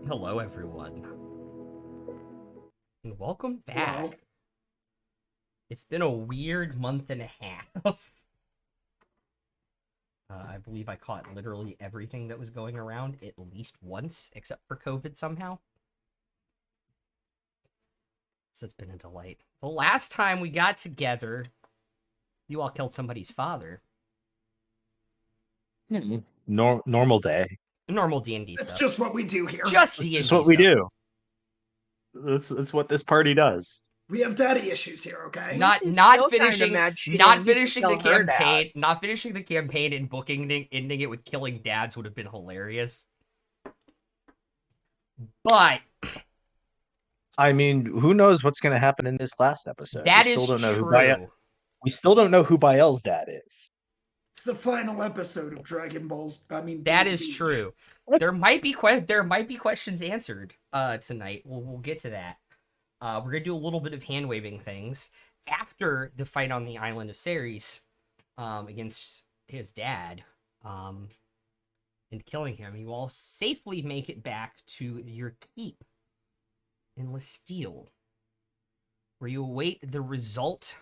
Hello, everyone, and welcome back. Hello. It's been a weird month and a half. I believe I caught literally everything that was going around at least once, except for COVID somehow. So it's been a delight. The last time we got together, you all killed somebody's father. Normal day. Normal D&D That's stuff. just what we do here. Just D&D That's what we stuff. do. That's what this party does. We have daddy issues here, okay? Not Lucy's still finishing kinda mad she not didn't get to finishing kill the her dad. campaign, not finishing the campaign and ending it with killing dads would have been hilarious. But I mean, who knows what's going to happen in this last episode? that we is still don't know true. we still don't know who Bael's dad is. It's the final episode of Dragon Balls. That D&D. is true. There might be questions answered tonight. We'll get to that. We're gonna do a little bit of hand waving things after the fight on the island of Ceres against his dad and killing him. You all safely make it back to your keep in Lestille, where you await the result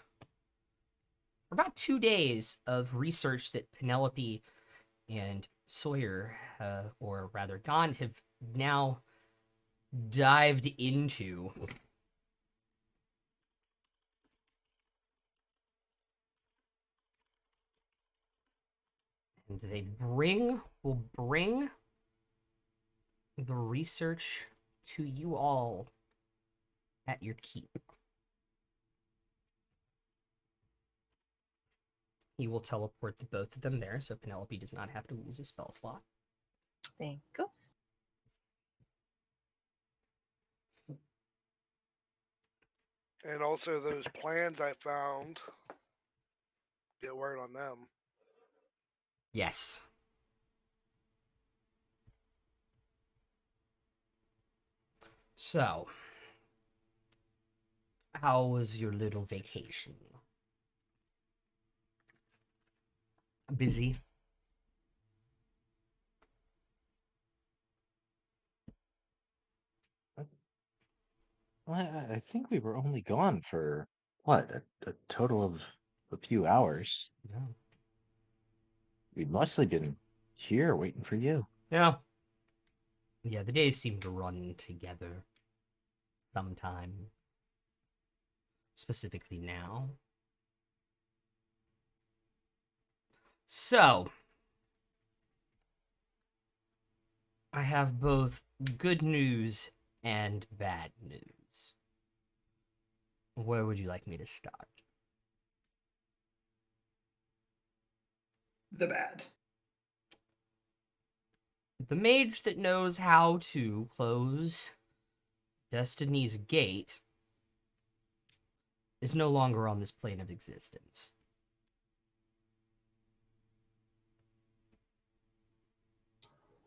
for about 2 days of research that Penelope and Sawyer, or rather Gond, have now dived into. And they will bring the research to you all at your keep. He will teleport the both of them there, so Penelope does not have to lose a spell slot. Thank you. And also those plans I found, get word on them. Yes. So, how was your little vacation? Busy? I think we were only gone for, what, a total of a few hours. No. We'd mostly been here waiting for you. Yeah. Yeah, the days seem to run together sometime. Specifically now. So, I have both good news and bad news. Where would you like me to start? The bad. The mage that knows how to close Destiny's gate is no longer on this plane of existence.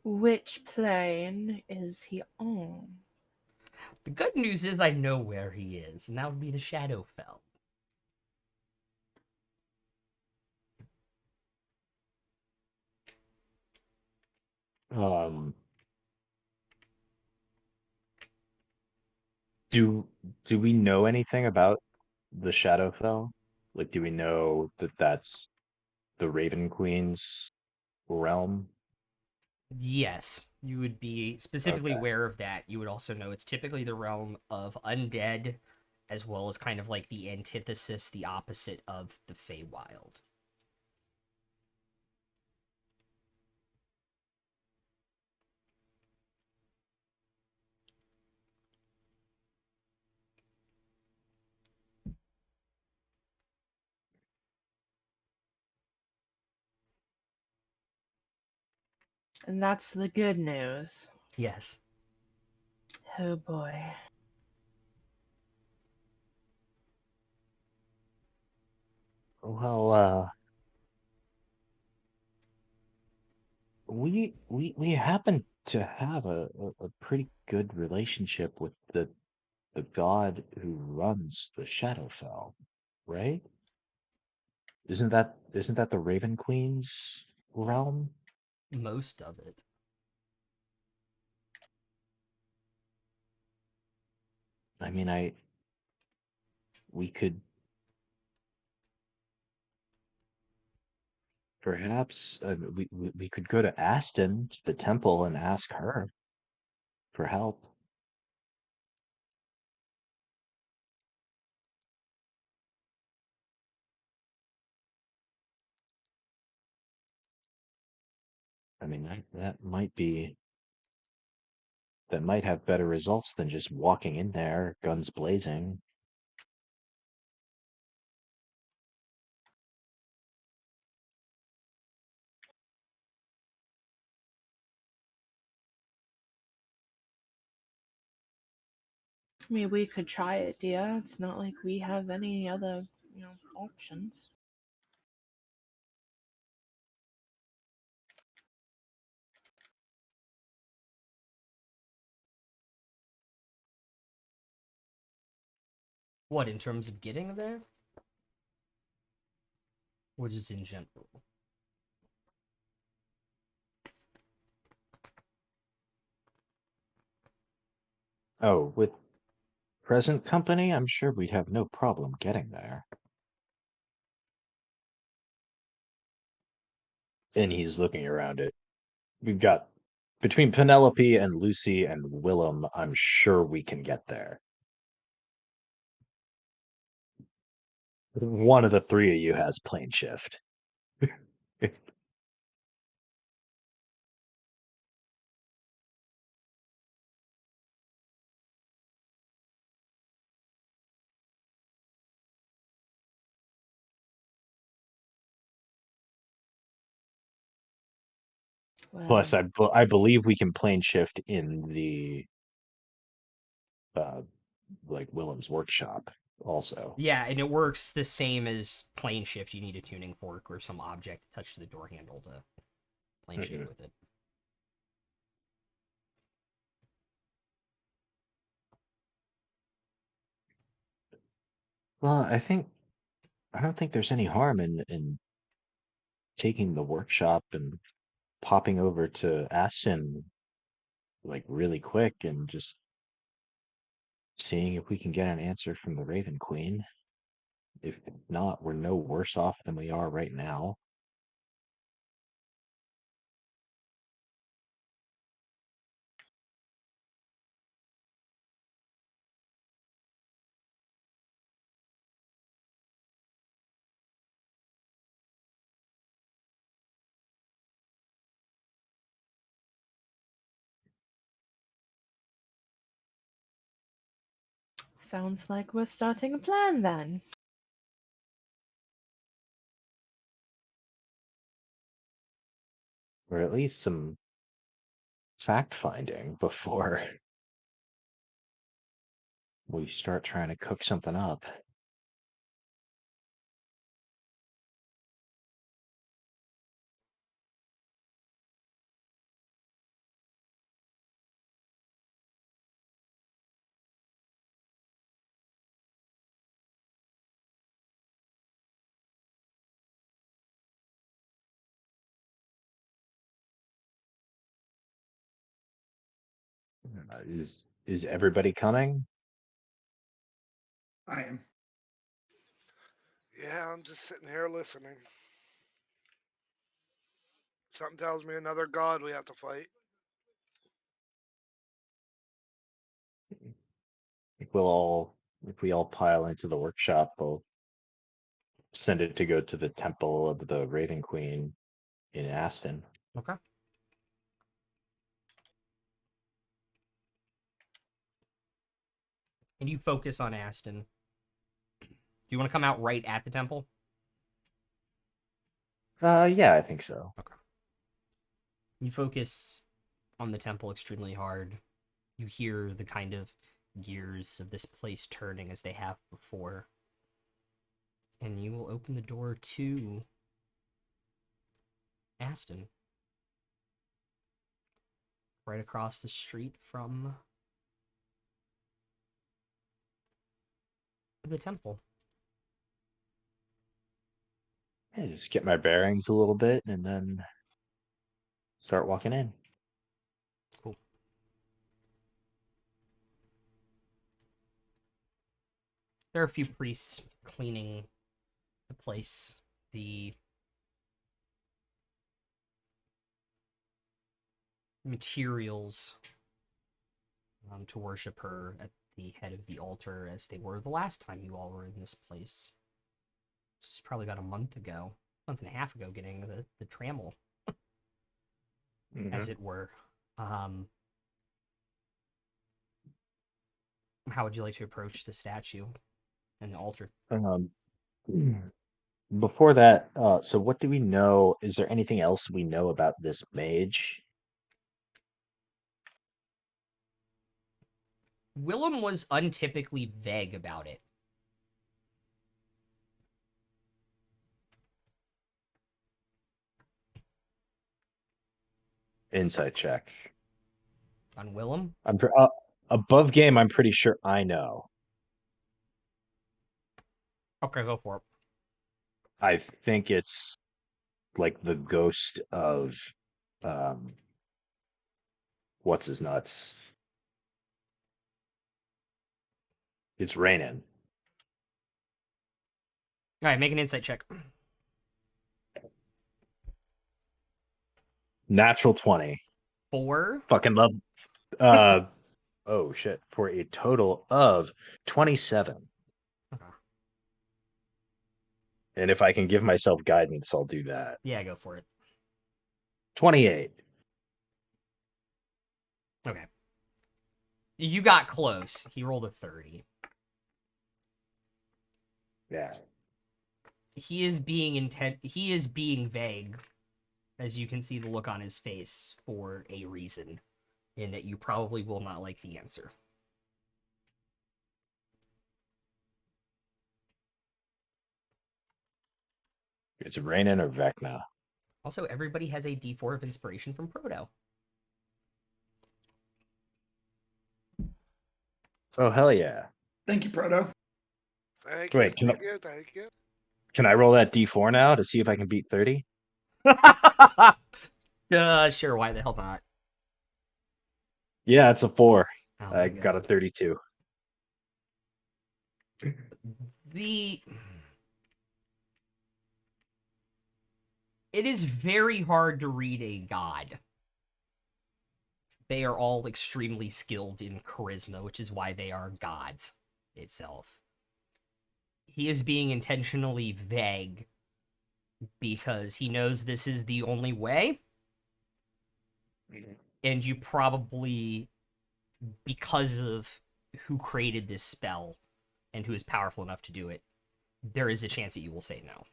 Which plane is he on? The good news is I know where he is, and that would be the Shadowfell. Um, do do we know anything about the Shadowfell? Like, do we know that that's the Raven Queen's realm? Yes, you would be specifically Okay. aware of that. You would also know it's typically the realm of undead, as well as kind of like the antithesis, the opposite of the Feywild. And that's the good news. Yes. Oh boy. Well, we happen to have a pretty good relationship with the god who runs the Shadowfell, right? Isn't that the Raven Queen's realm? Most of it. I mean, we could perhaps we could go to Aston, the temple, and ask her for help. I mean, that might have better results than just walking in there, guns blazing. I mean, we could try it, dear. It's not like we have any other, options. What, in terms of getting there? Or just in general? Oh, with present company, I'm sure we'd have no problem getting there. And he's looking around it. We've got between Penelope and Lucy and Willem, I'm sure we can get there. One of the three of you has plane shift. Plus, Well, I believe we can plane shift in the uh, like Willem's workshop also. Yeah, and it works the same as plane shift. You need a tuning fork or some object attached to the door handle to plane shift Mhm. with it. Well, I don't think there's any harm in taking the workshop and popping over to Aston like really quick and just seeing if we can get an answer from the Raven Queen. If not, we're no worse off than we are right now. Sounds like we're starting a plan then. Or at least some fact finding before we start trying to cook something up. Is everybody coming? I am. Yeah, I'm just sitting here listening. Something tells me another god we have to fight. If we all pile into the workshop, we'll send it to go to the temple of the Raven Queen in Aston. Okay. And you focus on Aston. Do you want to come out right at the temple? Yeah, I think so. Okay. You focus on the temple extremely hard. You hear the kind of gears of this place turning as they have before. And you will open the door to Aston. Right across the street from the temple. Yeah, just get my bearings a little bit and then start walking in. Cool. There are a few priests cleaning the place. The materials to worship her at the head of the altar as they were the last time you all were in this place. This is probably about a month and a half ago, getting the trammel, as it were. How would you like to approach the statue and the altar? Um, before that, so what do we know? Is there anything else we know about this mage? Willem was untypically vague about it. Insight check. On Willem? Above game. I'm pretty sure I know. Okay, go for it. I think it's like the ghost of what's his nuts. It's raining. All right, make an insight check. Natural 20. 4. Fucking love. Oh shit. For a total of 27. Okay. And if I can give myself guidance, I'll do that. Yeah, go for it. 28. Okay. You got close. He rolled a 30. Yeah. He is being vague, as you can see the look on his face, for a reason, in that you probably will not like the answer. It's raining or Vecna. Also, everybody has a D4 of inspiration from Proto. Oh hell yeah. Thank you, Proto. Thank Wait, you, thank you. Can I roll that D4 now to see if I can beat 30? Sure, why the hell not? Yeah, it's a 4. Oh my I got a God. 32. It is very hard to read a god. They are all extremely skilled in charisma, which is why they are gods itself. He is being intentionally vague because he knows this is the only way. And you probably, because of who created this spell and who is powerful enough to do it, there is a chance that you will say no.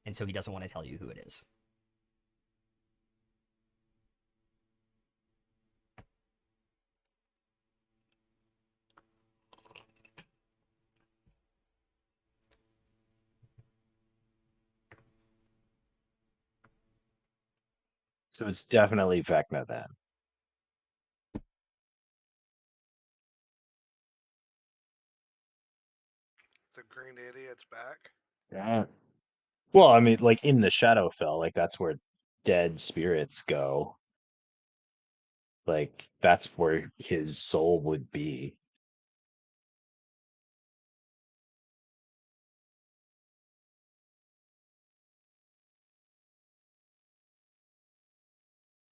And so he doesn't want to tell you who it is. So it's definitely Vecna then. The green idiot's back. Yeah. Well, I mean, like in the Shadowfell, like that's where dead spirits go. Like that's where his soul would be.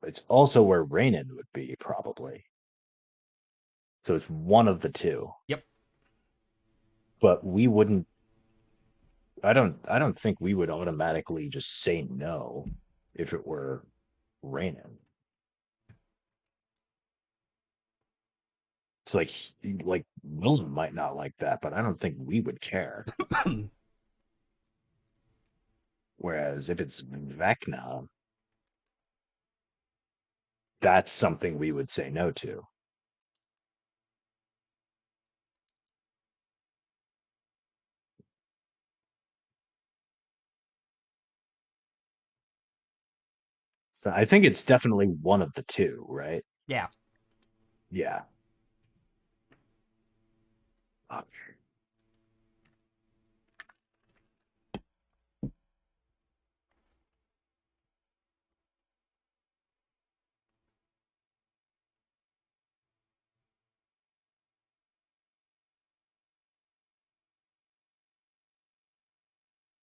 It's also where Raynon would be, probably. So it's one of the two. Yep. But we wouldn't. I don't think we would automatically just say no if it were Raynon. It's like Willem might not like that, but I don't think we would care. Whereas if it's Vecna, that's something we would say no to. So I think it's definitely one of the two, right? Yeah. Yeah.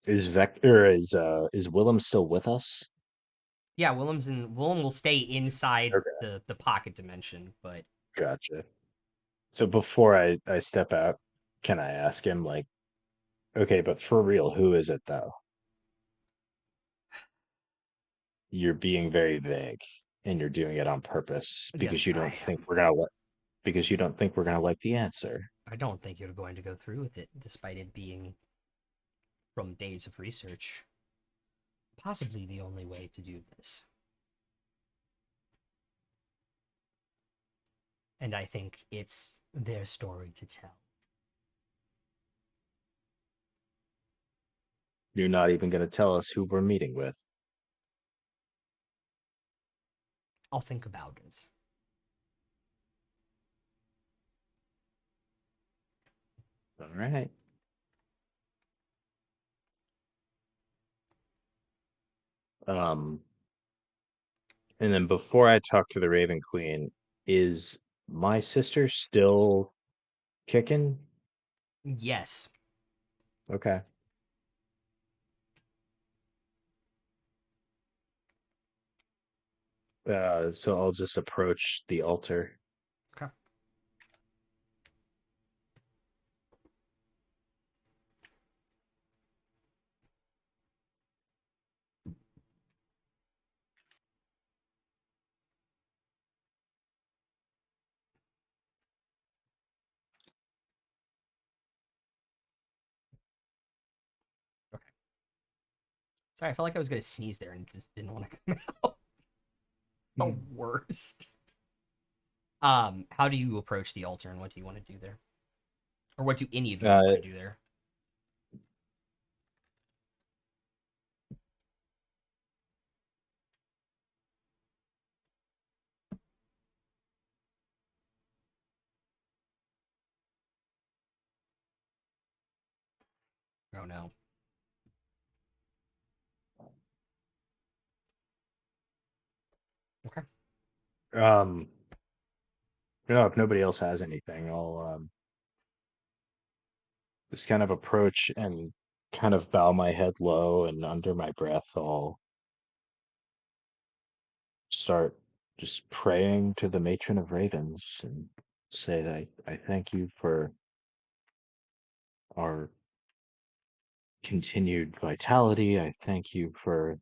Is Willem still with us? Yeah, Willem will stay inside Okay. the pocket dimension, but Gotcha. So before I step out, can I ask him like, okay, but for real, who is it though? You're being very vague and you're doing it on purpose because yes, you don't think we're gonna because you don't think we're gonna like the answer. I don't think you're going to go through with it, despite it being from days of research. Possibly the only way to do this. And I think it's their story to tell. You're not even gonna tell us who we're meeting with. I'll think about it. All right. Um, and then before I talk to the Raven Queen, is my sister still kicking? Yes. Okay. So I'll just approach the altar. Okay. Okay. Sorry, I felt like I was gonna sneeze there and just didn't want to come out. The worst. How do you approach the altar and what do you want to do there? Or what do any of you want to do there? Oh no. Okay. Um, if nobody else has anything, I'll just kind of approach and kind of bow my head low, and under my breath, I'll start just praying to the matron of ravens and say that I thank you for our continued vitality. I thank you for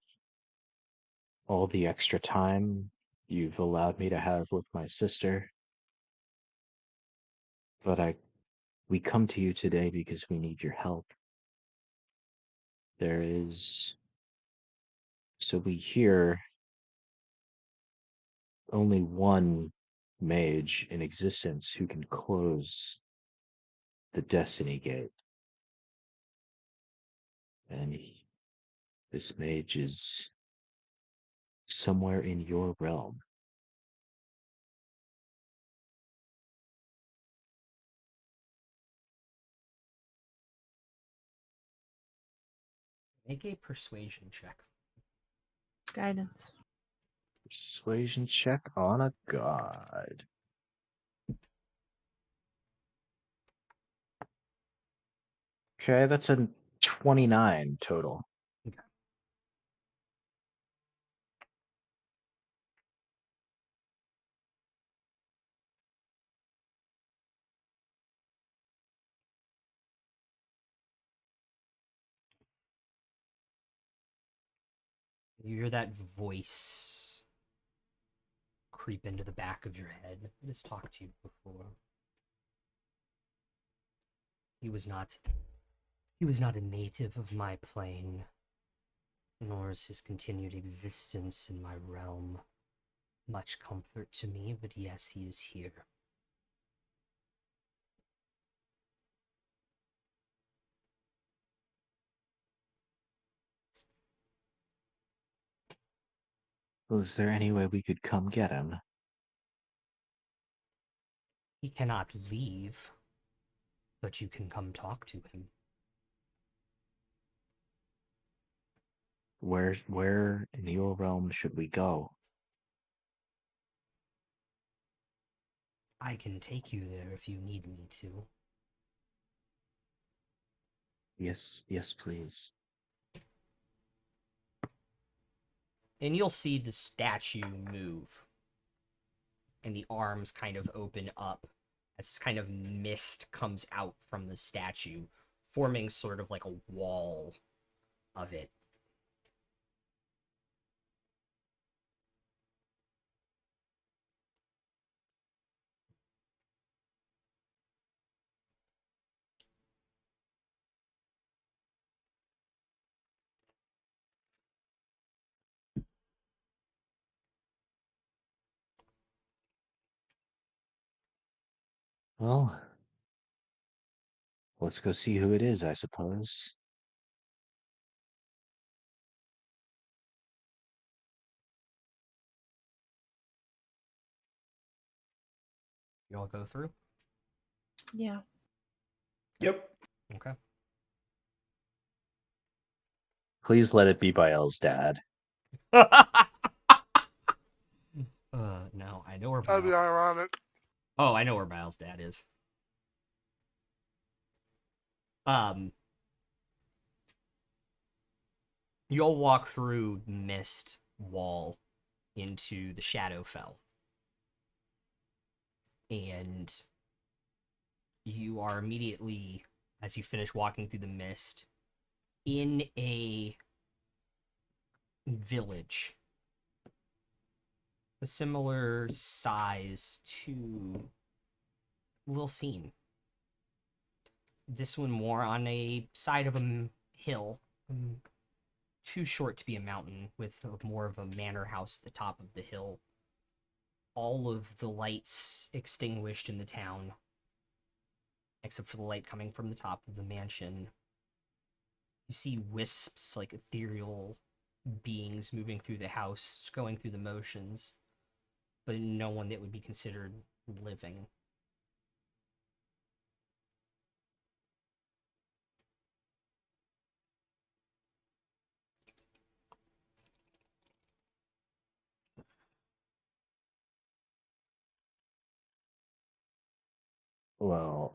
all the extra time you've allowed me to have with my sister. But we come to you today because we need your help. There is, so we hear only one mage in existence who can close the Destiny Gate. And this mage is somewhere in your realm. Make a persuasion check. Guidance. Persuasion check on a god. Okay, that's a 29 total. Okay. You hear that voice creep into the back of your head. It has talked to you before. He was not a native of my plane, nor is his continued existence in my realm much comfort to me, but yes, he is here. Well, is there any way we could come get him? He cannot leave, but you can come talk to him. Where in your realm should we go? I can take you there if you need me to. Yes, please. And you'll see the statue move, and the arms kind of open up as kind of mist comes out from the statue, forming sort of like a wall of it. Well, let's go see who it is, I suppose. You all go through? Yeah. Yep. Okay. Please let it be Bael's dad. No, I know where That'd be Biles. ironic. Oh, I know where Biles' dad is. You'll walk through mist wall into the Shadowfell. And you are immediately, as you finish walking through the mist, in a village. A similar size to Lil Scene. This one more on a side of a hill. Too short to be a mountain, with more of a manor house at the top of the hill. All of the lights extinguished in the town, except for the light coming from the top of the mansion. You see wisps, like ethereal beings moving through the house, going through the motions, but no one that would be considered living. Well,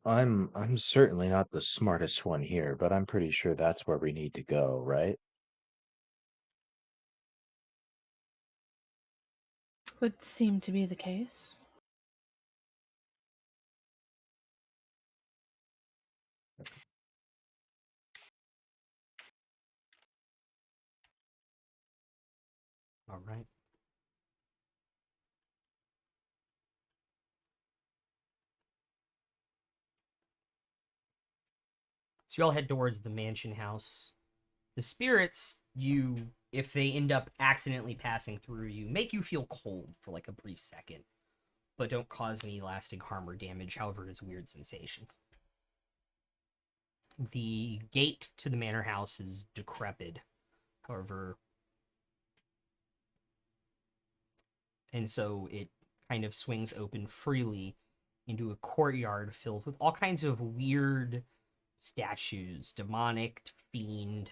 I'm certainly not the smartest one here, but I'm pretty sure that's where we need to go, right? Would seem to be the case. All right. So you all head towards the mansion house. The spirits, if they end up accidentally passing through you, make you feel cold for like a brief second, but don't cause any lasting harm or damage. However, it is a weird sensation. The gate to the manor house is decrepit, however, and so it kind of swings open freely into a courtyard filled with all kinds of weird statues, demonic, fiend,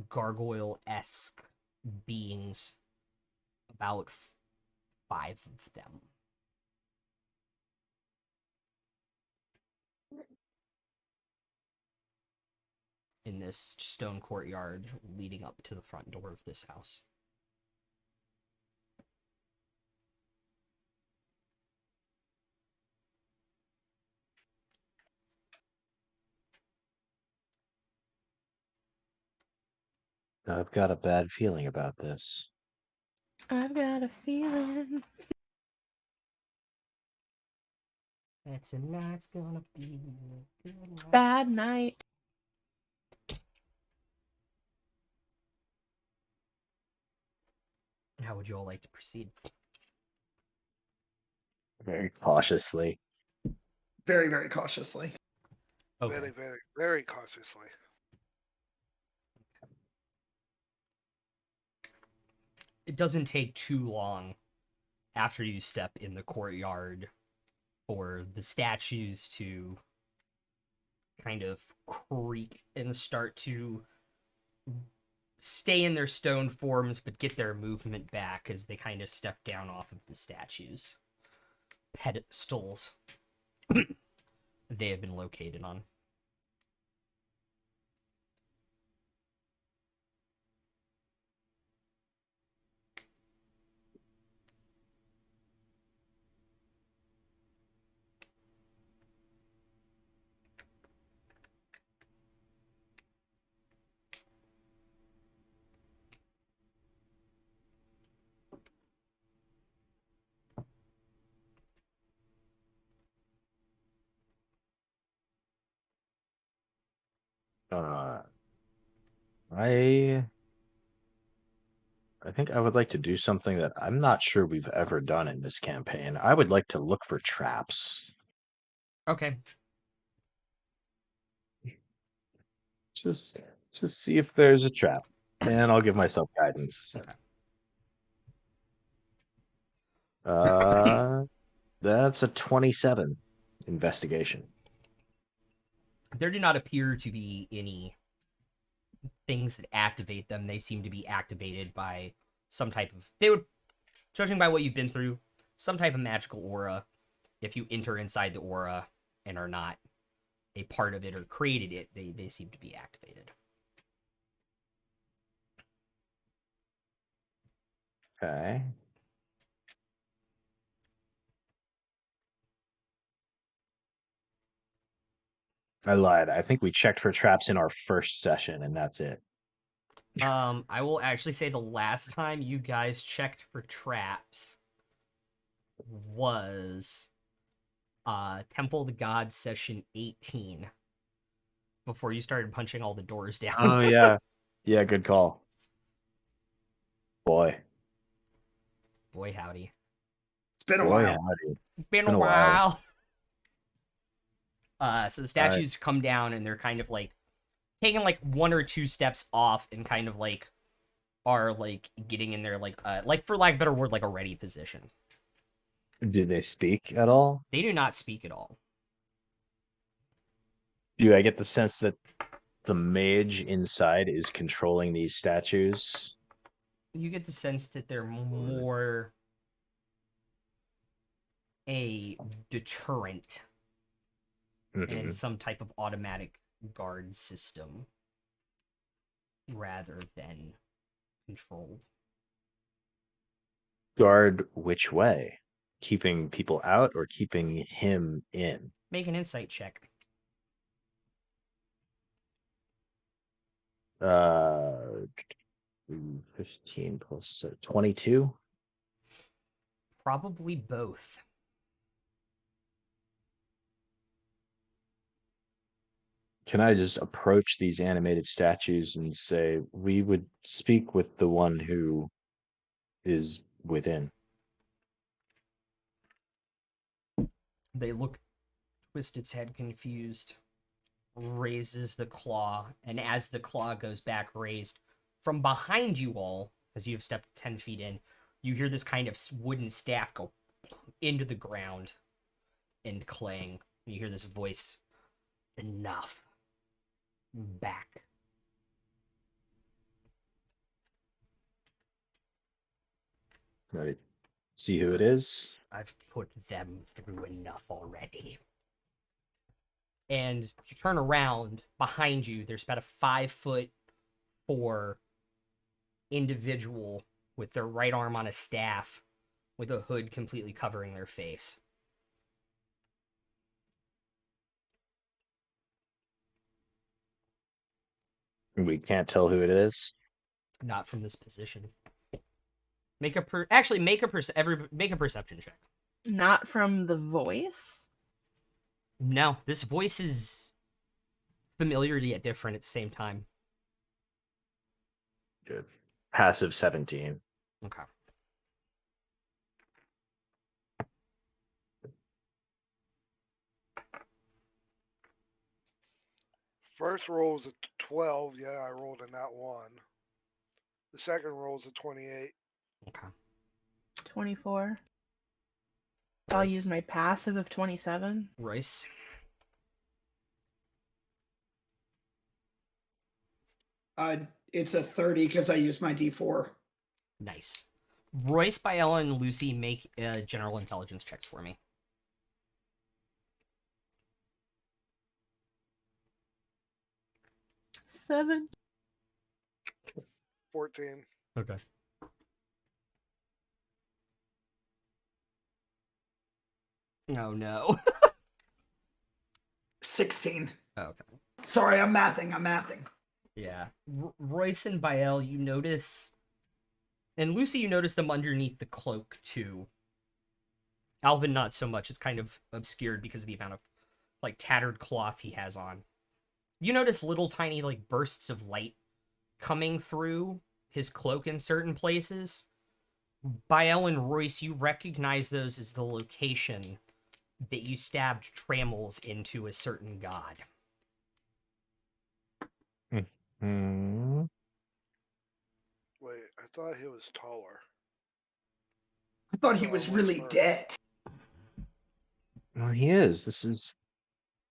gargoyle-esque beings, about 5 of them. In this stone courtyard leading up to the front door of this house. I've got a bad feeling about this. I've got a feeling. That tonight's gonna be a good night. Bad night. How would you all like to proceed? Very cautiously. Very, very cautiously. Okay. Very, very, very cautiously. It doesn't take too long after you step in the courtyard for the statues to kind of creak and start to stay in their stone forms but get their movement back as they kind of step down off of the statues' pedestals they have been located on. Uh, I think I would like to do something that I'm not sure we've ever done in this campaign. I would like to look for traps. Okay. Just see if there's a trap. And I'll give myself guidance. That's a 27 investigation. There do not appear to be any things that activate them. They seem to be activated by some type of... They would, judging by what you've been through, some type of magical aura. If you enter inside the aura and are not a part of it or created it, they seem to be activated. Okay. I lied. I think we checked for traps in our first session, and that's it. I will actually say the last time you guys checked for traps was Temple of the Gods session 18, before you started punching all the doors down. Oh, yeah. Yeah, good call. Boy. Boy howdy. It's been a Boy, while. howdy. Been been a a while. while. So the statues come down and they're kind of like taking like 1 or 2 steps off and kind of like are like getting in their like for lack of a better word, like a ready position. Do they speak at all? They do not speak at all. Do I get the sense that the mage inside is controlling these statues? You get the sense that they're more a deterrent Mhm. and some type of automatic guard system rather than controlled. Guard which way? Keeping people out or keeping him in? Make an insight check. 15 plus 22. Probably both. Can I just approach these animated statues and say, we would speak with the one who is within? They look, twist its head confused, raises the claw, and as the claw goes back raised, from behind you all, as you have stepped 10 feet in, you hear this kind of wooden staff go into the ground and clang. You hear this voice, enough. Back. Can I see who it is? I've put them through enough already. And you turn around, behind you, there's about a 5'4" individual with their right arm on a staff, with a hood completely covering their face. We can't tell who it is. Not from this position. Make a perception check. Not from the voice. No, this voice is familiar yet different at the same time. Good. Passive 17. Okay. First roll is a 12. Yeah, I rolled a nat 1. The second roll is a 28. Okay. 24. I'll use my passive of 27. Royce. It's a 30 because I used my D4. Nice. Royce, Biella, and Lucy make general intelligence checks for me. 7. 14. Okay. Oh no. 16. Okay. Sorry, I'm mathing. Yeah. Royce and Bael, you notice, and Lucy, you notice them underneath the cloak too. Alvin, not so much. It's kind of obscured because of the amount of like tattered cloth he has on. You notice little tiny like bursts of light coming through his cloak in certain places. Bael and Royce, you recognize those as the location that you stabbed trammels into a certain god. Hmm. Wait, I thought he was taller. I thought he So was I went really first. dead. Well, he is. This is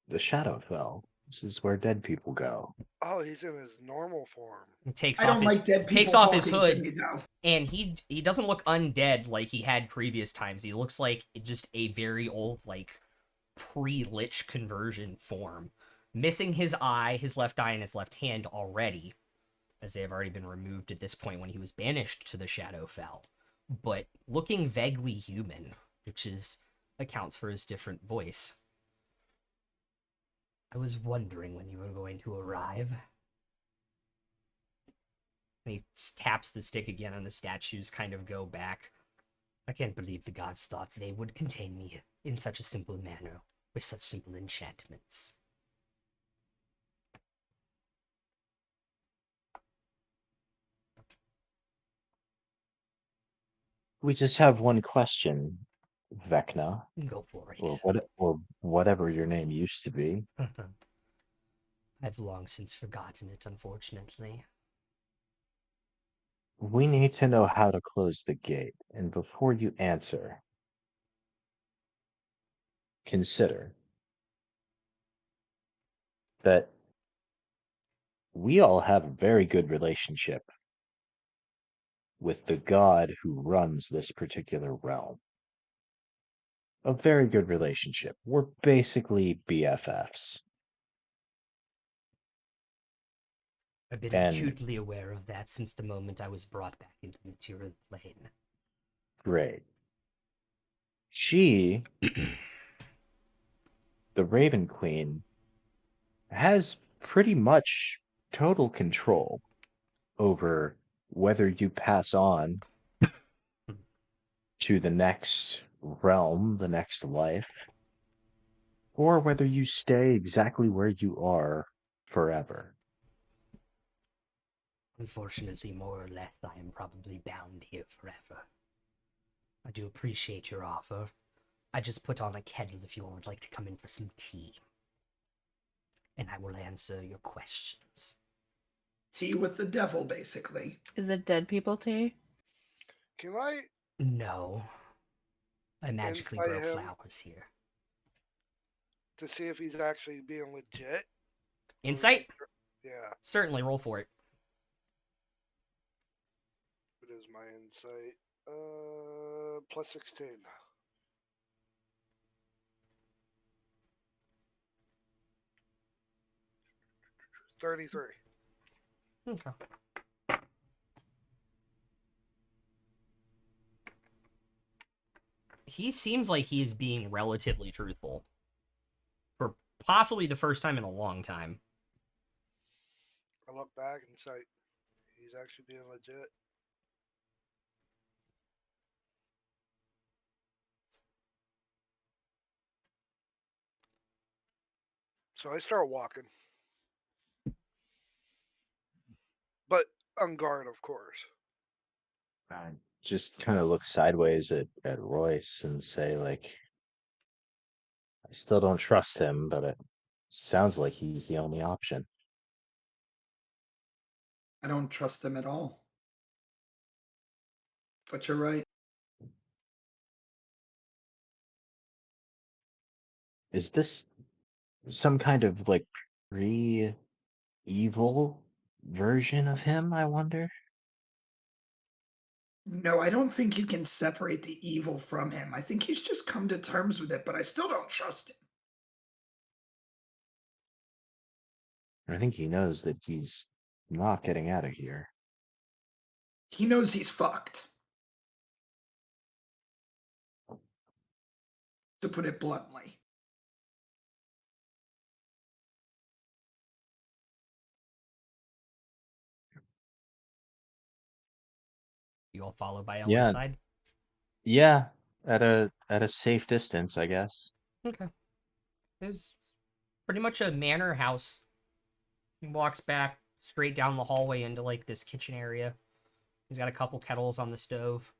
the Shadowfell. This is where dead people go. Oh, he's in his normal form. He takes I off don't his like dead people takes off his talking to hood, me, though. and he doesn't look undead like he had previous times. He looks like just a very old, like, pre-lich conversion form. Missing his eye, his left eye, and his left hand already, as they have already been removed at this point when he was banished to the Shadowfell. But looking vaguely human, which accounts for his different voice. I was wondering when you were going to arrive. And he taps the stick again, and the statues kind of go back. I can't believe the gods thought they would contain me in such a simple manner, with such simple enchantments. We just have one question, Vecna, Go for or it. whatever your name used to be. I've long since forgotten it, unfortunately. We need to know how to close the gate, and before you answer, consider that we all have a very good relationship with the god who runs this particular realm. A very good relationship. We're basically BFFs. I've been And acutely aware of that since the moment I was brought back into the material plane. great. She, the Raven Queen, has pretty much total control over whether you pass on to the next realm, the next life, or whether you stay exactly where you are forever. Unfortunately, more or less, I am probably bound here forever. I do appreciate your offer. I just put on a kettle if you would like to come in for some tea. And I will answer your questions. Tea with the devil, basically. Is it dead people tea? Can I No. I magically grow insight him flowers here. to see if he's actually being legit? Insight? Yeah, Certainly, roll for it. it is my insight. Plus 16. $33. Okay. He seems like he is being relatively truthful. For possibly the first time in a long time. I look back and say, he's actually being legit. So I start walking. But on guard, of course. I just kind of look sideways at Royce and say, like, I still don't trust him, but it sounds like he's the only option. I don't trust him at all. But you're right. Is this some kind of like pre-evil version of him, I wonder? No, I don't think you can separate the evil from him. I think he's just come to terms with it, but I still don't trust him. I think he knows that he's not getting out of here. He knows he's fucked. To put it bluntly. You all follow by Ellen's Yeah, side? yeah, at a safe distance, I guess. Okay. It's pretty much a manor house. He walks back straight down the hallway into like this kitchen area. He's got a couple kettles on the stove.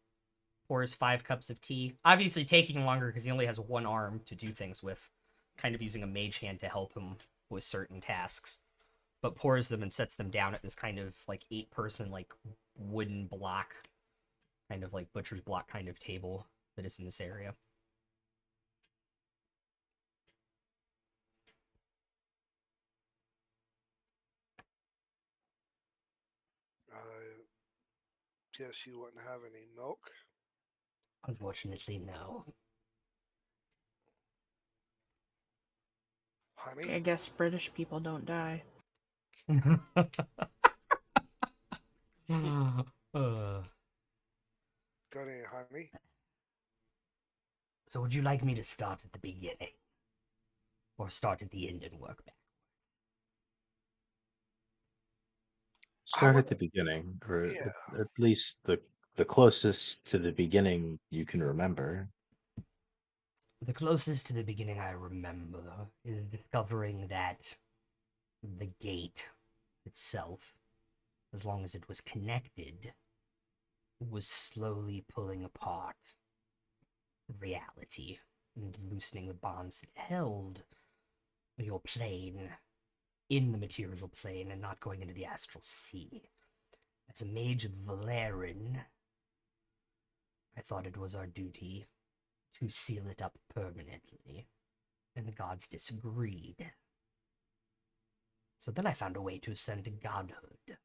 Pours 5 cups of tea. Obviously taking longer because he only has one arm to do things with. Kind of using a mage hand to help him with certain tasks. But pours them and sets them down at this kind of like 8-person like wooden block. Kind of like butcher's block kind of table that is in this area. I guess you wouldn't have any milk. Unfortunately, no. Honey? I guess British people don't die. Uh, Got any honey? so would you like me to start at the beginning? Or start at the end and work back? Start would- at the beginning, or Yeah. at least the closest to the beginning you can remember. The closest to the beginning I remember is discovering that the gate itself, as long as it was connected, was slowly pulling apart reality and loosening the bonds that held your plane in the material plane and not going into the astral sea. As a mage of Valerin, I thought it was our duty to seal it up permanently, and the gods disagreed. So then I found a way to ascend to godhood.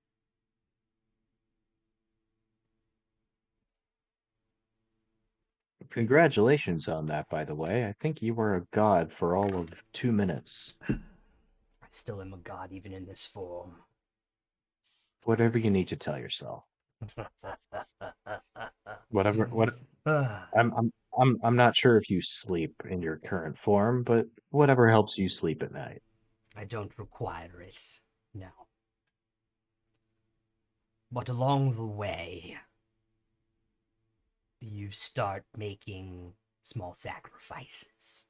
Congratulations on that, by the way. I think you were a god for all of 2 minutes. I still am a god even in this form. Whatever you need to tell yourself. Whatever. What? I'm not sure if you sleep in your current form, but whatever helps you sleep at night. I don't require it, no. But along the way, you start making small sacrifices,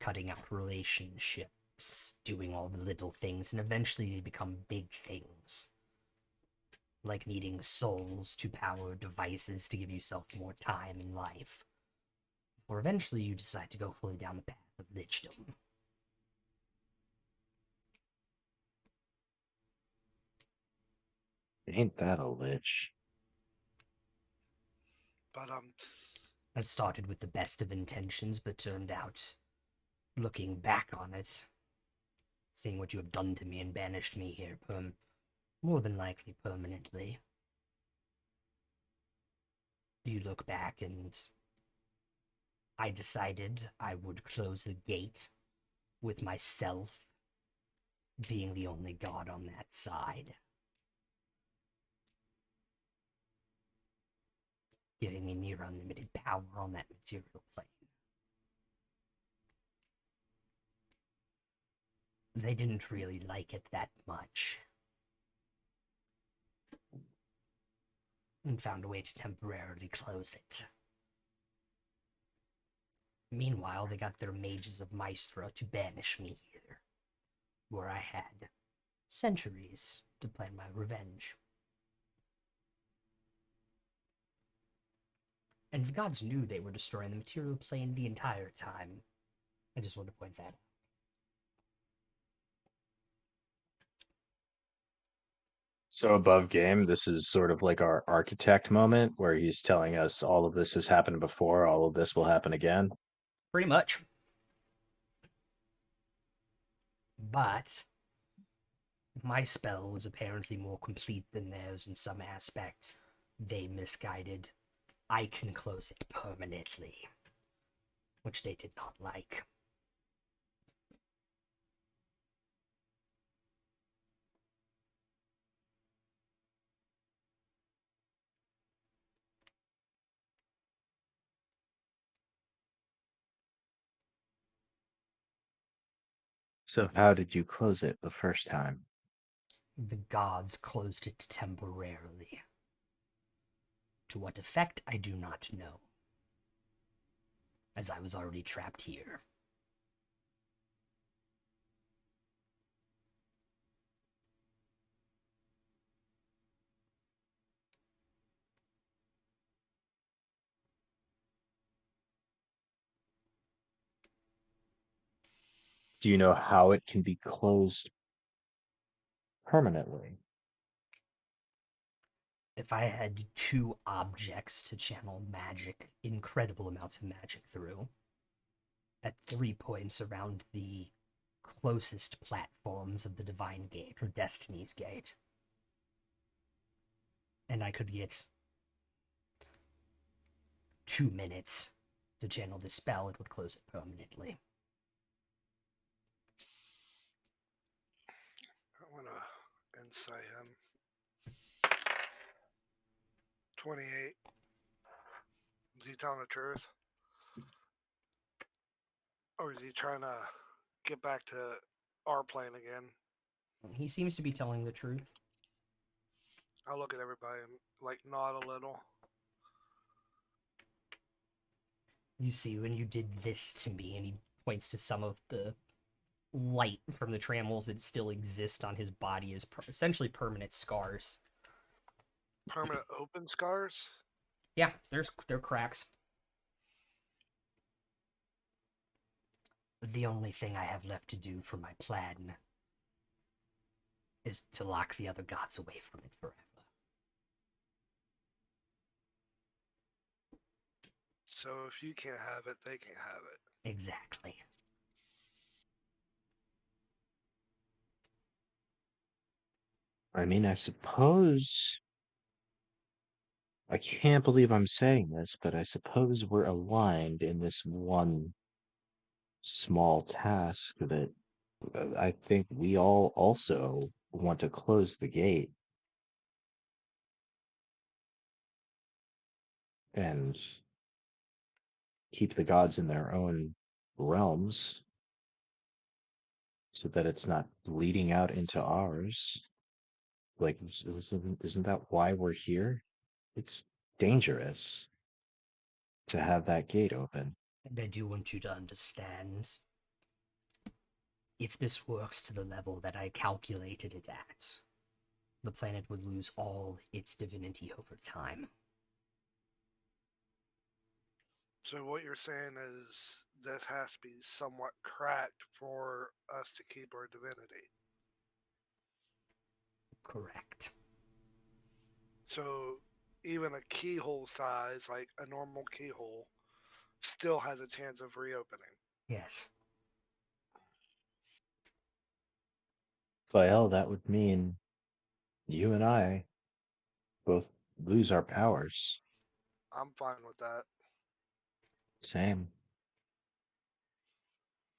cutting out relationships, keeps doing all the little things, and eventually they become big things. Like needing souls to power devices to give yourself more time in life. Or eventually you decide to go fully down the path of lichdom. Ain't that a lich? But It started with the best of intentions, but turned out, looking back on it, seeing what you have done to me and banished me here, more than likely permanently. You look back and I decided I would close the gate with myself being the only god on that side. Giving me near unlimited power on that material plane. They didn't really like it that much. And found a way to temporarily close it. Meanwhile, they got their mages of Maestro to banish me here, where I had centuries to plan my revenge. And the gods knew they were destroying the material plane the entire time. I just want to point that out. So above game, this is sort of like our architect moment where he's telling us all of this has happened before, all of this will happen again. Pretty much. But my spell was apparently more complete than theirs in some aspect. They misguided. I can close it permanently, which they did not like. So how did you close it the first time? The gods closed it temporarily. To what effect, I do not know, as I was already trapped here. Do you know how it can be closed permanently? If I had 2 objects to channel magic, incredible amounts of magic through, at 3 points around the closest platforms of the Divine Gate, or Destiny's Gate, and I could get 2 minutes to channel this spell, it would close it permanently. I want to insight him. 28. Is he telling the truth? Or is he trying to get back to our plane again? He seems to be telling the truth. I'll look at everybody and nod a little. You see, when you did this to me, and he points to some of the light from the trammels that still exist on his body as essentially permanent scars. Permanent open scars? Yeah, they're cracks. The only thing I have left to do for my plan is to lock the other gods away from it forever. So if you can't have it, they can't have it. Exactly. I mean, I suppose I can't believe I'm saying this, but I suppose we're aligned in this one small task that I think we all also want to close the gate and keep the gods in their own realms so that it's not bleeding out into ours. Like, isn't that why we're here? It's dangerous to have that gate open. And I do want you to understand if this works to the level that I calculated it at, the planet would lose all its divinity over time. So what you're saying is this has to be somewhat cracked for us to keep our divinity. Correct. So even a keyhole size, like a normal keyhole, still has a chance of reopening. Yes. Well, that would mean you and I both lose our powers. I'm fine with that. Same.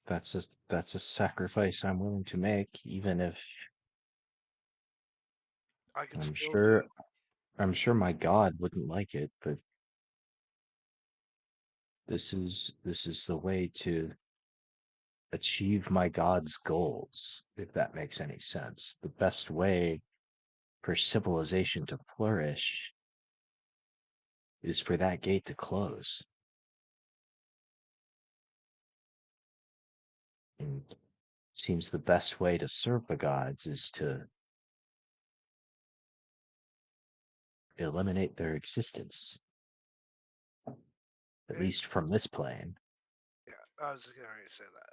That's a sacrifice I'm willing to make, even if I can I'm still do. sure my God wouldn't like it, but this is the way to achieve my God's goals, if that makes any sense. The best way for civilization to flourish is for that gate to close. And it seems the best way to serve the gods is to eliminate their existence, at It, least from this plane. yeah, I was just going to say that.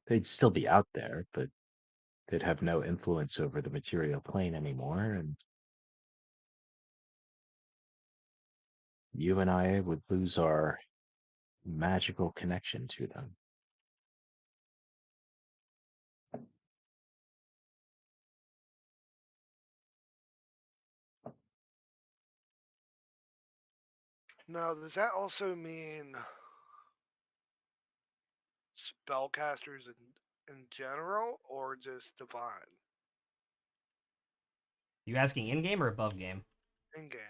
They'd still be out there, but they'd have no influence over the material plane anymore, and you and I would lose our magical connection to them. Now, does that also mean spellcasters in general, or just divine You asking in game or above game? in game?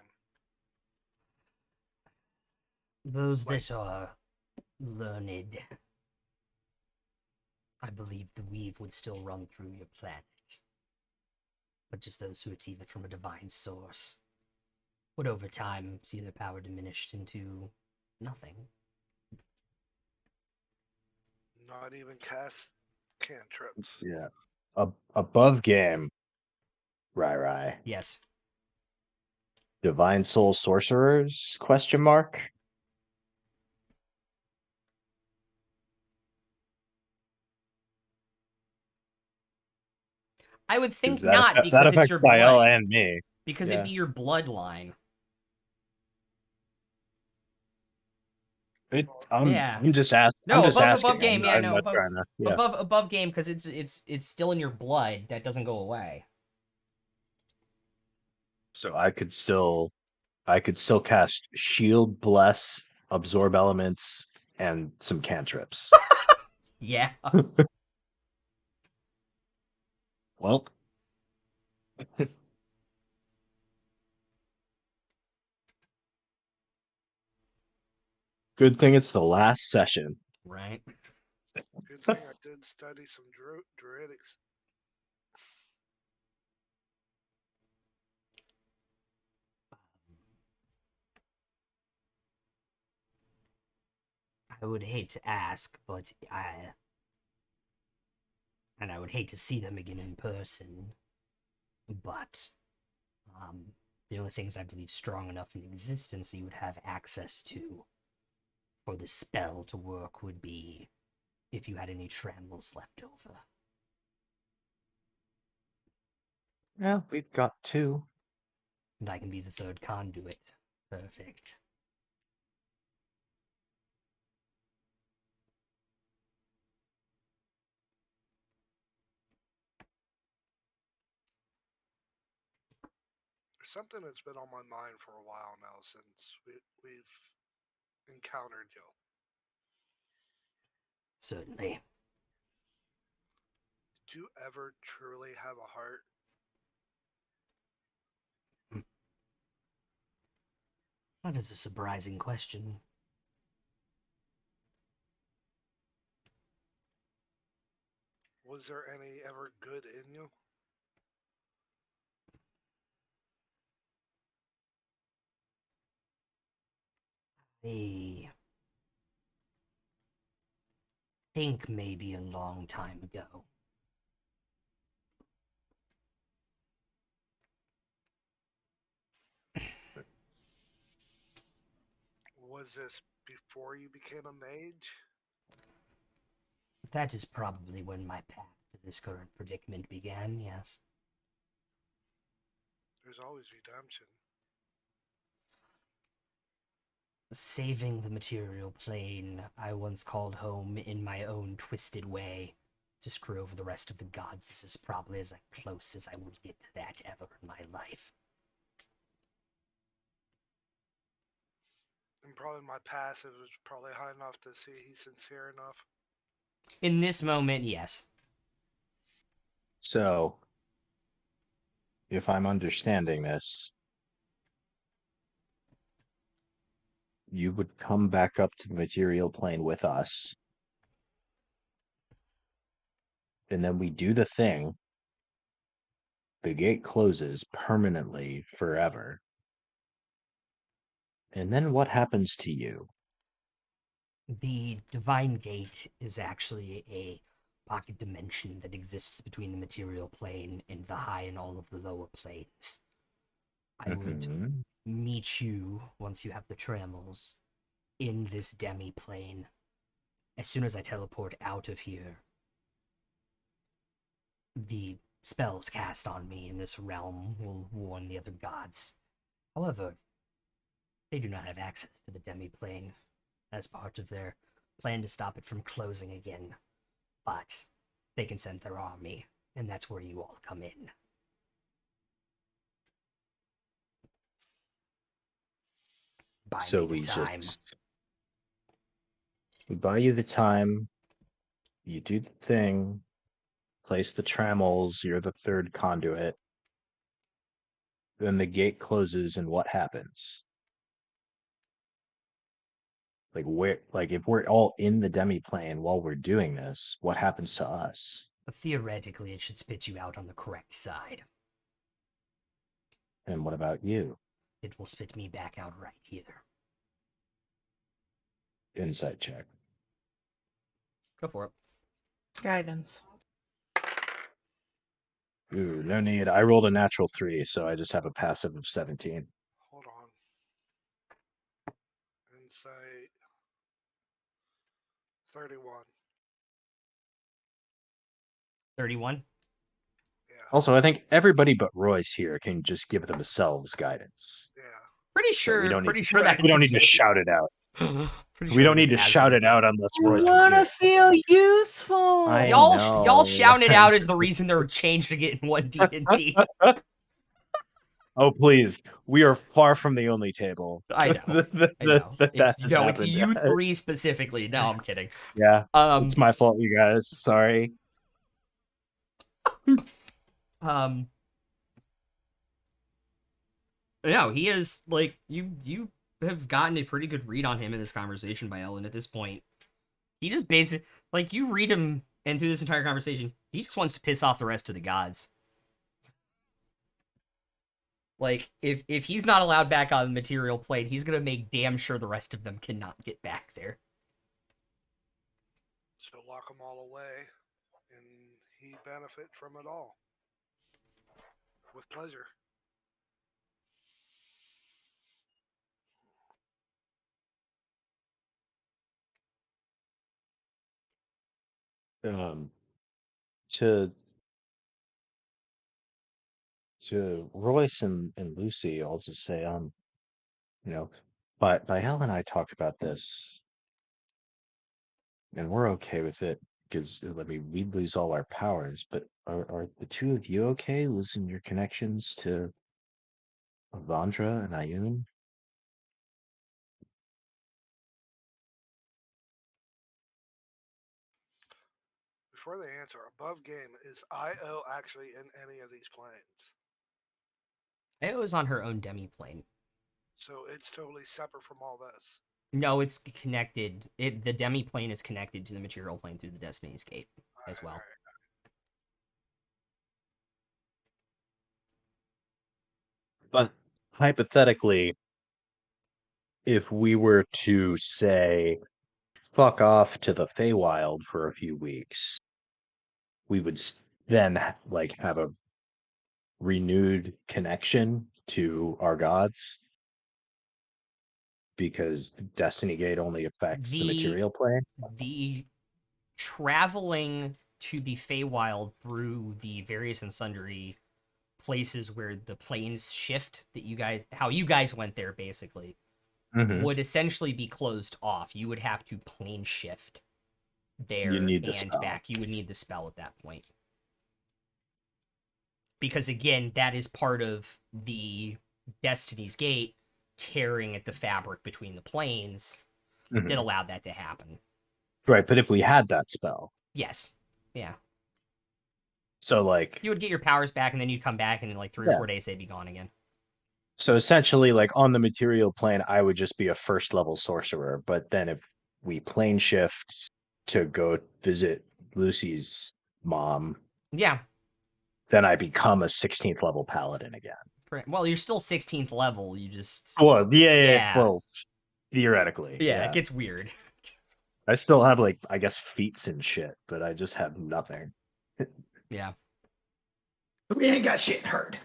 Those Like, that are learned. I believe the weave would still run through your planet. But just those who achieve it from a divine source would over time see their power diminished into nothing. not even cast cantrips. Yeah. Above game, Rai. Yes. Divine soul sorcerers? Question mark. I would Because think not that because it's affects your Bael blood. and me. Because Yeah. it'd be your bloodline. Yeah. I'm just asking. I'm No, just above asking. game. Yeah, I'm no, not trying to. Yeah. above game because it's still in your blood. That doesn't go away. So I could still cast shield, bless, absorb elements, and some cantrips. Yeah. Well, good thing it's the last session. Right. Good thing I did study some druidics. I would hate to ask, but I would hate to see them again in person. But the only things I believe strong enough in existence that you would have access to for the spell to work would be if you had any trembles left over. Well, we've got two. And I can be the third conduit. Perfect. There's something that's been on my mind for a while now since we've encountered you. Certainly. Did you ever truly have a heart? That is a surprising question. Was there any ever good in you? I think maybe a long time ago. Was this before you became a mage? That is probably when my path to this current predicament began, yes. There's always redemption. Saving the material plane, I once called home in my own twisted way. To screw over the rest of the gods, this is probably as close as I will get to that ever in my life. And probably my passive was probably high enough to see he's sincere enough. In this moment, yes. So, if I'm understanding this, you would come back up to the material plane with us, and then we do the thing. The gate closes permanently forever. And then what happens to you? The Divine Gate is actually a pocket dimension that exists between the material plane and the high and all of the lower planes. I would Mhm. meet you, once you have the trammels, in this demi-plane. As soon as I teleport out of here, the spells cast on me in this realm will warn the other gods. However, they do not have access to the demi-plane as part of their plan to stop it from closing again. But they can send their army, and that's where you all come in. Buy So me the we time. we buy you the time, you do the thing, place the trammels, you're the third conduit. Then the gate closes and what happens? Like if we're all in the demi-plane while we're doing this, what happens to us? Theoretically, it should spit you out on the correct side. And what about you? It will spit me back out right here. Insight check. Go for it. Guidance. Ooh, no need. I rolled a natural 3, so I just have a passive of 17. Hold on. Insight 31. 31? Yeah. Also, I think everybody but Royce here can just give themselves guidance. Yeah. Pretty So sure. we don't need Pretty to, sure that we is don't the need to case. shout it out. Pretty We sure don't that is need to shout absolutely it the out case. unless I Royce is want here. to feel useful. I Y'all know. shouting it out is the reason they're changing it in one D&D. Oh please, we are far from the only table. I know. that I know. has It's happened. you three specifically. No, I'm kidding. Yeah, Um, it's my fault, you guys. Sorry. No, he is like you have gotten a pretty good read on him in this conversation by Ellen at this point. He just basically like you read him and through this entire conversation, he just wants to piss off the rest of the gods. Like if he's not allowed back on the material plane, he's gonna make damn sure the rest of them cannot get back there. So lock them all away, and he benefit from it all. With pleasure. Um, to Royce and Lucy, I'll just say, you know, but Hal and I talked about this, and we're okay with it because I mean we'd lose all our powers. But are the two of you okay losing your connections to Avandra and Ayun? Before they answer, above game, is IO actually in any of these planes? Io is on her own demi plane. So it's totally separate from all this. No, it's connected. The demi plane is connected to the material plane through the Destiny's Gate as well. Alright. But hypothetically, if we were to say fuck off to the Feywild for a few weeks, we would then like have a renewed connection to our gods, because Destiny Gate only affects the The material plane. the traveling to the Feywild through the various and sundry places where the planes shift that how you guys went there basically Mhm. would essentially be closed off. You would have to plane shift there You need the and spell. back. You would need the spell at that point. Because again, that is part of the Destiny's Gate tearing at the fabric between the planes Mhm. that allowed that to happen. Right, but if we had that spell, Yes. Yeah. so like, You would get your powers back and then you'd come back and in like 3 or Yeah. 4 days they'd be gone again. so essentially, like on the material plane, I would just be a first level sorcerer. But then if we plane shift to go visit Lucy's mom, Yeah. then I become a 16th level paladin again. Well, you're still 16th level. You just Well, yeah. Yeah. Well, theoretically, yeah, it gets weird. I still have like, I guess, feats and shit, but I just have nothing. Yeah. We ain't got shit heard.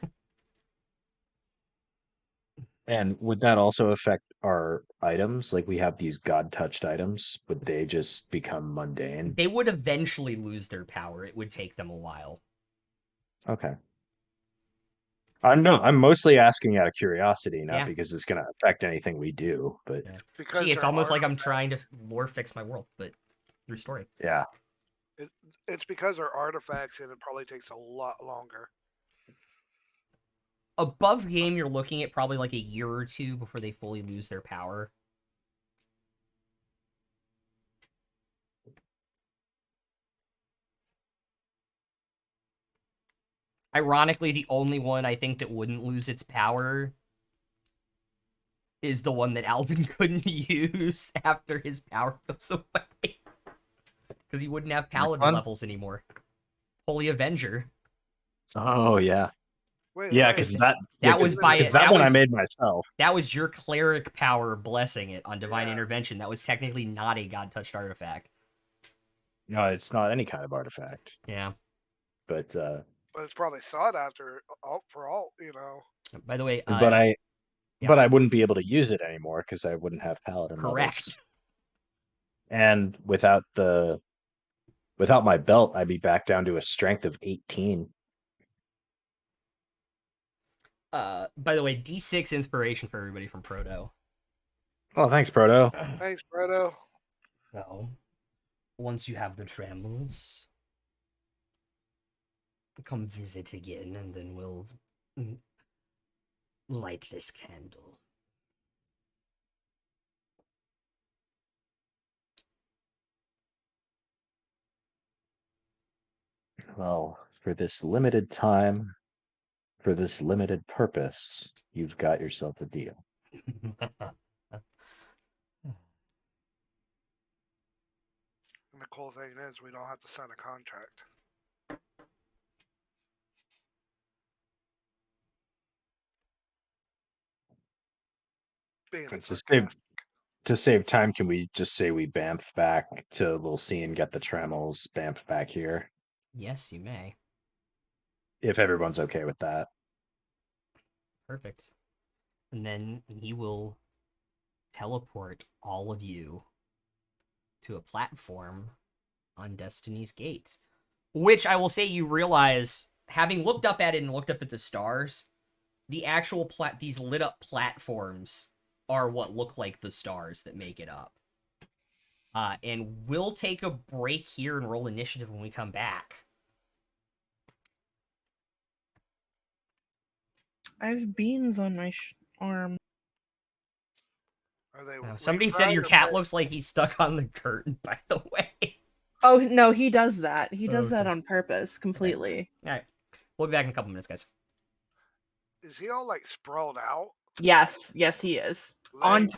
And would that also affect our items? Like we have these god touched items, would they just become mundane? They would eventually lose their power. It would take them a while. Okay. No, I'm mostly asking out of curiosity, not Yeah. because it's going to affect anything we do. But Because Gee, it's they're almost like I'm artifacts. trying to lore fix my world, but through story. yeah, It's because they're artifacts, and it probably takes a lot longer. Above game, you're looking at probably like a year or two before they fully lose their power. Ironically, the only one I think that wouldn't lose its power is the one that Alvin couldn't use after his power goes away. Because he wouldn't have paladin one? levels anymore. Holy Avenger. oh yeah, Wait, yeah, wait. because that was by because it. that That one I was made myself. that was your cleric power blessing it on divine Yeah. intervention. That was technically not a god touched artifact. No, it's not any kind of artifact, Yeah. but But it's probably sought after for all, you know. By the way, but I yeah. but I wouldn't be able to use it anymore because I wouldn't have paladin Correct. levels. And without my belt, I'd be back down to a strength of 18. By the way, D6 inspiration for everybody from Proto. Oh, thanks, Proto. Thanks, Bredo. So, once you have the trembles, come visit again, and then we'll light this candle. Well, for this limited time, for this limited purpose, you've got yourself a deal. And the cool thing is, we don't have to sign a contract. Being To save time, can we just say we bamf back to Little C and get the tremels, bamf back here? Yes, you may. If everyone's okay with that. Perfect. And then he will teleport all of you to a platform on Destiny's Gates. Which I will say you realize, having looked up at it and looked up at the stars, the actual these lit up platforms are what look like the stars that make it up. And we'll take a break here and roll initiative when we come back. I have beans on my arm. Are they? Somebody said refried your or cat baked? looks like he's stuck on the curtain, by the way. Oh no, he does that. He does that Okay. on purpose, completely. All right. We'll be back in a couple minutes, guys. Is he all like sprawled out? Yes, yes, he is. On Laying-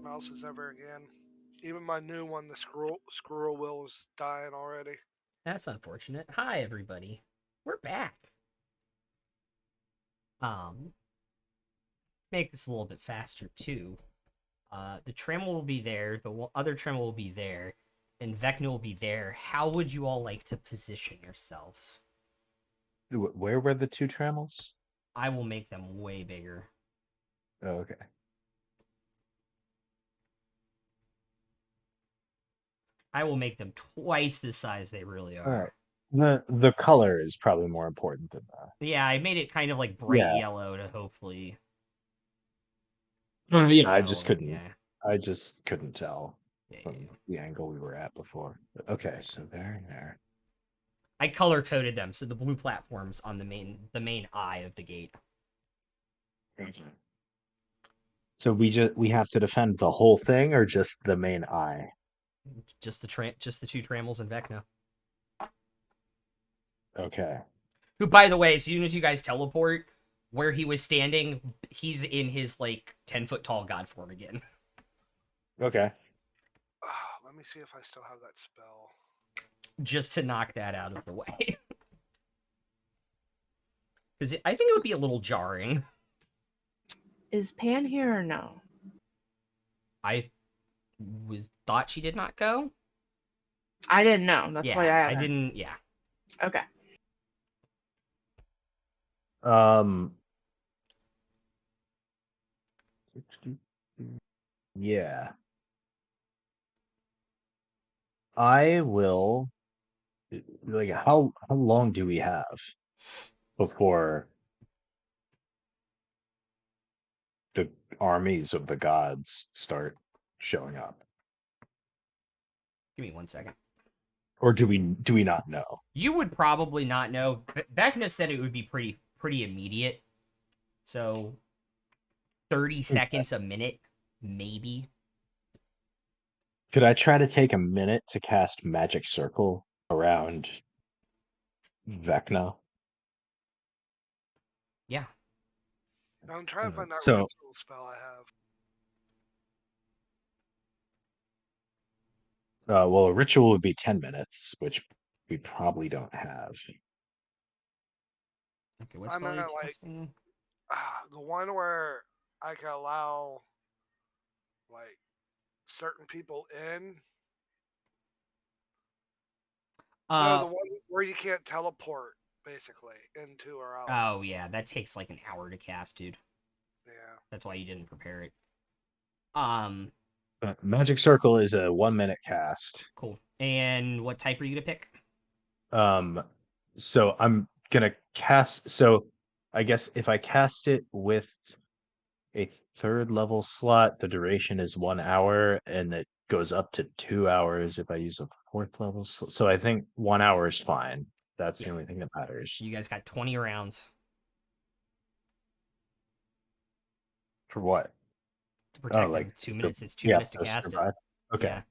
Mouses ever again. Even my new one, the squirrel wheel, is dying already. That's unfortunate. Hi, everybody. We're back. Make this a little bit faster, too. The Tremel will be there. The other Tremel will be there. And Vecna will be there. How would you all like to position yourselves? Where were the two trammels? I will make them way bigger. Oh, okay. I will make them twice the size they really are. The color is probably more important than that. Yeah, I made it kind of like bright Yeah. yellow to hopefully. I stand out a just little. couldn't. Yeah. I just couldn't tell Yeah, from yeah. the angle we were at before. Okay, so there. I color coded them so the blue platforms on the main eye of the gate. So we have to defend the whole thing or just the main eye? Just the two Trammels and Vecna. Okay. Who, by the way, as soon as you guys teleport, where he was standing, he's in his like 10-foot tall god form again. Okay. Let me see if I still have that spell. Just to knock that out of the way. Because I think it would be a little jarring. Is Pan here or no? I thought she did not go. I didn't know. That's Yeah, why I haven't. didn't. Yeah. Okay. Yeah. I will. Like, how long do we have before the armies of the gods start showing up? Give me 1 second. Or do we not know? You would probably not know. Vecna said it would be pretty immediate. So 30 seconds a minute, maybe. Could I try to take a minute to cast Magic Circle around Vecna? Yeah. I'm trying to find that So- ritual spell I have. Well, a ritual would be 10 minutes, which we probably don't have. Okay, what I'm spell are you at, like, casting? The one where I can allow like certain people in. No, the one where you can't teleport basically into or out. Oh yeah, that takes like an hour to cast, dude. Yeah. That's why you didn't prepare it. Magic Circle is a 1 minute cast. Cool. And what type are you gonna pick? So I'm gonna cast. So I guess if I cast it with a third level slot, the duration is 1 hour, and it goes up to 2 hours if I use a fourth level. So I think 1 hour is fine. That's the Yeah. only thing that matters. You guys got 20 rounds For what? to Oh, protect like him. 2 minutes. It's two yeah, minutes to to cast it. survive. Okay. Yeah.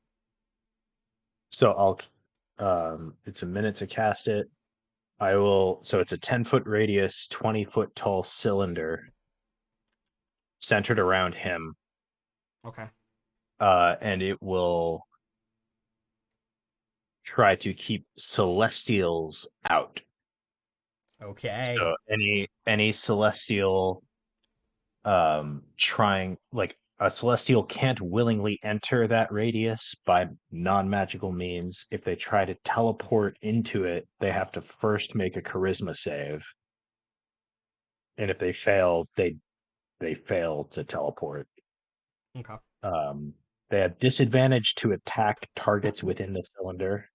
So it's a minute to cast it. I will. So it's a 10-foot radius, 20-foot tall cylinder centered around him, Okay. and it will try to keep celestials out. Okay. So any celestial trying, like, a celestial can't willingly enter that radius by non-magical means. If they try to teleport into it, they have to first make a charisma save. And if they fail, they fail to teleport. Okay. They have disadvantage to attack targets within the cylinder.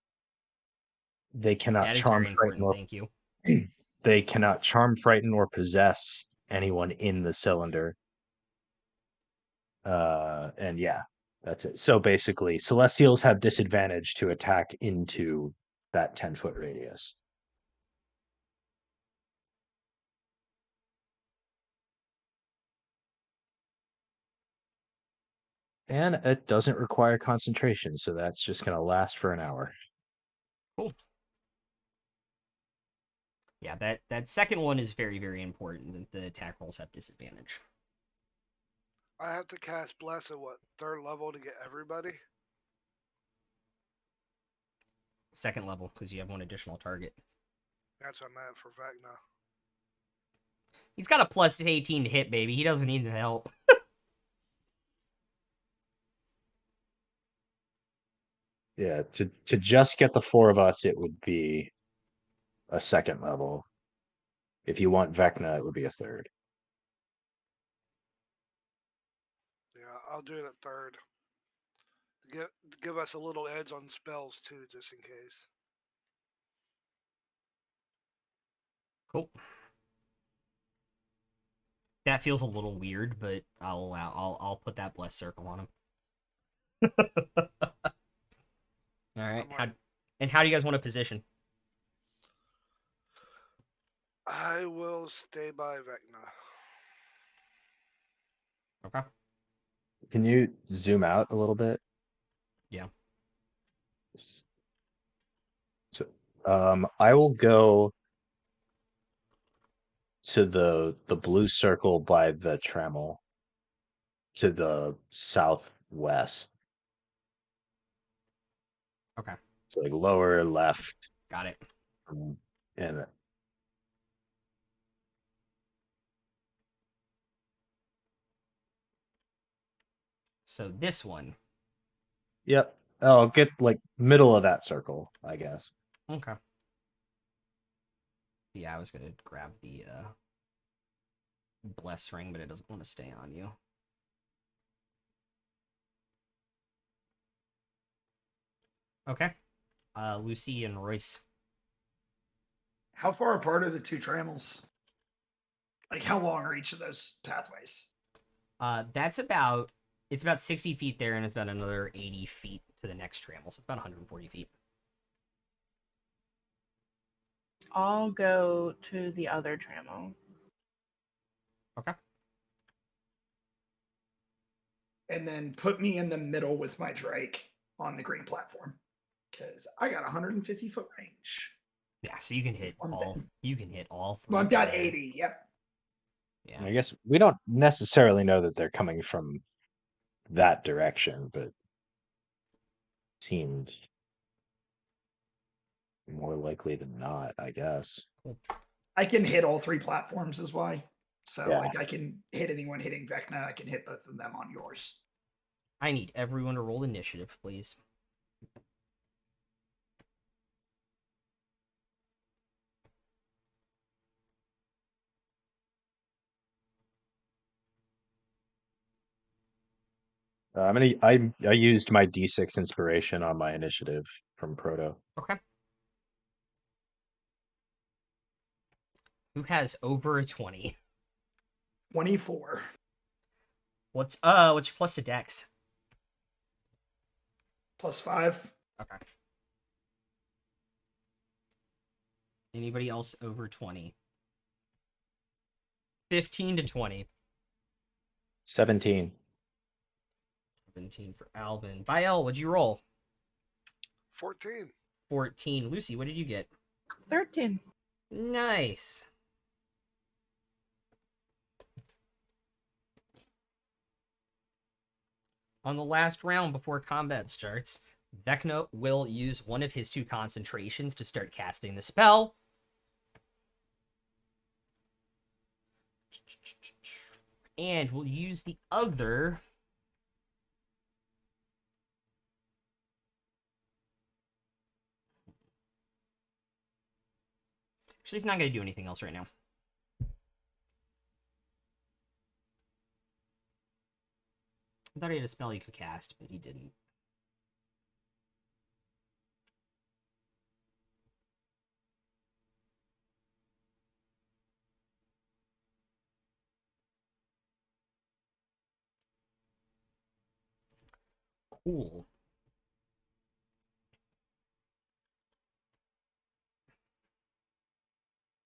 They cannot That is charm, very frighten, important. or Thank you. they cannot charm, frighten, or possess anyone in the cylinder. And yeah, that's it. So basically, Celestials have disadvantage to attack into that 10-foot radius. And it doesn't require concentration, so that's just going to last for an hour. Cool. Yeah, that second one is very, very important. The attack rolls have disadvantage. I have to cast Bless at what, 3rd level to get everybody? Second level, because you have one additional target. That's what I meant for Vecna. He's got a plus 18 to hit, baby. He doesn't need the help. Yeah, to just get the 4 of us, it would be a second level. If you want Vecna, it would be a third. Yeah, I'll do it at 3rd. Give us a little edge on spells too, just in case. Cool. That feels a little weird, but I'll put that blessed circle on him. All right. How do you guys want to position? I will stay by Vecna. Okay. Can you zoom out a little bit? Yeah. So, I will go to the blue circle by the trammel to the southwest. Okay. So like lower left, Got it. and So this one. yep. I'll get like middle of that circle, I guess. Okay. Yeah, I was gonna grab the bless ring, but it doesn't want to stay on you. Okay. Lucy and Royce. How far apart are the two trammels? Like, how long are each of those pathways? It's about 60 feet there, and it's about another 80 feet to the next trammel, so it's about 140 feet. I'll go to the other trammel. Okay. And then put me in the middle with my Drake on the green platform. Because I got 150 foot range. Yeah, so you can hit all. You can hit all three. Well, I've got from there. 80. Yep. Yeah. I guess we don't necessarily know that they're coming from that direction, but seemed more likely than not, I guess. I can hit all three platforms as why. So Yeah. like I can hit anyone hitting Vecna. I can hit both of them on yours. I need everyone to roll initiative, please. I used my D6 inspiration on my initiative from Proto. Okay. Who has over a 20? 24. What's your plus to Dex? +5. Okay. Anybody else over 20? 15 to 20. 17. 17 for Alvin. Bael, what'd you roll? 14. 14. Lucy, what did you get? 13. Nice. On the last round before combat starts, Vecna will use one of his 2 concentrations to start casting the spell. And we'll use the other. Actually, he's not going to do anything else right now. I thought he had a spell he could cast, but he didn't. Cool.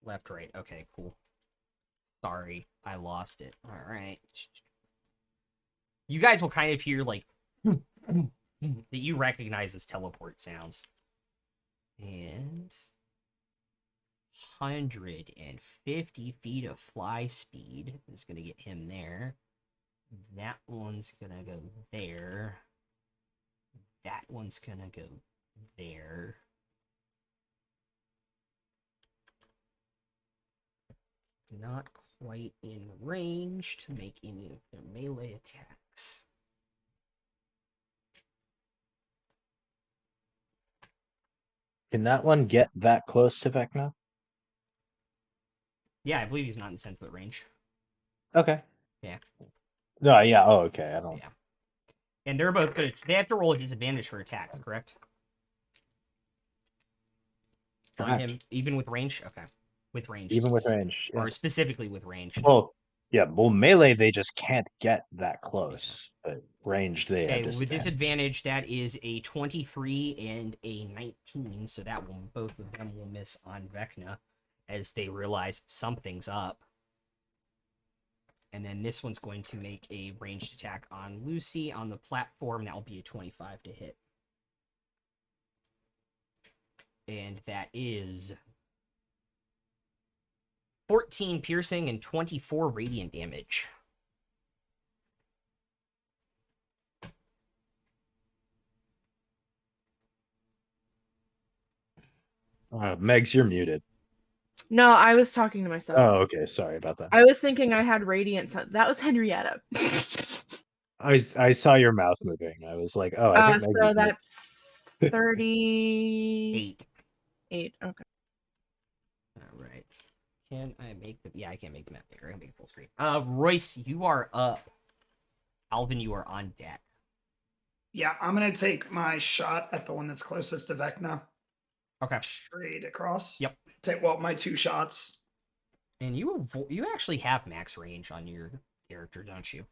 Left, right. Okay, cool. Sorry, I lost it. All right. You guys will kind of hear, like, that you recognize as teleport sounds. And 150 feet of fly speed is going to get him there. That one's going to go there. That one's going to go there. Not quite in range to make any of their melee attacks. Can that one get that close to Vecna? Yeah, I believe he's not in 10-foot range. Okay. Yeah. No, yeah. Oh, okay. I don't. Yeah. And they're both good. They have to roll a disadvantage for attacks, correct? On Correct. him, even with range? Okay. With range. Even with range. Yeah. Or specifically with range. Well, yeah. Well, melee they just can't get that close, but ranged they Okay, have with disadvantage. disadvantage, that is a 23 and a 19, so that will, both of them will miss on Vecna as they realize something's up. And then this one's going to make a ranged attack on Lucy on the platform. That will be a 25 to hit. And that is 14 piercing and 24 radiant damage. Megs, you're muted. No, I was talking to myself. Oh, okay. Sorry about that. I was thinking I had radiant. That was Henrietta. I saw your mouth moving. I was like, oh, I think Megs So is muted. that's 38. 8. Okay. All right. Can I make the... Yeah, I can't make the map bigger. I can make it full screen. Royce, you are up. Alvin, you are on deck. Yeah, I'm going to take my shot at the one that's closest to Vecna. Okay. Straight across. Yep. Take, my 2 shots. And you actually have max range on your character, don't you?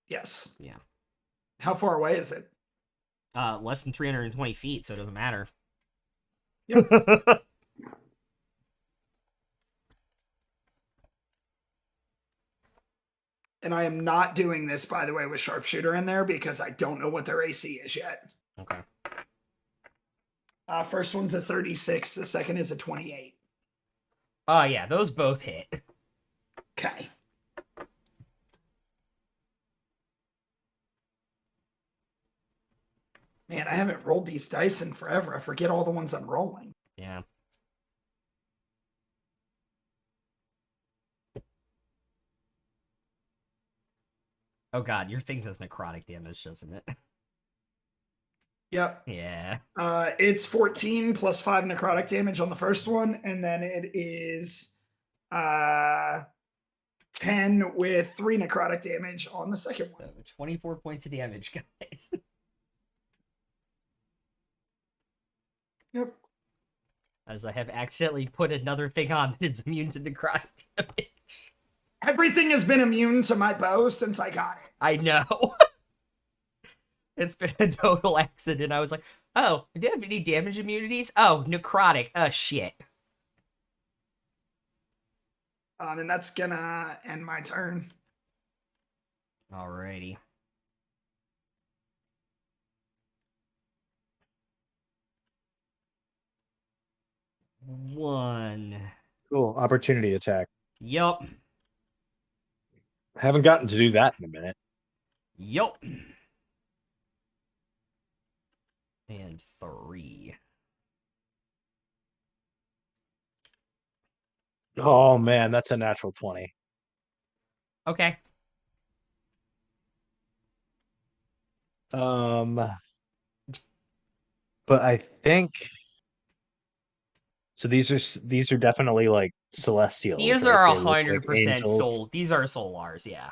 Yes. Yeah. How far away is it? Less than 320 feet, so it doesn't matter. Yep. And I am not doing this, by the way, with sharpshooter in there because I don't know what their AC is yet. Okay. First one's a 36. The second is a 28. Oh, yeah, those both hit. Okay. Man, I haven't rolled these dice in forever. I forget all the ones I'm rolling. Yeah. Oh god, your thing does necrotic damage, doesn't it? Yep. Yeah. It's 14 plus 5 necrotic damage on the first one, and then it is 10 with 3 necrotic damage on the second one. So 24 points of damage, guys. Yep. As I have accidentally put another thing on that is immune to necrotic damage. Everything has been immune to my bow since I got it. I know. It's been a total accident. I was like, oh, do you have any damage immunities? Oh, necrotic. Shit. And that's gonna end my turn. Alrighty. One. Cool. Opportunity attack. Yup. Haven't gotten to do that in a minute. Yup. And 3. Oh man, that's a natural 20. Okay. But I think so. These are definitely like celestials, These right? are They look like 100% angels. soul. These are solars, yeah.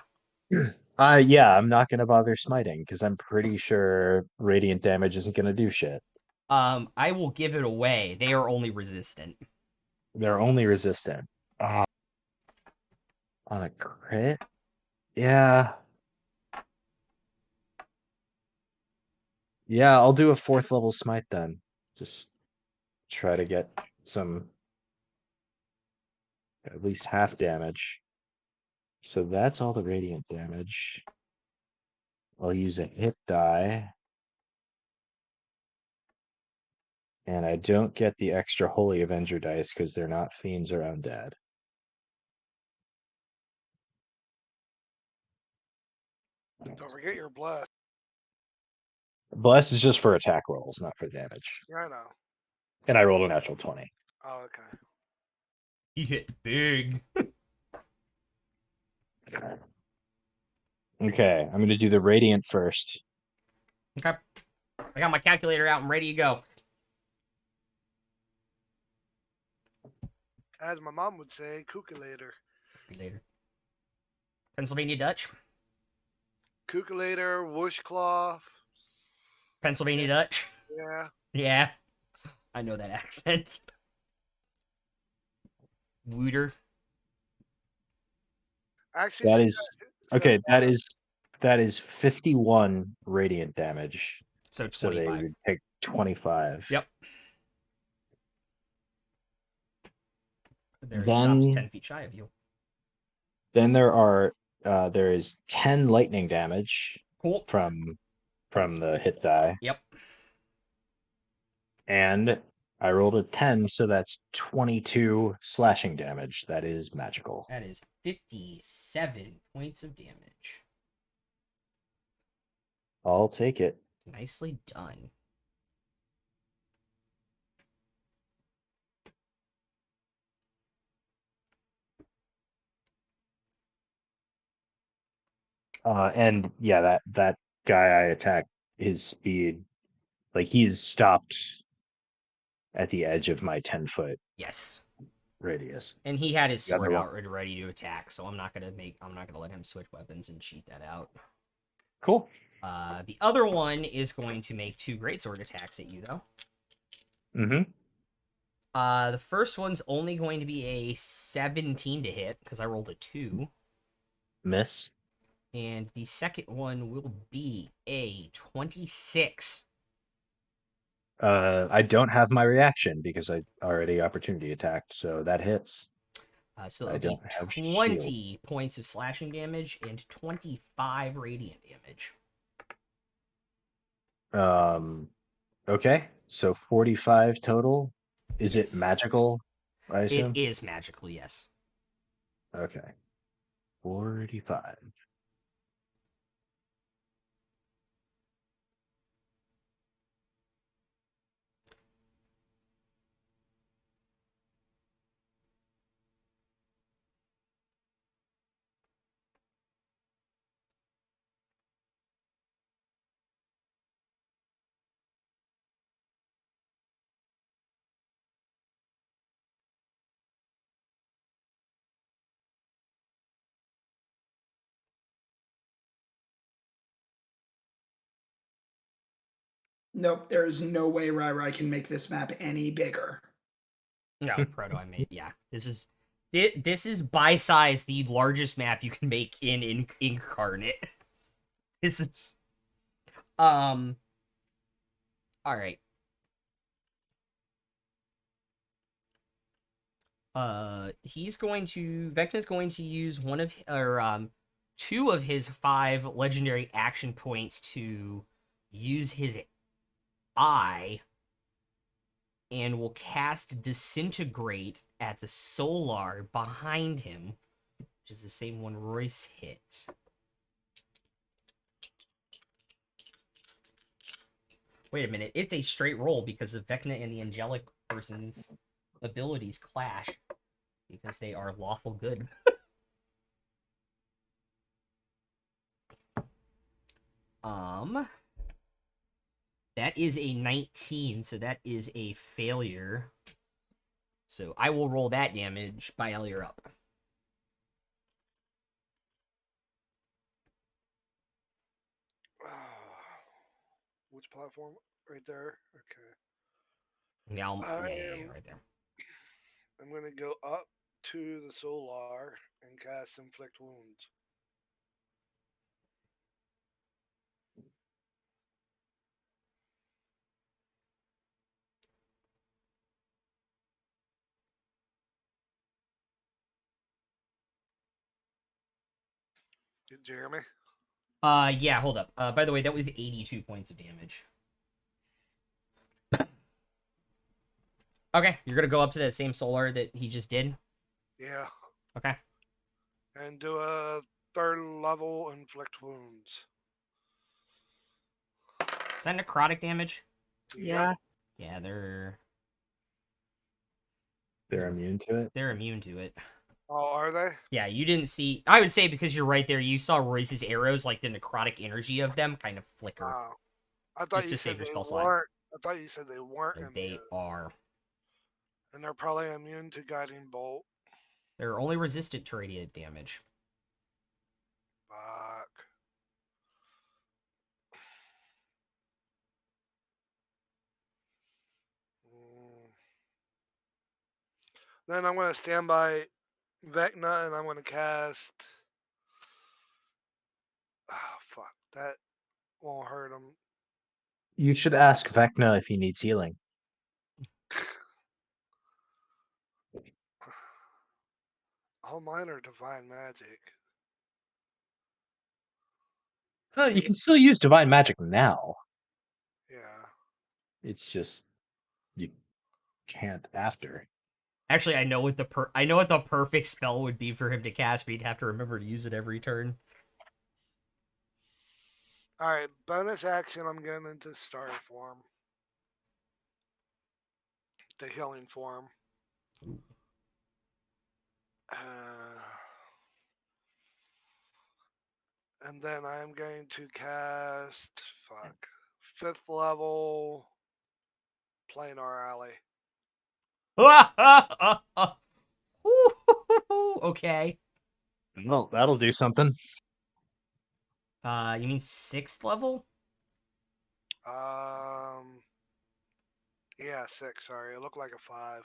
Yeah, I'm not gonna bother smiting because I'm pretty sure radiant damage isn't gonna do shit. I will give it away. They are only resistant. They're only resistant. Ah, on a crit? Yeah. Yeah, I'll do a 4th level smite then. Just try to get some at least half damage. So that's all the radiant damage. I'll use a hit die. And I don't get the extra Holy Avenger dice because they're not fiends or undead. Don't forget your bless. Bless is just for attack rolls, not for damage. Yeah, I know. And I rolled a natural 20. Oh, okay. He hit big. Okay, I'm going to do the radiant first. Okay. I got my calculator out and ready to go. As my mom would say, kookalator. Later. Pennsylvania Dutch. Kookalator, washcloth. Pennsylvania Dutch. Yeah. Yeah. I know that accent. Wooter. Actually, That she is said okay, that is 51 radiant damage. So So they 25. would take 25. Yep. They're stopped 10 Then feet shy of you. then there is 10 lightning damage Cool. from the hit die. Yep. And I rolled a 10, so that's 22 slashing damage. That is magical. That is 57 points of damage. I'll take it. Nicely done. And yeah, that guy I attacked, his speed, like he's stopped at the edge of my 10-foot Yes. radius. And he had his The other sword one. out and ready to attack, so I'm not gonna let him switch weapons and cheat that out. Cool. The other one is going to make 2 greatsword attacks at you though. Mm-hmm. The first one's only going to be a 17 to hit because I rolled a 2. Miss. And the second one will be a 26. I don't have my reaction because I already opportunity attacked, so that hits. So I it'll don't have be shield. 20 points of slashing damage and 25 radiant damage. Okay, so 45 total. Is it Yes. magical? I It assume. is magical, yes. Okay. 45. Nope, there is no way Rai can make this map any bigger. No, Proto, I made. Yeah, this is by size the largest map you can make in Incarnate. This is all right. Vecna's going to use two of his 5 legendary action points to use his eye, and will cast Disintegrate at the Solar behind him, which is the same one Royce hit. Wait a minute, it's a straight roll because of Vecna and the angelic person's abilities clash because they are lawful good. That is a 19, so that is a failure. So I will roll that damage. Bael, you're up. Which platform? Right there? Okay. Yeah, I yeah, am right there. I'm going to go up to the Solar and cast Inflict Wounds. Did you hear me? Yeah, hold up. By the way, that was 82 points of damage. Okay, you're gonna go up to that same solar that he just did? Yeah. Okay. And do a 3rd level Inflict Wounds. Is that necrotic damage? Yeah. Yeah, they're immune to it. they're immune to it. Oh, are they? Yeah, you didn't see. I would say because you're right there, you saw Royce's arrows, like the necrotic energy of them, kind of flicker. Oh. I thought Just you to save said your they spell slot. weren't. I thought you said they weren't No, immune. they are. And they're probably immune to Guiding Bolt. They're only resistant to radiant damage. Fuck. Then I'm going to stand by Vecna and I'm going to cast. Oh, fuck. That won't hurt him. You should ask Vecna if he needs healing. All mine are Divine Magic. You can still use divine magic now. Yeah. It's just you can't after. Actually, I know what the perfect spell would be for him to cast, but he'd have to remember to use it every turn. Alright, bonus action, I'm going into Star form. The healing form. And then I'm going to cast 5th level Planar Alley. Okay. Well, that'll do something. You mean 6th level? Yeah, 6, sorry. It looked like a 5.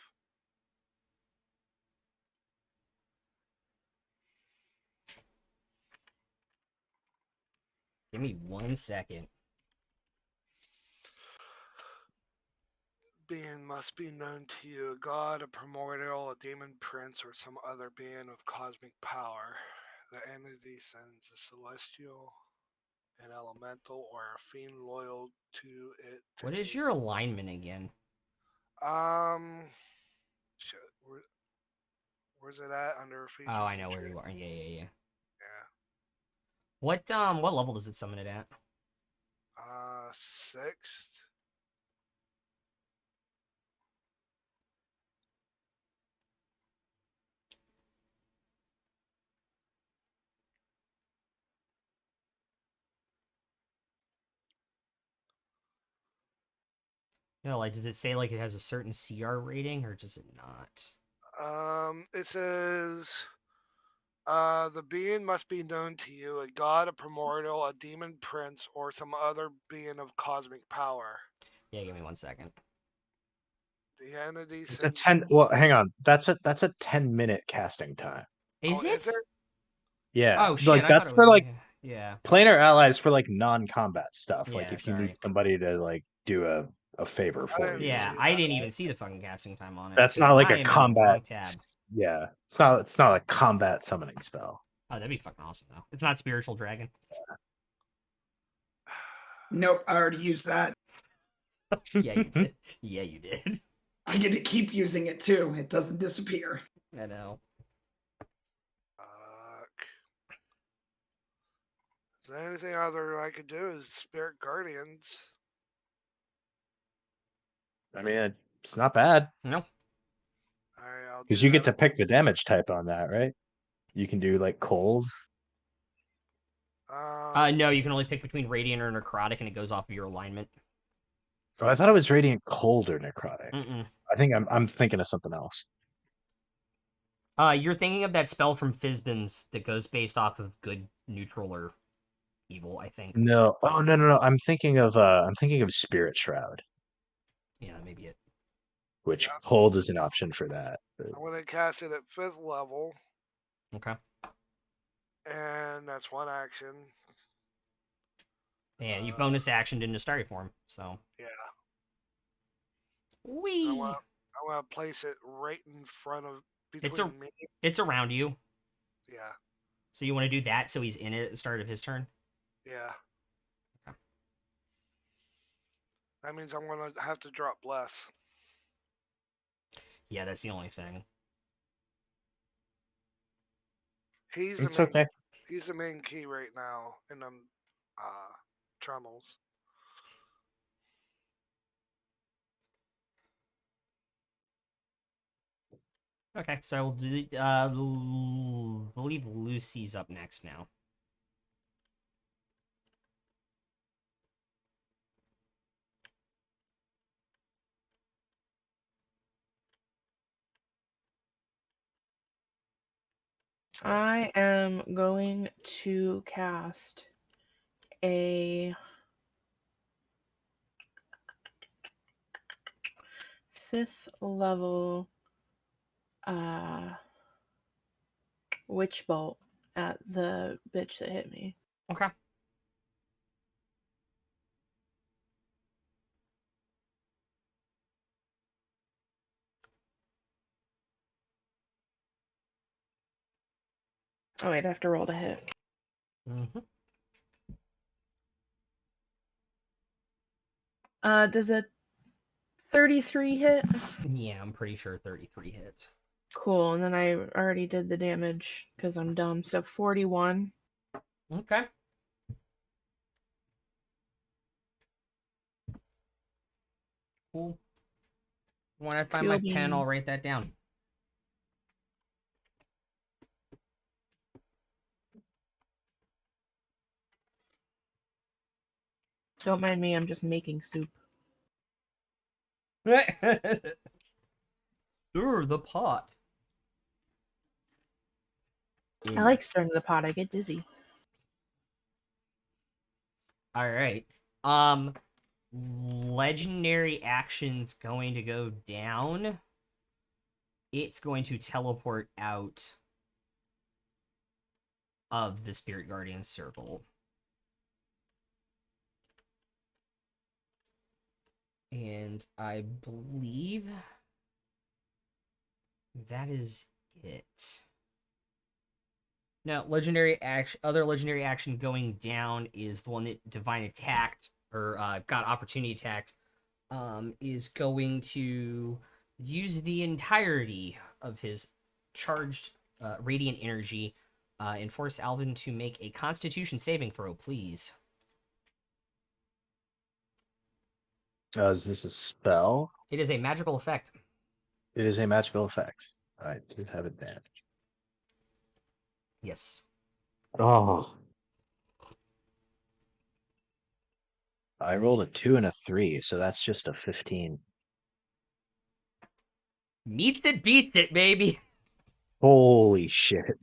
Give me 1 second. Being must be known to you, a god, a primordial, a demon prince, or some other being of cosmic power. The entity sends a celestial, an elemental, or a fiend loyal to it. What is your alignment again? Shit, where's it at? Under Ephesians? Oh, I know where you are. Yeah. Yeah. What level does it summon it at? 6th. No, like, does it say like it has a certain CR rating or does it not? It says The being must be known to you, a god, a primordial, a demon prince, or some other being of cosmic power. Yeah, give me 1 second. The entity It's a sends. 10. Well, hang on. That's a 10-minute casting time. Is Is it? it? Yeah, Oh shit! like I thought that's it for was. like Yeah. planar allies for like non-combat stuff. Like Yeah. if you need Sorry. somebody to like do a favor I for didn't you. Yeah, see I that. didn't even see the fucking casting time on it That's because not like I a am in the combat. wrong tab. Yeah, it's not a combat summoning spell. Oh, that'd be fucking awesome though. It's not spiritual dragon. Nope, I already used that. Yeah, you did. Yeah, you did. I get to keep using it too. It doesn't disappear. I know. Fuck. Is there anything other I could do? Is Spirit Guardians? I mean, it's not bad No. Alright, I'll do because you get that. to pick the damage type on that, right? You can do like cold. No, you can only pick between radiant or necrotic, and it goes off of your alignment. So I thought it was radiant cold or necrotic. Mm-mm. I think I'm thinking of something else. You're thinking of that spell from Fizbin's that goes based off of good, neutral, or evil. I think. No, oh no. I'm thinking of Spirit Shroud, Yeah, that may be it. which Yeah. cold is an option for that. But I'm going to cast it at 5th level, Okay. and that's one action. And you bonus actioned into starry form, so. Yeah. Wee. I want to place it right in front of between me. It's around you, Yeah. so you want to do that so he's in it at the start of his turn. Yeah. Okay. That means I'm going to have to drop less. Yeah, that's the only thing. He's it's the main. okay. He's the main key right now in them Tremmels. Okay, so I will do. Believe Lucy's up next now. I am going to cast a 5th level witch bolt at the bitch that hit me. Okay. Oh wait, I have to roll to hit. Mm-hmm. Does a 33 hit? Yeah, I'm pretty sure 33 hits. Cool, and then I already did the damage because I'm dumb. So 41. Okay. Cool. When I find my Cool pen, I'll beans. write that down. Don't mind me, I'm just making soup. Stir the pot. I like stirring the pot, I get dizzy. All right. Legendary action's going to go down. It's going to teleport out of the Spirit Guardian circle. And I believe that is it. Now, other legendary action going down is the one that Divine attacked or got opportunity attacked. Is going to use the entirety of his charged radiant energy and force Alvin to make a Constitution saving throw, please. Is this a spell? It is a magical effect. It is a magical effect. I do have advantage. Yes. Oh. I rolled a 2 and a 3, so that's just a 15. Meets it, beats it, baby. Holy shit.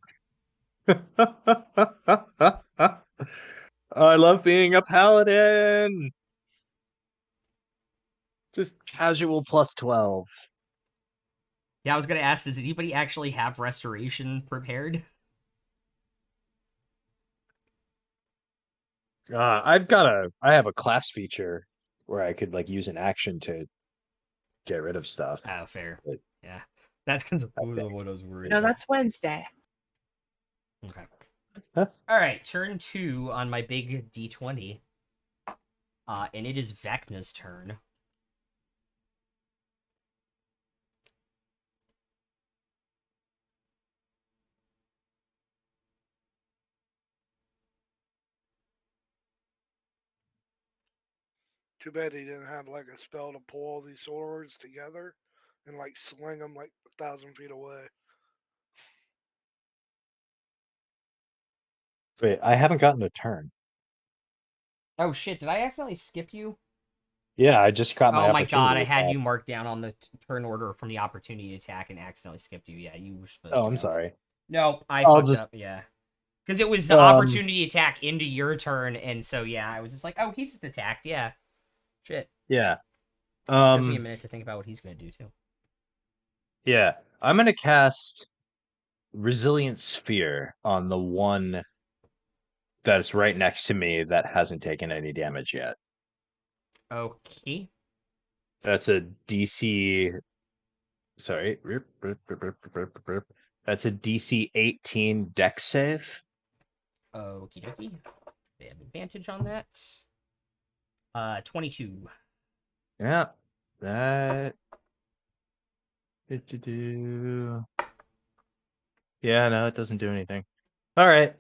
I love being a paladin. Just casual plus 12. Yeah, I was gonna ask, does anybody actually have restoration prepared? I have a class feature where I could like use an action to get rid of stuff. Oh, fair. But Yeah. That's because of I think- what I was worried No, about. that's Wednesday. Okay. Huh? All right, turn 2 on my big D20. And it is Vecna's turn. Too bad he didn't have like a spell to pull all these swords together and like sling them like 1,000 feet away. Wait, I haven't gotten a turn. Oh shit, did I accidentally skip you? Yeah, I just got my Oh my god, I opportunity had attack. you marked down on the turn order from the opportunity attack and accidentally skipped you. Yeah, you were supposed to Oh, I'm go. sorry. No, I I'll fucked just up, yeah. Because it was the opportunity attack into your turn, and so yeah, I was just like, oh, he just attacked, yeah. Shit. yeah. Gives me a minute to think about what he's gonna do too. Yeah. I'm gonna cast Resilient Sphere on the one that's right next to me that hasn't taken any damage yet. Okay. That's a DC. Sorry. That's a DC 18 Dex save. Okie dokie. They have advantage on that. 22. Yeah. That. Do-do-do. Yeah, no, it doesn't do anything. All right.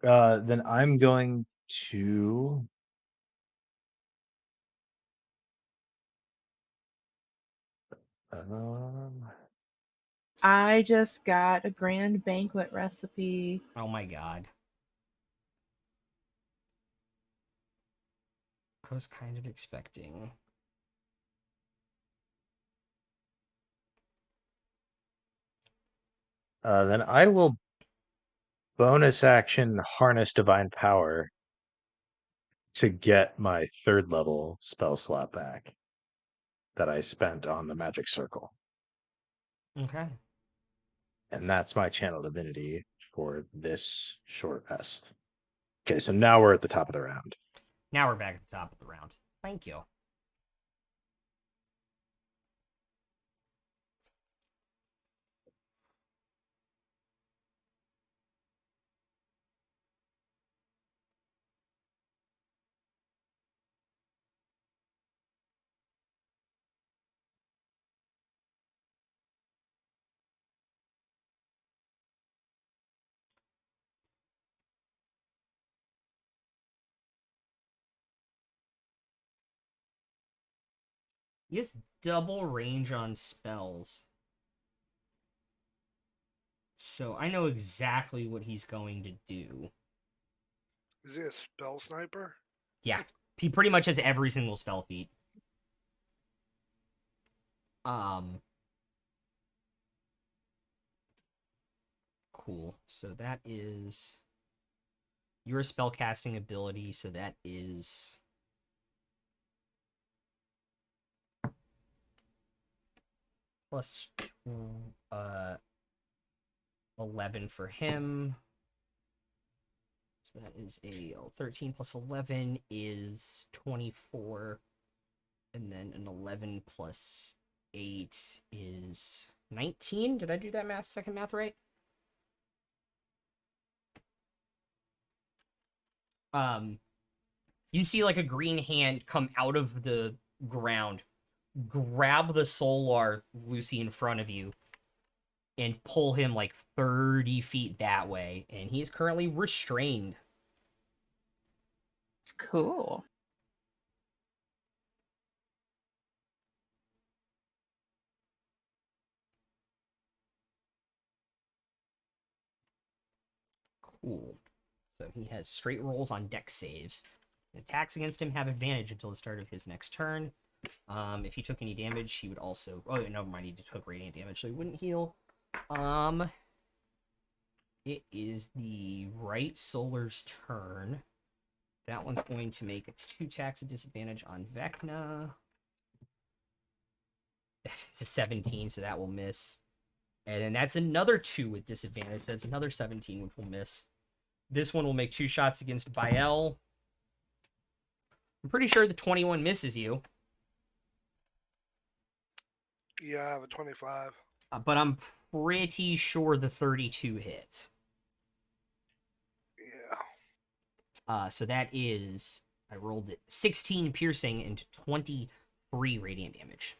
Then I'm going to. Um, I just got a grand banquet recipe. Oh my god. I was kind of expecting. then I will bonus action harness divine power to get my 3rd level spell slot back that I spent on the magic circle. Okay. And that's my channel divinity for this short rest. Okay, so now we're at the top of the round. Now we're back at the top of the round. Thank you. He has double range on spells. So I know exactly what he's going to do. Is he a spell sniper? Yeah. He pretty much has every single spell feat. Cool. So that is your spellcasting ability, so that is plus 11 for him. So that is a 13 plus 11 is 24. And then an 11 plus 8 is 19. Did I do that second math right? You see like a green hand come out of the ground, grab the Solar Lucy in front of you, and pull him like 30 feet that way. And he is currently restrained. Cool. Cool. So he has straight rolls on dex saves. Attacks against him have advantage until the start of his next turn. If he took any damage, he would also... Oh, never mind, he took radiant damage, so he wouldn't heal. it is the right Solar's turn. That one's going to make a 2 attacks at disadvantage on Vecna. It's a 17, so that will miss. And then that's another 2 with disadvantage. That's another 17, which will miss. This one will make 2 shots against Bael. I'm pretty sure the 21 misses you. Yeah, I have a 25. But I'm pretty sure the 32 hits. Yeah. So that is, I rolled it 16 piercing and 23 radiant damage.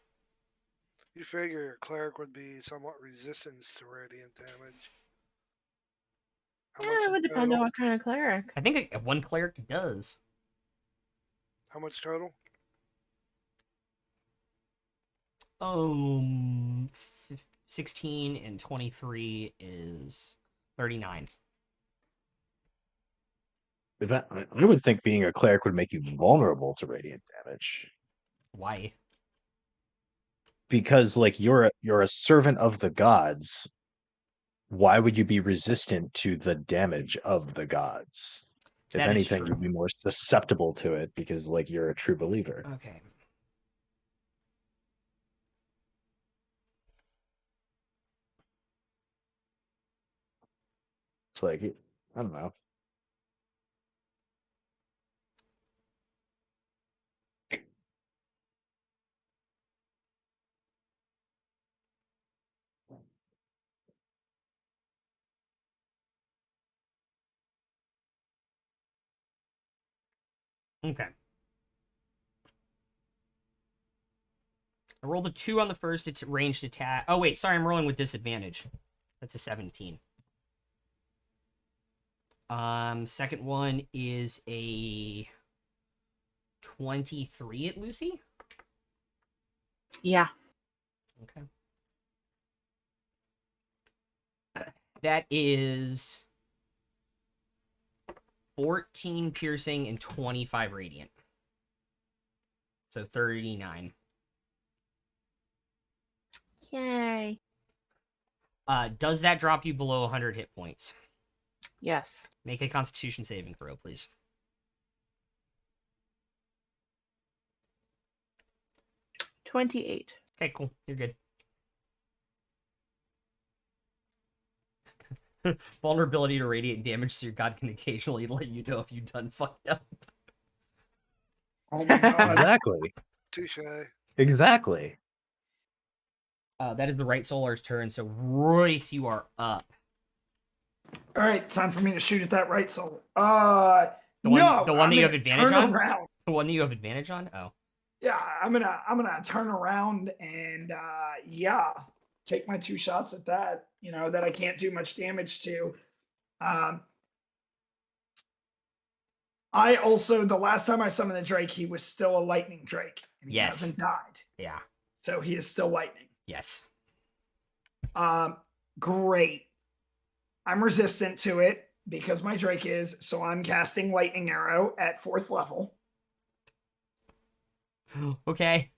You figure your cleric would be somewhat resistant to radiant damage. How much It would depend on total? what kind of cleric. I think one cleric does. How much total? 16 and 23 is 39. I would think being a cleric would make you vulnerable to radiant damage. Why? Because like you're a servant of the gods. Why would you be resistant to the damage of the gods? If That is anything, true. you'd be more susceptible to it because like you're a true believer. Okay. It's like I don't know. Okay. I rolled a 2 on the first ranged attack. Oh, wait. Sorry, I'm rolling with disadvantage. That's a 17. Second one is a 23 at Lucy. Yeah. Okay. That is 14 piercing and 25 radiant. So 39. Yay. Does that drop you below 100 hit points? Yes. Make a Constitution saving throw, please. 28. Okay, cool. You're good. Vulnerability to radiant damage, so your god can occasionally let you know if you've done fucked up. Oh my god. Exactly. Touche. Exactly. That is the right Solar's turn, so Royce, you are up. All right, time for me to shoot at that right soul. The one that you have advantage on? Around. The one that you have advantage on? Oh. Yeah, I'm gonna turn around and yeah, take my 2 shots at that. You know that I can't do much damage to. I also the last time I summoned the Drake, he was still a lightning Drake, and he Yes. hasn't died, Yeah. so he is still lightning. Yes. Great. I'm resistant to it because my Drake is, so I'm casting Lightning Arrow at 4th level. Okay.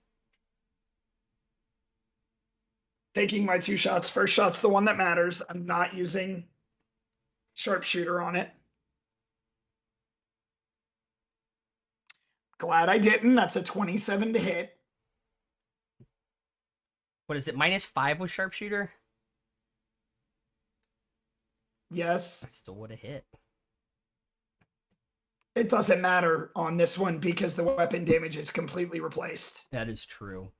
Taking my 2 shots. First shot's the one that matters. I'm not using Sharpshooter on it. Glad I didn't. That's a 27 to hit. What is it? -5 with sharpshooter? Yes. That still would have hit. It doesn't matter on this one because the weapon damage is completely replaced. That is true.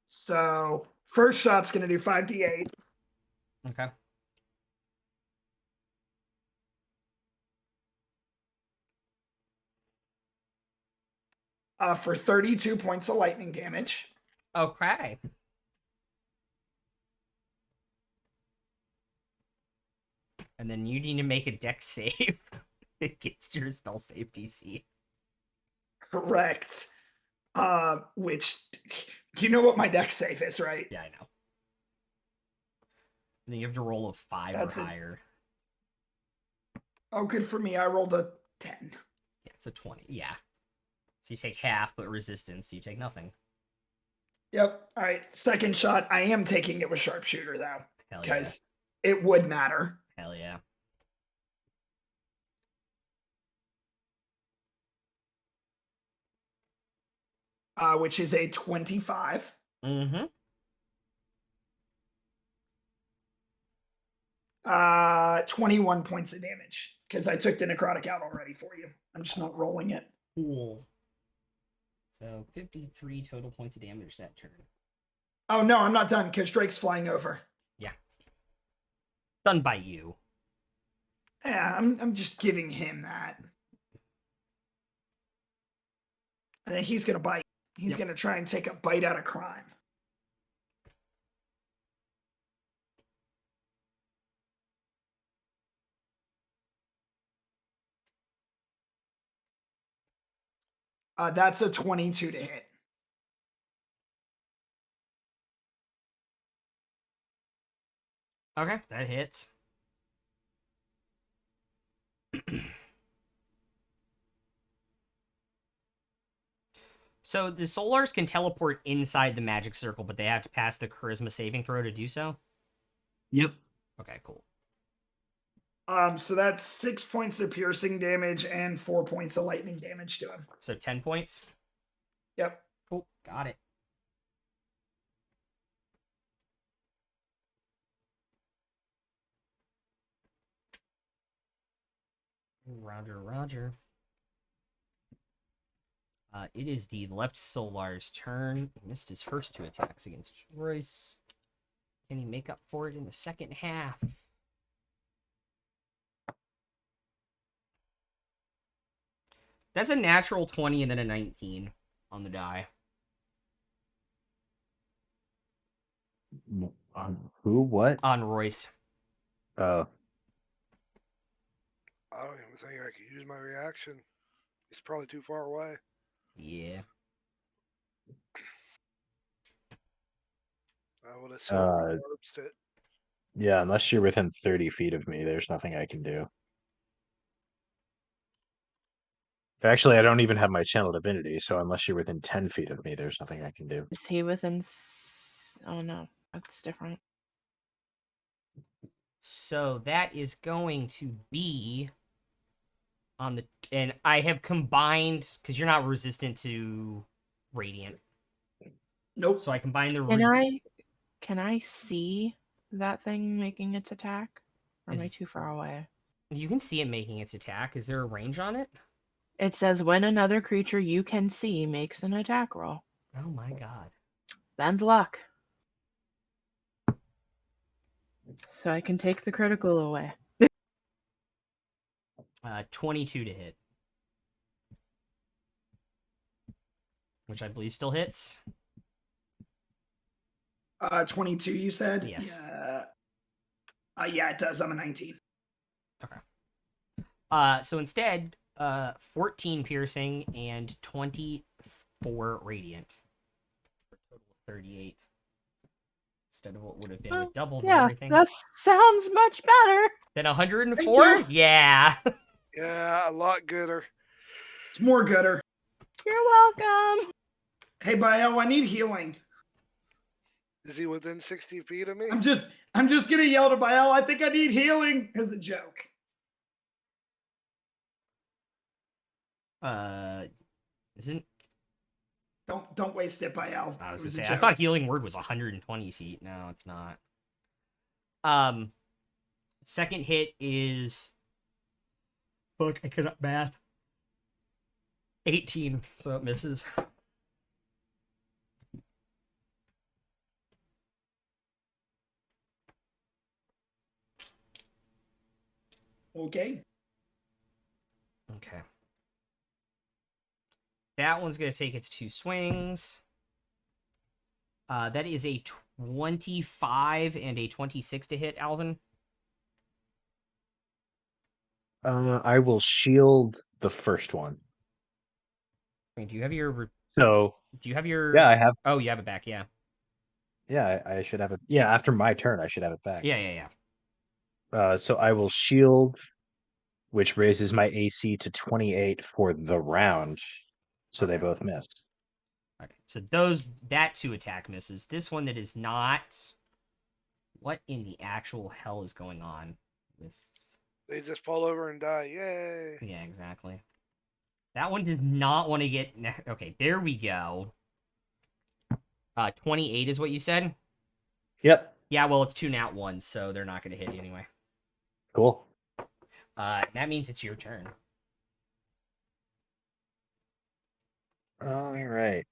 So first shot's going to do 5d8. Okay. For 32 points of lightning damage. Okay. And then you need to make a dex save against your spell save DC. Correct. Which, you know what my dex save is, right? Yeah, I know. And then you have to roll a 5 That's or it. higher. Oh, good for me. I rolled a 10. Yeah, it's a 20. Yeah. So you take half, but resistance, you take nothing. Yep. All right. Second shot. I am taking it with sharpshooter though, Hell yeah. because it would matter. Hell yeah. which is a 25. Mm-hmm. 21 points of damage because I took the necrotic out already for you. I'm just not rolling it. Cool. So 53 total points of damage that turn. Oh no, I'm not done because Drake's flying over. Yeah. Done by you. Yeah, I'm just giving him that. And then he's gonna bite. He's gonna try and take a bite out of crime. That's a 22 to hit. Okay, that hits. So the Solars can teleport inside the magic circle, but they have to pass the charisma saving throw to do so? Yep. Okay, cool. So that's 6 points of piercing damage and 4 points of lightning damage to him. So 10 points? Yep. Cool, got it. Roger, roger. It is the left Solar's turn. He missed his first 2 attacks against Royce. Can he make up for it in the second half? That's a natural 20 and then a 19 on the die. On who? What? On Royce. Oh. I don't even think I could use my reaction. He's probably too far away. Yeah. I would assume he it. Yeah, unless you're within 30 feet of me, there's nothing I can do. Actually, I don't even have my channel divinity, so unless you're within 10 feet of me, there's nothing I can do. Is he within? Oh no, that's different. So that is going to be on the... And I have combined... Because you're not resistant to Radiant. Nope. So I combine the... Can I see that thing making its attack? Or am I too far away? You can see it making its attack. Is there a range on it? It says when another creature you can see makes an attack roll. Oh my god. Ben's luck. So I can take the critical away. 22 to hit. Which I believe still hits. 22, you said? Yes. Yeah, it does. I'm a 19. Okay. So instead, 14 piercing and 24 radiant. For a total of 38. Instead of what would have been with double and everything. That sounds much better. Then 104? Yeah. Yeah, a lot gooder. It's more gooder. You're welcome. Hey, Bael, I need healing. Is he within 60 feet of me? I'm just gonna yell to Bael, I think I need healing as a joke. Isn't... Don't waste it, Bael. I was It gonna say, a I joke. thought healing word was 120 feet. No, it's not. Second hit is... Fuck, I cannot math. 18, so it misses. Okay. Okay. That one's going to take its 2 swings. That is a 25 and a 26 to hit, Alvin. I will shield the first one. Wait, do you have your... So, Do you have your... yeah, I have. Oh, you have it back, yeah. Yeah, I should have it. Yeah, after my turn, I should have it back. Yeah. So I will shield, which raises my AC to 28 for the round. So they Okay. both miss. Okay, so that 2 attack misses. This one that is not... What in the actual hell is going on with... They just fall over and die. Yay. Yeah, exactly. That one does not want to get... Okay, there we go. 28 is what you said? Yep. Yeah, well, it's 2 nat 1s, so they're not going to hit you anyway. Cool. That means it's your turn. All right.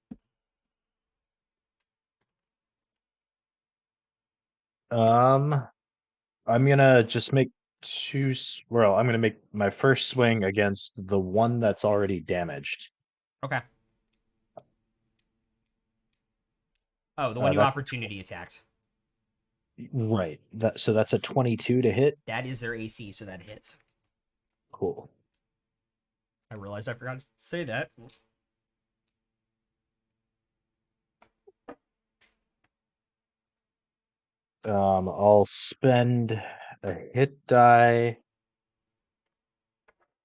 I'm gonna just make I'm gonna make my first swing against the one that's already damaged. Okay. Oh, the one you That's opportunity attacked. right. So that's a 22 to hit. That is their AC, so that hits. Cool. I realized I forgot to say that. I'll spend a hit die.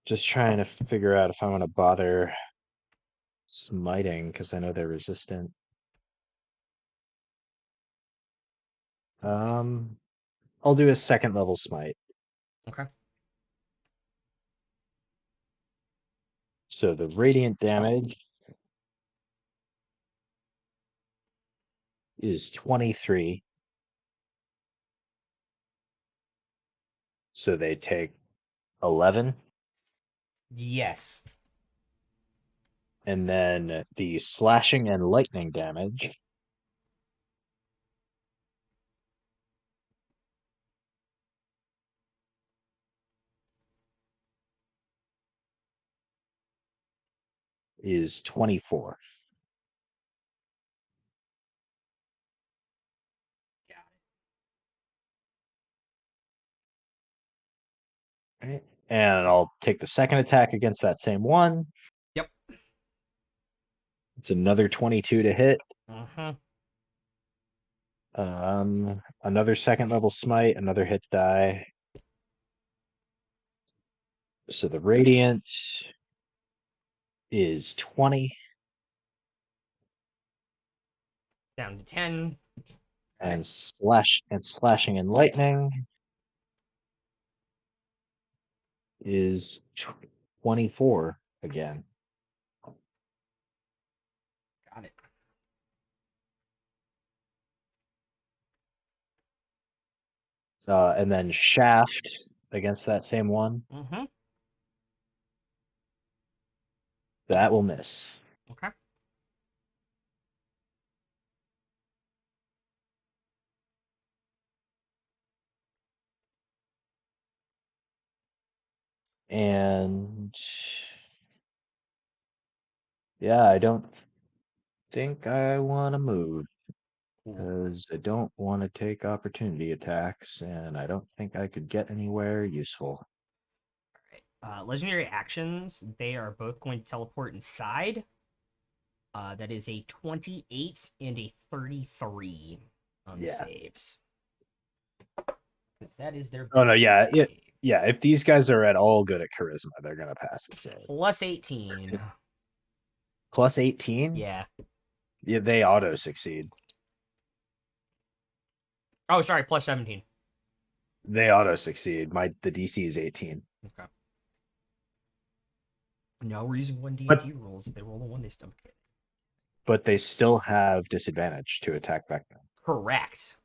Just trying to figure out if I want to bother smiting because I know they're resistant. I'll do a second level smite. Okay. So the radiant damage is 23. So they take 11. Yes. And then the slashing and lightning damage is 24. Right. And I'll take the second attack against that same one. Yep. It's another 22 to hit. Uh-huh. Another second level smite, another hit die. So the radiant is 20 Down to 10. and slashing and lightning is 24 again. Got it. And then shaft against that same one. Mm-hmm. That will miss. Okay. And yeah, I don't think I want to move Cool. because I don't want to take opportunity attacks, and I don't think I could get anywhere useful. Legendary actions, they are both going to teleport inside. That is a 28 and a 33 on the Yeah. saves. Because that is their Oh no, best yeah, save. yeah. If these guys are at all good at charisma, they're gonna pass the save. Plus 18. Plus 18? Yeah. Yeah, they auto succeed. Oh, sorry, plus 17. They auto succeed. The DC is 18. Okay. No, we're using one But- D&D rules. If they roll a 1, they stomach it. But they still have disadvantage to attack back now. Correct.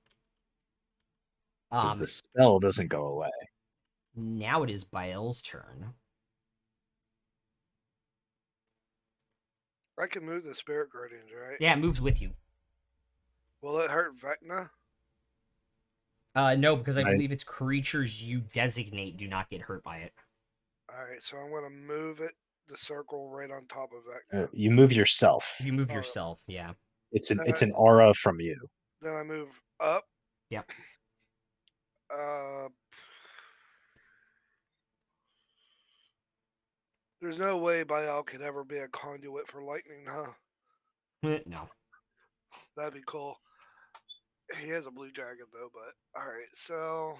Because the spell doesn't go away. Now it is Bael's turn. I can move the spirit guardians, right? Yeah, it moves with you. Will it hurt Vecna? No, because I Right. believe it's creatures you designate do not get hurt by it. Alright, so I'm gonna move it, the circle right on top of Vecna. You move yourself. You move Oh. yourself, yeah. It's an aura from you. Then I move up. Yep. There's no way Baal could ever be a conduit for lightning, huh? No. That'd be cool. He has a blue dragon though, but alright, so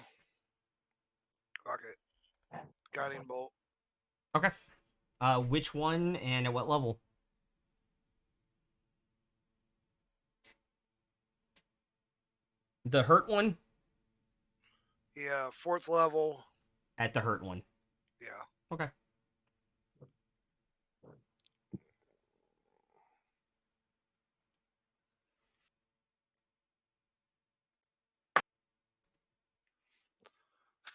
fuck it. Guiding bolt. Okay. Which one and at what level? The hurt one? Yeah, 4th level. At the hurt one. Yeah. Okay.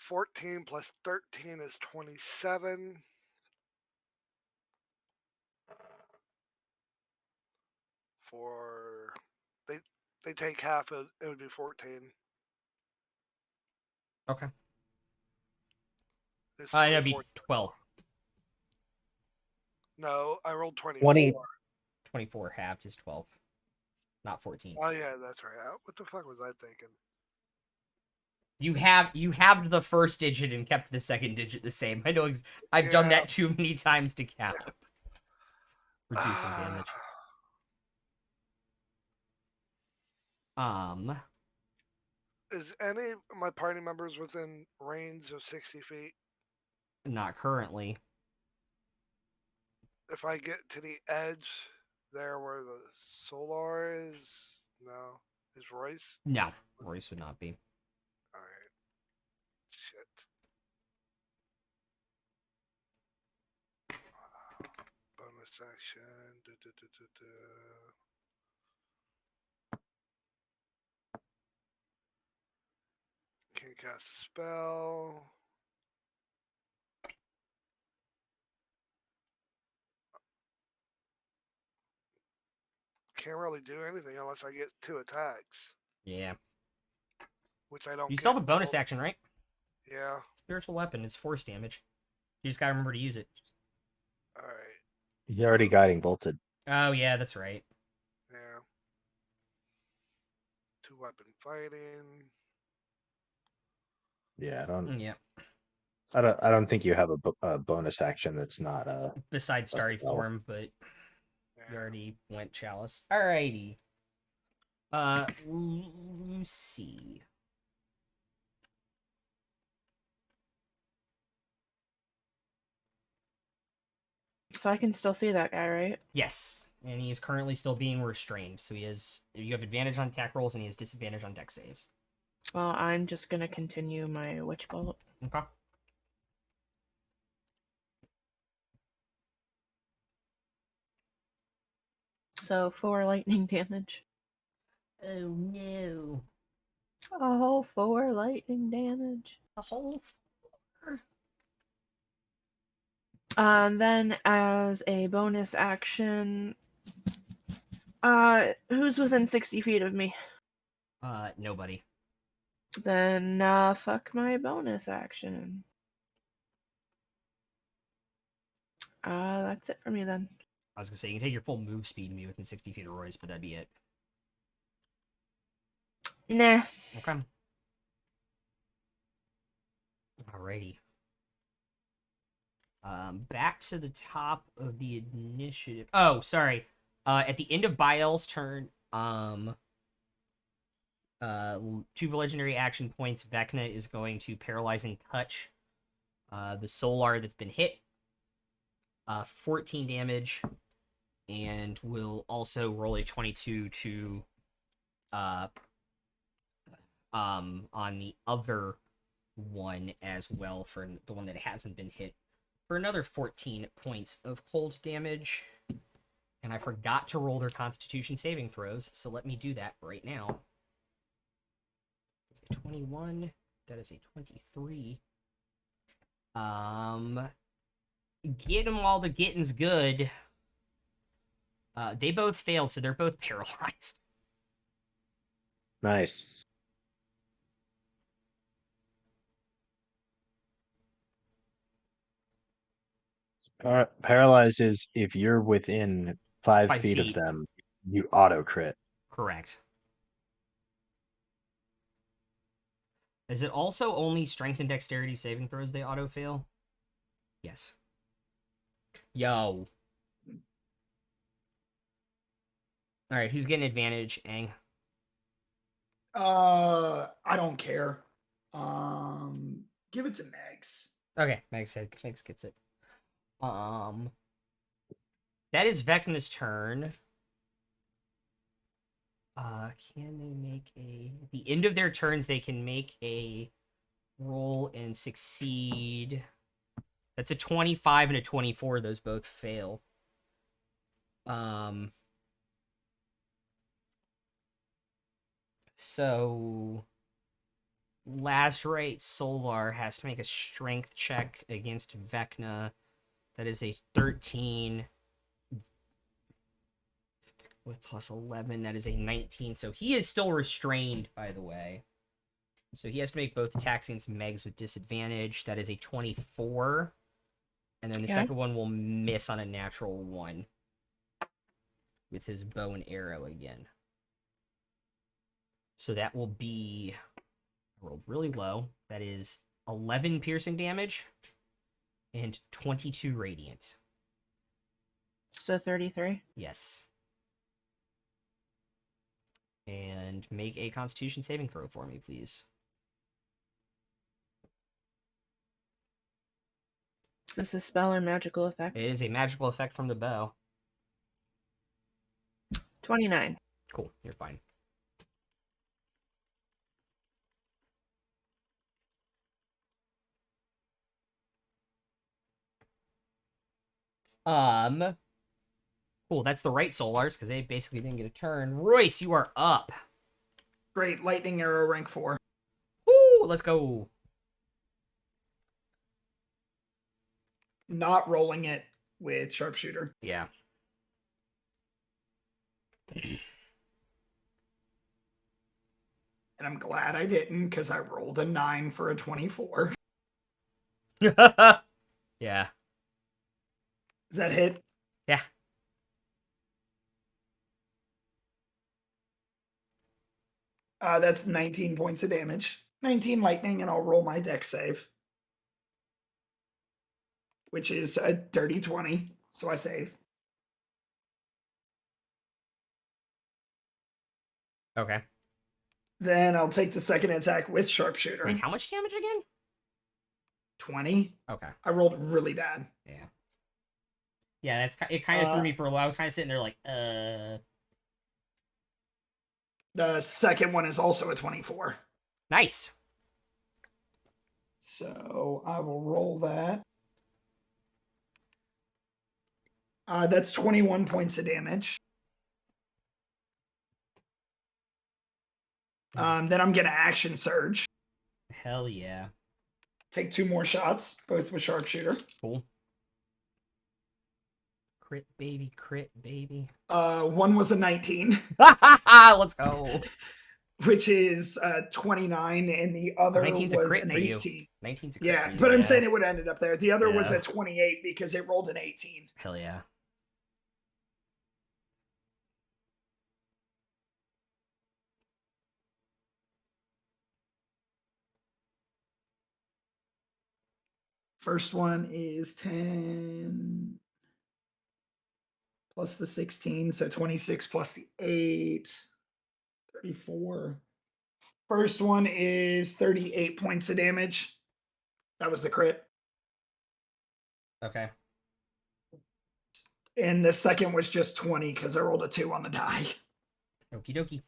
14 plus 13 is 27. For they take half, it would be 14. Okay. It's That'd be 24. 12. No, I rolled 24. 20. 24 halved is 12, not 14. Oh yeah, that's right. What the fuck was I thinking? You have the first digit and kept the second digit the same. I know I've done Yeah. that too many times to count. Reducing damage. Is any of my party members within range of 60 feet? Not currently. If I get to the edge there where the solar is, no. Is Royce? No, Royce would not be. Alright. Shit. Bonus action. Can't cast a spell. Can't really do anything unless I get 2 attacks, Yeah. which I don't You get. still have a bonus action, right? Yeah. Spiritual weapon is force damage. You just gotta remember to use it. Alright. He already guiding bolted. Oh yeah, that's right. Yeah. 2 weapon fighting. Yeah, Yeah. I don't think you have a bonus action that's not Besides a starry spell. form, but Yeah. you already went chalice. Alrighty. Lucy. So I can still see that guy, right? Yes, and he is currently still being restrained. So you have advantage on attack rolls and he has disadvantage on dex saves. Well, I'm just gonna continue my witch bolt. Okay. So 4 lightning damage. Oh no. Oh, 4 lightning damage. The whole. And then as a bonus action, who's within 60 feet of me? Nobody. Then fuck my bonus action. That's it for me then. I was gonna say you can take your full move speed and be within 60 feet of Royce, but that'd be it. Nah. Okay. Alrighty. Back to the top of the initiative. Oh, sorry. At the end of Bael's turn, 2 legendary action points. Vecna is going to paralyzing touch the Solar that's been hit. 14 damage, and will also roll a 22 to on the other one as well, for the one that hasn't been hit, for another 14 points of cold damage. And I forgot to roll their Constitution saving throws, so let me do that right now. That's a 21. That is a 23. Get them while the getting's good. They both failed, so they're both paralyzed. Nice. Paralyzes if you're within 5 5 feet of feet. them, you auto crit. Correct. Is it also only strength and dexterity saving throws they auto fail? Yes. Yo. Alright, who's getting advantage, Aang? I don't care. Give it to Megs. Okay, Megs gets it. That is Vecna's turn. Can they make at the end of their turns, they can make a roll and succeed. That's a 25 and a 24. Those both fail. So Lacerate Solar has to make a strength check against Vecna. That is a 13 with plus 11. That is a 19. So he is still restrained, by the way. So he has to make both attacks against Megs with disadvantage. That is a 24. And then the second one will miss on a natural 1 with his bow and arrow again. So that will be... I rolled really low. That is 11 piercing damage and 22 radiant. So 33. Yes. And make a Constitution saving throw for me, please. Is this a spell or magical effect? It is a magical effect from the bow. 29. Cool, you're fine. Cool, that's the right Solars, because they basically didn't get a turn. Royce, you are up. Great, lightning arrow, rank 4. Woo, let's go. Not rolling it with sharpshooter. Yeah. And I'm glad I didn't, because I rolled a 9 for a 24. Yeah. Does that hit? Yeah. That's 19 points of damage. 19 lightning, and I'll roll my dex save. Which is a dirty 20, so I save. Okay. Then I'll take the second attack with sharpshooter. Wait, how much damage again? 20. Okay. I rolled really bad. Yeah. Yeah, it kind of threw me for a while. I was kind of sitting there like, The second one is also a 24. Nice. So I will roll that. That's 21 points of damage. Then I'm going to action surge. Hell yeah. Take 2 more shots, both with sharpshooter. Cool. Crit, baby, crit, baby. One was a 19. Let's go. Which is 29, and the other 19's a was crit an for you. 18. 19's a crit Yeah, for you, but I'm yeah. saying it would have ended up there. The other was Yeah. a 28 because it rolled an 18. Hell yeah. First one is 10 plus the 16, so 26 plus the 8, 34. First one is 38 points of damage. That was the crit. Okay. And the second was just 20 because I rolled a 2 on the die. Okie dokie.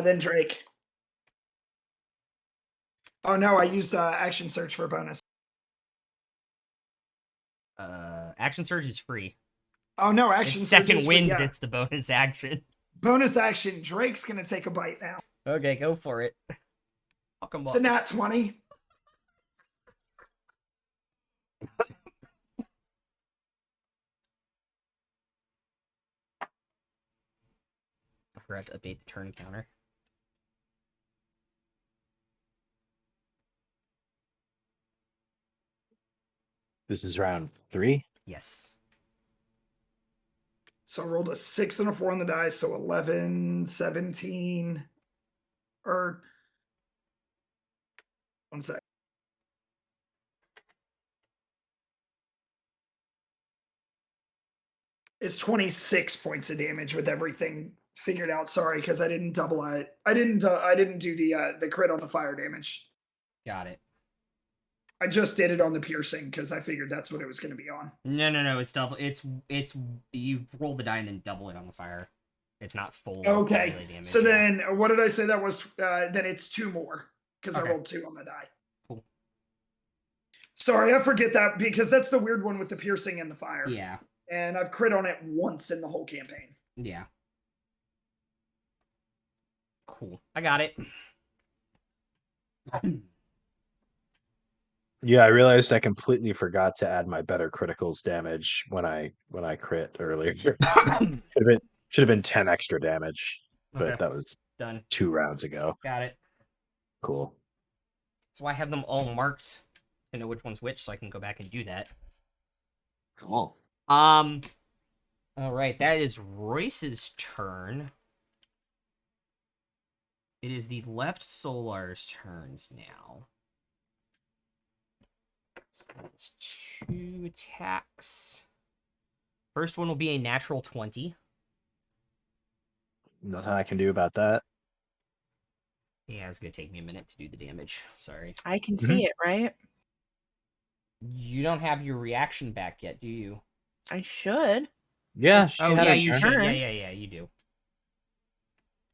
Then Drake. Oh no, I used action search for a bonus. Action surge is free. Oh no, action It's surge second is for- wind yeah. that's the bonus action. Bonus action. Drake's gonna take a bite now. Okay, go for it. Fuck 'em It's up. a nat 20. I forgot to update the turn counter. This is round 3. Yes. So I rolled a 6 and a 4 on the die, so 11, 17, or one sec. It's 26 points of damage with everything figured out. Sorry, because I didn't double it. I didn't do the crit on the fire damage. Got it. I just did it on the piercing because I figured that's what it was going to be on. No. It's double. It's you roll the die and then double it on the fire. It's not full. Okay. melee damage, So yeah. then, what did I say that was? Then it's 2 more because Okay. I rolled 2 on the die. Cool. Sorry, I forget that because that's the weird one with the piercing and the fire. Yeah. And I've crit on it once in the whole campaign. Yeah. Cool. I got it. Yeah, I realized I completely forgot to add my better criticals damage when I crit earlier. Should have been 10 extra damage, Okay, but that was done. 2 rounds ago. Got it. Cool. So I have them all marked to know which one's which, so I can go back and do that. Cool. All right, that is Royce's turn. It is the left Solar's turns now. So that's 2 attacks. First one will be a natural 20. Nothing I can do about that. Yeah, it's gonna take me a minute to do the damage. Sorry. I can see it, right? You don't have your reaction back yet, do you? I should. Yeah, she Oh had yeah, her you turn. should. turn. Yeah, you do. You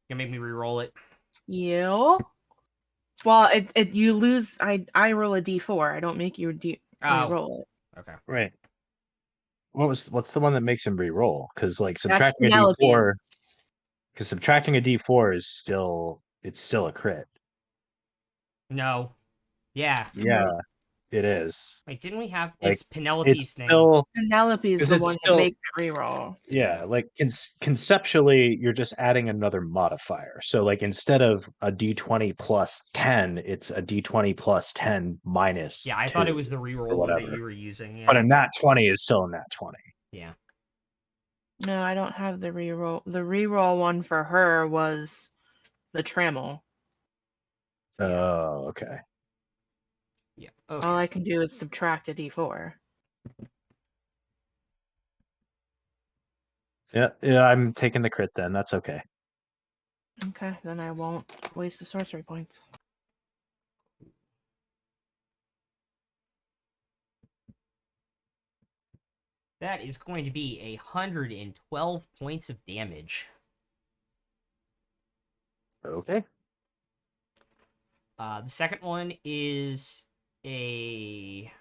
gonna make me re-roll it? Yeah. Well, you lose. I roll a d4. I don't make you re-roll it. Okay. Right. What's the one that makes him re-roll? Because like That's subtracting a Penelope's. d4, because subtracting a d4 is still a crit. No. Yeah. Yeah, it is. Wait, didn't we have? Like It's Penelope's it's thing. still Penelope's 'cause the it's one that still- makes it re-roll. yeah, like conceptually, you're just adding another modifier. So like instead of a d20 plus 10, it's a d20 plus 10 minus. Yeah, I thought it 2 was the or re-roll one that whatever. you were using. Yeah. But a nat 20 is still a nat 20. Yeah. No, I don't have the re-roll. The re-roll one for her was the trammel. Yeah. Oh, okay. Yeah. Okay. All I can do is subtract a d4. Yeah, I'm taking the crit then. That's okay. Okay, then I won't waste the sorcery points. That is going to be 112 points of damage. Okay. The second one is a.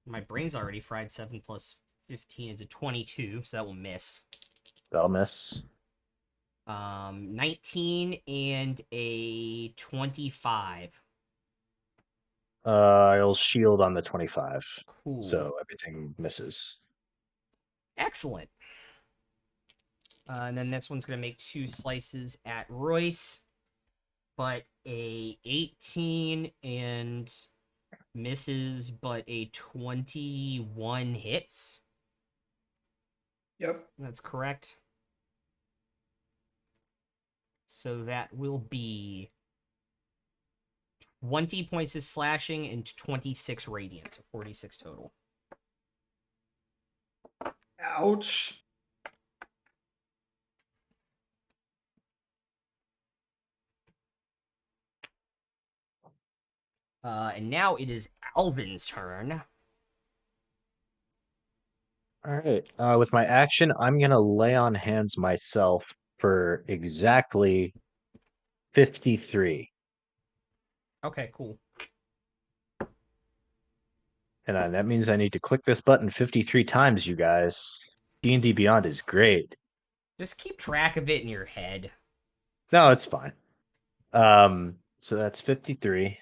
My brain's already fried. 7 plus 15 is a 22, so that will miss. That'll miss. 19 and a 25. I'll shield on the 25. Cool. So everything misses. Excellent. And then this one's going to make 2 slices at Royce, but a 18 and misses, but a 21 hits. Yep. That's correct. So that will be 20 points of slashing and 26 radiant, so 46 total. Ouch. And now it is Alvin's turn. All right. With my action, I'm gonna lay on hands myself for exactly 53. Okay, cool. And that means I need to click this button 53 times, you guys. D&D Beyond is great. Just keep track of it in your head. No, it's fine. So that's 53.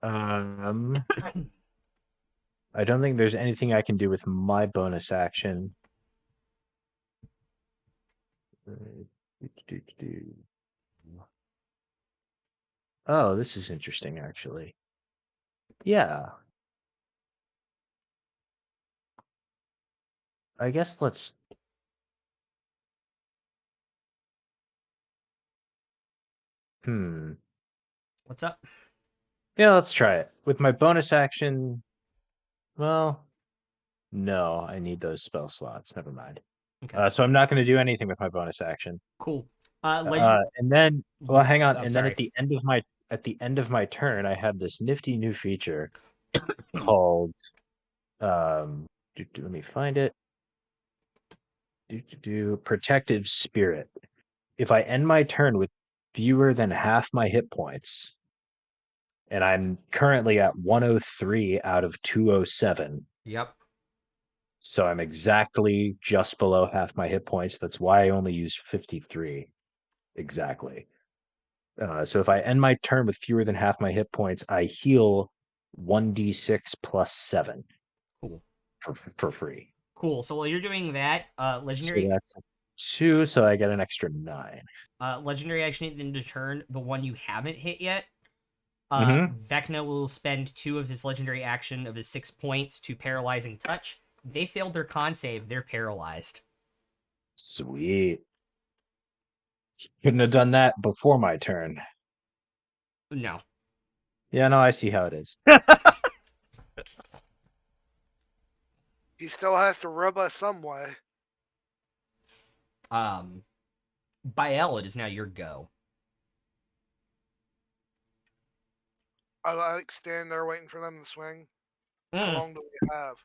I don't think there's anything I can do with my bonus action. Oh, this is interesting, actually. Yeah. I guess let's. What's up? Yeah, let's try it. With my bonus action, well, no, I need those spell slots. Never mind. Okay, So I'm not going to do anything with my bonus action. cool. And then, well, hang on. I'm And sorry. then at the end of my turn, I have this nifty new feature called let me find it. Protective Spirit. If I end my turn with fewer than half my hit points, and I'm currently at 103 out of 207. Yep. So I'm exactly just below half my hit points. That's why I only used 53. Exactly. So if I end my turn with fewer than half my hit points, I heal 1d6 plus 7 Cool. for free. Cool. So while you're doing that, So legendary that's 2, so I get an extra 9. legendary action at the end of turn, the one you haven't hit yet. Mm-hmm. Vecna will spend 2 of his legendary action of his 6 points to paralyzing touch. They failed their con save. They're paralyzed. Sweet. Couldn't have done that before my turn. No. Yeah, no, I see how it is. He still has to rub us some way. Bael, it is now your go. I like stand there waiting for them to swing. How Mm, long do we have?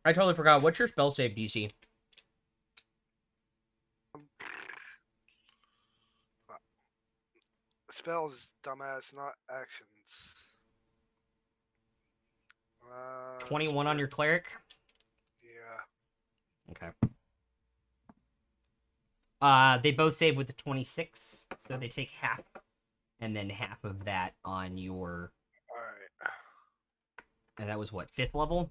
I totally forgot. What's your spell save DC? Spells, dumbass, not actions. 21 on your cleric? Yeah. Okay. They both save with the 26, so they take half, and then half of that on your. Alright. And that was what, 5th level?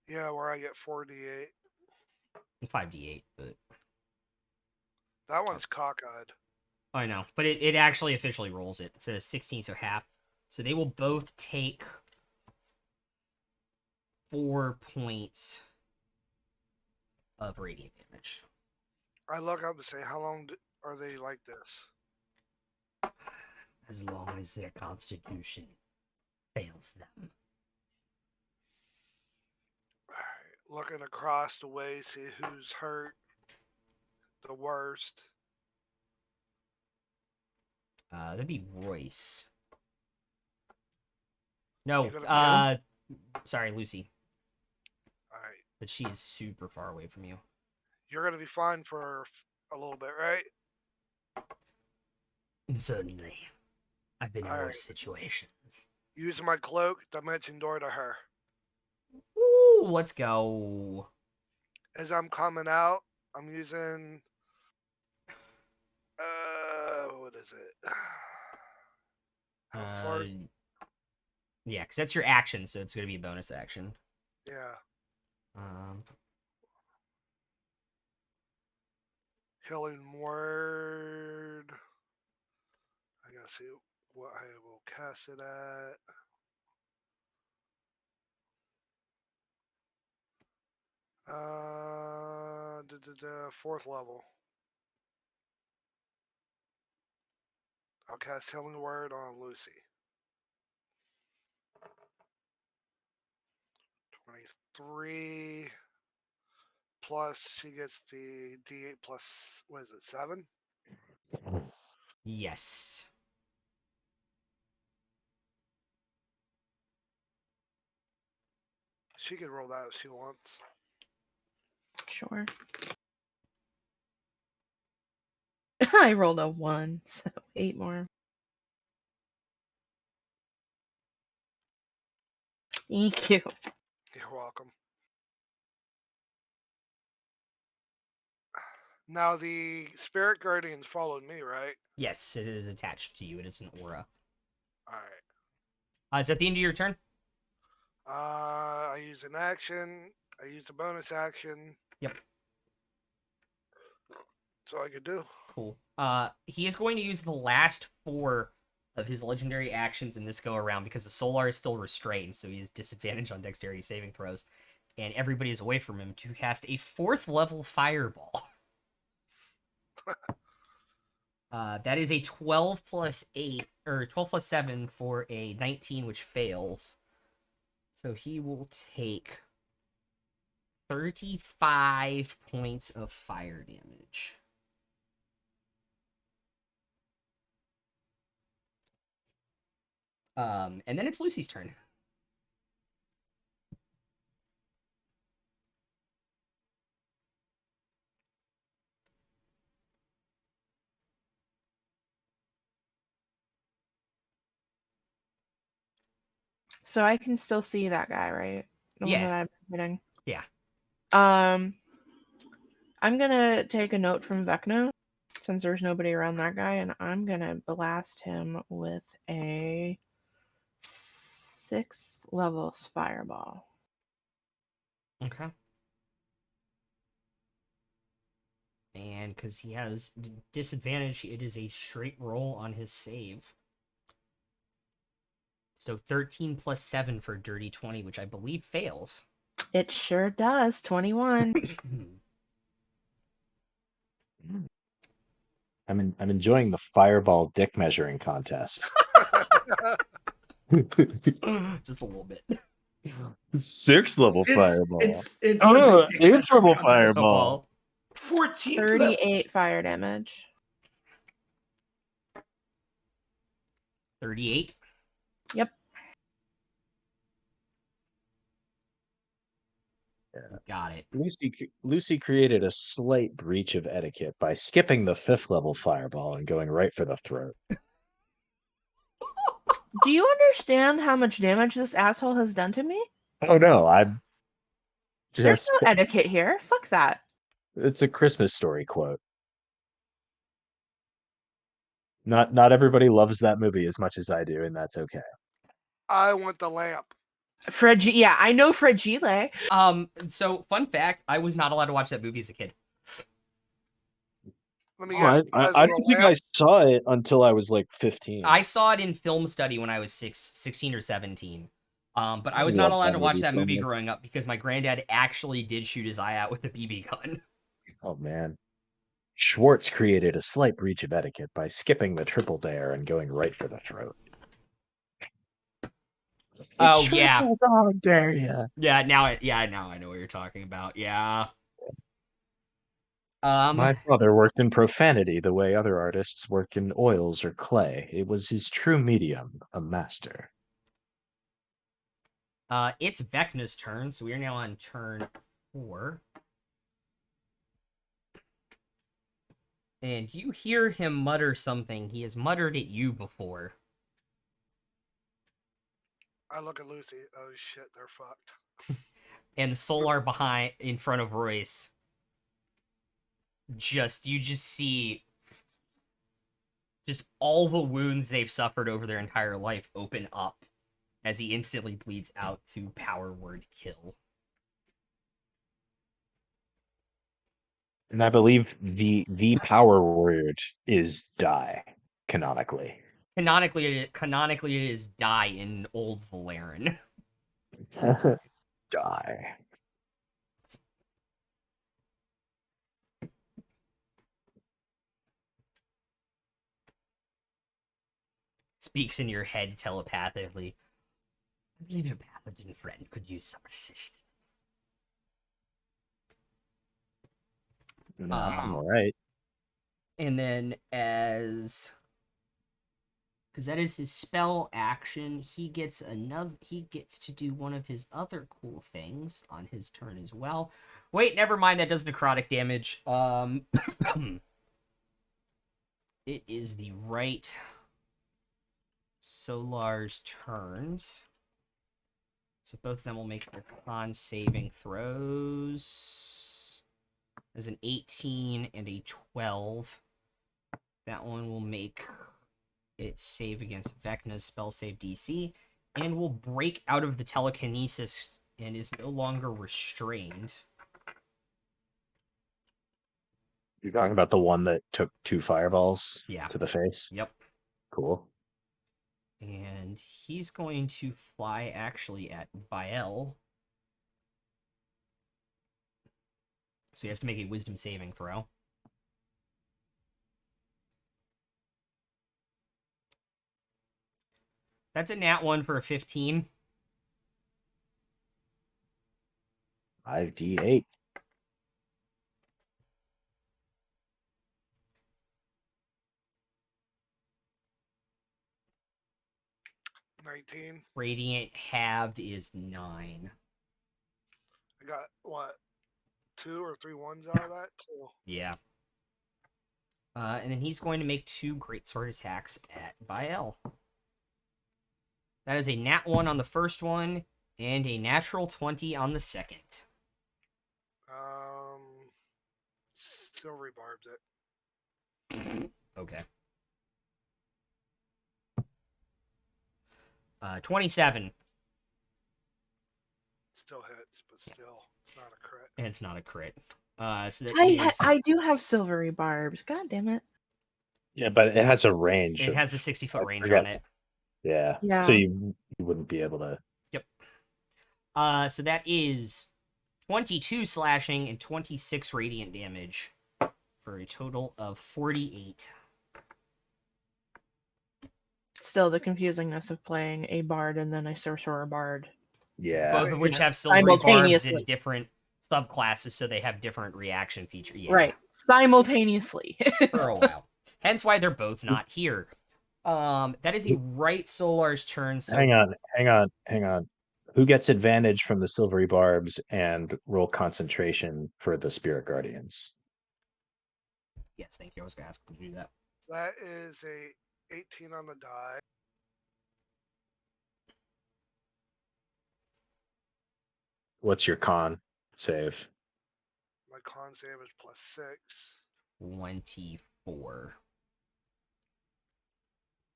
Yeah, where I get 48. 5d8, but That one's cockeyed. I know, but it actually officially rolls it. So 16, so half. So they will both take 4 points of radiant damage. I look up and say, how long are they like this? As long as their constitution fails them. Alright. Looking across the way, see who's hurt the worst. That'd be Royce. No, You gonna sorry, Lucy. Alright. But she is super far away from you. You're gonna be fine for a little bit, right? Certainly. I've been in All right. worse situations. Use my cloak, dimension door to her. Ooh, let's go. As I'm coming out, I'm using what is it? How far is Yeah, because that's your action, so it's going to be a bonus action. yeah. Um, Healing word. I gotta see what I will cast it at. Fourth level. I'll cast Healing Word on Lucy. 23 plus she gets the D8 plus what is it, 7? yes. She can roll that if she wants. Sure. I rolled a 1, so 8 more. Thank you. You're welcome. Now the spirit guardians followed me, right? Yes, it is attached to you. It is an aura. Alright. Is that the end of your turn? I use an action. I used a bonus action. Yep. That's all I could do. Cool. He is going to use the last 4 of his legendary actions in this go around because the Solar is still restrained, so he has disadvantage on dexterity saving throws, and everybody is away from him to cast a 4th level fireball. That is a 12 plus 8 or 12 plus 7 for a 19, which fails. So he will take 35 points of fire damage. And then it's Lucy's turn. So I can still see that guy, right? The Yeah. one that I'm hitting. Yeah. I'm gonna take a note from Vecna, since there's nobody around that guy, and I'm gonna blast him with a 6th level fireball. Okay. And because he has disadvantage, it is a straight roll on his save. So 13 plus 7 for dirty 20, which I believe fails. It sure does. 21. I'm enjoying the fireball dick measuring contest. Just a little bit. 6th level fireball. It's a Oh, big dick 8th level measuring contest. fireball. 14th level. 38 fire damage. 38. Yep. Got it. Lucy created a slight breach of etiquette by skipping the 5th level fireball and going right for the throat. Do you understand how much damage this asshole has done to me? Oh no, I'm There's just no etiquette here. Fuck that. it's a Christmas story quote. Not everybody loves that movie as much as I do, and that's okay. I want the lamp. Yeah, I know Fragile. So fun fact, I was not allowed to watch that movie as a kid. Let me Oh, guess. I because of don't the think I lamp? saw it until I was like 15. I saw it in film study when I was 16 or 17. But I was I not love allowed that to watch movie that so movie much. growing up because my granddad actually did shoot his eye out with a BB gun. Oh man. Schwartz created a slight breach of etiquette by skipping the triple dare and going right for the throat. Oh, yeah. How dare you? Yeah, now I know what you're talking about. Yeah. My father worked in profanity the way other artists work in oils or clay. It was his true medium, a master. It's Vecna's turn, so we are now on turn 4. And you hear him mutter something. He has muttered at you before. I look at Lucy. Oh shit, they're fucked. And the Solar behind in front of Royce. You just see just all the wounds they've suffered over their entire life open up as he instantly bleeds out to power word kill. And I believe the power word is die, canonically. Canonically, it is die in Old Valerian. Die. Speaks in your head telepathically. I believe your paladin friend could use some assistance. No, I'm alright. And then because that is his spell action, he gets to do one of his other cool things on his turn as well. Wait, never mind, that does necrotic damage. It is the right Solar's turns. So both of them will make their con saving throws. There's an 18 and a 12. That one will make it save against Vecna's spell save DC and will break out of the telekinesis and is no longer restrained. You're talking about the one that took 2 fireballs Yeah. to the face? Yep. Cool. And he's going to fly actually at Bael. So he has to make a wisdom saving throw. That's a nat 1 for a 15. 5d8. $19. Radiant halved is 9. I got what? 2 or 3 ones out of that. So Yeah. And then he's going to make 2 greatsword attacks at Bael. That is a nat 1 on the first one And a natural 20 on the second. Silvery barbs it. Okay. 27. Still hits, but still not a crit. And it's not a crit. So that I do have silvery barbs. God damn it. Yeah, but it has a range. it of- has a 60-foot I range forget. on it. Yeah. Yeah. So you wouldn't be able to. Yep. So that is 22 slashing and 26 radiant damage for a total of 48. Still the confusingness of playing a bard and then a sorcerer bard. Yeah. Both of which Yeah. have silvery barbs Simultaneously. in different subclasses, so they have different reaction features. Yeah. Right. Simultaneously. For a while. Hence why they're both not here. That is the right Solar's turn. So Hang on. Who gets advantage from the silvery barbs and roll concentration for the spirit guardians? yes, thank you. I was gonna ask you to do that. That is a 18 on the die. What's your con save? My con save is +6. 24.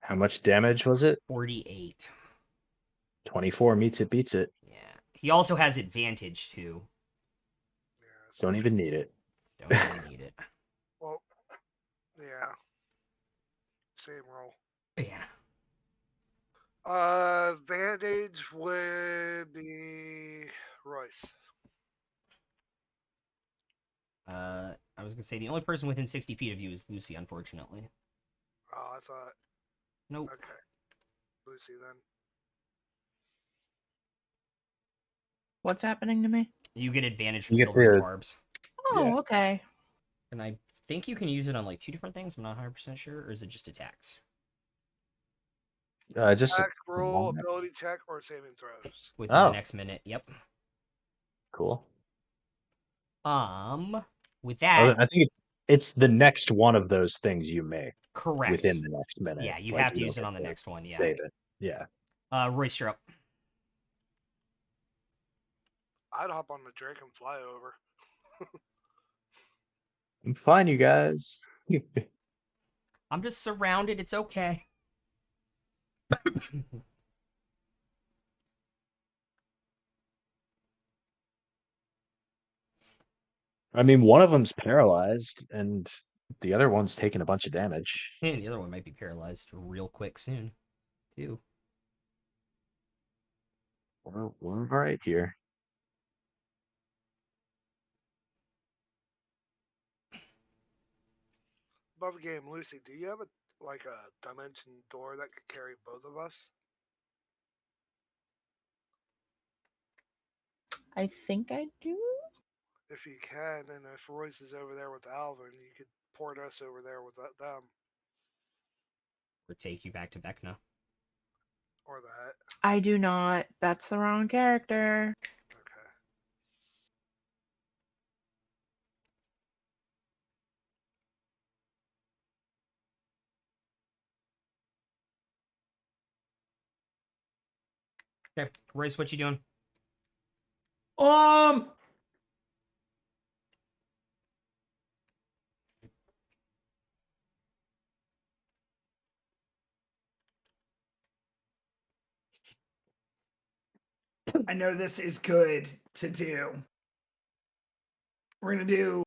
How much damage was it? 48. 24 meets it, beats it. Yeah. He also has advantage too. Yeah. So Don't even need it. Don't really need it. Well, yeah. Same roll. Yeah. Bandage would be Royce. I was gonna say the only person within 60 feet of you is Lucy, unfortunately. Oh, I thought. Nope. Okay. Lucy then. What's happening to me? You get advantage from You get silver the- barbs. Oh, Yeah. okay. And I think you can use it on like 2 different things. I'm not 100% sure. Or is it just attacks? Just Attack, roll, moment. ability check, or saving throws. Within the Oh. next minute. Yep. cool. With Oh, that, I think it's the next one of those things you make correct. within the next minute. Yeah, you Like, have to don't use it get on the to next one. Yeah. Save it. Yeah. Royce, you're up. I'd hop on the drake and fly over. I'm fine, you guys. I'm just surrounded. It's okay. I mean, one of them's paralyzed, and the other one's taking a bunch of damage. And the other one might be paralyzed real quick soon, too. We're all right here. Above game, Lucy, do you have a dimension door that could carry both of us? I think I do. If you can, and if Royce is over there with Alvin, you could port us over there with them Or take you back to Vecna. or that. I do not. That's the wrong character. Okay. Okay, Royce, what you doing? I know this is good to do. We're gonna do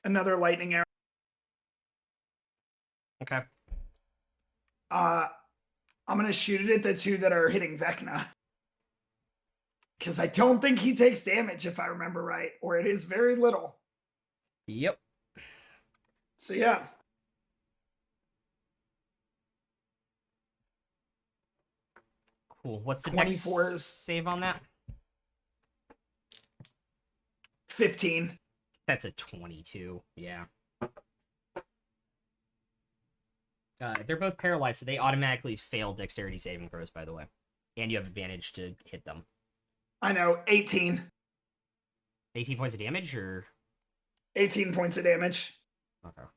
another lightning arrow. Okay. I'm gonna shoot it at the two that are hitting Vecna. Because I don't think he takes damage, if I remember right, or it is very little. Yep. So yeah. Cool. What's the 24 dex save on that? 15. That's a 22. Yeah. They're both paralyzed, so they automatically fail dexterity saving throws, by the way. And you have advantage to hit them. I know, 18. 18 points of damage, or? 18 points of damage. Okay.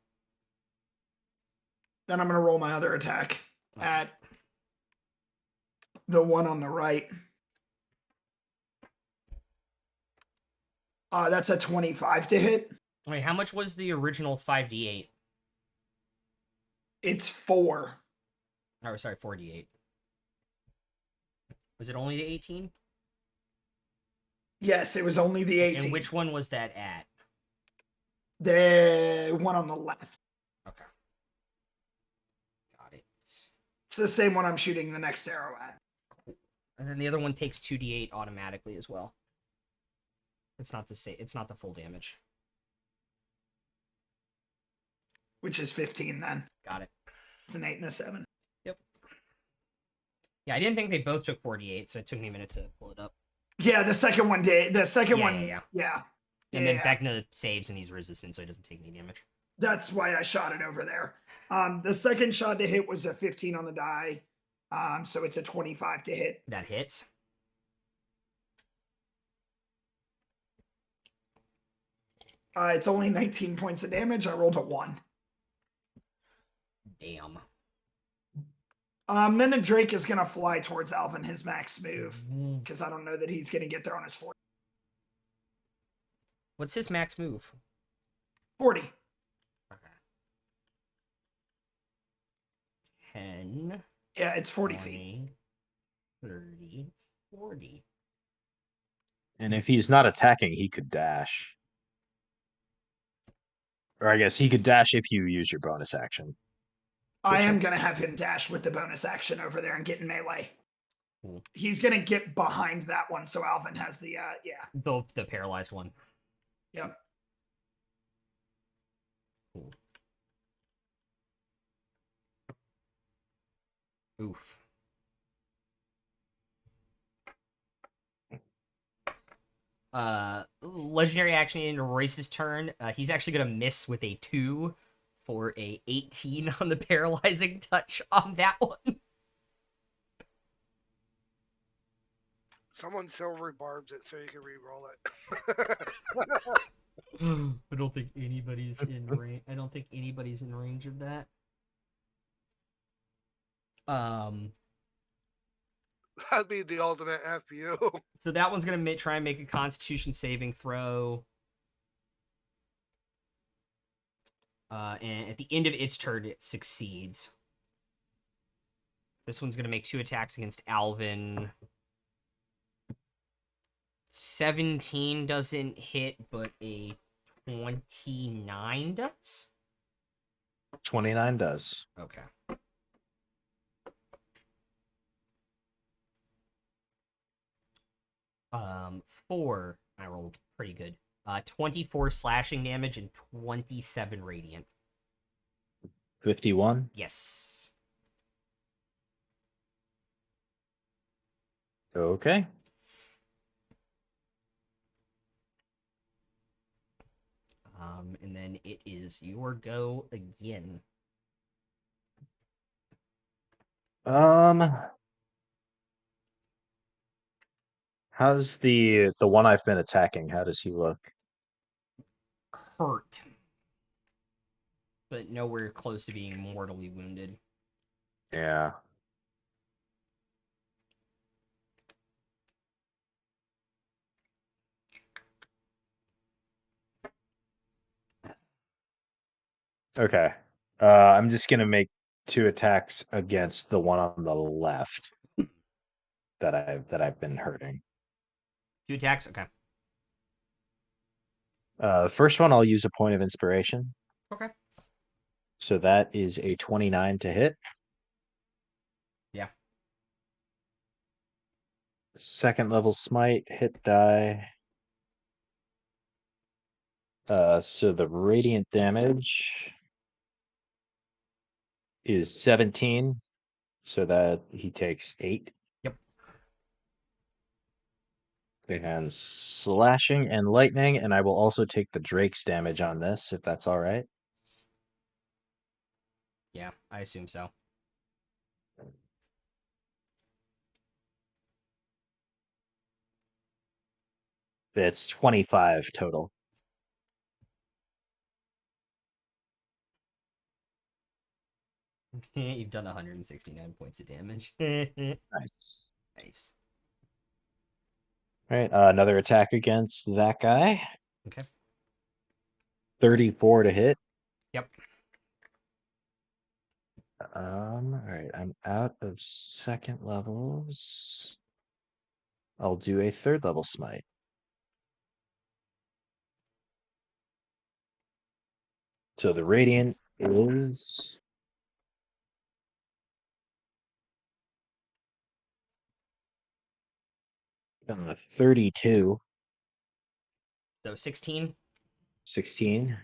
Then I'm gonna roll my other attack Okay. at the one on the right. That's a 25 to hit. Wait, how much was the original 5d8? It's 4. Oh, sorry, 4d8. Was it only the 18? Yes, it was only the 18. And which one was that at? The one on the left. Okay. Got it. It's the same one I'm shooting the next arrow at. And then the other one takes 2d8 automatically as well. It's not the same. It's not the full damage. Which is 15 then. Got it. It's an 8 and a 7. Yep. Yeah, I didn't think they both took 48, so it took me a minute to pull it up. Yeah, the second one did. The second Yeah, one, yeah. yeah. And then Yeah. Vecna saves and he's resistant, so he doesn't take any damage. That's why I shot it over there. The second shot to hit was a 15 on the die. So it's a 25 to hit. That hits. It's only 19 points of damage. I rolled a 1. Damn. Then the Drake is going to fly towards Alvin, his max move, because I don't know that he's going to get there on his 40. What's his max move? 40. Okay. 10. Yeah, it's 40 20, feet. 30, 40. And if he's not attacking, he could dash. Or I guess he could dash if you use your bonus action. I am Which- going to have him dash with the bonus action over there and get in melee. Cool. He's going to get behind that one, so Alvin has the, yeah. The paralyzed one. Yep. Cool. Oof. Legendary action into Royce's turn. He's actually gonna miss with a 2 for a 18 on the paralyzing touch on that one. Someone silvery barbs it so you can re-roll it. I don't think anybody's in range. I don't think anybody's in range of that. That'd be the ultimate FU. So that one's gonna try and make a Constitution saving throw. And at the end of its turn, it succeeds. This one's gonna make 2 attacks against Alvin. 17 doesn't hit, but a 29 does? 29 does. Okay. Um, 4. I rolled pretty good. 24 slashing damage and 27 radiant. 51. Yes. Okay. And then it is your go again. How's the one I've been attacking? How does he look? Hurt. But nowhere close to being mortally wounded. Yeah. Okay. I'm just gonna make 2 attacks against the one on the left that I've been hurting. 2 attacks? Okay. The first one I'll use a point of inspiration. Okay. So that is a 29 to hit. Yeah. Second level smite, hit die. So the radiant damage is 17. So that he takes 8. Yep. And slashing and lightning, and I will also take the Drake's damage on this, if that's all right. Yeah, I assume so. It's 25 total. You've done 169 points of damage. Nice. Nice. All right, another attack against that guy. Okay. 34 to hit. Yep. All right, I'm out of second levels. I'll do a third level smite. So the radiant is 32, So 16. 16,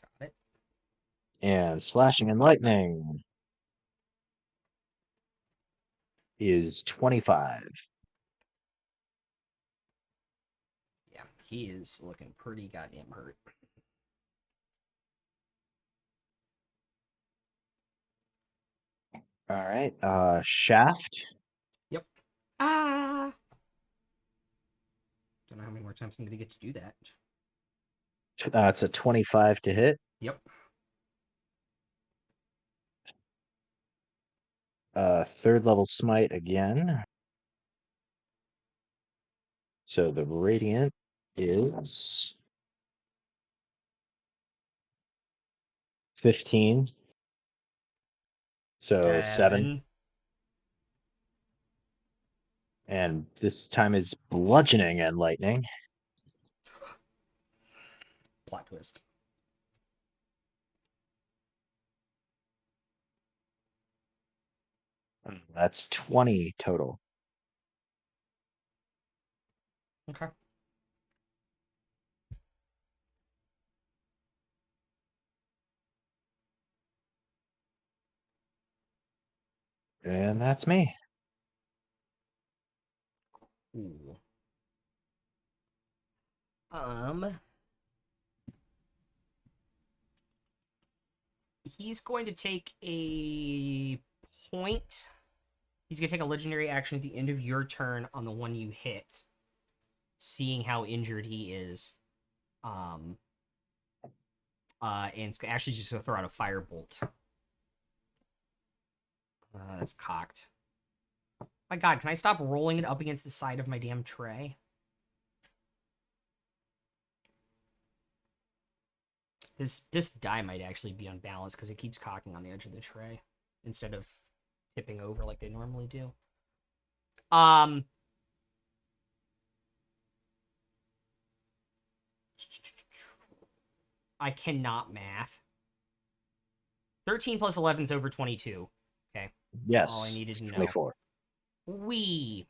Got it. and slashing and lightning is 25. Yeah, he is looking pretty goddamn hurt. All right, shaft. Yep. Ah. Don't know how many more times I'm gonna get to do that. It's a 25 to hit. Yep. Third level smite again. So the radiant is 15. So 7. 7. And this time it's bludgeoning and lightning. Plot twist. That's 20 total. Okay. And that's me. Ooh. He's going to take a point. He's going to take a legendary action at the end of your turn on the one you hit, seeing how injured he is. And it's actually just going to throw out a firebolt. That's cocked. My god, can I stop rolling it up against the side of my damn tray? This die might actually be unbalanced because it keeps cocking on the edge of the tray instead of tipping over like they normally do. I cannot math. 13 plus 11 is over 22. Okay. That's Yes. all I needed It's to know. 24. Wee.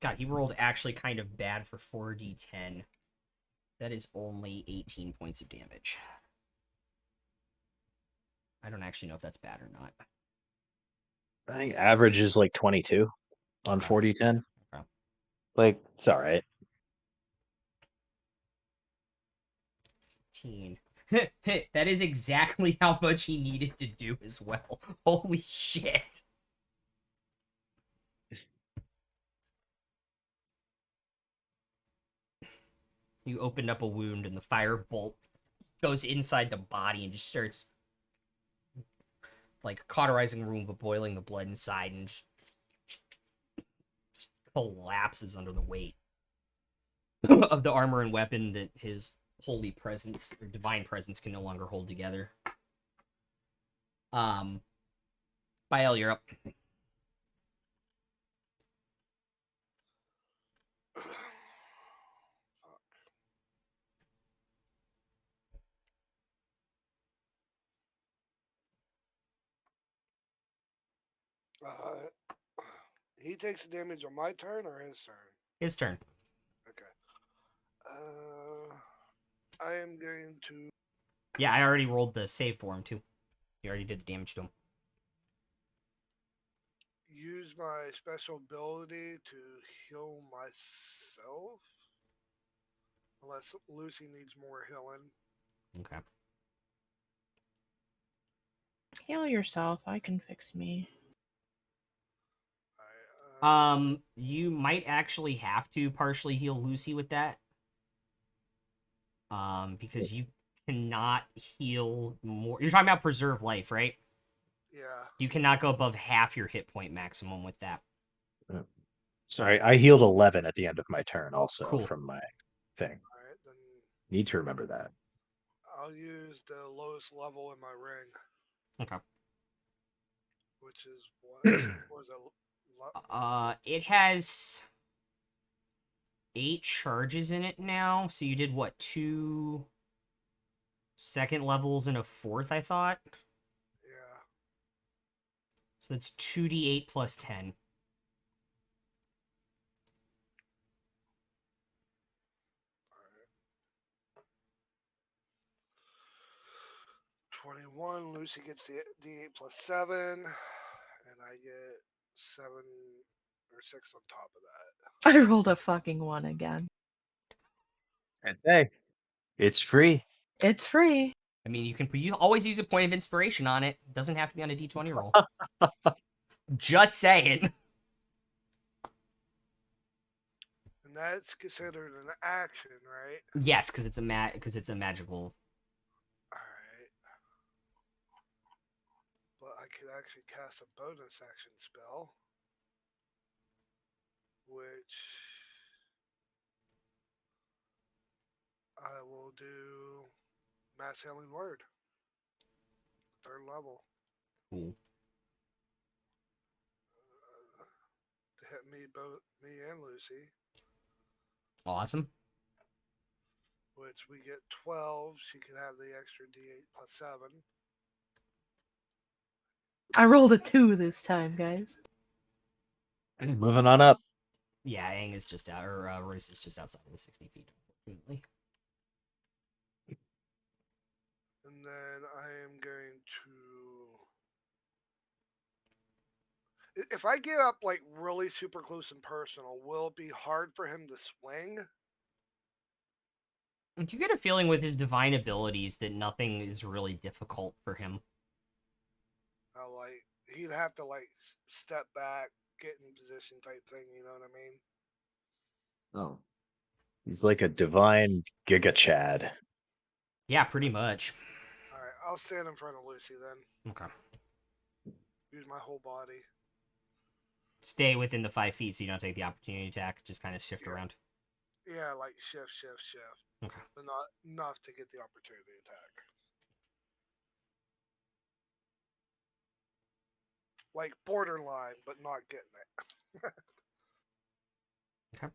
God, he rolled actually kind of bad for 4d10. That is only 18 points of damage. I don't actually know if that's bad or not. I think average is like 22 on Okay. 40-10. Okay. Like, it's all right. 18. That is exactly how much he needed to do as well. Holy shit. You opened up a wound and the firebolt goes inside the body and just starts like cauterizing the wound but boiling the blood inside and just collapses under the weight of the armor and weapon that his holy presence or divine presence can no longer hold together. Bael, you're up. He takes the damage on my turn or his turn? His turn. Okay. I am going to. Yeah, I already rolled the save for him too. You already did the damage to him. Use my special ability to heal myself. Unless Lucy needs more healing. Okay. Heal yourself. I can fix me. You might actually have to partially heal Lucy with that. Because you cannot heal more. You're talking about preserve life, right? Yeah. You cannot go above half your hit point maximum with that. Sorry, I healed 11 at the end of my turn also Cool. from my thing. Alright, then Need to remember that. I'll use the lowest level in my ring, Okay. which is what? Was it? It has 8 charges in it now. So you did what? 2 second levels and a fourth, I thought. Yeah. So that's 2d8 plus 10. 21. Lucy gets the D8 plus 7, and I get 7 or 6 on top of that. I rolled a fucking 1 again. And hey, it's free. It's free. I mean, you always use a point of inspiration on it. It doesn't have to be on a d20 roll. Just saying. And that's considered an action, right? Yes, because it's a magical. Alright. But I could actually cast a bonus action spell, which I will do Mass Healing Word. 3rd level. Cool. To hit both me and Lucy, Awesome. which we get 12. She can have the extra D8 plus 7. I rolled a 2 this time, guys. Moving on up. Yeah, Aang is just out, or Royce is just outside of the 60 feet, unfortunately. And then I am going to. If I get up like really super close and personal, will it be hard for him to swing? You get a feeling with his divine abilities that nothing is really difficult for him. Like he'd have to like step back, get in position type thing. You know what I mean? Oh. He's like a divine Giga Chad. Yeah, pretty much. All right, I'll stand in front of Lucy then. Okay. Use my whole body. Stay within the 5 feet so you don't take the opportunity attack. Just kind of shift around. Yeah, like shift. Okay. But not enough to get the opportunity attack. Like borderline, but not getting it. Okay.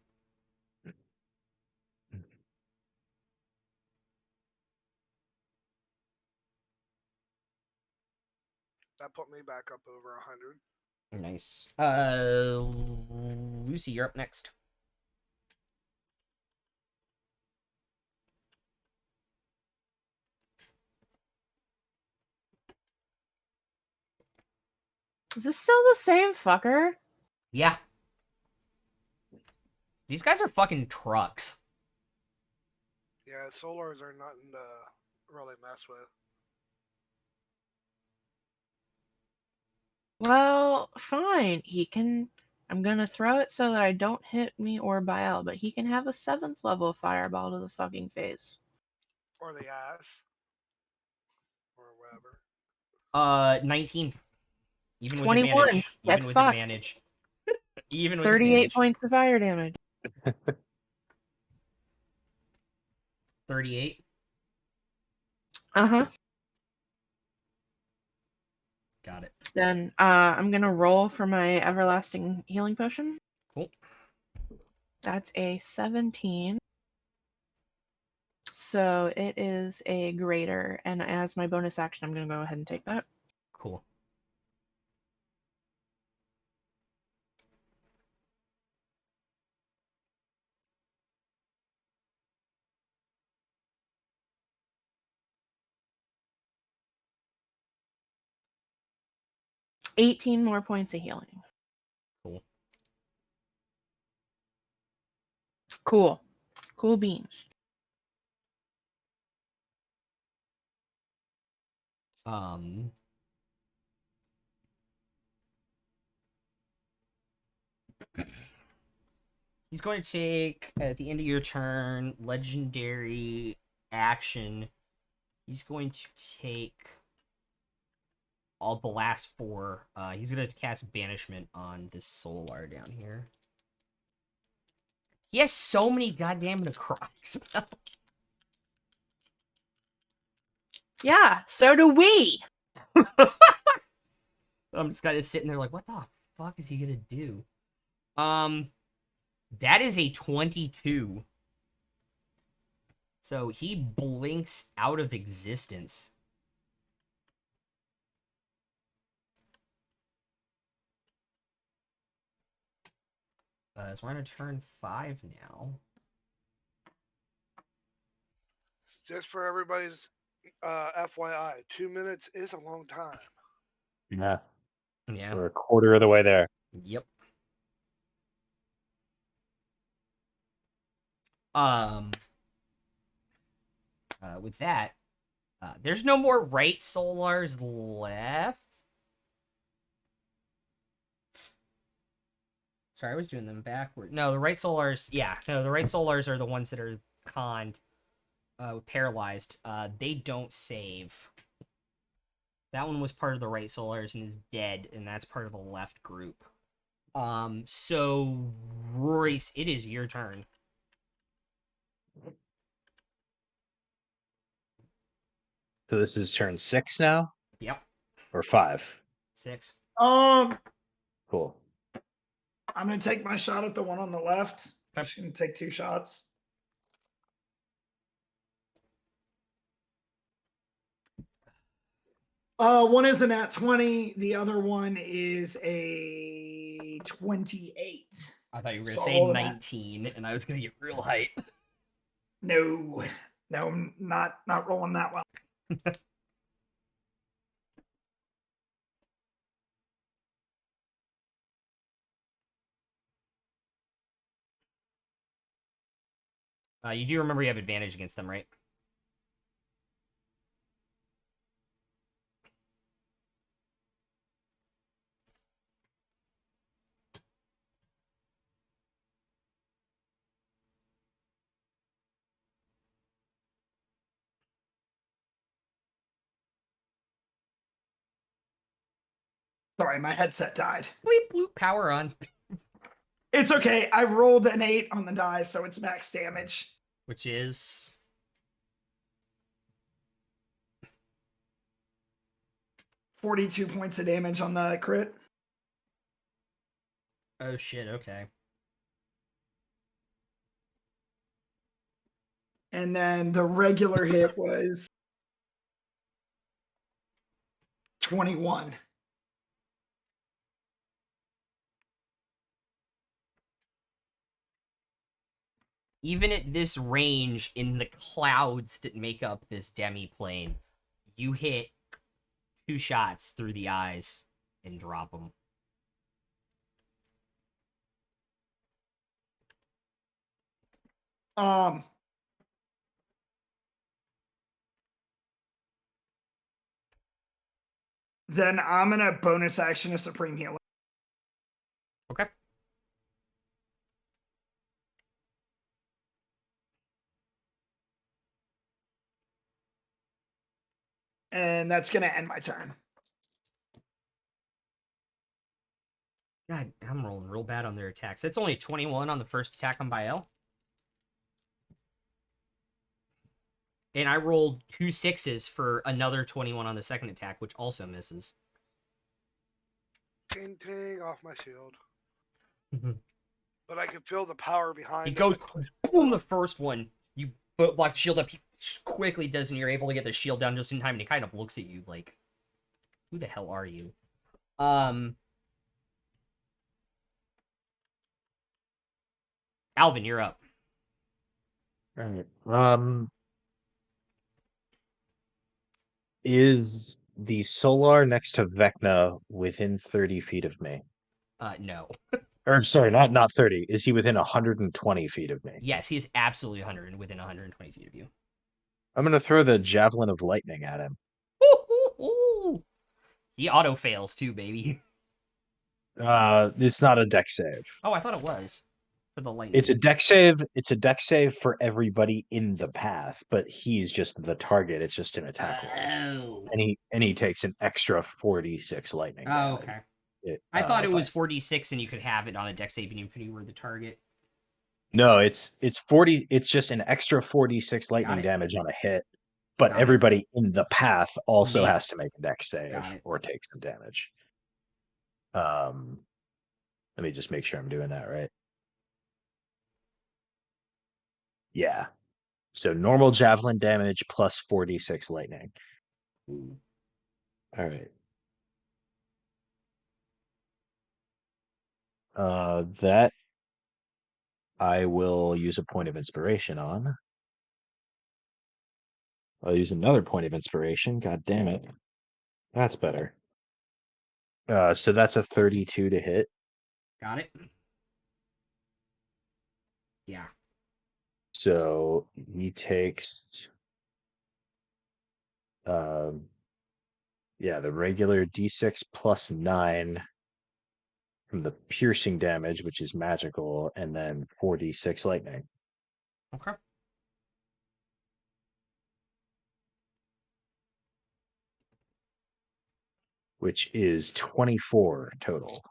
That put me back up over 100. Nice. Lucy, you're up next. Is this still the same fucker? Yeah. These guys are fucking trucks. Yeah, solars are nothing to really mess with. Well, fine. He can. I'm gonna throw it so that I don't hit me or Baal, but he can have a 7th level fireball to the fucking face. Or the ass. Or whatever. 19. Even with 21. advantage. Get Even with fucked. advantage. Even with 38 advantage. points of fire damage. 38. Uh-huh. Got it. Then I'm gonna roll for my everlasting healing potion. Cool. That's a 17. So it is a greater, and as my bonus action, I'm gonna go ahead and take that. Cool. – 18 more points of healing. Cool. Cool beans. He's going to take, at the end of your turn, legendary action He's going to take all the last 4. He's going to cast Banishment on this Solar down here. He has so many goddamn necrotic spells. Yeah, so do we. I'm just kind of sitting there like, what the fuck is he gonna do? That is a 22. So he blinks out of existence. So we're on turn 5 now. Just for everybody's FYI, 2 minutes is a long time. Yeah, Yeah. we're a quarter of the way there. Yep. With that, there's no more right Solars left. Sorry, I was doing them backward. No, the right Solars, yeah. No, the right Solars are the ones that are conned, paralyzed. They don't save. That one was part of the right Solars and is dead, and that's part of the left group. So, Royce, it is your turn. So this is turn 6 now, Yep. or 5. 6. Cool. I'm gonna take my shot at the one on the left. I'm Okay. just gonna take 2 shots. One is an at 20. The other one is a 28. I thought you were going So to say all of that. 19, and I was going to get real hype. No, I'm not rolling that well. You do remember you have advantage against them, right? Sorry, my headset died. Bleep, bloop, power on. It's okay. I rolled an 8 on the die, so it's max damage. Which is... 42 points of damage on the crit. Oh shit, okay. And then the regular hit was 21. Even at this range in the clouds that make up this demi-plane, you hit 2 shots through the eyes and drop them. Then I'm gonna bonus action a supreme healing. Okay. And that's gonna end my turn. God, I'm rolling real bad on their attacks. That's only 21 on the first attack on Bael. And I rolled 2 6s for another 21 on the second attack, which also misses. Ting ting off my shield. But I can feel the power behind He it. goes, boom, the first one. You block the shield up. He quickly does, and you're able to get the shield down just in time, and he kind of looks at you like, who the hell are you? Alvin, you're up. All right. Is the Solar next to Vecna within 30 feet of me? No. Or sorry, not 30. Is he within 120 feet of me? Yes, he is absolutely within 120 feet of you. I'm gonna throw the Javelin of Lightning at him. He auto fails too, baby. It's not a deck save. Oh, I thought it was. for the lightning. It's a deck save. It's a deck save for everybody in the path, but he's just the target. It's just an attack roll, Oh. and he takes an extra 46 lightning. Oh, damage. okay. It, I thought it by- was 46 and you could have it on a deck save even if you were the target. No, it's 40. It's just an extra 46 lightning it. damage on a hit, but Got it. everybody in the path also has Makes- to make a deck save Got it. or take some damage. Let me just make sure I'm doing that right. Yeah. So normal javelin damage plus 46 lightning. Ooh. All right. That I will use a point of inspiration on. I'll use another point of inspiration. God damn it. That's better. So that's a 32 to hit. Got it. Yeah. So he takes yeah, the regular D6 plus 9 from the piercing damage, which is magical, and then 46 lightning. Okay. Which is 24 total.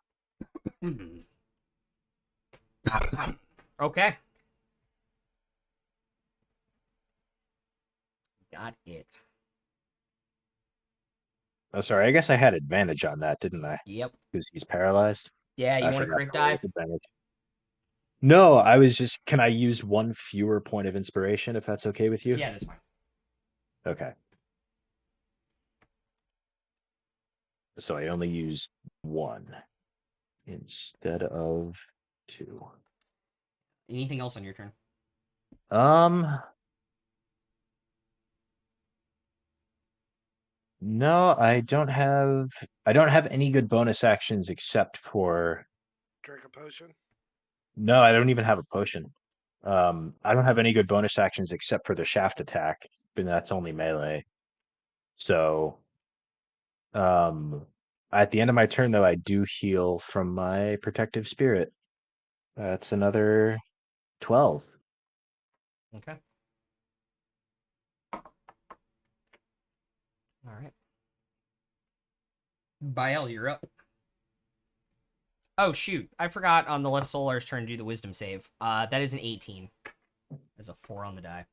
Okay. Got it. Oh, sorry. I guess I had advantage on that, didn't I? Yep. Because he's paralyzed. Yeah, you I want to forgot crit to roll dive? with advantage. No, I was just. Can I use one fewer point of inspiration if that's okay with you? Yeah, that's fine. Okay. So I only use one instead of 2. Anything else on your turn? No, I don't have any good bonus actions except for Drink a potion. no, I don't even have a potion. I don't have any good bonus actions except for the shaft attack, but that's only melee. So at the end of my turn though, I do heal from my protective spirit. That's another 12. Okay. All right. Bael, you're up. Oh shoot! I forgot on the left Solar's turn to do the wisdom save. That is an 18. There's a 4 on the die.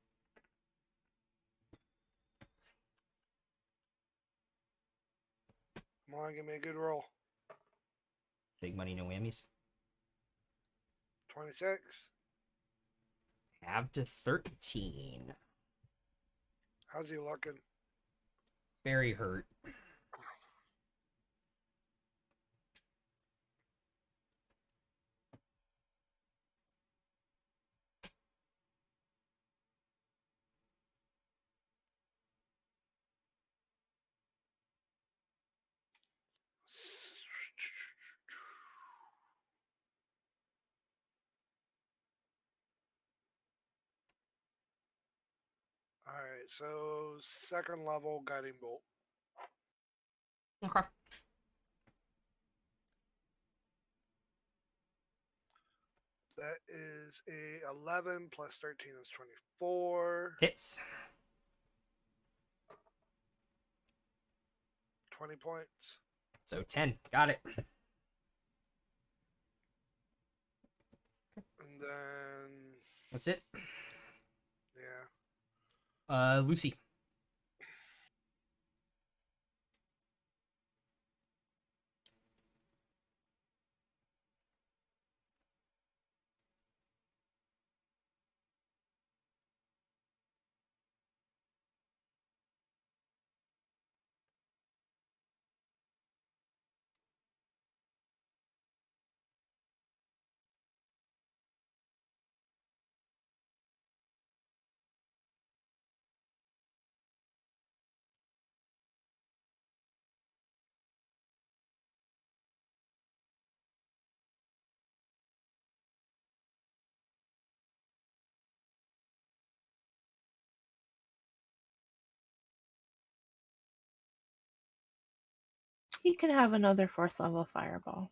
Come on, give me a good roll. Big money, no whammies. 26. Have to 13. How's he looking? Very hurt. Alright, so second level guiding bolt. Okay. That is a 11 plus 13 is 24. Hits. 20 points. So 10. Got it. And then, That's it. yeah. Lucy. He can have another 4th level fireball.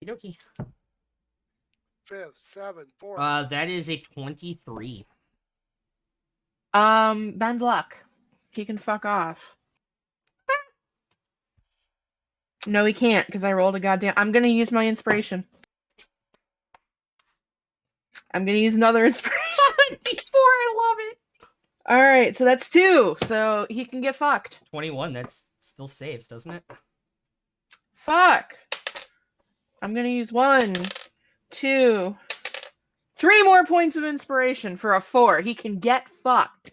Okie dokie. fifth, seventh, fourth. That is a 23. Bend luck. He can fuck off. No, he can't, because I rolled a goddamn. I'm gonna use my inspiration. I'm gonna use another inspiration. D4, I love it. All right, so that's 2. So he can get fucked. 21, that's still saves, doesn't it? Fuck. I'm gonna use 1, 2, 3 more points of inspiration for a 4. He can get fucked.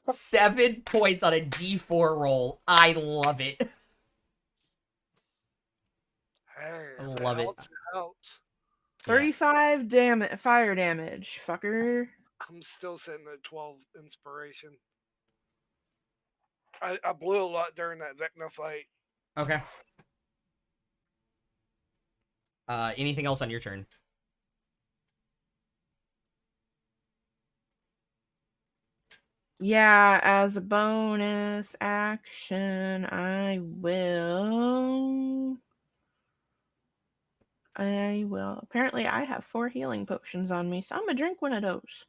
7 points on a D4 roll. I love it. Hey, I if love it. helps, it helps. 35 fire damage, fucker. I'm still sitting at 12 inspiration. I blew a lot during that Vecna fight. Okay. Anything else on your turn? Yeah, as a bonus action, I will. Apparently, I have 4 healing potions on me, so I'm gonna drink one of those.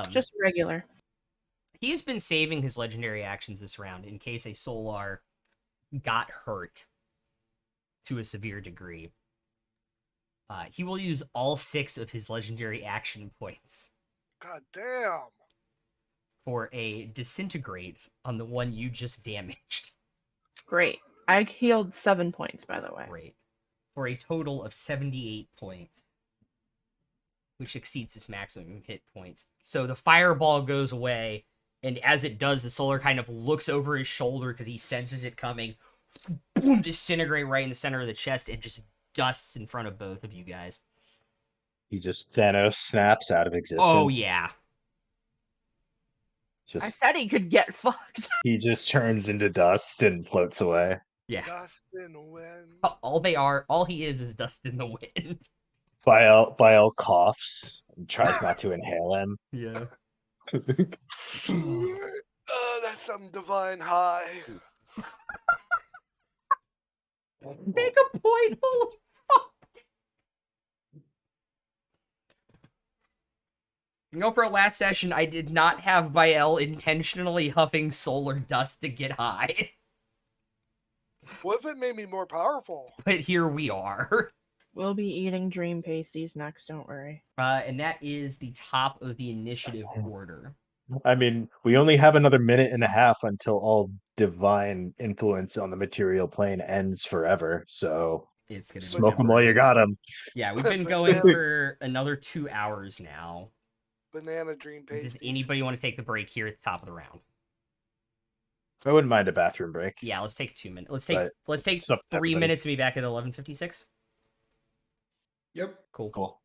Just regular. He's been saving his legendary actions this round in case a Solar got hurt to a severe degree. He will use all 6 of his legendary action points God damn. for a disintegrate on the one you just damaged. Great. I healed 7 points, by the way. Great. For a total of 78 points, which exceeds his maximum hit points. So the fireball goes away, and as it does, the Solar kind of looks over his shoulder because he senses it coming. Boom! Disintegrate right in the center of the chest and just dusts in front of both of you guys. He just Thanos snaps out of existence. Oh, yeah. I Just said he could get fucked. he just turns into dust and floats away. Yeah. Dust in the wind. All he is dust in the wind. Bael coughs and tries not to inhale him. Yeah. Oh, that's some divine high. Take a point. Holy fuck. You know, for last session, I did not have Bael intentionally huffing solar dust to get high. What if it made me more powerful? But here we are. We'll be eating dream pasties next, don't worry. And that is the top of the initiative order. I mean, we only have another minute and a half until all divine influence on the material plane ends forever. So It's gonna be smoke them while you temporary. got them. Yeah, we've been going for another 2 hours now. Banana dream pasties. Does anybody want to take the break here at the top of the round? I wouldn't mind a bathroom break. Yeah, let's take 2 minutes. Let's But take it's up to 3 everybody. minutes to be back at 11:56. Yep. Cool. Cool.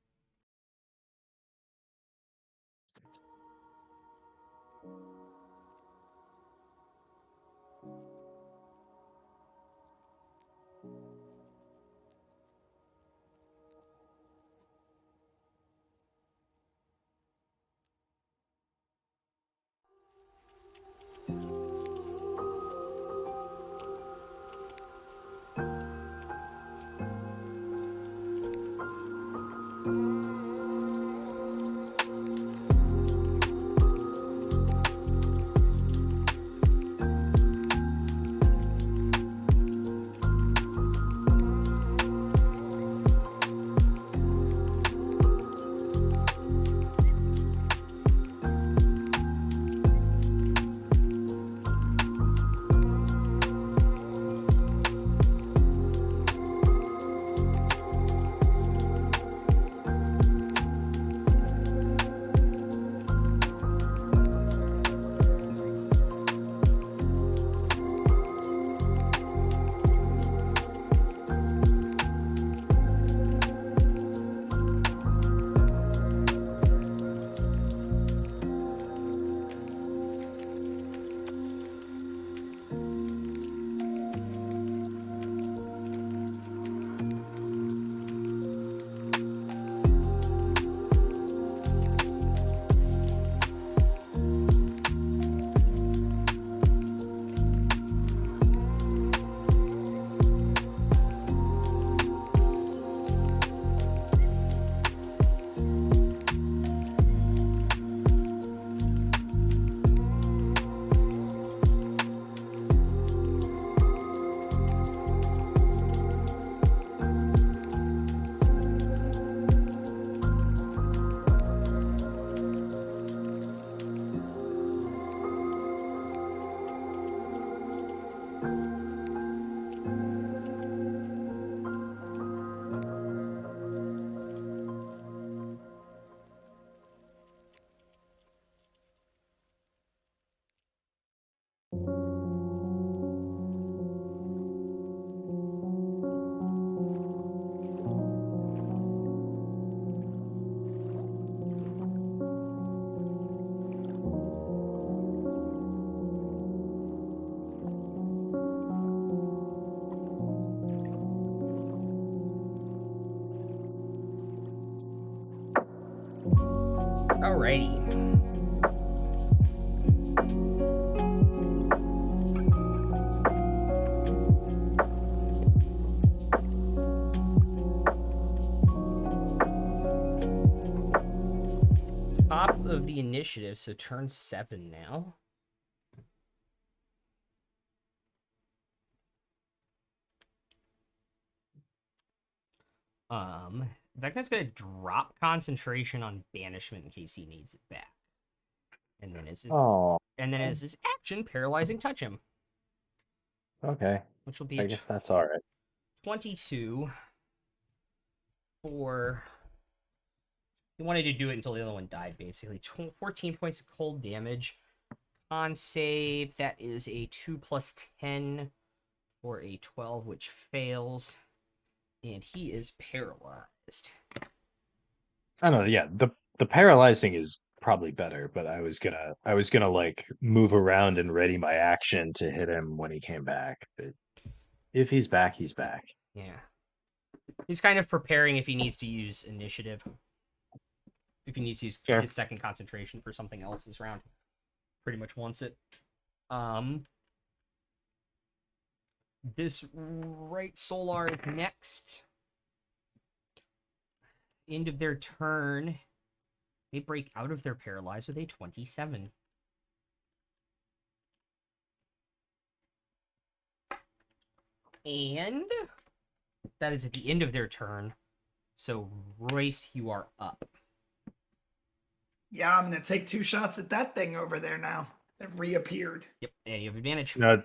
Alrighty. Top of the initiative, so turn 7 now. Vecna's gonna drop concentration on banishment in case he needs it back. And then as his Oh, action, paralyzing touch him. okay. Which will be I a guess that's all right. 22 for. He wanted to do it until the other one died, basically. 14 points of cold damage. Con save, that is a 2 plus 10 for a 12, which fails. And he is paralyzed. I don't know. Yeah, the paralyzing is probably better, but I was gonna like move around and ready my action to hit him when he came back. But if he's back, he's back. Yeah. He's kind of preparing if he needs to use initiative. If he needs to use Fair. his second concentration for something else this round. Pretty much wants it. This right Solar is next. End of their turn. They break out of their paralyzed with a 27. And that is at the end of their turn. So, Royce, you are up. Yeah, I'm gonna take 2 shots at that thing over there now. It reappeared. Yep, and you have advantage. No,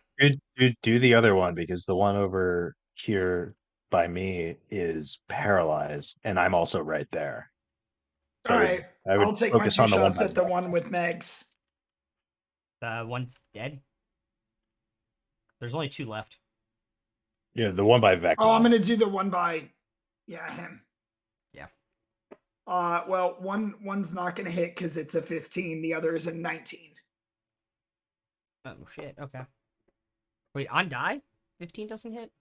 do the other one because the one over here by me is paralyzed, and I'm also right there. So All right, I would I'll take my focus 2 on the one shots by at the me. one with Megs. One's dead. There's only 2 left. Yeah, the one by Vecna. Oh, I'm gonna do the one by, him. Yeah. Well, one's not gonna hit because it's a 15. The other is a 19. Oh, shit. Okay. Wait, on die? 15 doesn't hit?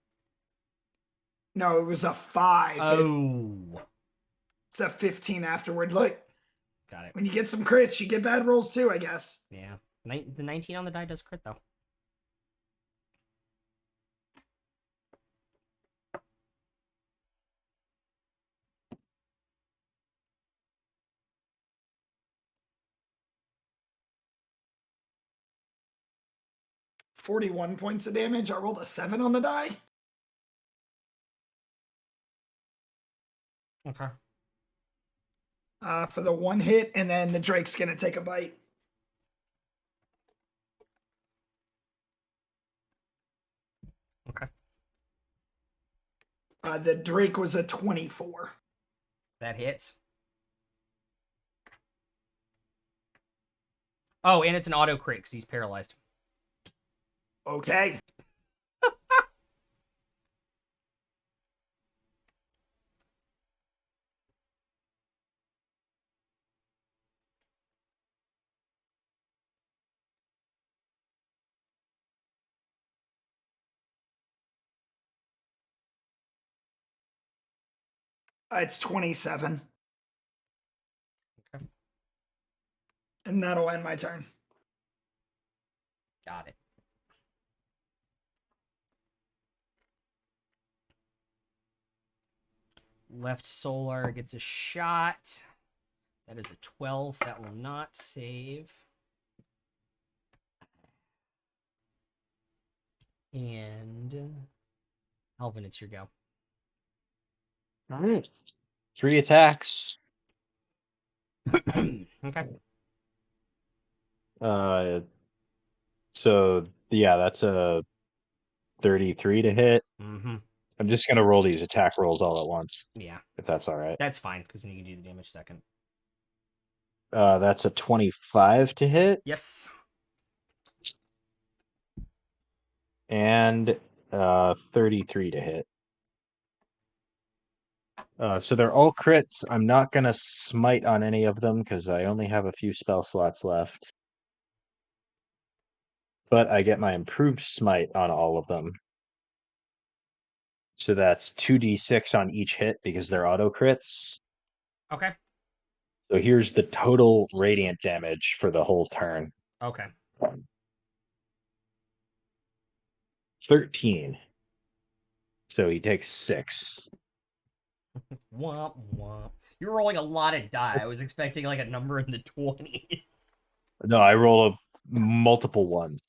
No, it was a 5. Oh. It's a 15 afterward. Look, Got it. when you get some crits, you get bad rolls too, I guess. Yeah. The 19 on the die does crit, though. $41 points of damage. I rolled a 7 on the die. Okay. For the 1 hit, and then the Drake's gonna take a bite. Okay. The Drake was a 24. That hits. Oh, and it's an auto crit because he's paralyzed. Okay. It's 27. Okay. And that'll end my turn. Got it. Left Solar gets a shot. That is a 12. That will not save. And Alvin, it's your go. All right. 3 attacks. Okay. So yeah, that's a 33 to hit. Mm-hmm. I'm just gonna roll these attack rolls all at once, Yeah, if that's all right. that's fine because then you can do the damage second. That's a 25 to hit, Yes. and 33 to hit. So they're all crits. I'm not gonna smite on any of them because I only have a few spell slots left. But I get my improved smite on all of them. So that's 2d6 on each hit because they're auto crits. Okay. So here's the total radiant damage for the whole turn. Okay. 13. So he takes 6. Womp womp. You're rolling a lot of die. I was expecting like a number in the 20s. No, I roll multiple ones.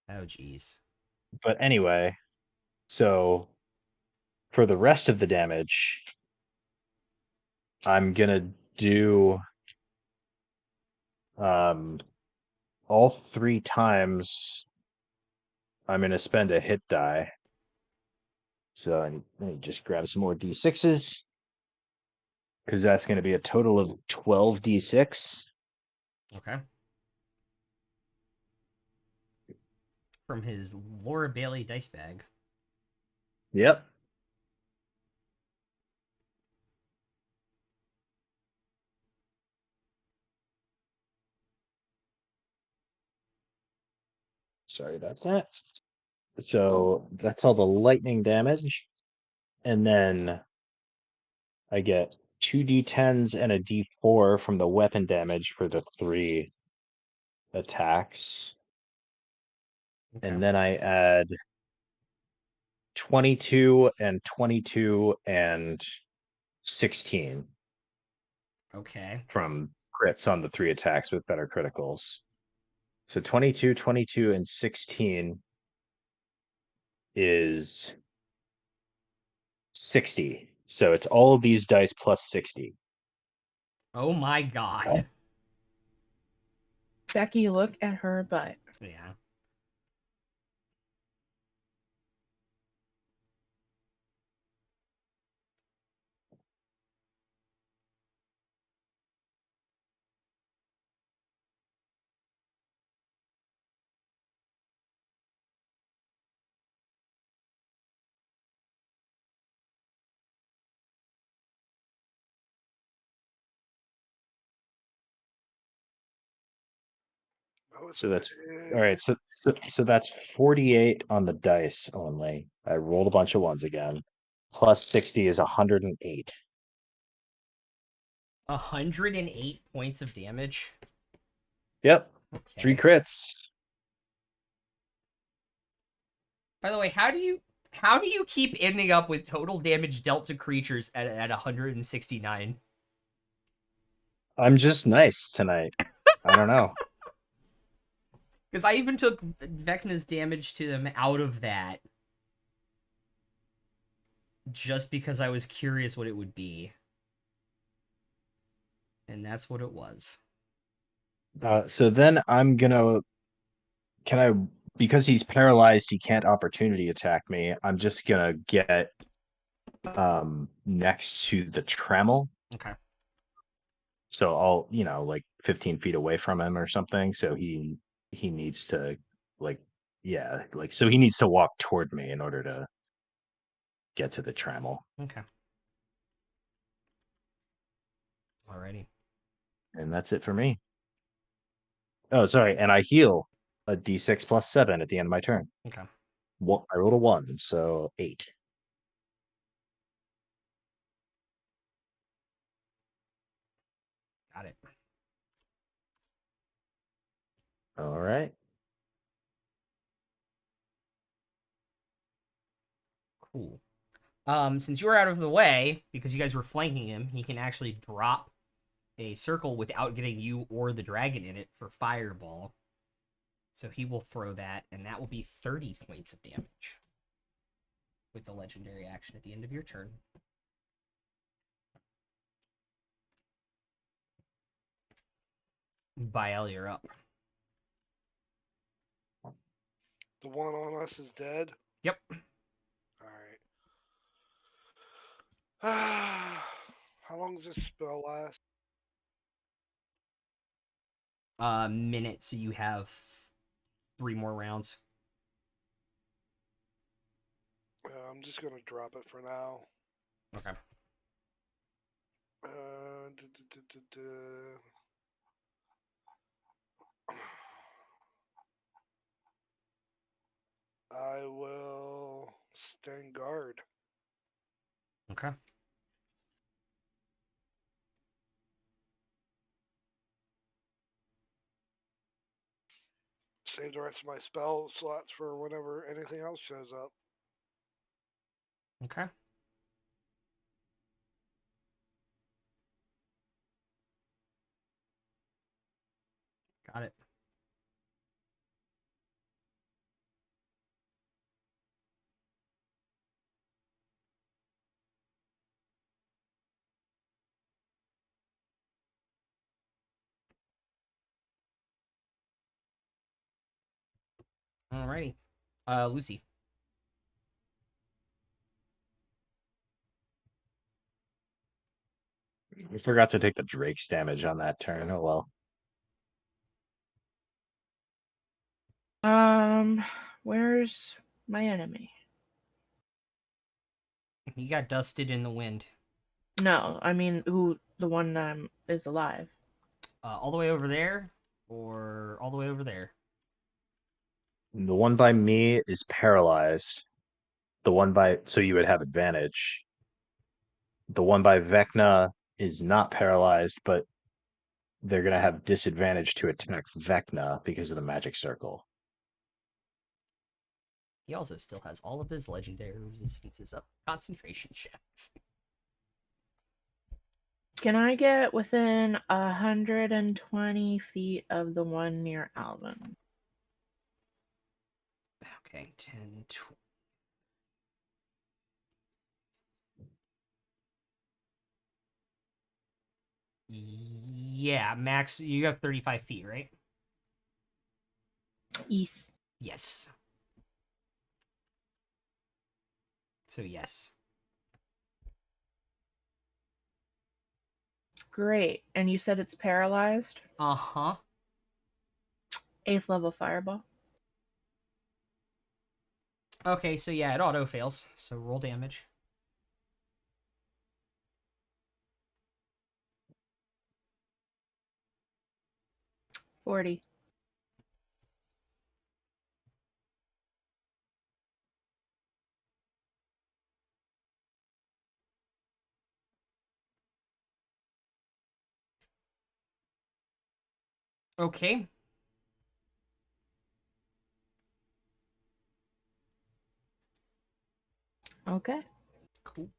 Oh, jeez. But anyway, so for the rest of the damage, I'm gonna do all 3 times. I'm gonna spend a hit die. So let me just grab some more d6s, because that's going to be a total of 12 d6. Okay. From his Laura Bailey dice bag. Yep. Sorry about that. So that's all the lightning damage. And then I get 2d10s and a d4 from the weapon damage for the 3 attacks. Okay. And then I add 22 and 22 and 16 Okay. from crits on the 3 attacks with better criticals. So 22, 22, and 16 is 60. So it's all of these dice plus 60. Oh my god. Becky, look at her butt. Yeah. That was So that's big. all right. So that's 48 on the dice only. I rolled a bunch of ones again. Plus 60 is 108. 108 points of damage. Yep. Okay. 3 crits. By the way, how do you keep ending up with total damage dealt to creatures at 169? I'm just nice tonight. I don't know. Because I even took Vecna's damage to them out of that. Just because I was curious what it would be. And that's what it was. So then I'm gonna can I because he's paralyzed, he can't opportunity attack me. I'm just gonna get next to the Tremel. Okay. So I'll, like 15 feet away from him or something. So he needs to like so he needs to walk toward me in order to get to the Tremel. Okay. Alrighty. And that's it for me. Oh, sorry, and I heal a d6 plus 7 at the end of my turn. Okay. I rolled a 1, so 8. Got it. All right. Cool. Since you were out of the way, because you guys were flanking him, he can actually drop a circle without getting you or the dragon in it for fireball. So he will throw that, and that will be 30 points of damage with the legendary action at the end of your turn. Bael, you're up. The one on us is dead. Yep. All right. How long does this spell last? Minute, so you have 3 more rounds. I'm just gonna drop it for now. Okay. duh, duh, duh, duh, duh. I will stand guard. Okay. save the rest of my spell slots for whenever anything else shows up. Okay. Got it. Alrighty. Lucy. We forgot to take the Drake's damage on that turn. Oh well. Where's my enemy? You got dusted in the wind. No, I mean who the one is alive. All the way over there, or all the way over there? The one by me is paralyzed. The one by so you would have advantage. The one by Vecna is not paralyzed, but they're gonna have disadvantage to attack Vecna because of the magic circle. He also still has all of his legendary resistances up concentration checks. Can I get within 120 feet of the one near Alvin? Okay, 10, 20. Yeah, max. You have 35 feet, right? East. Yes. So, yes. Great. And you said it's paralyzed? Uh-huh. 8th level fireball. Okay, so yeah, it auto fails. So roll damage. $40. Okay. Okay. Cool.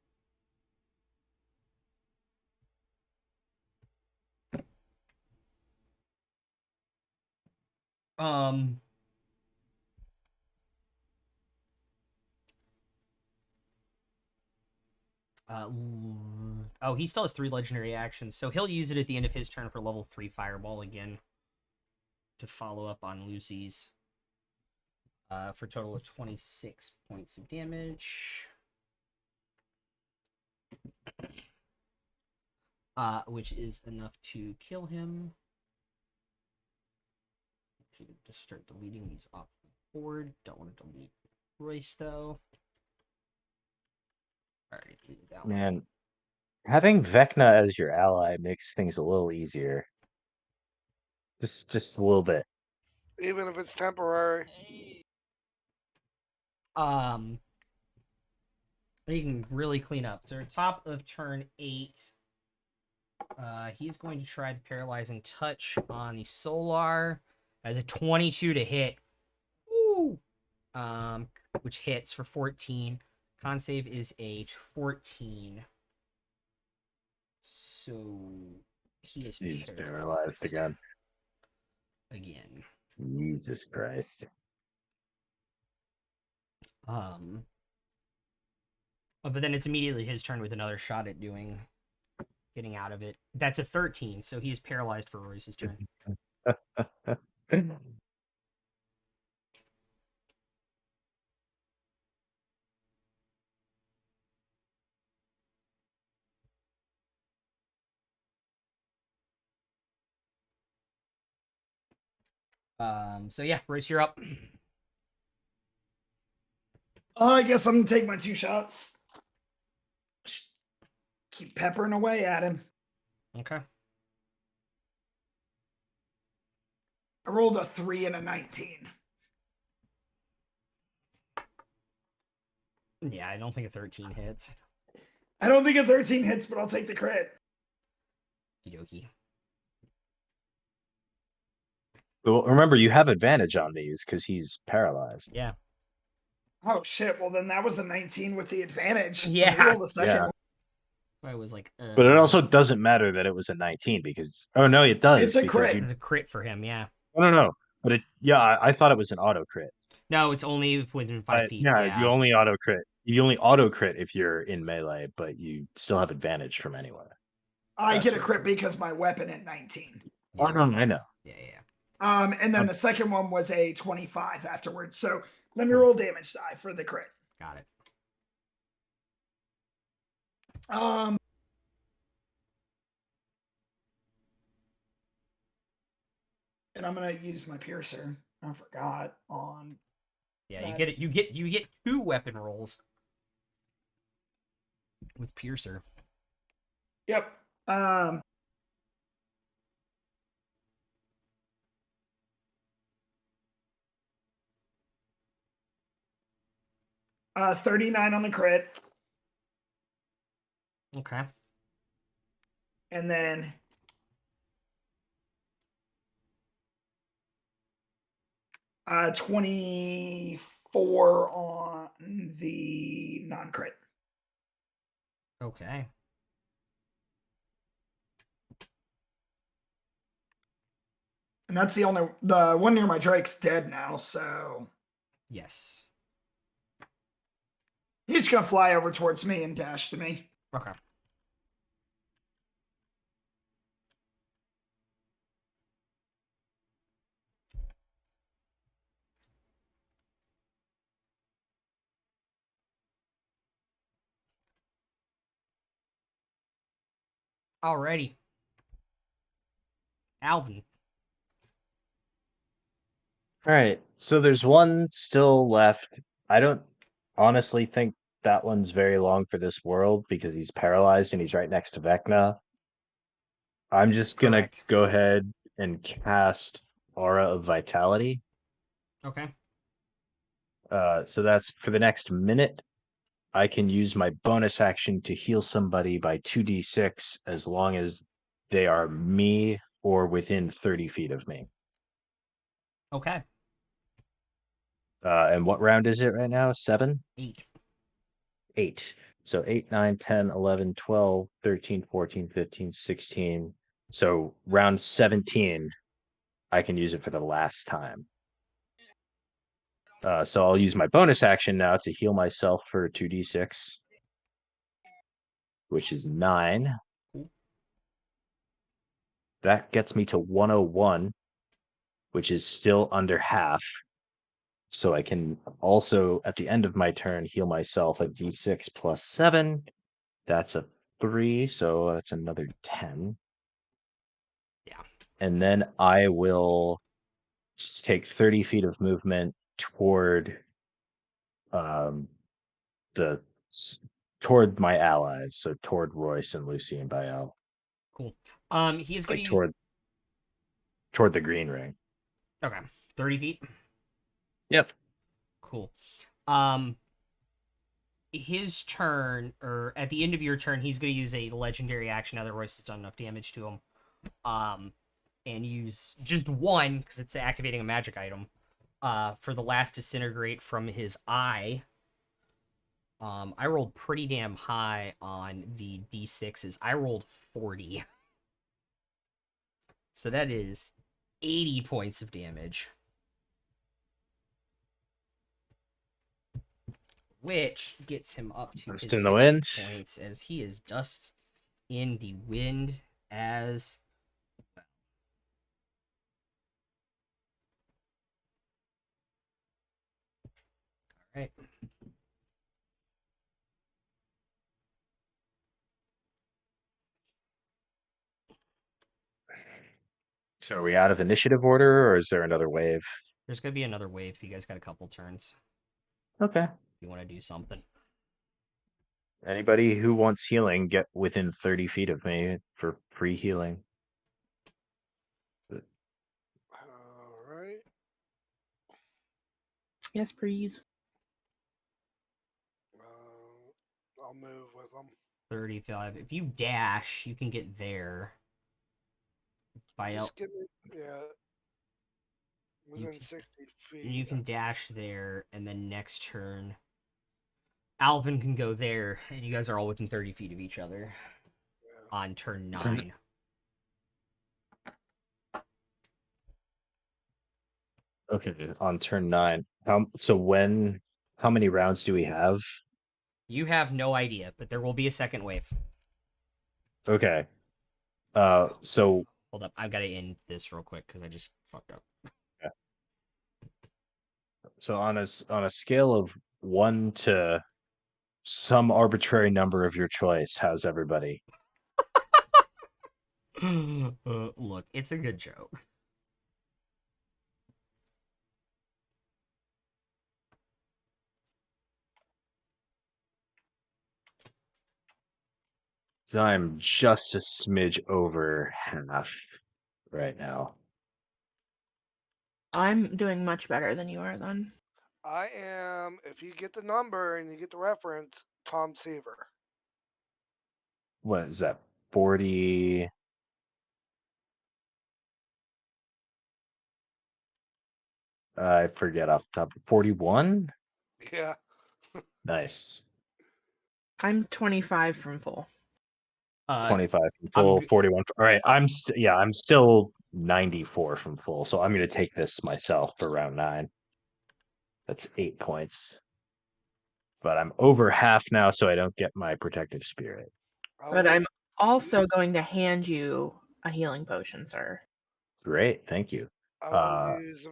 Um. Oh, he still has 3 legendary actions, so he'll use it at the end of his turn for level 3 fireball again to follow up on Lucy's. For a total of 26 points of damage. Which is enough to kill him. Just start deleting these off the board. Don't want to delete Royce though. Already deleted that one. Man, having Vecna as your ally makes things a little easier. Just a little bit. Even if it's temporary. You can really clean up. So top of turn 8. He's going to try the paralyzing touch on the Solar as a 22 to hit. Woo! Which hits for 14. Con save is a 14. So he is He's paralyzed again. Again. Jesus Christ. But then it's immediately his turn with another shot at getting out of it. That's a 13, so he is paralyzed for Royce's turn. So yeah, Royce, you're up. I guess I'm gonna take my 2 shots. Just keep peppering away at him. Okay. I rolled a 3 and a 19. Yeah, I don't think a 13 hits. I don't think a 13 hits, but I'll take the crit. Okie dokie. Well, remember, you have advantage on these because he's paralyzed. Yeah. Oh shit! Well, then that was a 19 with the advantage. Let me Yeah. roll the second Yeah. one. I was like, But it also doesn't matter that it was a 19 because oh no, it does It's a because crit. it's a crit for him. Yeah. no. But I thought it was an auto crit. No, it's only within 5 feet. Yeah, Yeah. you only auto crit. You only auto crit if you're in melee, but you still have advantage from anywhere. I That's get a what it crit is. because my weapon at 19. Oh no, I know. Yeah. And then Um, the second one was a 25 afterwards. So let me Cool. roll damage die for the crit. Got it. And I'm gonna use my piercer. I forgot on. Yeah, that. you get it. You get 2 weapon rolls with piercer. Yep. 39 on the crit, Okay. and then 24 on the non-crit. Okay. And that's the one near my Drake's dead now, so Yes. he's gonna fly over towards me and dash to me. Okay. Alrighty. Alvin. All right, so there's one still left. I don't honestly think that one's very long for this world because he's paralyzed and he's right next to Vecna. I'm just gonna Correct. go ahead and cast Aura of Vitality. Okay. So that's for the next minute. I can use my bonus action to heal somebody by 2d6 as long as they are me or within 30 feet of me. Okay. And what round is it right now? 7? 8. 8. So 8, 9, 10, 11, 12, 13, 14, 15, 16. So round 17, I can use it for the last time. So I'll use my bonus action now to heal myself for 2d6, which is 9. Cool. That gets me to 101, which is still under half. So I can also, at the end of my turn, heal myself a d6 plus 7. That's a 3, so that's another 10. Yeah. And then I will just take 30 feet of movement toward um, the toward my allies, so toward Royce and Lucy and Bael, Cool. He's gonna like use. toward the green ring. Okay. 30 feet. Yep. Cool. His turn, or at the end of your turn, he's gonna use a legendary action. Otherwise, it's done enough damage to him. And use just one because it's activating a magic item. For the last disintegrate from his eye. I rolled pretty damn high on the d6s. I rolled 40. So that is 80 points of damage. Which gets him up to Dust his in the 50 wind. points as he is dust in the wind as well. All right. So are we out of initiative order, or is there another wave? There's going to be another wave. You guys got a couple turns. Okay. If you want to do something. Anybody who wants healing, get within 30 feet of me for free healing. All right. Yes, please. I'll move with them. 35. If you dash, you can get there. By Just give me, yeah. Within 60 feet. You can dash there, and then next turn, Alvin can go there, and you guys are all within 30 feet of each other Yeah. on turn So- 9. Okay, on turn 9. How many rounds do we have? You have no idea, but there will be a second wave. Okay. So Hold up, I've got to end this real quick because I just fucked up. on a scale of 1 to some arbitrary number of your choice, how's everybody? Look, it's a good joke. So I'm just a smidge over half right now. I'm doing much better than you are then. I am, if you get the number and you get the reference, Tom Seaver. What is that? 40. I forget off the top. 41? Yeah. Nice. I'm 25 from full. 25 from I'm full, g- 41. All right, I'm still 94 from full, so I'm gonna take this myself for round 9. That's 8 points. But I'm over half now, so I don't get my protective spirit. I But will- I'm also going to hand you a healing potion, sir. Great, thank you. I will use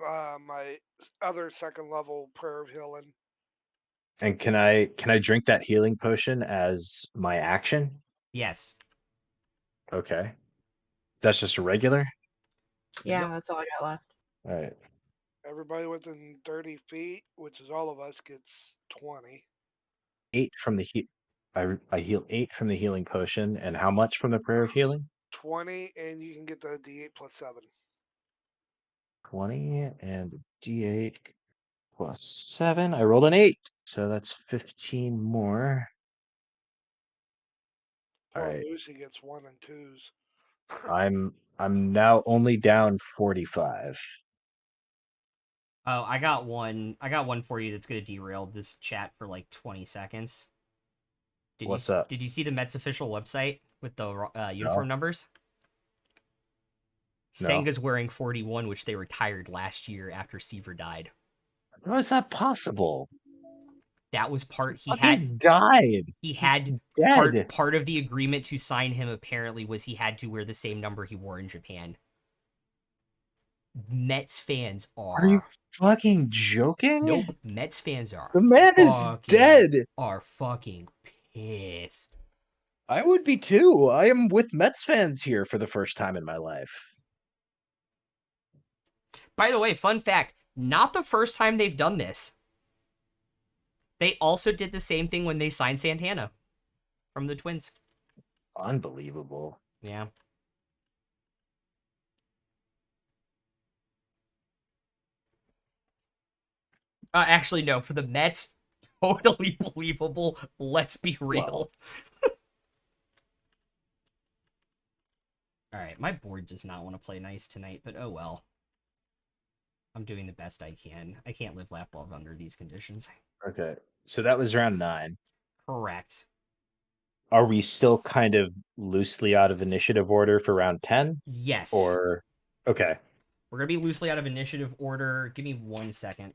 my other second level prayer of healing. And can I drink that healing potion as my action? yes. Okay. That's just a regular? Yeah, Yep. that's all I got left. All right. Everybody within 30 feet, which is all of us, gets 20. 8 from the I heal 8 from the healing potion, and how much from the prayer of healing? 20, and you can get the D8 plus 7. 20 and D8 plus 7. I rolled an 8, so that's 15 more. All Poor right. Lucy gets 1 and 2s. I'm now only down 45. Oh, I got one. I got one for you that's gonna derail this chat for like 20 seconds. What's up? Did you see the Mets official website with the uniform No. numbers? No. Senga's wearing 41, which they retired last year after Seaver died. How is that possible? That was part he Fucking died. had He's dead. part of the agreement to sign him apparently was he had to wear the same number he wore in Japan. Mets fans Are you fucking joking? Nope, Mets fans are The man is dead. Are fucking pissed. I would be too. I am with Mets fans here for the first time in my life. By the way, fun fact, not the first time they've done this. They also did the same thing when they signed Santana from the Twins. Unbelievable. Yeah. Actually, no. For the Mets, totally believable. Let's be real. All right, my board does not want to play nice tonight, but oh well. I'm doing the best I can. I can't live, laugh, love under these conditions. Okay. So that was round 9. Correct. Are we still kind of loosely out of initiative order for round 10? Yes. Or okay. We're gonna be loosely out of initiative order. Give me 1 second.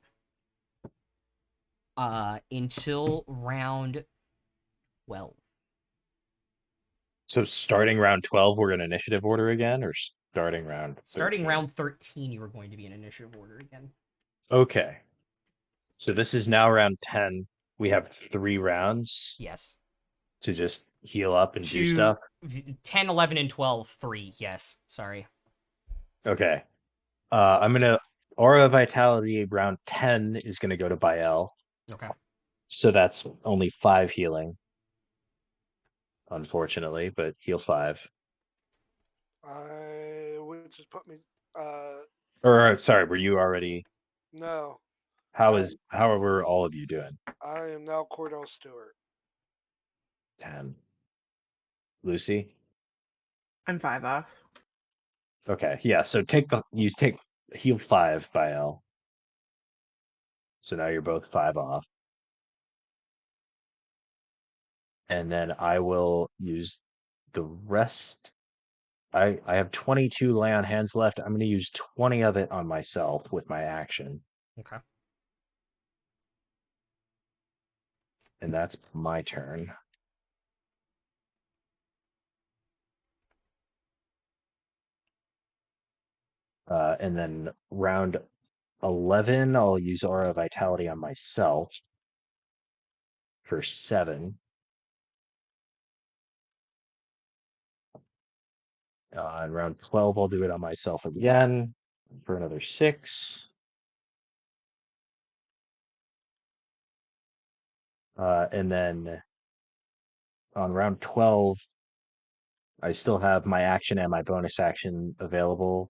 Until round 12. So starting round 12, we're in initiative order again, or starting round 13? Starting round 13, you are going to be in initiative order again. Okay. So this is now round 10. We have 3 rounds Yes. to just heal up and do stuff. 10, 11, and 12, 3. Yes. Sorry. Okay. I'm gonna Aura of Vitality round 10 is gonna go to Bael. Okay. So that's only 5 healing. Unfortunately, but heal 5. Which has put me. Or sorry, were you already? No. How were all of you doing? I am now Cordell Stewart. 10. Lucy? I'm 5 off. Okay, yeah. So you take heal 5 by L. So now you're both 5 off. And then I will use the rest. I have 22 lay on hands left. I'm going to use 20 of it on myself with my action. Okay. And that's my turn. And then round 11, I'll use Aura of Vitality on myself for 7. And round 12, I'll do it on myself again for another 6. And then on round 12, I still have my action and my bonus action available.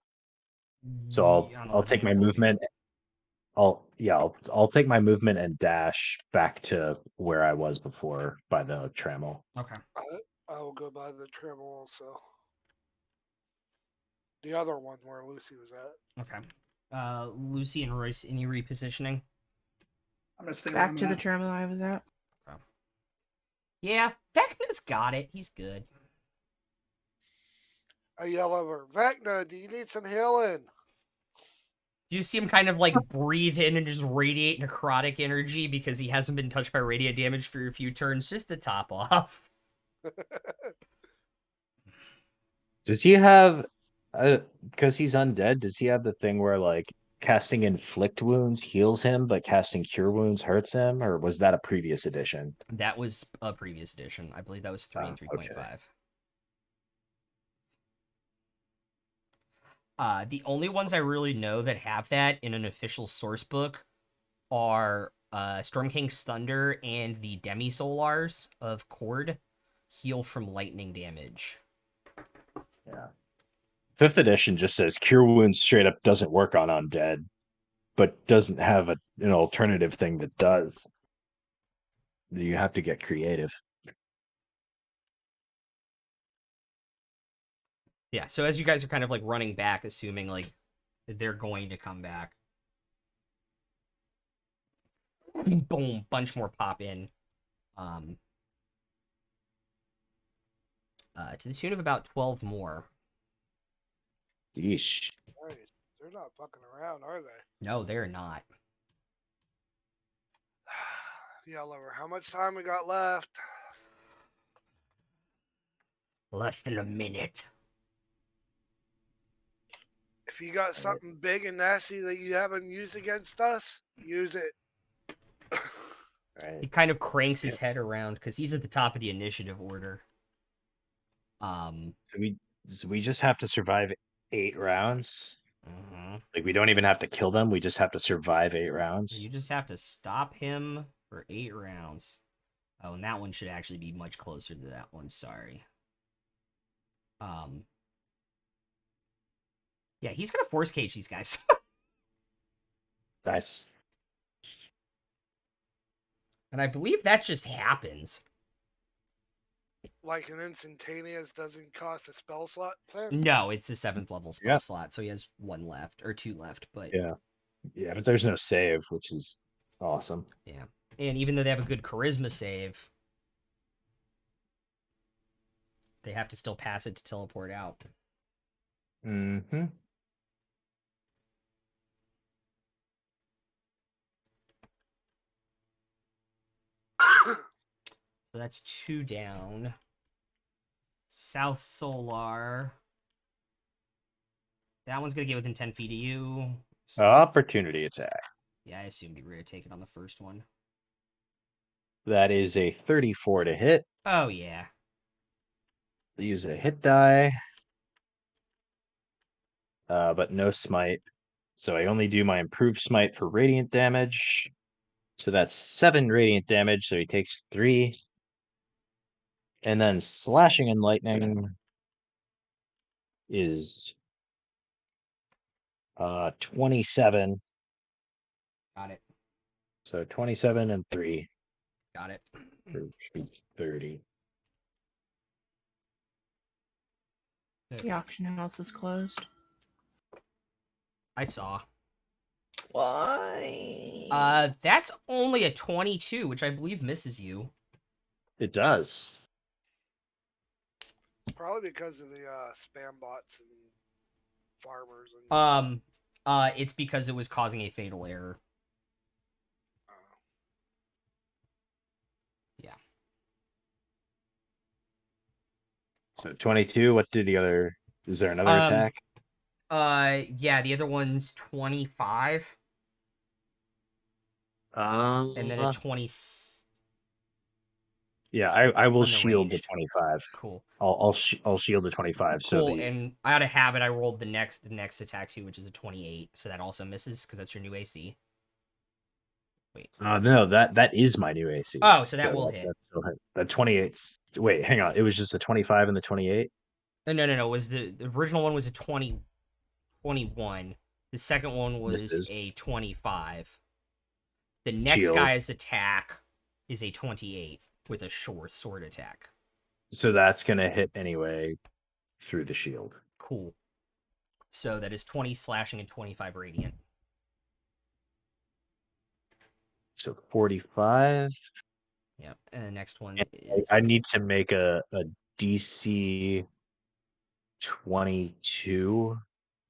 So On I'll take 11. my movement. I'll take my movement and dash back to where I was before by the trammel. Okay. I will go by the trim also. The other one where Lucy was at. Okay. Lucy and Royce, any repositioning? I'm gonna stay where Back I'm to the at. terminal I was at. Yeah, Vecna's got it. He's good. I yell over, Vecna, do you need some healing? Do you see him kind of like breathe in and just radiate necrotic energy because he hasn't been touched by radiant damage for a few turns, just to top off? Does he have, because he's undead, does he have the thing where like casting inflict wounds heals him, but casting cure wounds hurts him? Or was that a previous edition? That was a previous edition. I believe that was 3 and 3.5. Okay. The only ones I really know that have that in an official source book are Storm King's Thunder and the Demi Solars of Cord heal from lightning damage. Yeah. 5th edition just says cure wounds straight up doesn't work on undead, but doesn't have an alternative thing that does. You have to get creative. Yeah, so as you guys are kind of like running back, assuming like they're going to come back. Boom, bunch more pop in. To the tune of about 12 more. Yeesh. Nice. They're not fucking around, are they? No, they're not. Yell over, how much time we got left? Less than a minute. If you got something big and nasty that you haven't used against us, use it. He Right. kind of cranks his head around because he's at the top of the initiative order. So we just have to survive 8 rounds. Mhm. Like we don't even have to kill them. We just have to survive 8 rounds. You just have to stop him for 8 rounds. Oh, and that one should actually be much closer to that one. Sorry. Yeah, he's gonna force cage these guys. Nice. And I believe that just happens. Like an instantaneous doesn't cost a spell slot thing? No, it's a 7th level spell Yeah. slot, so he has 1 left or 2 left. But Yeah. Yeah, but there's no save, which is awesome. yeah, and even though they have a good charisma save, they have to still pass it to teleport out. Mm-hmm. So that's 2 down. South Solar. That one's gonna get within 10 feet of you. So, Opportunity attack. yeah, I assumed you were gonna take it on the first one. That is a 34 to hit. Oh yeah. Use a hit die. But no smite. So I only do my improved smite for radiant damage. So that's 7 radiant damage, so he takes 3. And then slashing and lightning is 27. Got it. So 27 and 3 Got it. for 30. The auction house is closed. I saw. Why? That's only a 22, which I believe misses you. It does. Probably because of the spam bots and farmers and It's because it was causing a fatal error. Yeah. So 22. What did the other? Is there another attack? Yeah, the other one's 25, and then a 20. Yeah, I will on the shield the ranged. 25. Cool. I'll shield the 25. So Cool. the And out of habit, I rolled the next attack too, which is a 28. So that also misses because that's your new AC. Wait. no, that is my new AC. Oh, so that will hit. That still hit. That 28. Wait, hang on. It was just a 25 and the 28. No. It was the original one was a 21. The second one was Misses. a 25. The next Shield. guy's attack is a 28 with a short sword attack. So that's gonna hit anyway through the shield. Cool. So that is 20 slashing and 25 radiant. So 45. Yep. And the next one And is I need to make a DC 22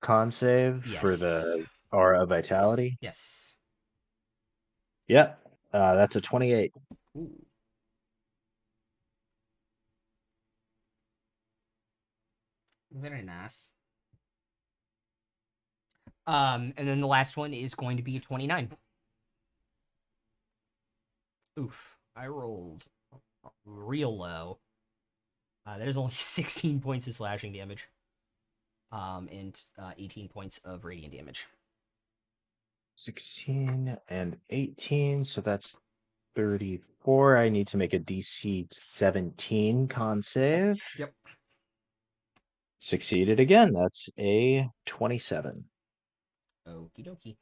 con save for Yes. the Aura of Vitality. Yes. Yep. That's a 28. Ooh. Very nice. And then the last one is going to be a 29. Oof. I rolled real low. That is only 16 points of slashing damage. And 18 points of radiant damage. 16 and 18, so that's 34. I need to make a DC 17 con save. Yep. Succeeded again. That's a 27. Okie dokie.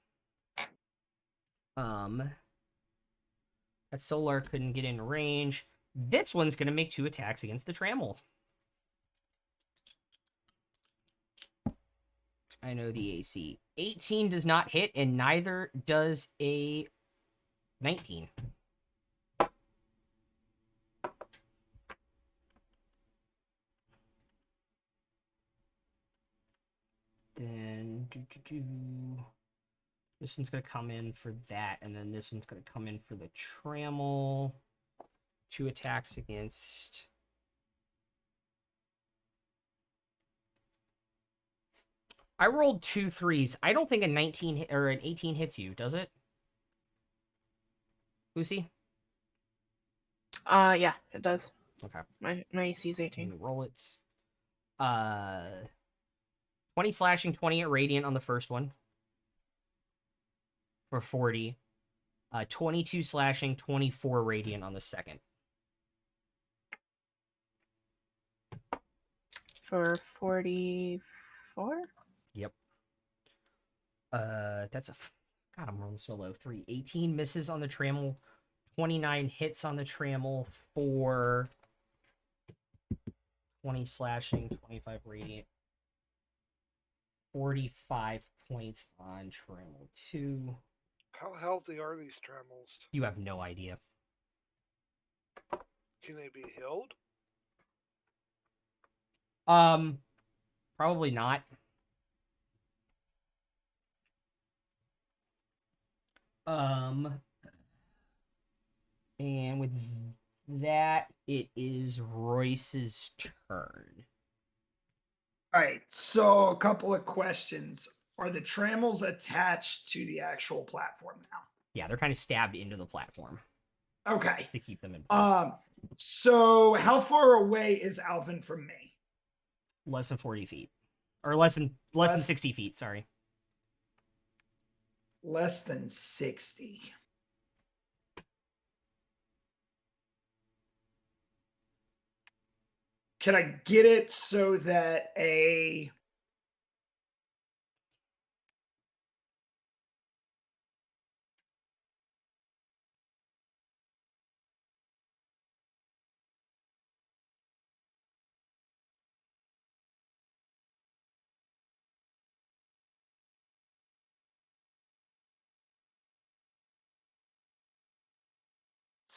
That Solar couldn't get in range. This one's gonna make 2 attacks against the Trammel. I know the AC. 18 does not hit, and neither does a 19. Then this one's gonna come in for that, and then this one's gonna come in for the Trammel. 2 attacks against. I rolled 2 3s. I don't think a 19 or an 18 hits you, does it? Lucy? Yeah, it does. Okay. My AC is 18. Roll it. 20 slashing, 20 at radiant on the first one. For 40. 22 slashing, 24 radiant on the second. For 44? Yep. That's a. God, I'm rolling so low. 3. 18 misses on the Trammel. 29 hits on the Trammel for 20 slashing, 25 radiant. 45 points on Trammel 2. how healthy are these tremels? You have no idea. Can they be healed? Probably not. And with that, it is Royce's turn. All right. So a couple of questions. Are the trammels attached to the actual platform now? Yeah, they're kind of stabbed into the platform Okay. to keep them in place. So how far away is Alvin from me? Less than 40 feet. Or less than 60 feet, sorry. Less than 60. Can I get it so that a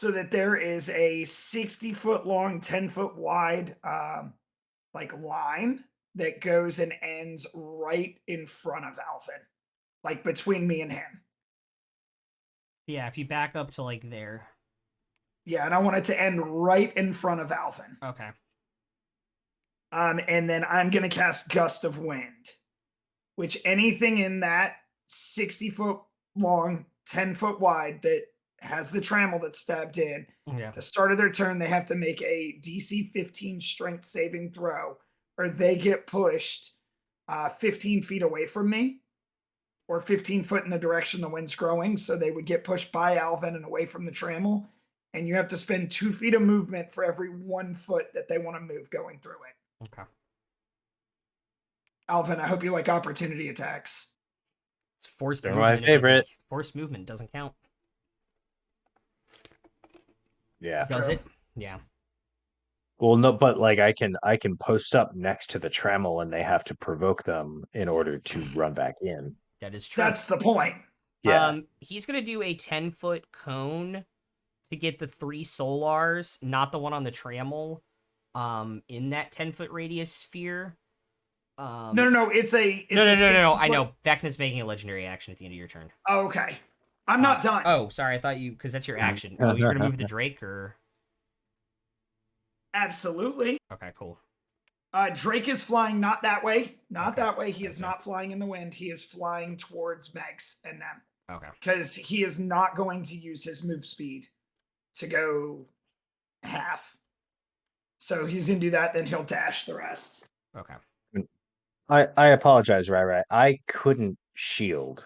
so that there is a 60-foot long, 10-foot wide like line that goes and ends right in front of Alvin, like between me and him. Yeah, if you back up to like there. Yeah, and I want it to end right in front of Alvin. Okay. And then I'm going to cast Gust of Wind, which anything in that 60-foot long, 10-foot wide that has the trammel that's stabbed in, Yeah. at the start of their turn, they have to make a DC 15 strength saving throw, or they get pushed 15 feet away from me, or 15 foot in the direction the wind's growing. So they would get pushed by Alvin and away from the trammel. And you have to spend 2 feet of movement for every 1 foot that they want to move going through it. Okay. Alvin, I hope you like opportunity attacks. It's forced They're movement. my favorite. Forced movement doesn't count. Yeah. Does True. it? Yeah. Well, no, but like I can post up next to the trammel, and they have to provoke them in order to run back in. That is true. That's the point. Yeah. He's gonna do a 10-foot cone to get the 3 solars, not the one on the trammel. In that 10-foot radius sphere. No. It's a No. I 60-foot know. Vecna's making a legendary action at the end of your turn. Okay. I'm not done. Oh, sorry. I thought you, because that's your action. Oh, you're gonna move the Drake, or? Absolutely. Okay, cool. Drake is flying not that way. Not Okay. that way. He is Okay. not flying in the wind. He is flying towards Megs and them. Okay. Because he is not going to use his move speed to go half. So he's going to do that, then he'll dash the rest. Okay. I apologize, right. I couldn't shield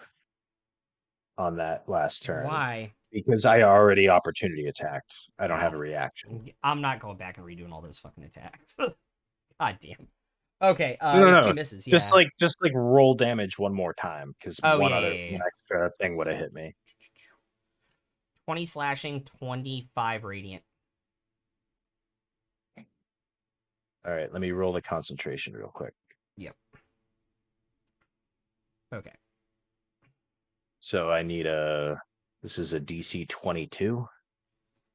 on that last turn. Why? Because I already opportunity attacked. I don't have a Ow. reaction. I'm not going back and redoing all those fucking attacks. God damn. Okay, No, it was no, 2 misses. Yeah. Just like roll damage one more time, because Oh, one yeah. extra thing would have hit me. 20 slashing, 25 radiant. All right, let me roll the concentration real quick. Okay. So I need this is a DC 22.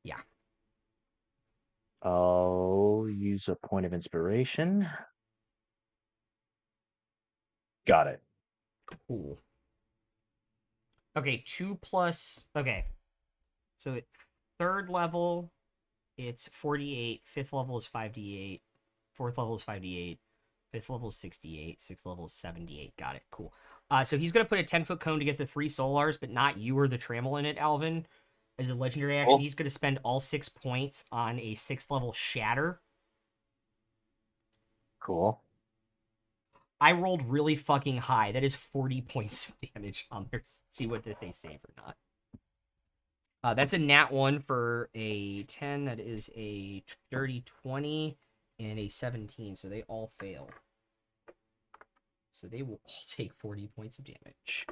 Yeah. I'll use a point of inspiration. Got it. Cool. Okay, 2 plus. Okay. So at 3rd level, it's 48. 5th level is 5d8. 4th level is 5d8. 5th level is 68. 6th level is 78. Got it. Cool. So he's going to put a 10-foot cone to get the 3 solars, but not you or the trammel in it, Alvin. As a legendary action, he's going to spend all 6 points on a 6th level shatter. Cool. I rolled really fucking high. That is 40 points of damage on there. See what they save or not. That's a nat 1 for a 10. That is a dirty 20 and a 17. So they all fail. So they will all take 40 points of damage.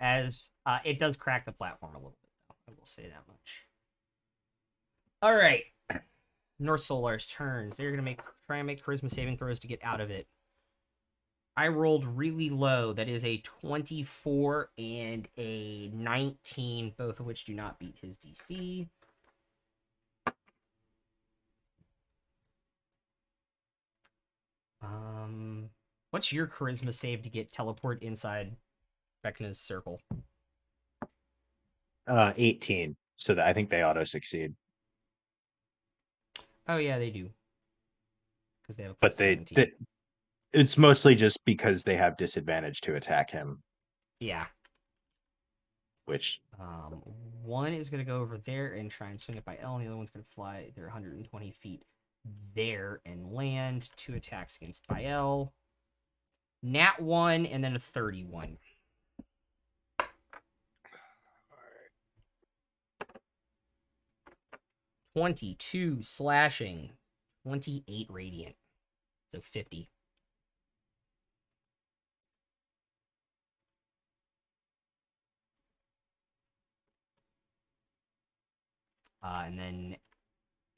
As it does crack the platform a little bit, though. I will say that much. All right. North Solar's turns. They're gonna try and make charisma saving throws to get out of it. I rolled really low. That is a 24 and a 19, both of which do not beat his DC. What's your charisma save to get teleport inside Vecna's circle? 18. So that I think they auto succeed. Oh yeah, they do. Because they have a But plus 17. it's mostly just because they have disadvantage to attack him, Yeah. which One is going to go over there and try and swing it by L, and the other one's going to fly. They're 120 feet there and land. 2 attacks against Bael. Nat 1 and then a 31. All right. 22 slashing. 28 radiant. So 50. And then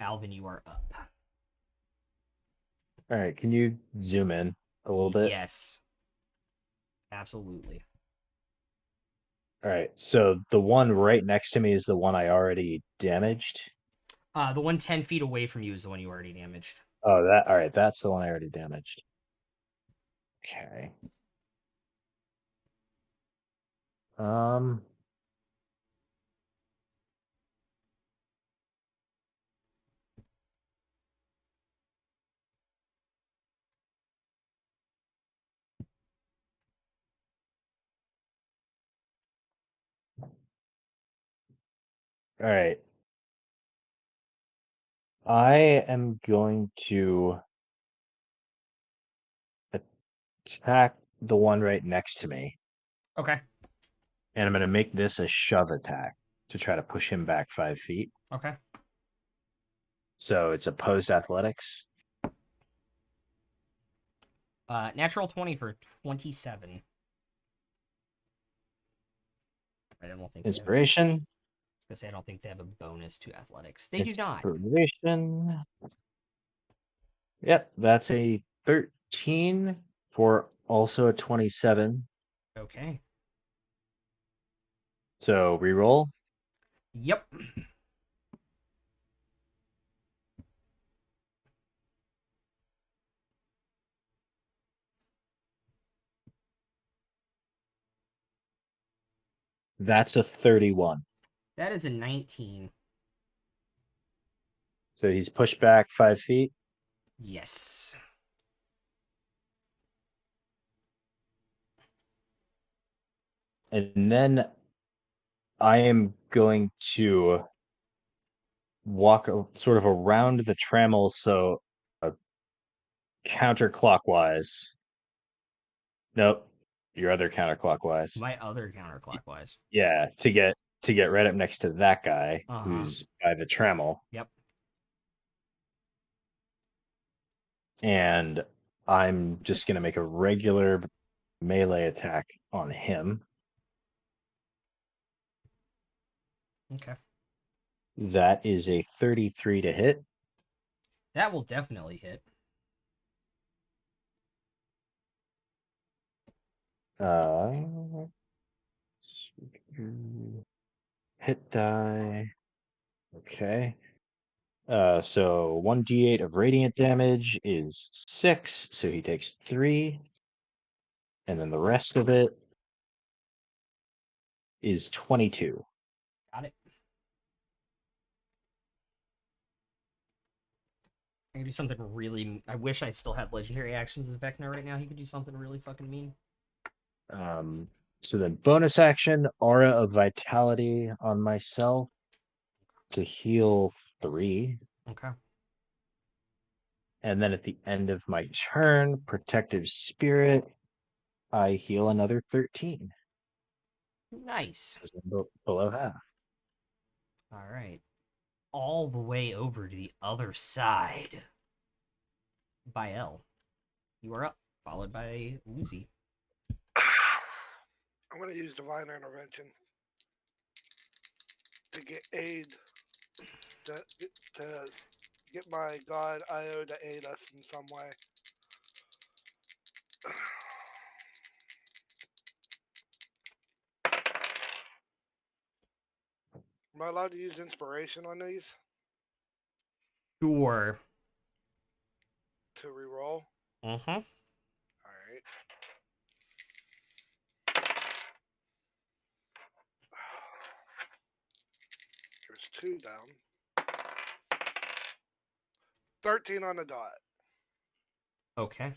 Alvin, you are up. All right, can you zoom in a little bit? Yes. Absolutely. All right, so the one right next to me is the one I already damaged. The one 10 feet away from you is the one you already damaged. Oh, that all right, that's the one I already damaged. Okay. Um, all right. I am going to attack the one right next to me, Okay. and I'm going to make this a shove attack to try to push him back 5 feet. Okay. So it's opposed athletics. Natural 20 for 27. I don't think they have, Inspiration. I was gonna say I don't think they have a bonus to athletics. They do not. Inspiration. Yep, that's a 13 for also a 27. Okay. So reroll. Yep. That's a 31. That is a 19. So he's pushed back 5 feet. Yes. And then I am going to walk sort of around the trammel, so counterclockwise. Nope, your other counterclockwise. My other counterclockwise. Yeah, to get right up next to that guy who's by the trammel. Yep. And I'm just gonna make a regular melee attack on him. Okay. That is a 33 to hit. That will definitely hit. Hit die. Okay. So 1d8 of radiant damage is 6, so he takes 3. And then the rest of it is 22. Got it. I can do something really. I wish I still had legendary actions as Vecna right now. He could do something really fucking mean. So then bonus action, Aura of Vitality on myself to heal 3. Okay. And then at the end of my turn, Protective Spirit, I heal another 13. Nice. Because I'm below half. All right. All the way over to the other side. By L. You are up, followed by Lucy. I'm going to use Divine Intervention to get aid, to get my god Io to aid us in some way. Am I allowed to use inspiration on these Sure. to reroll? Mm-hmm. Alright. There's 2 down. 13 on the dot. Okay. I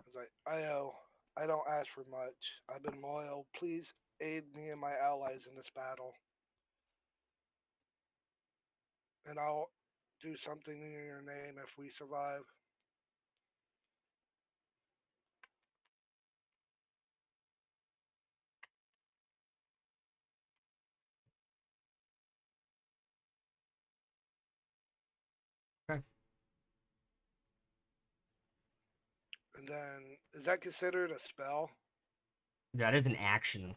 was like, Io, I don't ask for much. I've been loyal. Please aid me and my allies in this battle. And I'll do something in your name if we survive. Okay. And then, is that considered a spell? That is an action.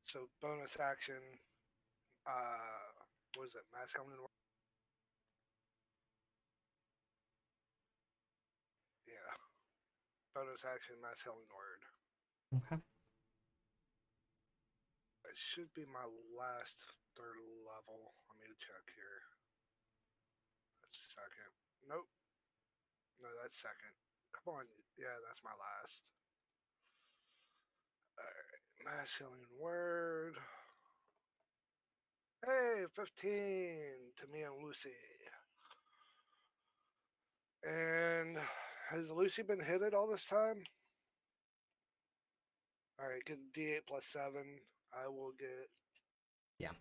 So bonus action, what is it? Mass Helmet. bonus action mass healing word. Okay. It should be my last third level. Let me check here. That's second. Nope. No, that's second. Come on. Yeah, that's my last. Alright. Mass healing word. Hey, 15 to me and Lucy. And has Lucy been hit it all this time? Alright, get D8 plus 7. I will get. Yeah.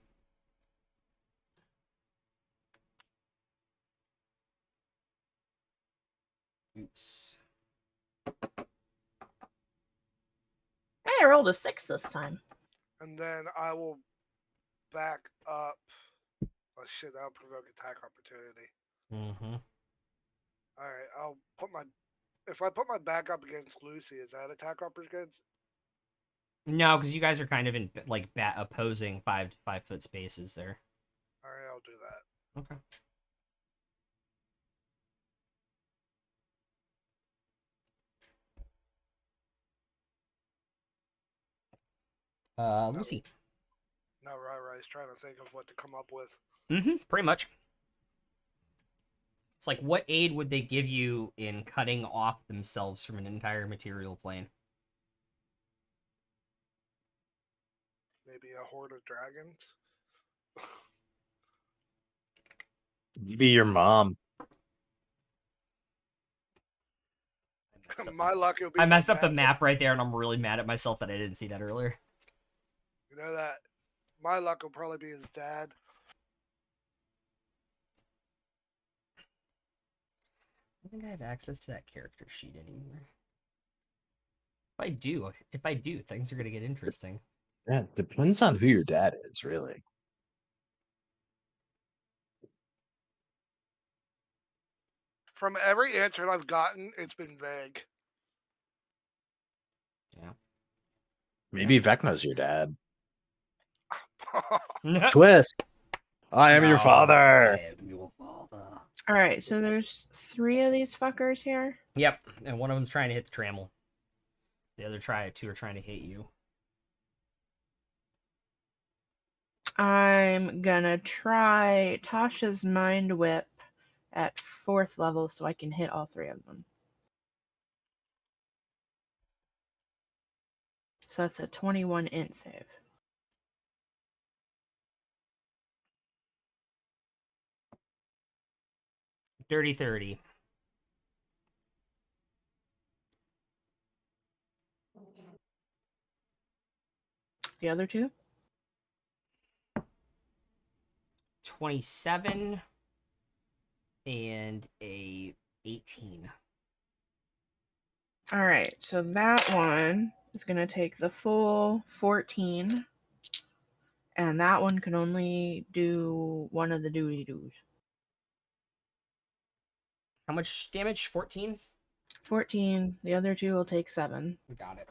Oops. Hey, I rolled a 6 this time. And then I will back up. Oh shit, that'll provoke attack opportunity. Mm-hmm. Alright, I'll put my. If I put my back up against Lucy, is that attack opportunity? No, because you guys are kind of in like opposing 5 foot spaces there. Alright, I'll do that. Okay. Lucy. No, right. He's trying to think of what to come up with. Mm-hmm. Pretty much. It's like, what aid would they give you in cutting off themselves from an entire material plane? Maybe a horde of dragons. Be your mom. My luck, it'll be. I messed my up the dad. map right there, and I'm really mad at myself that I didn't see that earlier. You know that. My luck will probably be his dad. I don't think I have access to that character sheet anymore. If I do, things are gonna get interesting. Yeah, depends on who your dad is, really. From every answer I've gotten, it's been vague. Yeah. Maybe Vecna's your dad. No. Twist. I am your father. I am your father. All right, so there's 3 of these fuckers here. Yep, and one of them's trying to hit the trammel. The other two are trying to hit you. I'm gonna try Tasha's Mind Whip at 4th level so I can hit all 3 of them. So that's a 21 int save. Dirty 30. The other 2? 27 and a 18. All right, so that one is going to take the full 14, and that one can only do one of the doody-doos. How much damage? 14? 14, the other 2 will take 7. We got it.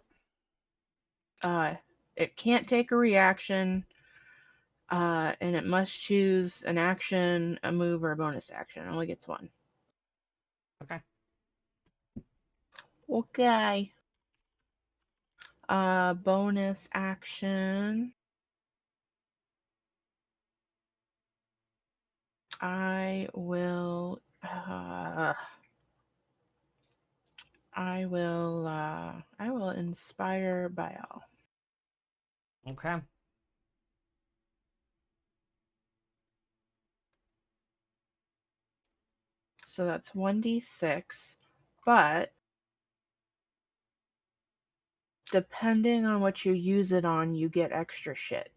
It can't take a reaction, and it must choose an action, a move, or a bonus action. It only gets 1. Okay. Okay. Bonus action. I will inspire Baal. Okay. So that's 1d6, but depending on what you use it on, you get extra shit.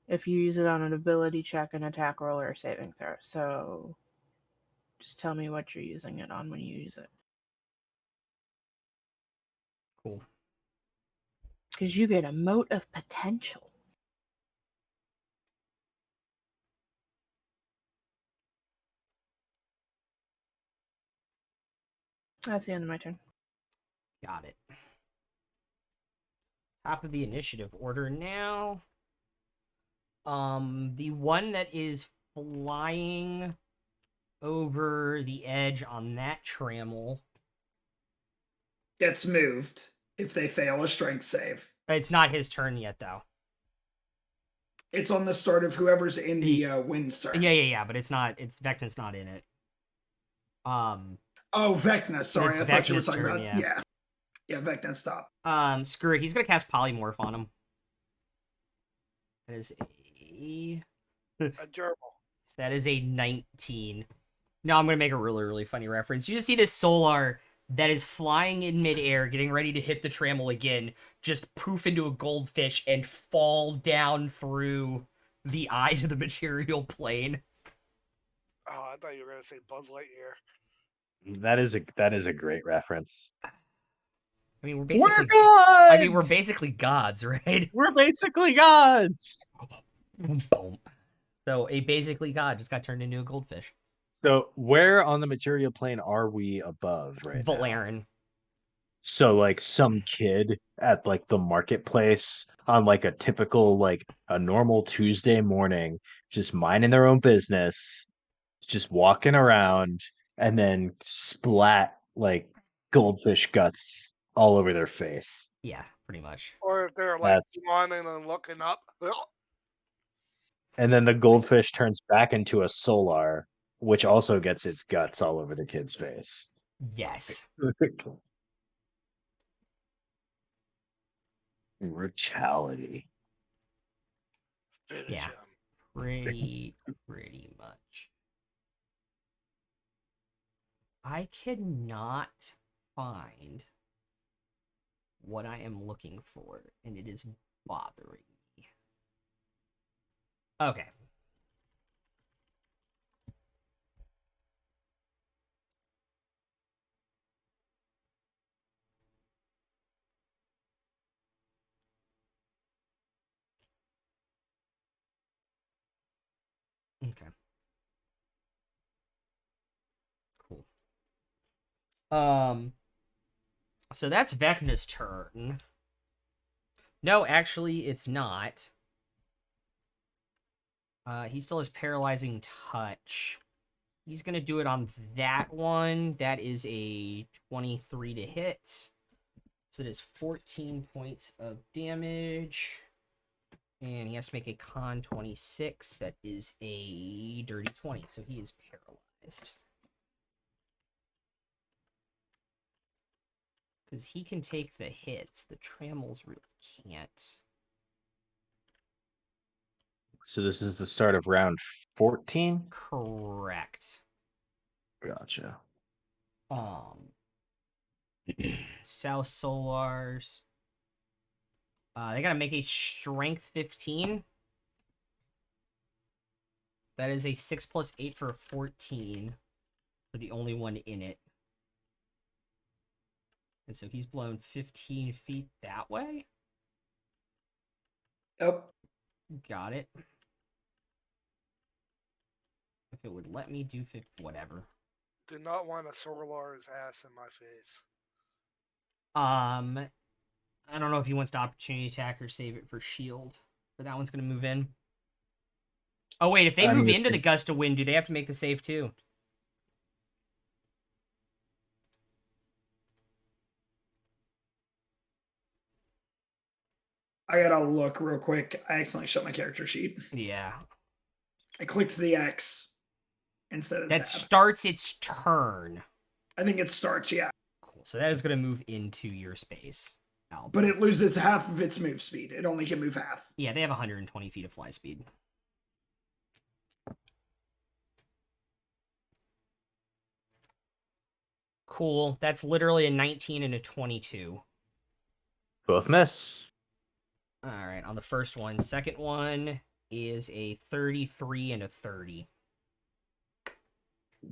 If you use it on an ability check, an attack roll, or a saving throw. So just tell me what you're using it on when you use it. Cool. Because you get a mote of potential. That's the end of my turn. Got it. Top of the initiative order now. The one that is flying over the edge on that trammel gets moved if they fail a strength save. It's not his turn yet, though. It's on the start of whoever's in the wind's turn. Yeah, but it's not. It's Vecna's not in it. Oh, Vecna. Sorry, It's I thought you were Vecna's talking turn, about. Yeah, Vecna. Stop. Screw it. He's gonna cast Polymorph on him. That is A gerbil. that is a 19. No, I'm gonna make a really funny reference. You just see this Solar that is flying in midair, getting ready to hit the trammel again, just poof into a goldfish and fall down through the eye to the material plane. Oh, I thought you were gonna say Buzz Lightyear. That is a great reference. I mean, we're We're basically gods. I mean, we're basically gods, right? We're basically gods. Boom. So a basically god just got turned into a goldfish. So where on the material plane are we above right now? Valeran. So like some kid at like the marketplace on like a typical like a normal Tuesday morning, just minding their own business, just walking around, and then splat like goldfish guts all over their face. Yeah, pretty much. Or if they're like That's yawning and looking up. and then the goldfish turns back into a solar, which also gets its guts all over the kid's face. Yes. Brutality. Finish Yeah. him. Pretty much. I cannot find what I am looking for, and it is bothering me. Okay. Okay. Cool. So that's Vecna's turn. No, actually, it's not. He still has paralyzing touch. He's gonna do it on that one. That is a 23 to hit. So it is 14 points of damage. And he has to make a con 26. That is a dirty 20. So he is paralyzed. Because he can take the hits. The trammels really can't. So this is the start of round 14? Correct. Gotcha. South Solars. They gotta make a strength 15. That is a 6 plus 8 for a 14 for the only one in it. And so he's blown 15 feet that way. Yep. Got it. If it would let me do 50, whatever. Do not want a Solar's ass in my face. I don't know if he wants to opportunity attack or save it for shield. But that one's gonna move in. Oh wait, if they move into the gust of wind, do they have to make the save too? I gotta look real quick. I accidentally shut my character sheet. Yeah. I clicked the X instead of That tab. starts its turn. I think it starts, yeah. Cool. So that is going to move into your space. Albert. But it loses half of its move speed. It only can move half. Yeah, they have 120 feet of fly speed. Cool. That's literally a 19 and a 22. Both miss. All right, on the first one. Second one is a 33 and a 30.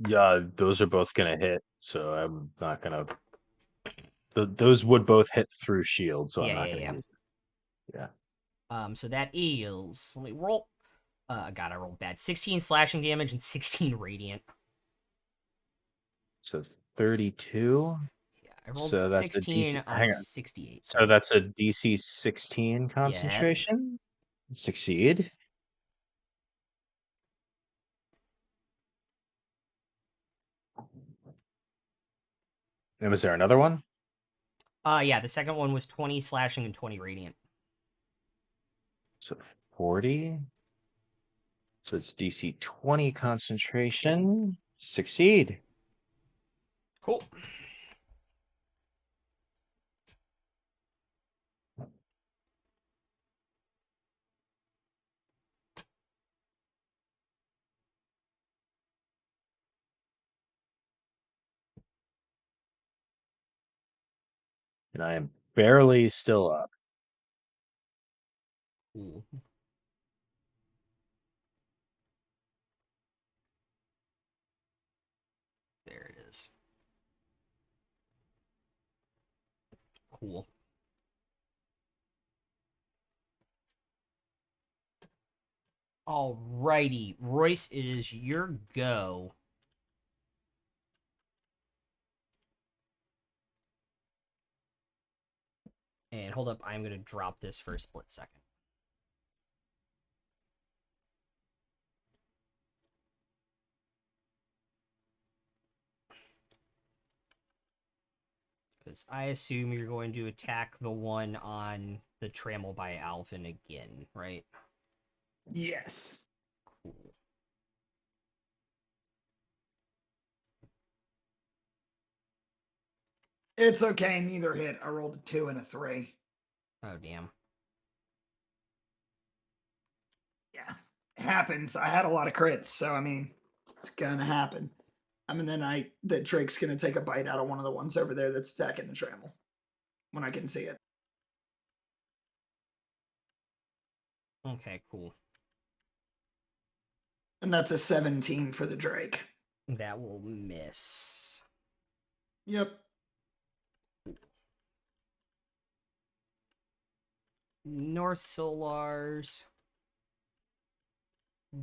Yeah, those are both gonna hit, so I'm not gonna. Those would both hit through shield, so I'm not gonna use it. Yeah. So that is. Let me roll. God, I rolled bad. 16 slashing damage and 16 radiant. So 32. Yeah, I rolled So that's a 16 DC. on Hang on. 68. So that's a DC 16 concentration. Succeed. And was there another one? Yeah, the second one was 20 slashing and 20 radiant. So 40. So it's DC 20 concentration. Succeed. Cool. And I am barely still up. Cool. There it is. Cool. Alrighty, Royce, it is your go. And hold up, I'm going to drop this for a split second. Because I assume you're going to attack the one on the Trammel by Alvin again, right? Yes. Cool. It's okay. Neither hit. I rolled a 2 and a 3. Oh, damn. Yeah. It happens. I had a lot of crits, so I mean, it's gonna happen. I mean, then that Drake's gonna take a bite out of one of the ones over there that's attacking the Trammel when I can see it. Okay, cool. And that's a 17 for the Drake. That will miss. Yep. North Solars.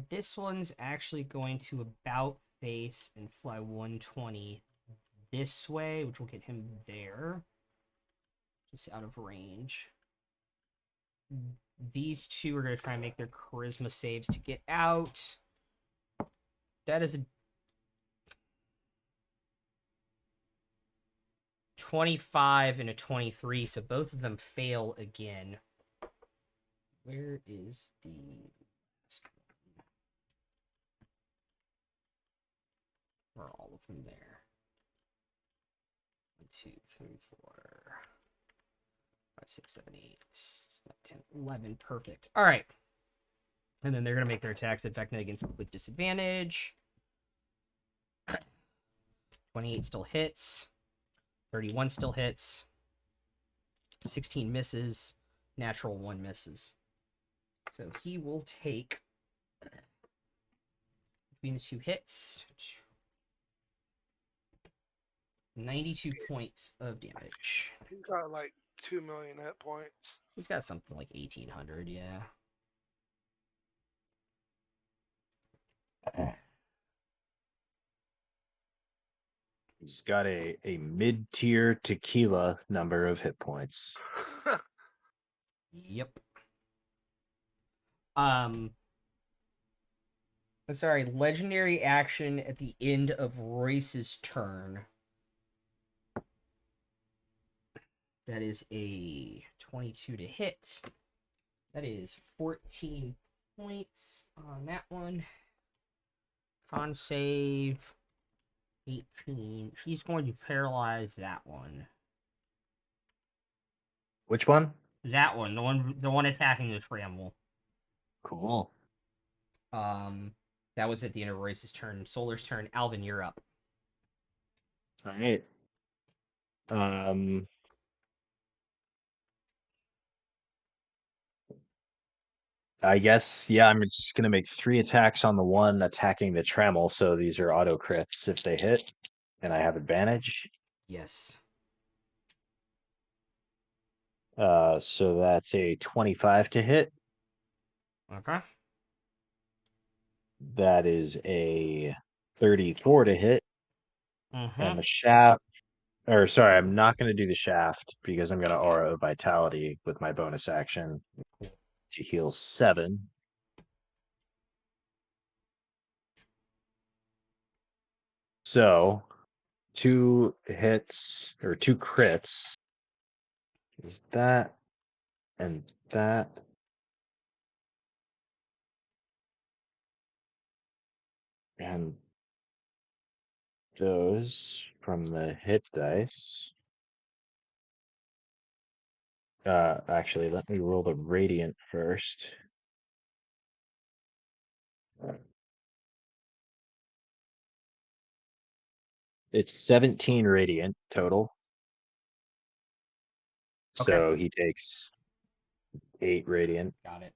This one's actually going to about face and fly 120 this way, which will get him there. Just out of range. These two are going to try and make their charisma saves to get out. That is a 25 and a 23, so both of them fail again. Where is the last one? Where are all of them there? 1, 2, 3, 4, 5, 6, 7, 8, 9, 10, 11. Perfect. All right. And then they're going to make their attacks effective against with disadvantage. 28 still hits. 31 still hits. 16 misses. Natural 1 misses. So he will take, between the 2 hits, 92 points of damage. He's got like 2 million hit points. He's got something like 1,800, yeah. He's got a mid-tier tequila number of hit points. Yep. Sorry, legendary action at the end of Royce's turn. That is a 22 to hit. That is 14 points on that one. Con save 18. He's going to paralyze that one. Which one? That one, the one attacking the Trammel. Cool. That was at the end of Royce's turn. Solar's turn. Alvin, you're up. All right. I guess, yeah, I'm just going to make 3 attacks on the one attacking the Trammel, so these are auto crits if they hit, and I have advantage. Yes. So that's a 25 to hit. Okay. That is a 34 to hit. Mm-hmm. And the shaft, or sorry, I'm not going to do the shaft because I'm going to aura of vitality with my bonus action to heal 7. So 2 hits or 2 crits is that and that. And those from the hit dice. Actually, let me roll the radiant first. It's 17 radiant total. Okay. So he takes 8 radiant. Got it.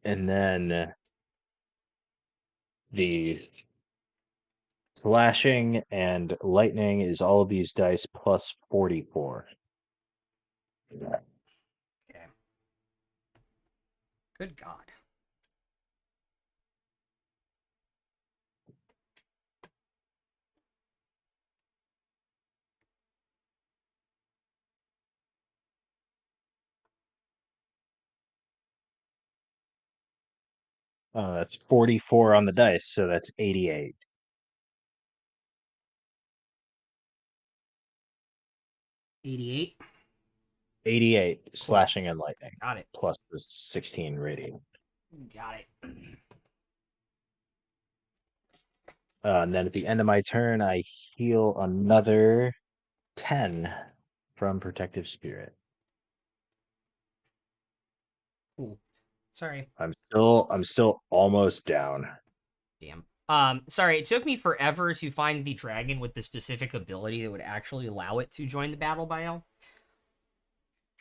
And then the slashing and lightning is all of these dice plus 44. Okay. Good God. That's 44 on the dice, so that's 88. 88. 88 Cool. slashing and lightning, Got it. plus the 16 radiant. Got it. And then at the end of my turn, I heal another 10 from Protective Spirit. Cool. Sorry. I'm still almost down. Damn. Sorry, it took me forever to find the dragon with the specific ability that would actually allow it to join the battle bio.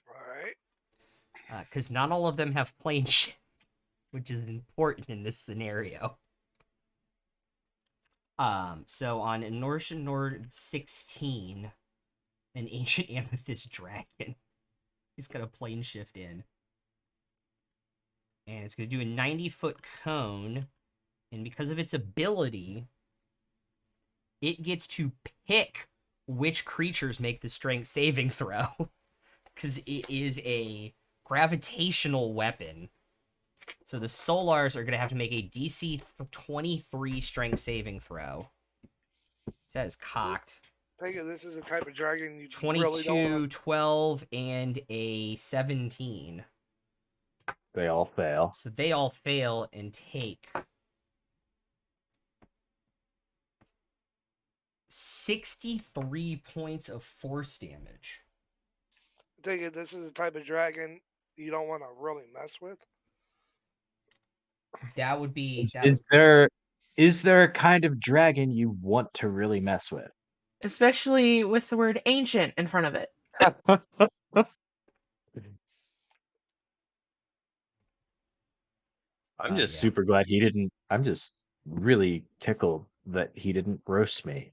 Alright. Because not all of them have plane shift, which is important in this scenario. So on Inortian Nord 16, an ancient amethyst dragon is gonna plane shift in. And it's gonna do a 90-foot cone. And because of its ability, it gets to pick which creatures make the strength saving throw. Because it is a gravitational weapon. So the Solars are going to have to make a DC 23 strength saving throw. That is cocked. Take it, this is a type of dragon you 22, really don't want 12, and a 17. They all fail. So they all fail and take 63 points of force damage. Take it, this is a type of dragon you don't want to really mess with. That would be... Is there a kind of dragon you want to really mess with? Especially with the word ancient in front of it. I'm just yeah. super glad he didn't. I'm just really tickled that he didn't roast me.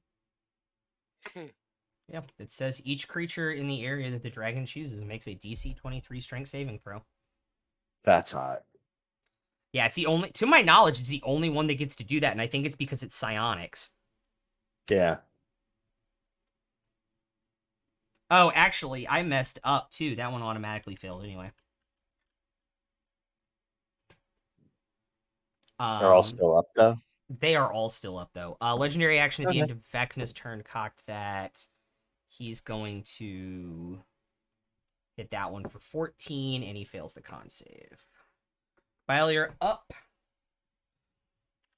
Yeah, it says each creature in the area that the dragon chooses makes a DC 23 strength saving throw. That's hot. Yeah, it's the only, to my knowledge, it's the only one that gets to do that, and I think it's because it's psionics. Yeah. Oh, actually, I messed up too. That one automatically failed anyway. They're all still up though. They are all still up though. Legendary action at the Okay. end of Vecna's turn cocked that he's going to hit that one for 14, and he fails the con save. While you're up,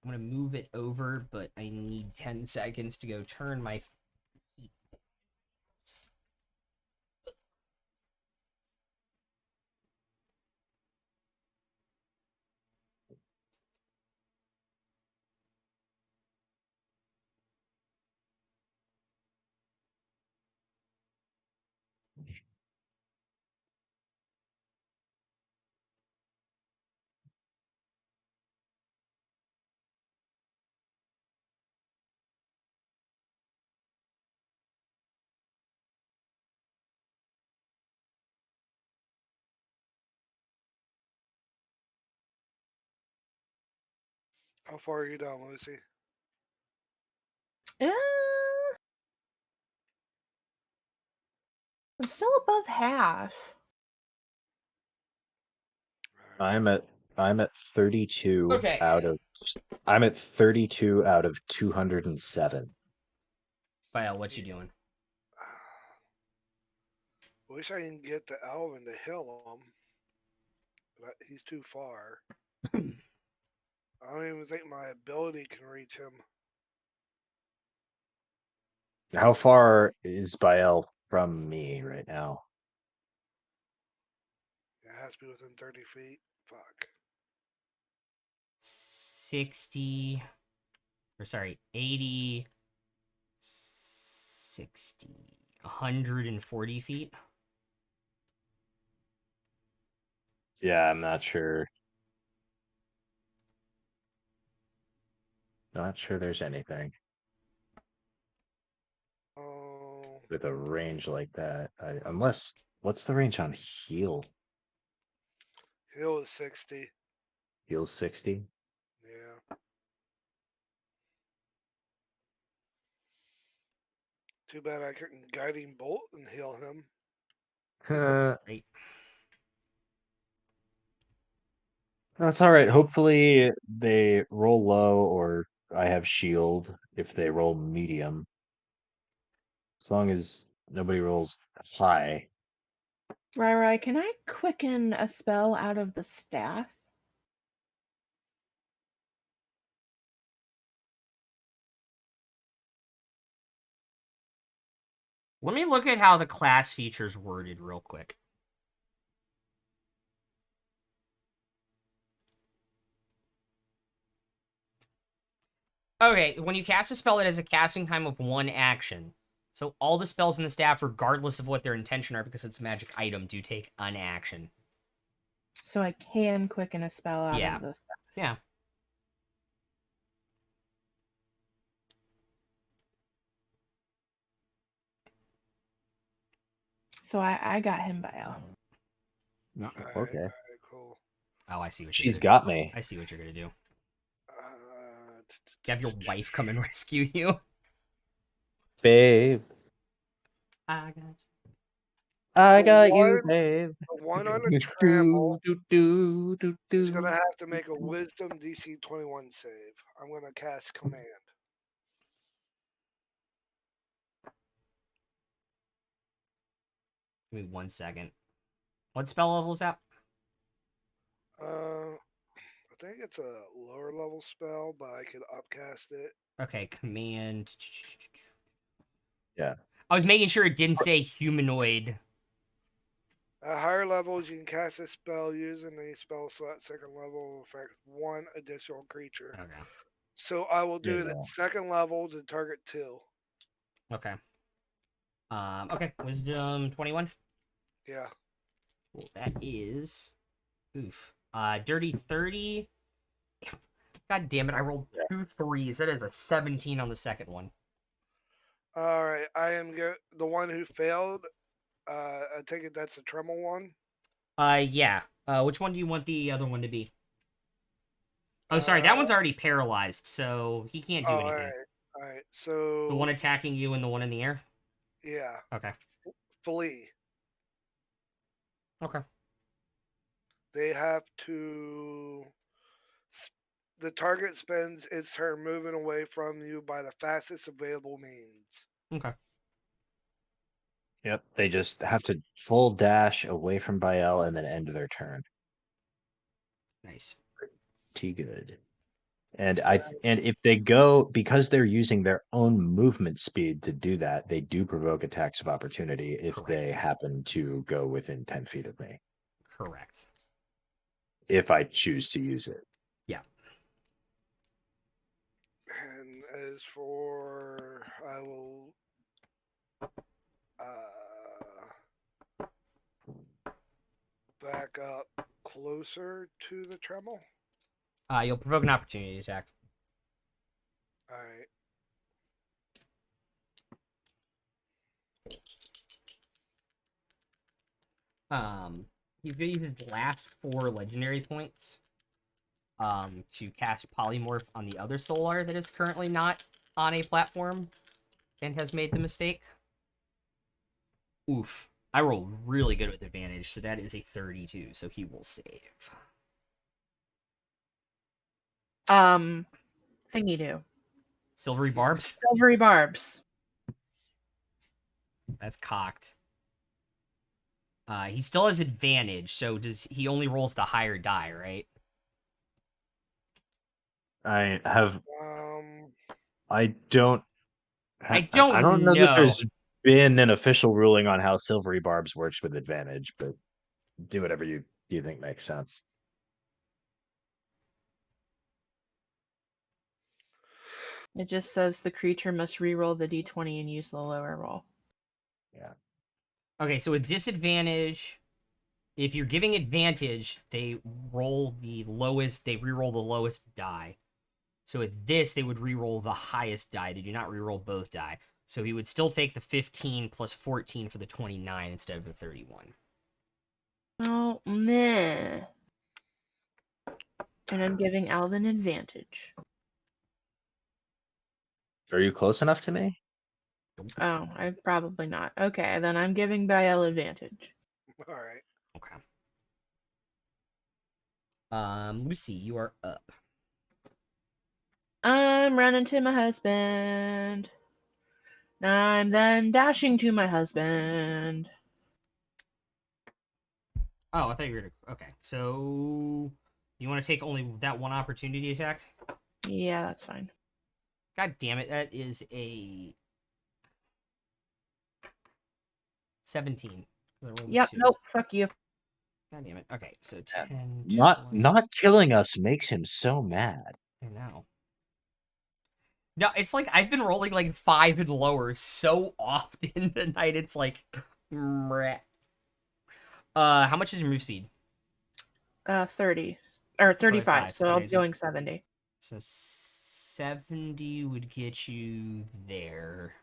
I'm going to move it over, but I need 10 seconds to go turn my feet. How far are you down, Lucy? I'm still above half. I'm at 32 Okay. out of I'm at 32 out of 207. Well, what you doing? Wish I can get the Elven to heal him. But he's too far. I don't even think my ability can reach him. How far is Bael from me right now? It has to be within 30 feet. Fuck. 60, or sorry, 80, 60, 140 feet. Yeah, I'm not sure. Not sure there's anything Oh, with a range like that. Unless, what's the range on heal? heal is 60. Heal 60? Yeah. Too bad I couldn't guiding bolt and heal him. Right. That's all right. Hopefully they roll low, or I have shield if they roll medium. As long as nobody rolls high. Rai, can I quicken a spell out of the staff? Let me look at how the class feature's worded real quick. Okay, when you cast a spell, it has a casting time of 1 action. So all the spells in the staff, regardless of what their intention are, because it's a magic item, do take an action. So I can quicken a spell out Yeah. of the staff. Yeah. So I got him by L. No, Alright, okay. alright, cool. Oh, I see what She's you're got me. I see what you're gonna do. Uh, You have your wife come and rescue you. Babe. I got you. I The got you, one- babe. The one on the trammel do, is going to have to make a Wisdom DC 21 save. I'm going to cast Command. Give me 1 second. What spell level is that? I think it's a lower level spell, but I could upcast it. Okay, command. Yeah. I was making sure it didn't say humanoid. At higher levels, you can cast a spell using a spell slot second level will affect 1 additional creature. Okay. So I will do it Yeah. at second level to target 2. Okay. Okay. Wisdom 21. Yeah. Well, that is. Oof. Dirty 30. God damn it! I rolled 2 3s. That is a 17 on the second one. All right. I am the one who failed. I take it that's a Tremel one. Yeah. Which one do you want the other one to be? Oh, sorry. That one's already paralyzed, so he can't do anything. All right. So The one attacking you and the one in the air. yeah, Okay. flee. Okay. They have to. The target spends its turn moving away from you by the fastest available means. Okay. Yep. They just have to full dash away from Bael and then end their turn. Nice. Pretty good. And and if they go, because they're using their own movement speed to do that, they do provoke attacks of opportunity if they Correct. happen to go within 10 feet of me. Correct. If I choose to use it. Yeah. And as for, I will. Back up closer to the Tremel. You'll provoke an opportunity attack. All right. He's gonna use his last 4 legendary points to cast polymorph on the other solar that is currently not on a platform and has made the mistake. Oof. I rolled really good with advantage, so that is a 32, so he will save. Thingy do. Silvery barbs? Silvery barbs. That's cocked. He still has advantage, so he only rolls the higher die, right? I have. Um, I don't. I I don't don't know that know. there's been an official ruling on how Silvery Barbs works with advantage, but do whatever you think makes sense. It just says the creature must re-roll the d20 and use the lower roll. Yeah. Okay, so with disadvantage, if you're giving advantage, they roll the lowest. They re-roll the lowest die. So with this, they would re-roll the highest die. They do not re-roll both die. So he would still take the 15 plus 14 for the 29 instead of the 31. Oh, meh. And I'm giving Alvin advantage. Are you close enough to me? Oh, I probably not. Okay, then I'm giving Bael advantage. all right. Okay. Lucy, you are up. I'm running to my husband. I'm then dashing to my husband. Oh, I thought you were gonna. Okay, so you want to take only that one opportunity attack? Yeah, that's fine. God damn it, that is a 17. Yep, nope, fuck you. God damn it. Okay, so Yeah. 10, 20. Not killing us makes him so mad. I know. No, it's like I've been rolling like 5 and lower so often tonight. It's like, meh. How much is your move speed? 30 or 35, 35. so I'll Okay, be going 70. So 70 would get you there.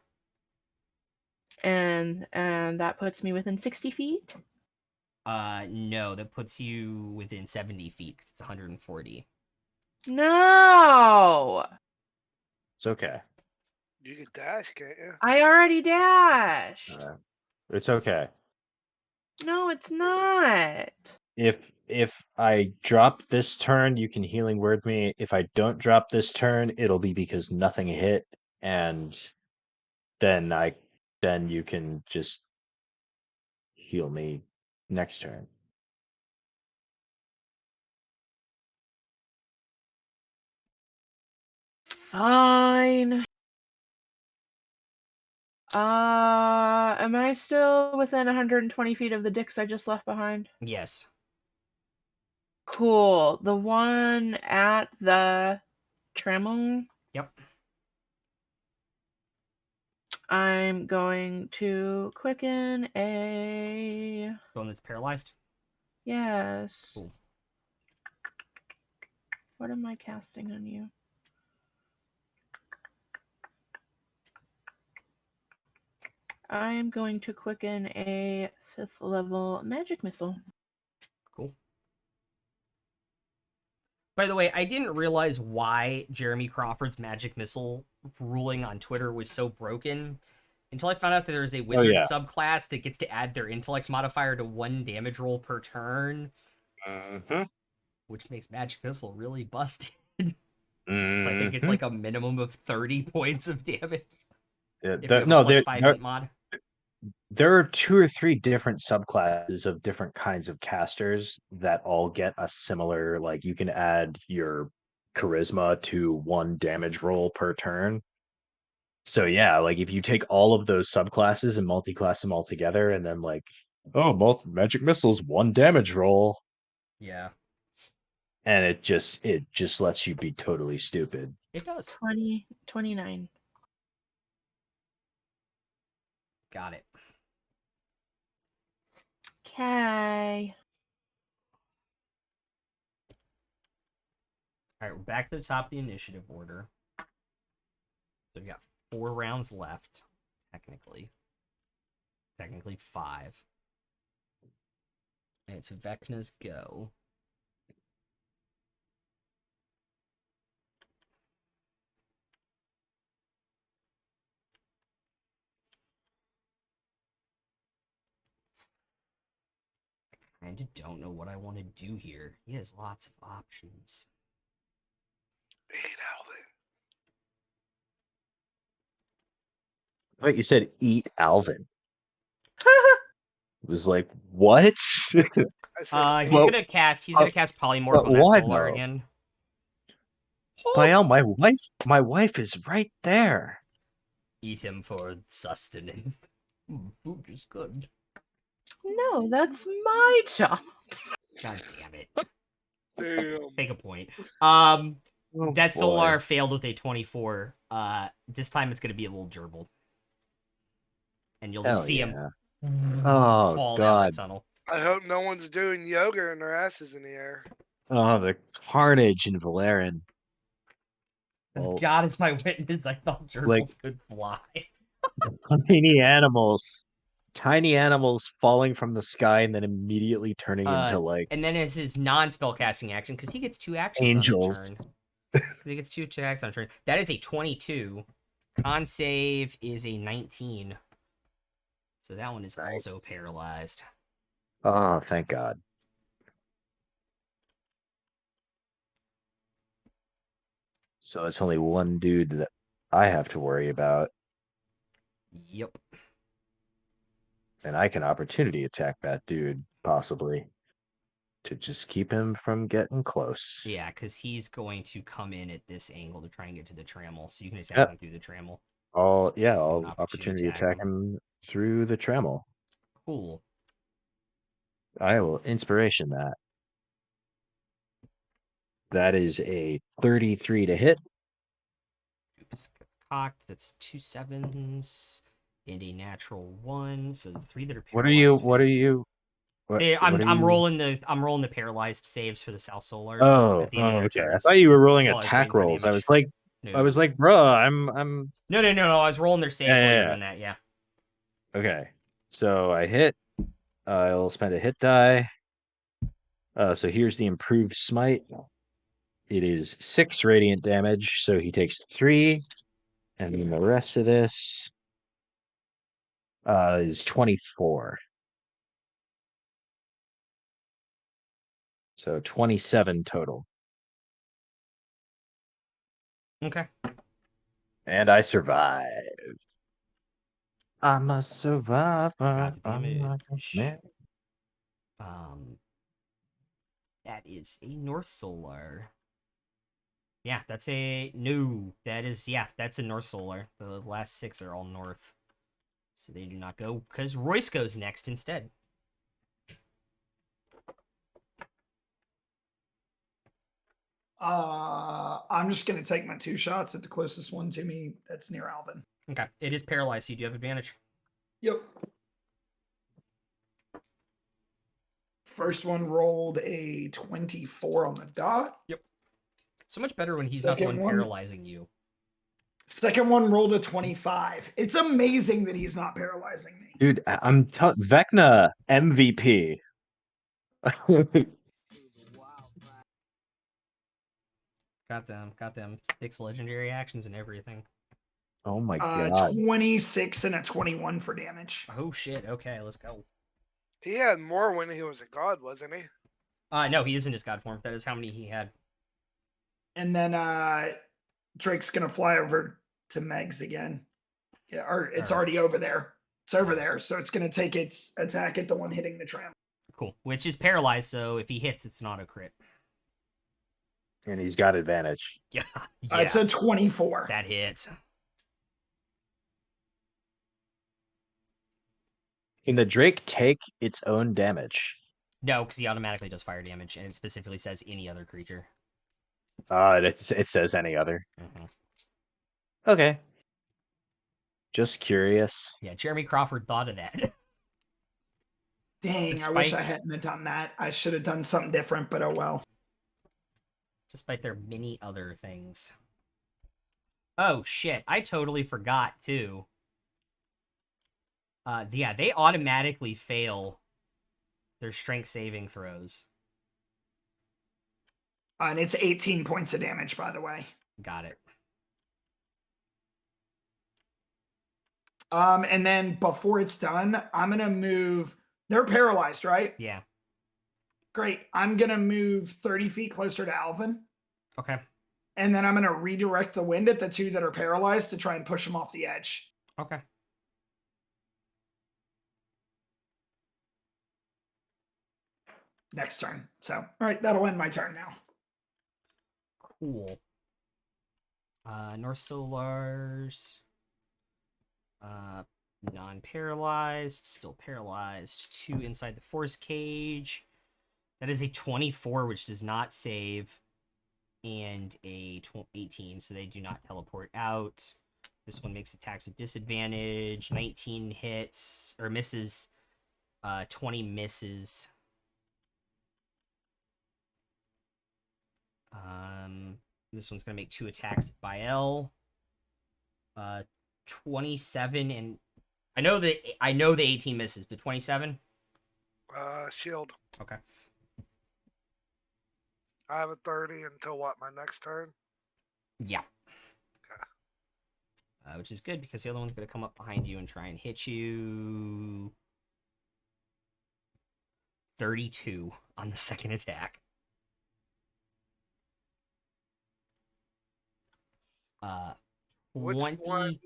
And that puts me within 60 feet. No, that puts you within 70 feet. 'Cause it's 140. No! It's okay. You can dash, can't you? I already dashed. It's okay. No, it's not. If I drop this turn, you can healing word me. If I don't drop this turn, it'll be because nothing hit, and then you can just heal me next turn. Fine. Am I still within 120 feet of the dicks I just left behind? Yes. Cool. The one at the Tremel. Yep. I'm going to quicken a. The one that's paralyzed. Yes. Cool. What am I casting on you? I am going to quicken a 5th level magic missile. Cool. By the way, I didn't realize why Jeremy Crawford's magic missile ruling on Twitter was so broken until I found out that there's a wizard yeah. subclass that gets to add their intellect modifier to 1 damage roll per turn, which makes magic missile really busted. I think it's like a minimum of 30 points of damage if you have a plus 5 int mod. There are 2 or 3 different subclasses of different kinds of casters that all get a similar, like you can add your charisma to 1 damage roll per turn. So yeah, like if you take all of those subclasses and multi-class them all together, and then like, oh, magic missiles 1 damage roll, Yeah, and it just lets you be totally stupid. it does. 29. Got it. Okay. All right, we're back to the top of the initiative order. So we got 4 rounds left, technically. Technically 5. And it's Vecna's go. I kind of don't know what I want to do here. He has lots of options. 8, Alvin. I thought you said eat Alvin. was like, what? I said He's Well, gonna cast. He's gonna cast polymorph but on that why solar though? again. Bael, my wife is right there. Eat him for sustenance. Food is good. No, that's my job. God damn it. damn. Take a point. Oh, That boy. solar failed with a 24. This time it's gonna be a little gerbil. And you'll just Hell see yeah. him Oh, fall down the God. tunnel. I hope no one's doing yoga and their asses in the air. Oh, the carnage in Valerian. As Well, God is my witness, I thought gerbils like- could fly. tiny animals falling from the sky and then immediately turning into like And then as his non-spell casting action, because he gets 2 actions angels. on a turn. Because he gets 2 attacks on a turn. That is a 22. Con save is a 19. So that one is Nice. also paralyzed. Oh, thank God. So it's only one dude that I have to worry about, Yep. and I can opportunity attack that dude, possibly, to just keep him from getting close. Yeah, because he's going to come in at this angle to try and get to the trammel. So you can attack Yep. him through the trammel. I'll An opportunity attack him through the trammel. Cool. I will inspiration that. That is a 33 to hit. Oops. Cocked. That's 2 sevens and a natural 1. So the 3 that are What are you? paralyzed. What are you? I'm rolling the paralyzed saves for the South Solars Oh, at the end of their okay. I turns. thought you were rolling while I was waiting attack for rolls. I damage. was like, bruh, I'm. No. I was rolling their saves while you were Yeah. doing that. Yeah. Okay. So I hit. I'll spend a hit die. So here's the improved smite. It is 6 radiant damage, so he takes 3, and then the rest of this is 24. So 27 total. Okay. And I survive. I'm a survivor. Got the I'm damage. like a man. That is a North Solar. Yeah, that's a no. That's a North Solar. The last 6 are all North, so they do not go because Royce goes next instead. I'm just gonna take my 2 shots at the closest one to me that's near Alvin. Okay, it is paralyzed, so you do have advantage. Yep. First one rolled a 24 on the dot. Yep. So much better when he's not the Second one one- paralyzing you. Second one rolled a 25. It's amazing that he's not paralyzing me. Dude, Vecna MVP. Got them 6 legendary actions and everything. Oh my God. 26 and a 21 for damage. Oh shit. Okay, let's go. He had more when he was a god, wasn't he? No, he isn't his god form. That is how many he had. And then Drake's gonna fly over to Meg's again. Yeah, or it's already over there. It's over there, so it's gonna take its attack at the one hitting the tram. Cool. Which is paralyzed, so if he hits, it's not a crit. And he's got advantage. Yeah. It's a 24. That hits. Can the Drake take its own damage? No, because he automatically does fire damage, and it specifically says any other creature. It says any other. Mm-hmm. Okay. Just curious. Yeah, Jeremy Crawford thought of that. Dang, I wish I hadn't have done that. I should have done something different, but oh well. Despite their many other things. Oh, shit. I totally forgot, too. Yeah, they automatically fail their strength saving throws. And it's 18 points of damage, by the way. Got it. And then before it's done, I'm gonna move. They're paralyzed, right? Yeah. Great. I'm gonna move 30 feet closer to Alvin. Okay. And then I'm gonna redirect the wind at the 2 that are paralyzed to try and push them off the edge. Okay. next turn. So, all right, that'll end my turn now. Cool. North Solars. Non-paralyzed, still paralyzed. 2 inside the force cage. That is a 24, which does not save, and a 18, so they do not teleport out. This one makes attacks with disadvantage. 19 hits or misses. 20 misses. This one's gonna make 2 attacks at Bael. 27 and I know the 18 misses, but 27. Shield. Okay. I have a 30 until what? My next turn. Yeah. Okay. Which is good because the other one's gonna come up behind you and try and hit you. 32 on the second attack. Which 20. one?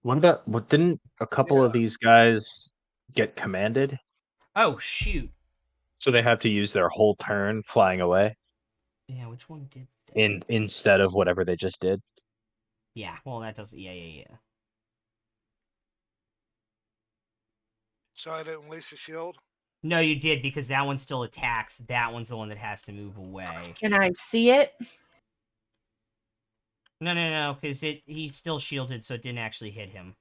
What didn't a couple of Yeah. these guys get commanded? Oh shoot. So they have to use their whole turn flying away Yeah, which one did that? instead of whatever they just did. Yeah, well that does yeah. So I didn't release a shield. No, you did because that one still attacks. That one's the one that has to move away. Can I see it? No, because he's still shielded, so it didn't actually hit him.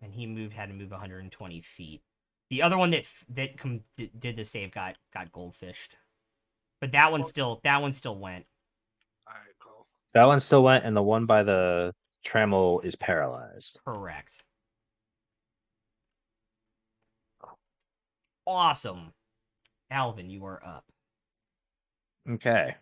And he had to move 120 feet. The other one that did the save got goldfished, but that one still went. All right, cool. That one still went, and the one by the trammel is paralyzed. Correct. Awesome, Alvin, you are up. Okay.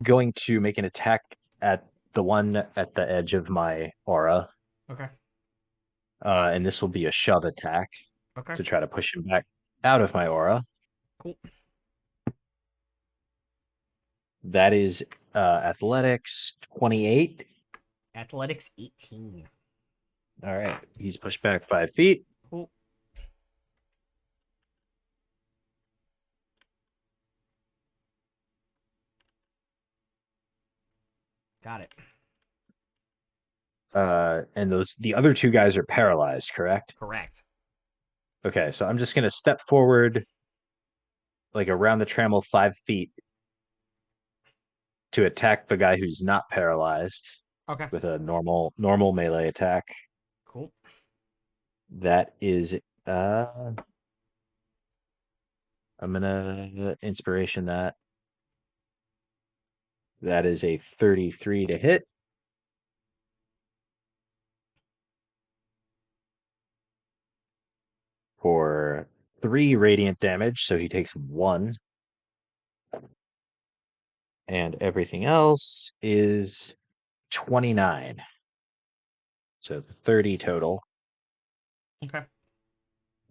Going to make an attack at the one at the edge of my aura. Okay. And this will be a shove attack Okay. to try to push him back out of my aura. Cool. That is athletics 28. Athletics 18. All right. He's pushed back 5 feet. Cool. Got it. And the other 2 guys are paralyzed, correct? Correct. Okay, so I'm just gonna step forward like around the trammel 5 feet to attack the guy who's not paralyzed Okay. with a normal melee attack. Cool. That is I'm gonna inspiration that. That is a 33 to hit. For 3 radiant damage, so he takes 1. And everything else is 29. So 30 total. Okay.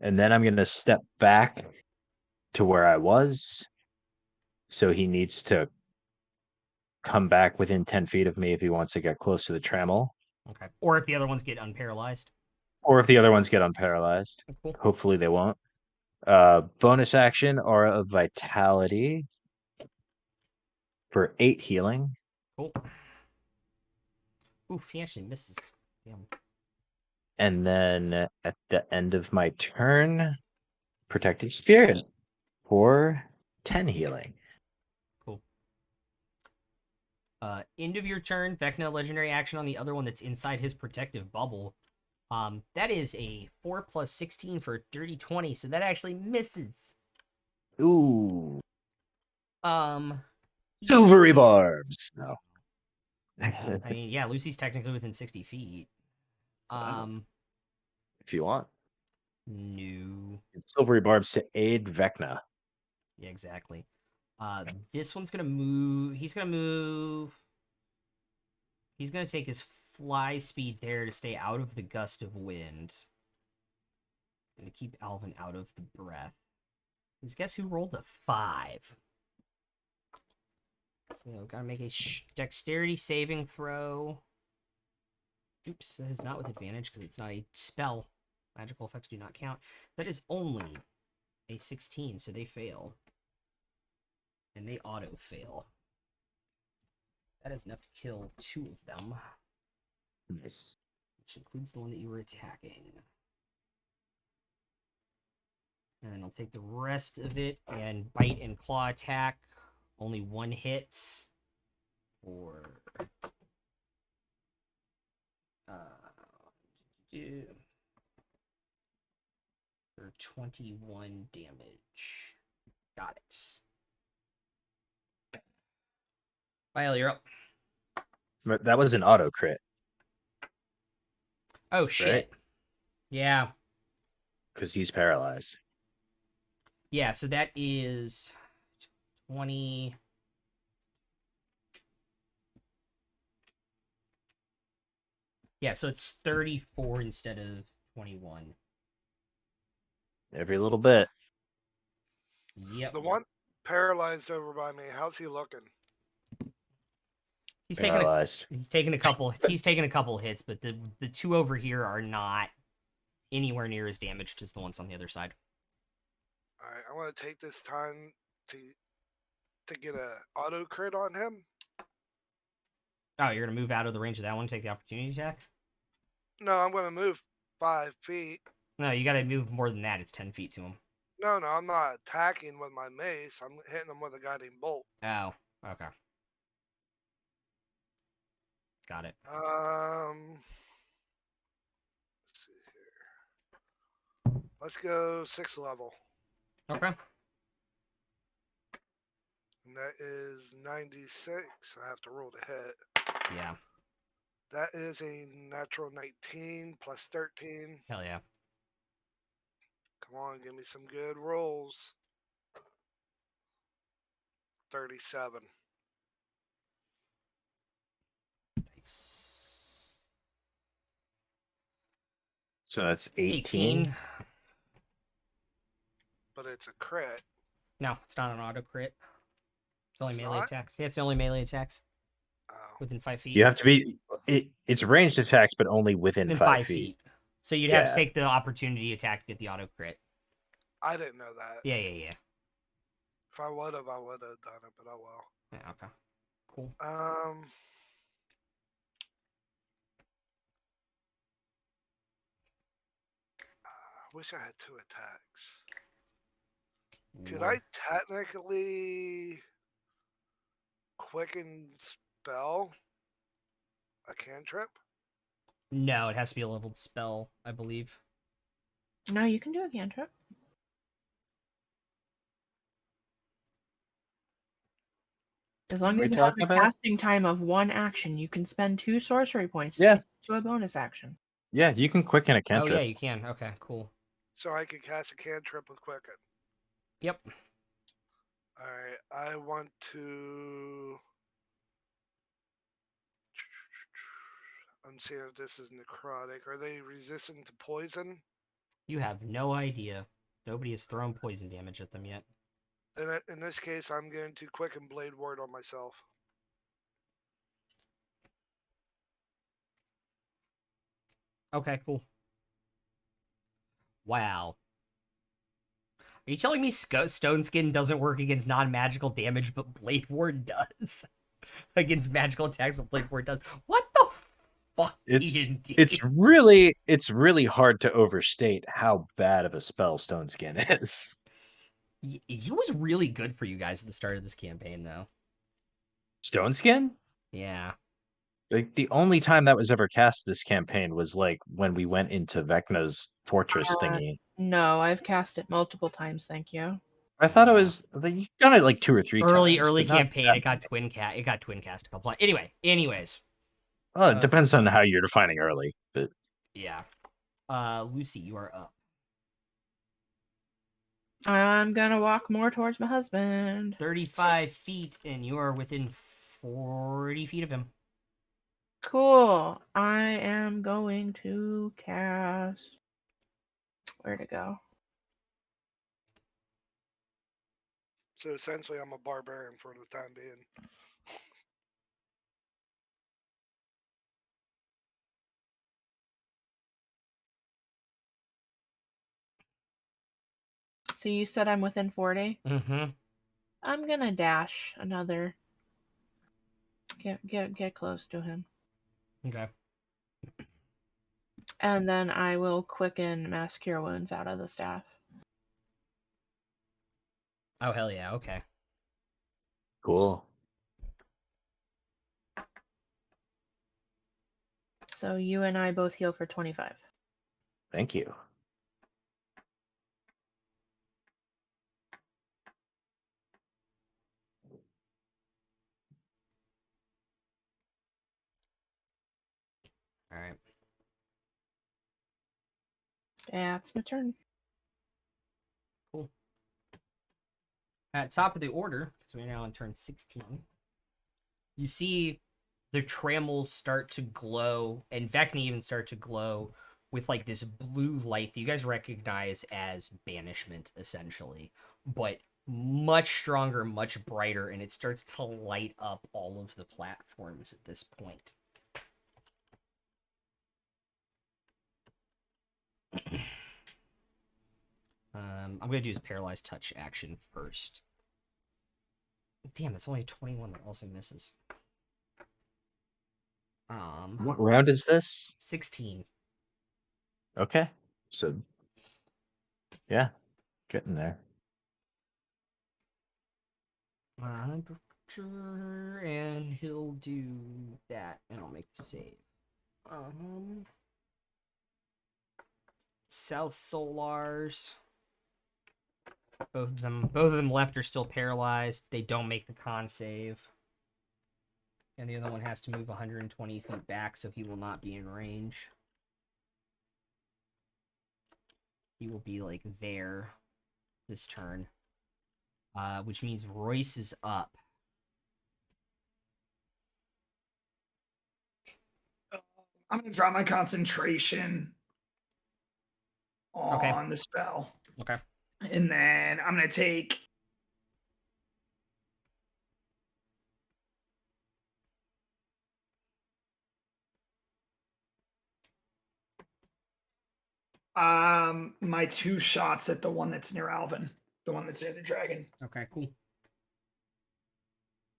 And then I'm going to step back to where I was. So he needs to come back within 10 feet of me if he wants to get close to the trammel. Okay. Or if the other ones get unparalyzed. Or if the other ones get unparalyzed. Cool. Hopefully they won't. Bonus action, Aura of Vitality for 8 healing. Cool. Oof, he actually misses. Damn. And then at the end of my turn, Protective Spirit for 10 healing. Cool. End of your turn, Vecna legendary action on the other one that's inside his protective bubble. That is a 4 plus 16 for a dirty 20, so that actually misses. Ooh. yeah. Silvery barbs. No. I mean, yeah, Lucy's technically within 60 feet. If you want. No. It's silvery barbs to aid Vecna. Yeah, exactly. This one's gonna move. He's gonna take his fly speed there to stay out of the gust of wind. And to keep Alvin out of the breath. Because guess who rolled a 5? So gotta make a dexterity saving throw. Oops, that is not with advantage because it's not a spell. Magical effects do not count. That is only a 16, so they fail. And they auto-fail. That is enough to kill 2 of them, Nice. which includes the one that you were attacking. And then I'll take the rest of it and bite and claw attack. Only 1 hits for for 21 damage. Got it. Vile, you're up. But that was an auto crit, Oh shit. Yeah. because he's paralyzed. Yeah, so that is 20. Yeah, so it's 34 instead of 21. Every little bit. Yep. The one paralyzed over by me, how's he looking? He's Paralyzed. taking a couple hits, but the 2 over here are not anywhere near as damaged as the ones on the other side. Alright, I want to take this time to get a auto crit on him. Oh, you're gonna move out of the range of that one, take the opportunity attack? No, I'm going to move 5 feet. No, you gotta move more than that. It's 10 feet to him. No, I'm not attacking with my mace. I'm hitting him with a guiding bolt. Oh, okay. Got it. Let's see here. Let's go 6th level. Okay. And that is 96. I have to roll to hit. Yeah. That is a natural 19 plus 13. Hell yeah. Come on, give me some good rolls. 37. Nice. So that's 18. 18. But it's a crit. No, it's not an auto crit. It's only It's melee not? attacks. Yeah, it's the only melee attacks Oh. within 5 feet. You have to be. It's ranged attacks, but only within Within 5 5 feet. feet. So you'd have to Yeah. take the opportunity attack to get the auto crit. I didn't know that. Yeah. If I would have done it, but oh well. Yeah, okay. Cool. I wish I had 2 attacks. Could One. I technically quicken spell a cantrip? No, it has to be a leveled spell, I believe. No, you can do a cantrip. As long What as are it you has talking a about? casting time of 1 action, you can spend 2 sorcery points to Yeah. change it to a bonus action. Yeah, you can quicken a Oh, cantrip. yeah, you can. Okay, cool. So I could cast a cantrip with quicken. Yep. Alright, I want to. I'm seeing if this is necrotic. Are they resistant to poison? You have no idea. Nobody has thrown poison damage at them yet. Then in this case, I'm going to quicken blade ward on myself. Okay, cool. Wow. Are you telling me Stone Skin doesn't work against non-magical damage, but Blade Ward does? Against magical attacks, but Blade Ward does. What the fuck, D&D? It's really hard to overstate how bad of a spell Stone Skin is. It was really good for you guys at the start of this campaign, though. Stone Skin? Yeah. Like the only time that was ever cast this campaign was like when we went into Vecna's fortress thingy. No, I've cast it multiple times, thank you. I thought it was like you've done it like 2 or 3 early times. but not campaign. that It got twin cast a couple. Anyways. Well, it depends on how you're defining early, but Yeah. Lucy, you are up. I'm gonna walk more towards my husband. 35 feet, and you are within 40 feet of him. Cool. I am going to cast. Where to go? So essentially, I'm a barbarian for the time being. So you said I'm within 40? Mm-hmm. I'm gonna dash another. Get close to him. Okay. And then I will quicken Mass Cure Wounds out of the staff. Oh, hell yeah. Okay. Cool. So you and I both heal for 25. Thank you. All right. Yeah, it's my turn. Cool. At top of the order, because we're now on turn 16, you see the trammels start to glow, and Vecna even start to glow with like this blue light that you guys recognize as banishment, essentially, but much stronger, much brighter, and it starts to light up all of the platforms at this point. I'm gonna do his paralyzed touch action first. Damn, that's only 21 that also misses. What round is this? 16. Okay. So, yeah, getting there. And he'll do that, and I'll make the save. South Solars. Both of them left are still paralyzed. They don't make the con save. And the other one has to move 120 feet back, so he will not be in range. He will be like there this turn. Which means Royce is up. I'm going to draw my concentration Okay. on the spell. Okay. And then I'm going to take my 2 shots at the one that's near Alvin, the one that's near the dragon. Okay, cool.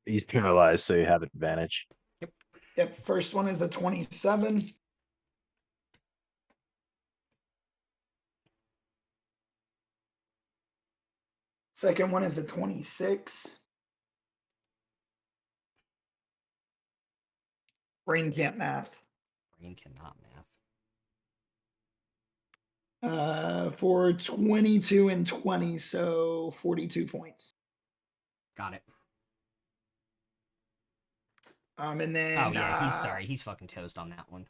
He's paralyzed, so you have advantage. Yep, first one is a 27. Second one is a 26. Brain can't math. Brain cannot math. For 22 and 20, so 42 points. Got it. And then Oh yeah, he's sorry. He's fucking toast on that one.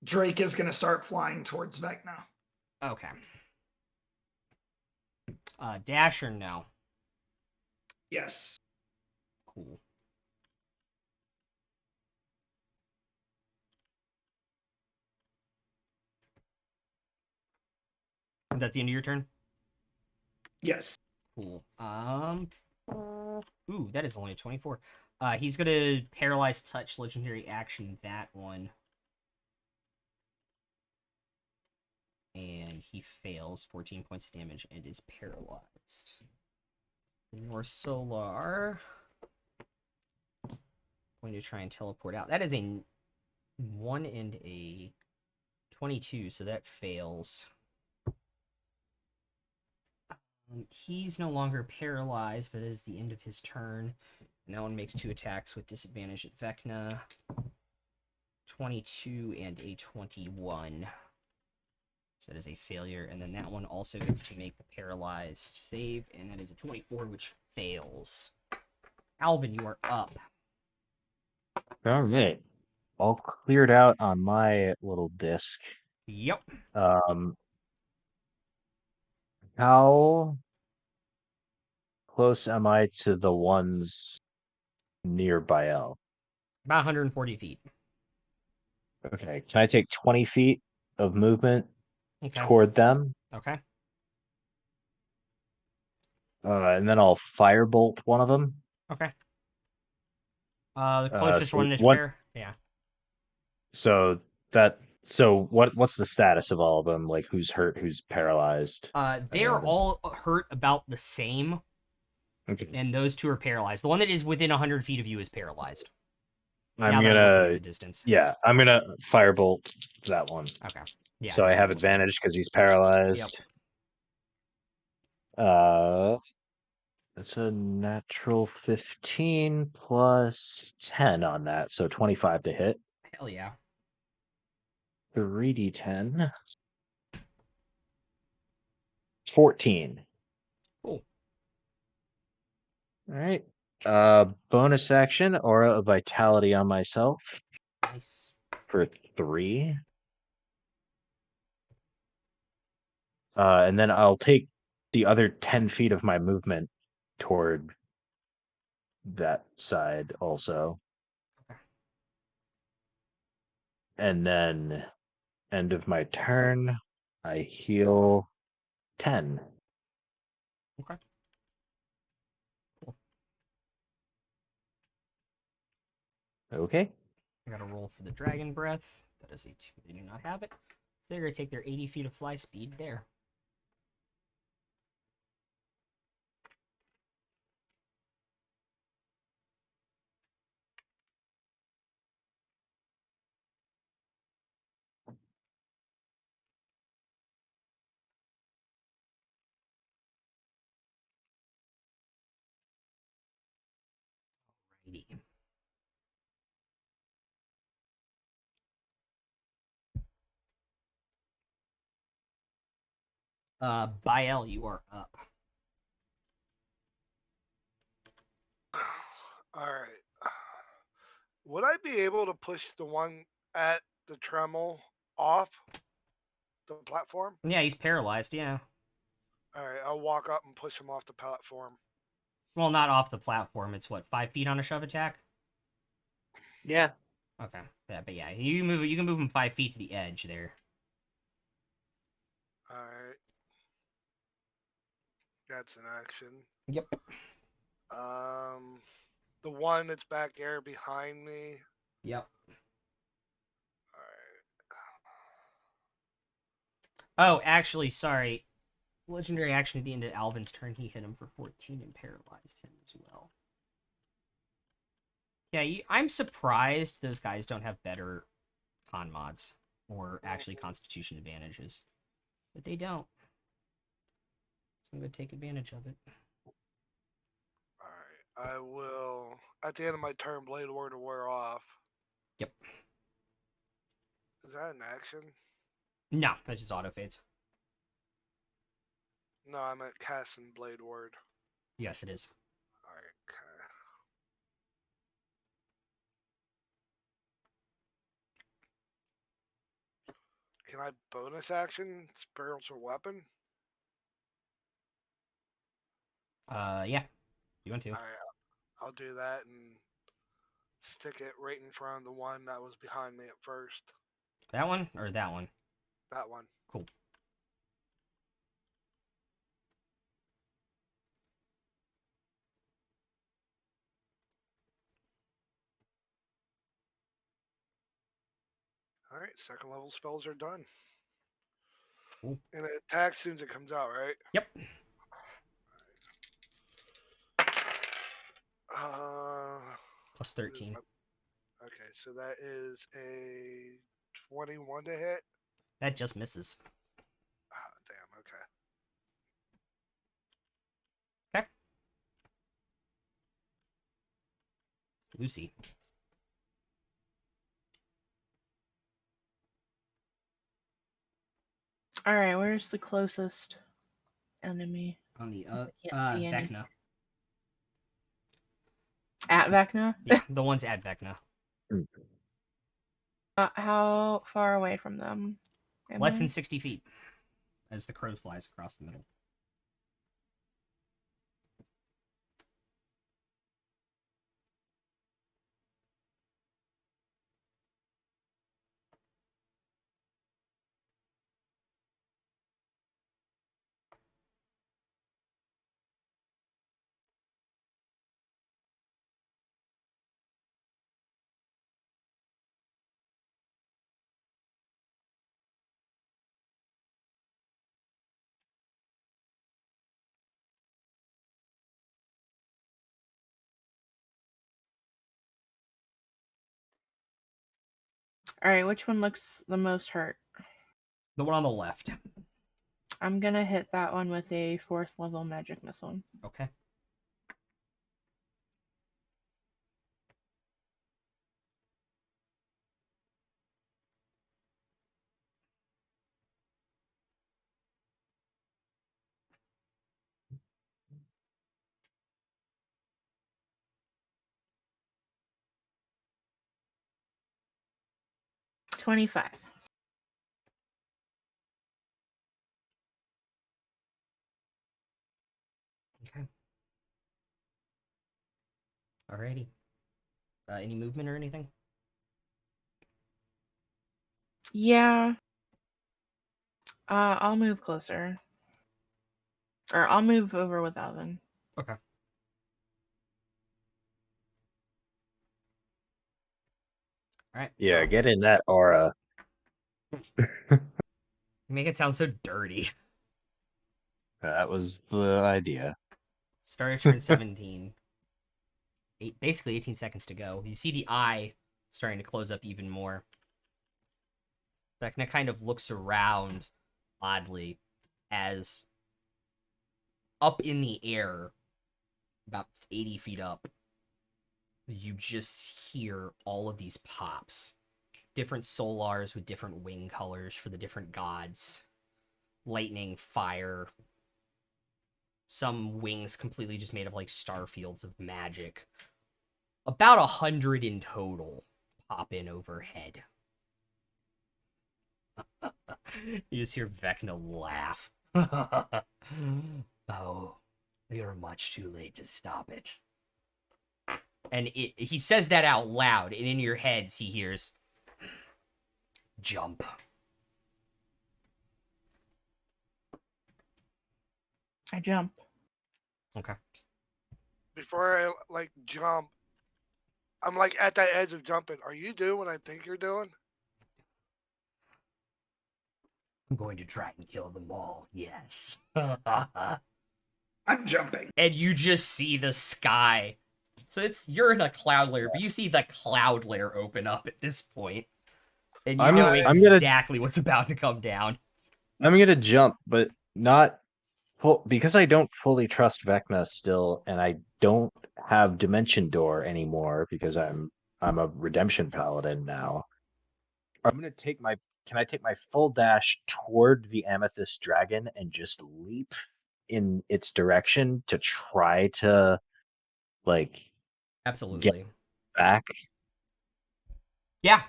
Drake is going to start flying towards Vecna. Okay. Dash or no? Yes. Cool. Is that the end of your turn? Yes. Cool. Ooh, that is only a 24. He's gonna paralyze touch legendary action that one. And he fails 14 points of damage and is paralyzed. Your Solar going to try and teleport out. That is a 1 and a 22, so that fails. He's no longer paralyzed, but it is the end of his turn. And that one makes 2 attacks with disadvantage at Vecna. 22 and a 21. So that is a failure. And then that one also gets to make the paralyzed save, and that is a 24, which fails. Alvin, you are up. All right. All cleared out on my little disc. Yep. How close am I to the ones near Bael? About 140 feet. Okay. Can I take 20 feet of movement Okay. toward them? Okay. And then I'll firebolt one of them. Okay. The closest So one is one. fair. Yeah. So that So what's the status of all of them? Like who's hurt, who's paralyzed? They're And all hurt about the same, okay. and those two are paralyzed. The one that is within 100 feet of you is paralyzed. I'm Now that I'm looking at gonna the distance. yeah, I'm gonna firebolt that one. Okay. Yeah. So I have advantage because he's paralyzed. That's a natural 15 plus 10 on that, so 25 to hit. Hell yeah. 3d10. 14. Cool. All right. Bonus action, Aura of Vitality on myself Nice. for 3. And then I'll take the other 10 feet of my movement toward that side also. Okay. And then end of my turn, I heal 10. Okay. Cool. Okay. I gotta roll for the dragon breath. That is a 2. They do not have it. So they're gonna take their 80 feet of fly speed there. Alrighty. Bael, you are up. All right. Would I be able to push the one at the Tremel off the platform? Yeah, he's paralyzed, yeah. All right, I'll walk up and push him off the platform. Well, not off the platform. It's what, 5 feet on a shove attack? Yeah. Okay. Yeah, but yeah, you can move him 5 feet to the edge there. All right. That's an action. Yep. The one that's back there behind me. Yep. All right. Oh, actually, sorry. Legendary action at the end of Alvin's turn, he hit him for 14 and paralyzed him as well. Yeah, I'm surprised those guys don't have better con mods or actually constitution advantages. But they don't. So I'm going to take advantage of it. All right. I will, at the end of my turn, Blade Ward to wear off. Yep. Is that an action? No, that just auto fades. No, I'm at casting Blade Ward. Yes, it is. All right. Okay. Can I bonus action spiritual weapon? Yeah. You want to? All right. I'll do that and stick it right in front of the one that was behind me at first. That one or that one? That one. Cool. All right. Second level spells are done. Cool. And it attacks as soon as it comes out, right? Yep. Plus 13. Okay, so that is a 21 to hit. That just misses. Ah, damn, okay. Okay. Lucy. All right, where's the closest enemy? On the Since I can't see any. Vecna. At Vecna? Yeah, the one's at Vecna. How far away from them? Less than 60 feet as the crow flies across the middle. All right, which one looks the most hurt? The one on the left. I'm gonna hit that one with a 4th level magic missile. Okay. $25. Okay. Alrighty. Any movement or anything? Yeah. I'll move closer. Or I'll move over with Alvin. Okay. All right. Yeah, so get in that aura. you make it sound so dirty. That was the idea. Start at turn 17. Basically 18 seconds to go. You see the eye starting to close up even more. Vecna kind of looks around oddly as up in the air, about 80 feet up, you just hear all of these pops. Different solars with different wing colors for the different gods. Lightning, fire. Some wings completely just made of like star fields of magic. About 100 in total pop in overhead. You just hear Vecna laugh. Oh, you're much too late to stop it. And he says that out loud, and in your heads he hears, jump. I jump. Okay. Before I like jump, I'm like at that edge of jumping. Are you doing what I think you're doing? I'm going to try and kill them all, yes. I'm jumping. And you just see the sky. So you're in a cloud layer, but you see the cloud layer open up at this point. And you know I'm gonna- exactly what's about to come down. I'm gonna jump, but not full because I don't fully trust Vecna still, and I don't have Dimension Door anymore because I'm a Redemption Paladin now. I'm gonna take my Can I take my full dash toward the Amethyst Dragon and just leap in its direction to try to like Absolutely. back? Yeah.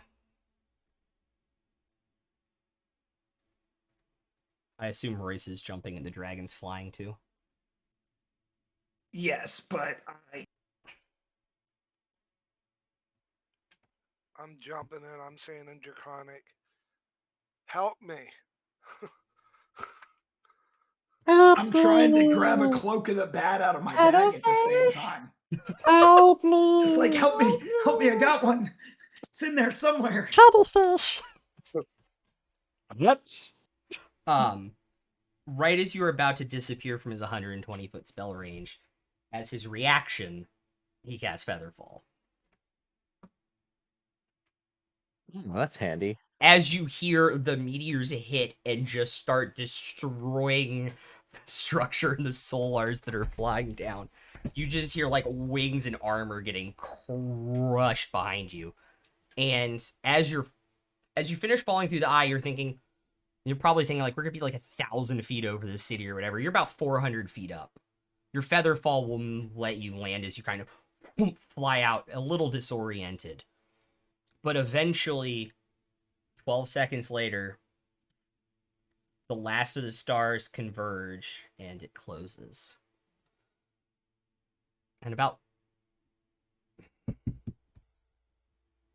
I assume Royce is jumping and the dragon's flying too. Yes, but I'm jumping in. I'm saying in Draconic, help me. I'm trying to grab a cloak of the bat out of my bag at the same time. Help me! Just like, help me, I got one. It's in there somewhere. Cuttlefish. What? Right as you were about to disappear from his 120-foot spell range, as his reaction, he casts Featherfall. Well, that's handy. As you hear the meteors hit and just start destroying the structure and the solars that are flying down, you just hear like wings and armor getting crushed behind you. And as you finish falling through the eye, you're probably thinking like, we're gonna be like 1,000 feet over the city or whatever. You're about 400 feet up. Your Featherfall will let you land as you kind of fly out a little disoriented. But eventually, 12 seconds later, the last of the stars converge and it closes. And about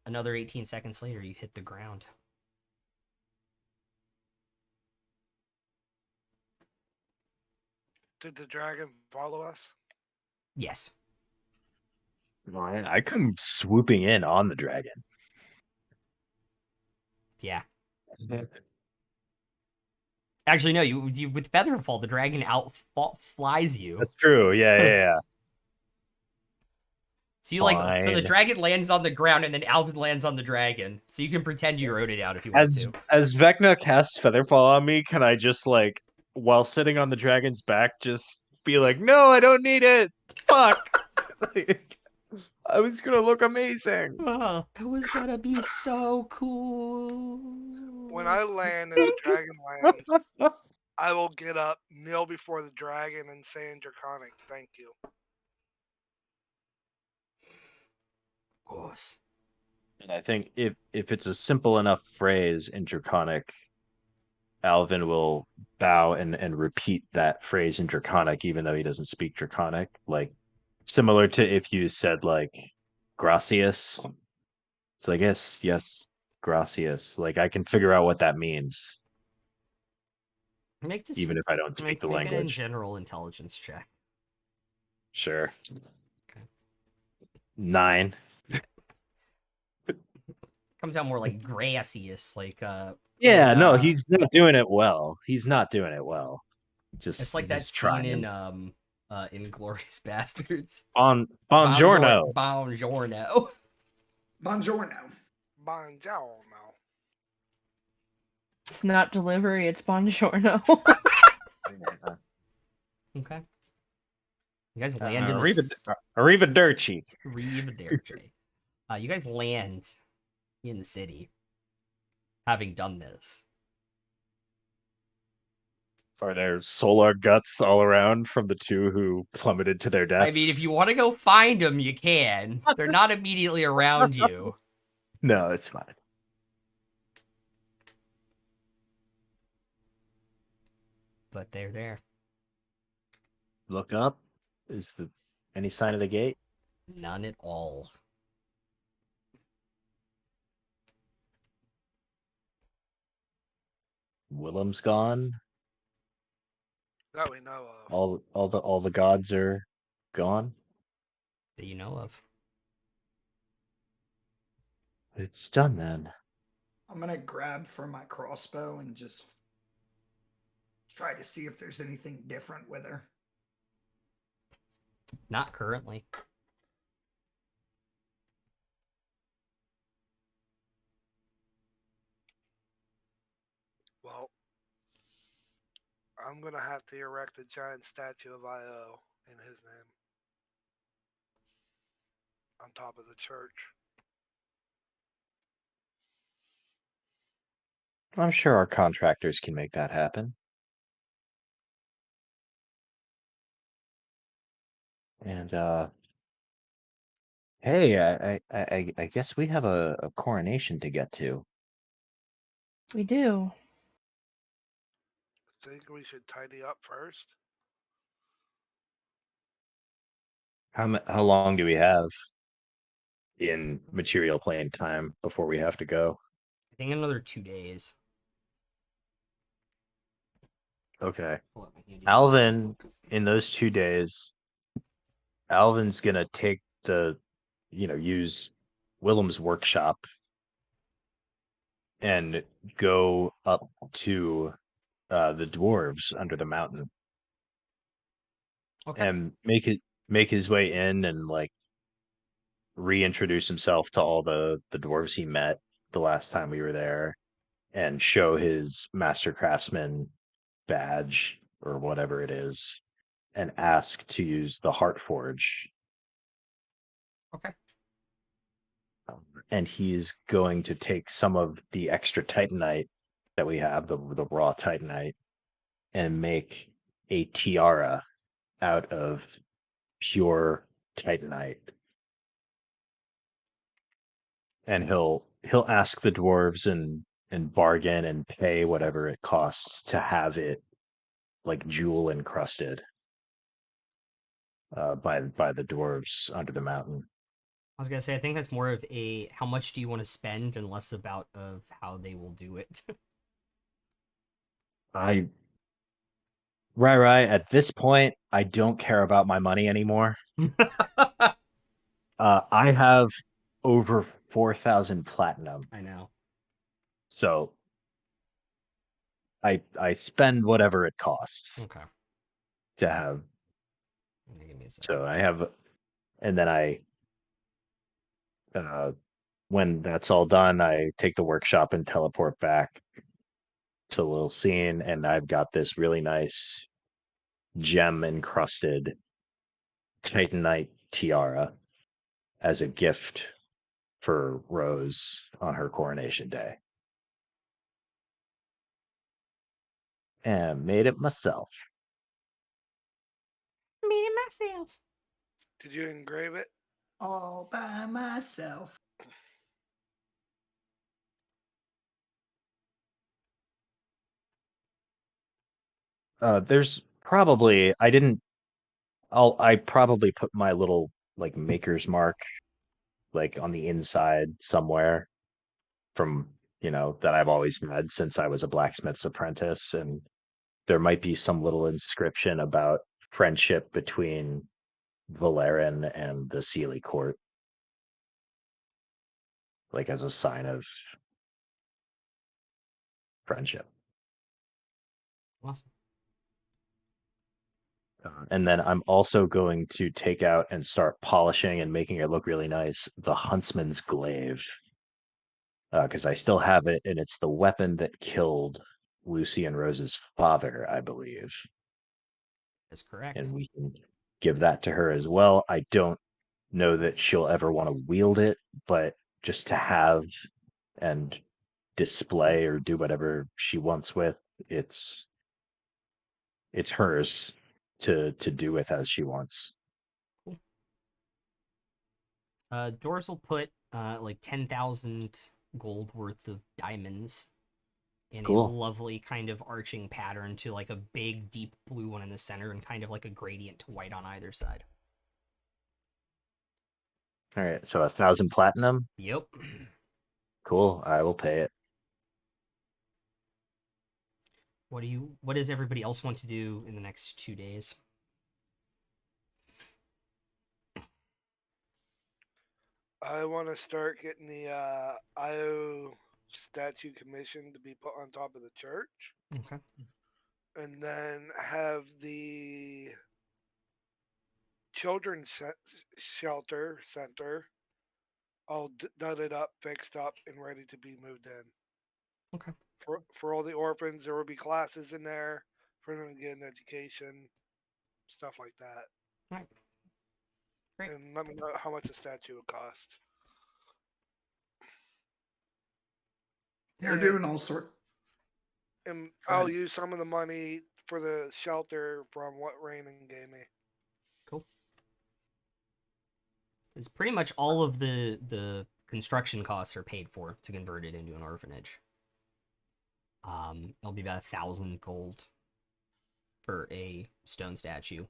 another 18 seconds later, you hit the ground. Did the dragon follow us? Yes. I come swooping in on the dragon. Yeah. Actually, no. You with Featherfall, the dragon flies you. That's true. Yeah. So you so the Fine. dragon lands on the ground and then Alvin lands on the dragon. So you can pretend you rode it out if you want to. As Vecna casts Featherfall on me, can I just like, while sitting on the dragon's back, just be like, no, I don't need it. Fuck. Like, I was gonna look amazing. Oh, it was gonna be so cool. When I land and the dragon lands, I will get up, kneel before the dragon, and say in Draconic, "Thank you." Of course. And I think if it's a simple enough phrase in Draconic, Alvin will bow and repeat that phrase in Draconic, even though he doesn't speak Draconic. Like similar to if you said like gracias. So I guess yes, gracias. Like I can figure out what that means, Make this even if I don't speak the make it in language. general intelligence check. Sure. Okay. 9. Comes out more like gracious, like Yeah, in, no, he's not doing it well. He's not doing it well. Just it's like that he's scene trying. in Glorious Bastards. Buongiorno. Buongiorno. Buongiorno. Buongiorno. It's not delivery, it's buongiorno. Okay. You guys land in the Arrivederci. Arrivederci. You guys land in the city, having done this. Are there solar guts all around from the two who plummeted to their deaths? I mean, if you want to go find them, you can. They're not immediately around you. No, it's fine. But they're there. Look up. Is the any sign of the gate? None at all. Willem's gone. That we know of. All the gods are gone. That you know of. It's done then. I'm gonna grab for my crossbow and just try to see if there's anything different with her. Not currently. Well, I'm gonna have to erect a giant statue of Io in his name on top of the church. I'm sure our contractors can make that happen. And hey, I guess we have a coronation to get to. We do. Think we should tidy up first? How long do we have in material plane time before we have to go? I think another 2 days. Okay. Pull up my handy Alvin, book. in those 2 days, Alvin's gonna take use Willem's workshop and go up to the dwarves under the mountain Okay. and make his way in and like reintroduce himself to all the dwarves he met the last time we were there and show his master craftsman badge or whatever it is and ask to use the heart forge. Okay. And he's going to take some of the extra titanite that we have, the raw titanite, and make a tiara out of pure titanite. And he'll ask the dwarves and bargain and pay whatever it costs to have it like jewel encrusted by the dwarves under the mountain. I was gonna say I think that's more of a how much do you want to spend and less about of how they will do it. Right. At this point, I don't care about my money anymore. I have over 4,000 platinum, I know. so I spend whatever it costs Okay. to have. Give me a second. So I have, and then I when that's all done, I take the workshop and teleport back to Little Scene, and I've got this really nice gem encrusted Titanite tiara as a gift for Rose on her coronation day. And made it myself. Made it myself. Did you engrave it? All by myself. There's probably I probably put my little like maker's mark like on the inside somewhere from that I've always had since I was a blacksmith's apprentice, and there might be some little inscription about friendship between Valerin and the Sealy court, like as a sign of friendship. Awesome. And then I'm also going to take out and start polishing and making it look really nice the Huntsman's Glaive, because I still have it, and it's the weapon that killed Lucy and Rose's father, I believe. That's correct. And we can give that to her as well. I don't know that she'll ever want to wield it, but just to have and display or do whatever she wants with, it's hers to do with as she wants. Doors will put like 10,000 gold worth of diamonds in a Cool. lovely kind of arching pattern to like a big deep blue one in the center and kind of like a gradient to white on either side. All right, so 1,000 platinum. Yep. Cool, I will pay it. What does everybody else want to do in the next 2 days? I want to start getting the IO statue commissioned to be put on top of the church. Okay. And then have the children's shelter center all dudded up, fixed up, and ready to be moved in. Okay. For all the orphans, there will be classes in there for them to get an education, stuff like that. All right. Great. And let me know how much a statue would cost. They're doing all sorts. And Go I'll ahead. use some of the money for the shelter from what Raymond gave me. Cool. Because pretty much all of the construction costs are paid for to convert it into an orphanage. It'll be about 1,000 gold for a stone statue,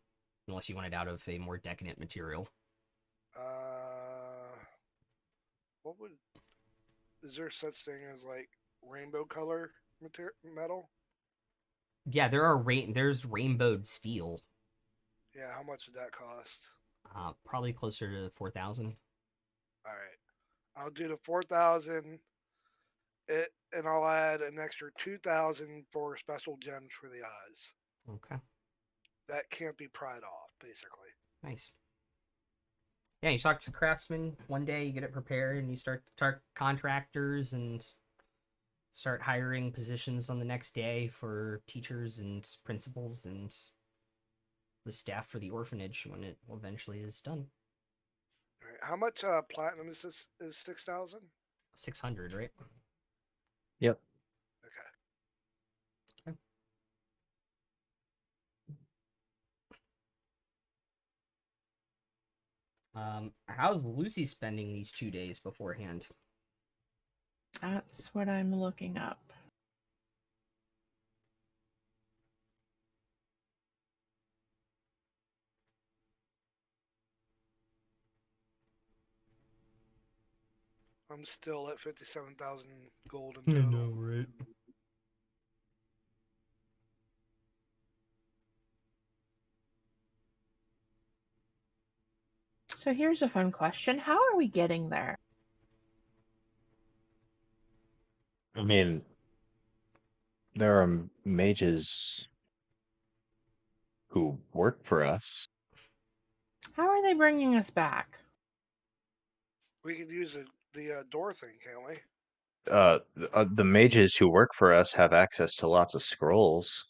unless you want it out of a more decadent material. What would? Is there such thing as like rainbow color metal? Yeah, there's rainbowed steel. Yeah, how much would that cost? Probably closer to 4,000. All right, I'll do the 4,000. And I'll add an extra 2,000 for special gems for the eyes. Okay. That can't be pried off, basically. Nice. Yeah, you talk to the craftsman one day, you get it prepared, and you start contractors and start hiring positions on the next day for teachers and principals and the staff for the orphanage when it eventually is done. All right. How much platinum is this? Is 6,000? 600, right? Yep. Okay. How's Lucy spending these 2 days beforehand? That's what I'm looking up. I'm still at 57,000 gold in total. right? So here's a fun question. How are we getting there? I mean, there are mages who work for us. How are they bringing us back? We could use the door thing, can't we? The mages who work for us have access to lots of scrolls.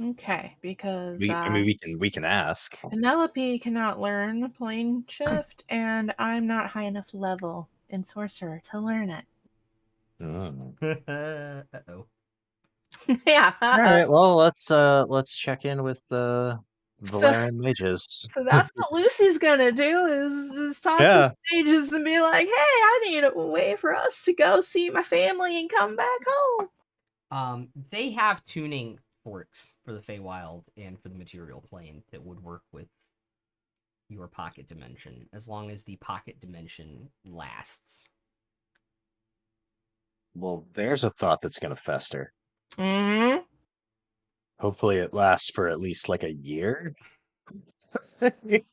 Okay, because We can ask. Penelope cannot learn plane shift, and I'm not high enough level in sorcerer to learn it. Mm. Uh-oh. Yeah. All right. Well, let's check in with the So, Valerian mages. so that's what Lucy's gonna do is talk to Yeah. the mages and be like, "Hey, I need a way for us to go see my family and come back home." They have tuning forks for the Feywild and for the material plane that would work with your pocket dimension, as long as the pocket dimension lasts. Well, there's a thought that's gonna fester. Mm-hmm. Hopefully, it lasts for at least like a year. He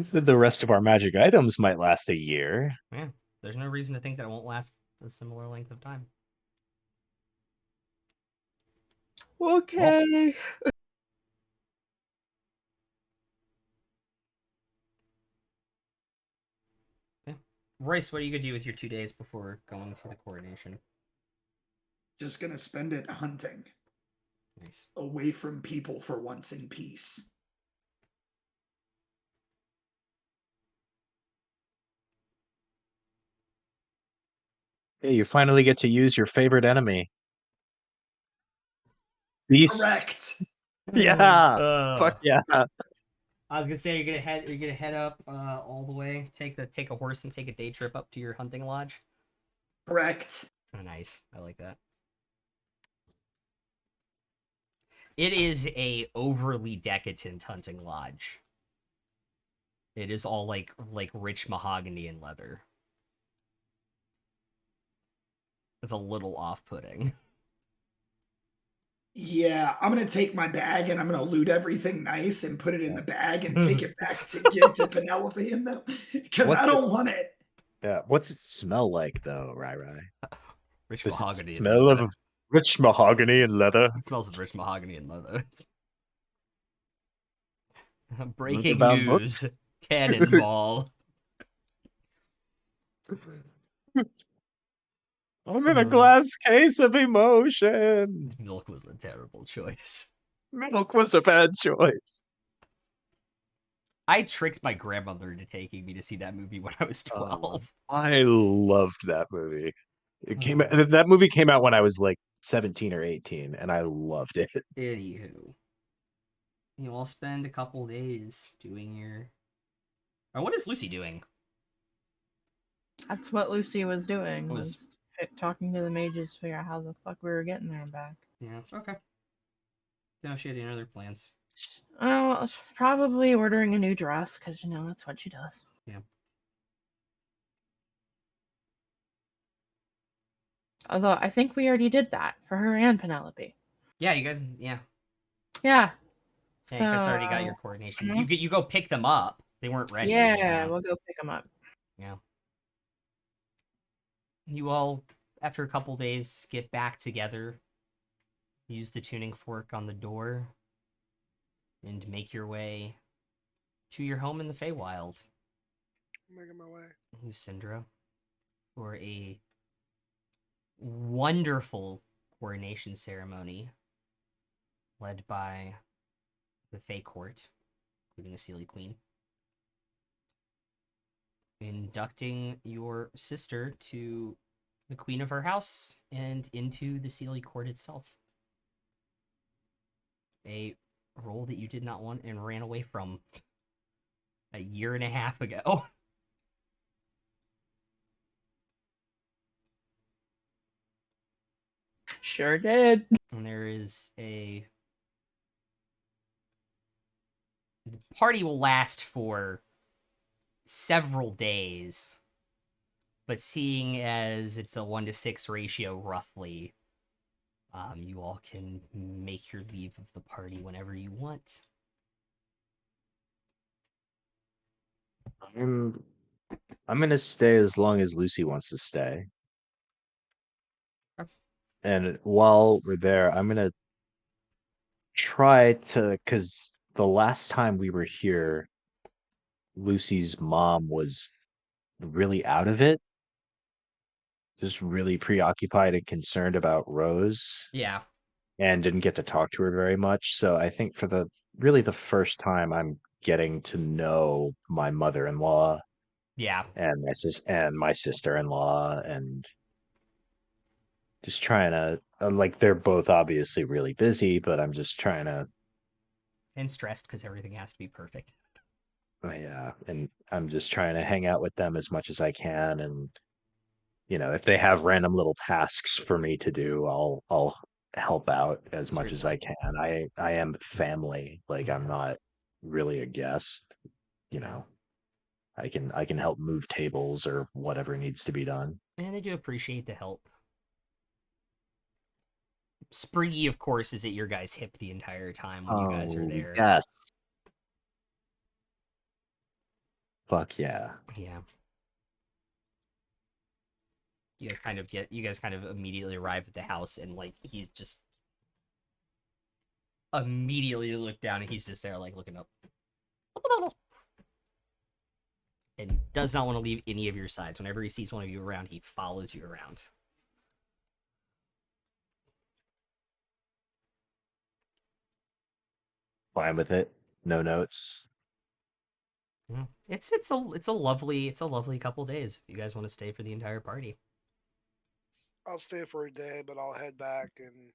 said the rest of our magic items might last a year. Yeah, there's no reason to think that it won't last a similar length of time. Okay. Yeah. Royce, what are you gonna do with your 2 days before going to the coronation? Just gonna spend it hunting Nice. away from people for once in peace. Hey, you finally get to use your favorite enemy. Beast. Correct. Yeah. Fuck yeah. I was gonna say you're gonna head up all the way, take a horse and take a day trip up to your hunting lodge. Correct. Oh, nice. I like that. It is a overly decadent hunting lodge. It is all like rich mahogany and leather. It's a little off-putting. Yeah, I'm gonna take my bag and I'm gonna loot everything nice and put it in the bag and take it back to give to Penelope and them because I don't want it. Yeah. What's it smell like though, Rai? Rich Does it mahogany and smell leather. of rich mahogany and leather? It smells of rich mahogany and leather. Look Breaking about news. Cannonball. I'm in a glass case of emotion. Milk was a terrible choice. Milk was a bad choice. I tricked my grandmother into taking me to see that movie when I was 12. I loved that movie. That movie came out when I was like 17 or 18, and I loved it. Anywho, you all spend a couple days doing your. Or what is Lucy doing? That's what Lucy was doing. Was- Was talking to the mages to figure out how the fuck we were getting there and back. Yeah. Okay. No, she had any other plans. Oh, probably ordering a new dress because that's what she does. Yeah. Although I think we already did that for her and Penelope. Yeah, you guys. Yeah. Yeah. Yeah, you guys already got your coordination. You go pick them up. They weren't ready. Yeah, we'll go pick them up. Yeah. You all, after a couple days, get back together. Use the tuning fork on the door. And make your way to your home in the Feywild. Making my way. Lucindra, for a wonderful coronation ceremony led by the Fey Court, including the Seelie Queen, inducting your sister to the Queen of her house and into the Seelie Court itself. A role that you did not want and ran away from a year and a half ago. Sure did. And there is a... The party will last for several days, but seeing as it's a 1-to-6 ratio roughly, you all can make your leave of the party whenever you want. I'm gonna stay as long as Lucy wants to stay. Okay. And while we're there, I'm gonna try to, because the last time we were here, Lucy's mom was really out of it, just really preoccupied and concerned about Rose, Yeah. and didn't get to talk to her very much. So I think for the first time, I'm getting to know my mother-in-law Yeah. and my sister-in-law, and just trying to like, they're both obviously really busy, but I'm just trying to, And stressed because everything has to be perfect. yeah, and I'm just trying to hang out with them as much as I can, and if they have random little tasks for me to do, I'll help out as much as I Certainly. can. I am family. Like, I'm Yeah. not really a guest, you Yeah. know. I can help move tables or whatever needs to be done. And they do appreciate the help. Spriggy, of course, is at your guys' hip the entire time when you guys are Oh, there. yes. Fuck yeah. Yeah. You guys kind of immediately arrive at the house, and like he's just immediately look down, and he's just there like looking up. And does not want to leave any of your sides. Whenever he sees one of you around, he follows you around. Fine with it. No notes. Yeah. It's a lovely couple days if you guys want to stay for the entire party. I'll stay for a day, but I'll head back and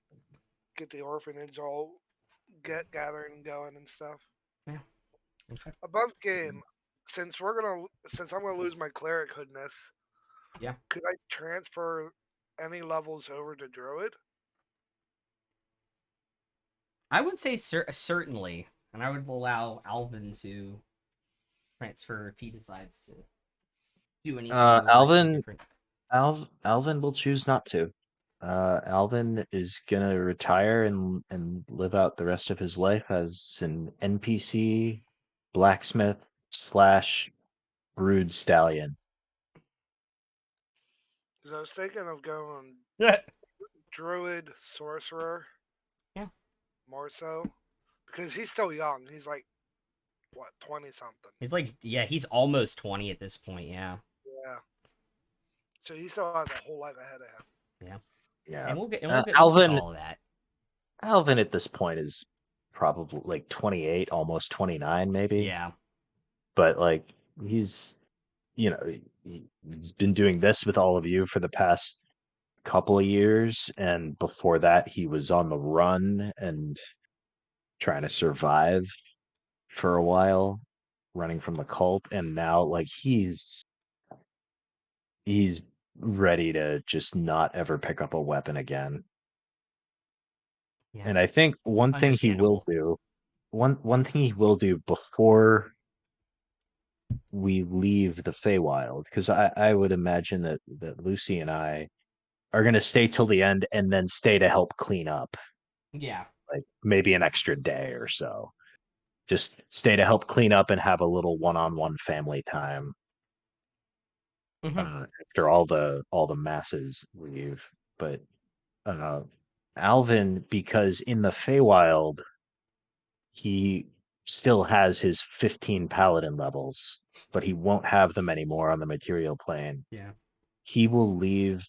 get the orphanage all gathering and going and stuff. Yeah. Okay. Above game, since I'm gonna lose my cleric hoodness, Yeah. could I transfer any levels over to druid? I would say certainly, and I would allow Alvin to transfer if he decides to do anything new or anything Alvin different. Alvin will choose not to. Alvin is gonna retire and live out the rest of his life as an NPC blacksmith slash brood stallion. Because I was thinking of going Yeah. druid sorcerer Yeah. more so, because he's still young. He's like what 20 something. He's almost 20 at this point. Yeah. Yeah. So he still has a whole life ahead of him. Yeah. Yeah. And we'll get to Alvin all of that. Alvin at this point is probably like 28, almost 29 maybe. Yeah. But like, he's he's been doing this with all of you for the past couple of years, and before that he was on the run and trying to survive for a while, running from the cult, and now like he's ready to just not ever pick up a weapon again. Yeah. And I think Understandable. one thing he will do before we leave the Feywild, because I would imagine that Lucy and I are going to stay till the end and then stay to help clean up, Yeah. like maybe an extra day or so. Just stay to help clean up and have a little one-on-one family time Hmm. after all the masses leave. But uh, Alvin, because in the Feywild, he still has his 15 paladin levels, but he won't have them anymore on the material plane. Yeah. He will leave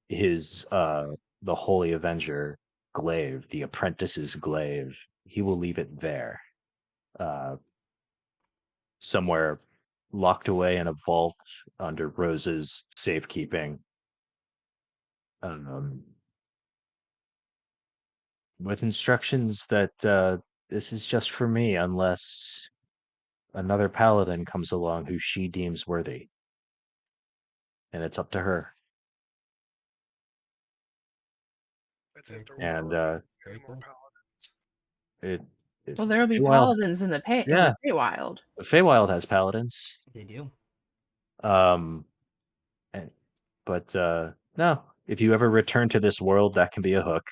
his the Holy Avenger glaive, the apprentice's glaive. He will leave it there, uh, somewhere locked away in a vault under Rose's safekeeping. Um, with instructions that this is just for me unless another paladin comes along who she deems worthy. And it's up to her. That's if there Cool. And were Very any more cool. it, it Well, there'll be Feywild, paladins in the yeah, Feywild. the Feywild has paladins. They do. Um, and, but no, if you ever return to this world, that can be a hook.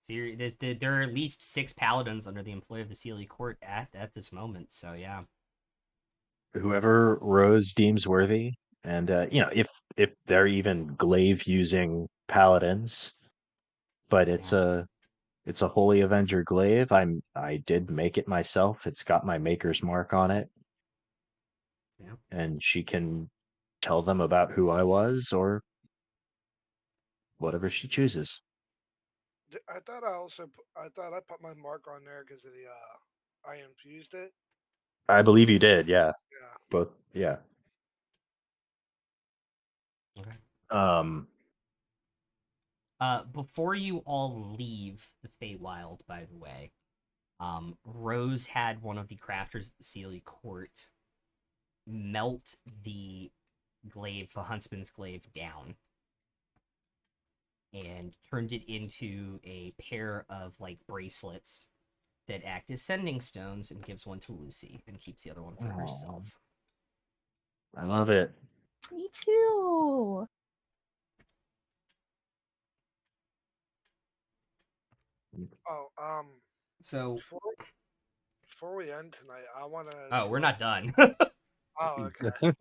There are at least 6 paladins under the employ of the Sealy Court at this moment. So yeah. Whoever Rose deems worthy, and if they're even glaive using paladins, but Yeah. it's a Holy Avenger glaive. I did make it myself. It's got my maker's mark on it. Yeah. and she can tell them about who I was or whatever she chooses. I thought I put my mark on there because of the I infused it. I believe you did, yeah. Yeah. Both, yeah. Okay. Before you all leave the Feywild, by the way, Rose had one of the crafters at the Sealy Court melt the glaive, the huntsman's glaive, down and turned it into a pair of like bracelets that act as sending stones, and gives one to Lucy and keeps the other one for Aw. herself. I love it. Me too. Oh, So, before we end tonight, I want to. oh, we're not done. Oh, okay.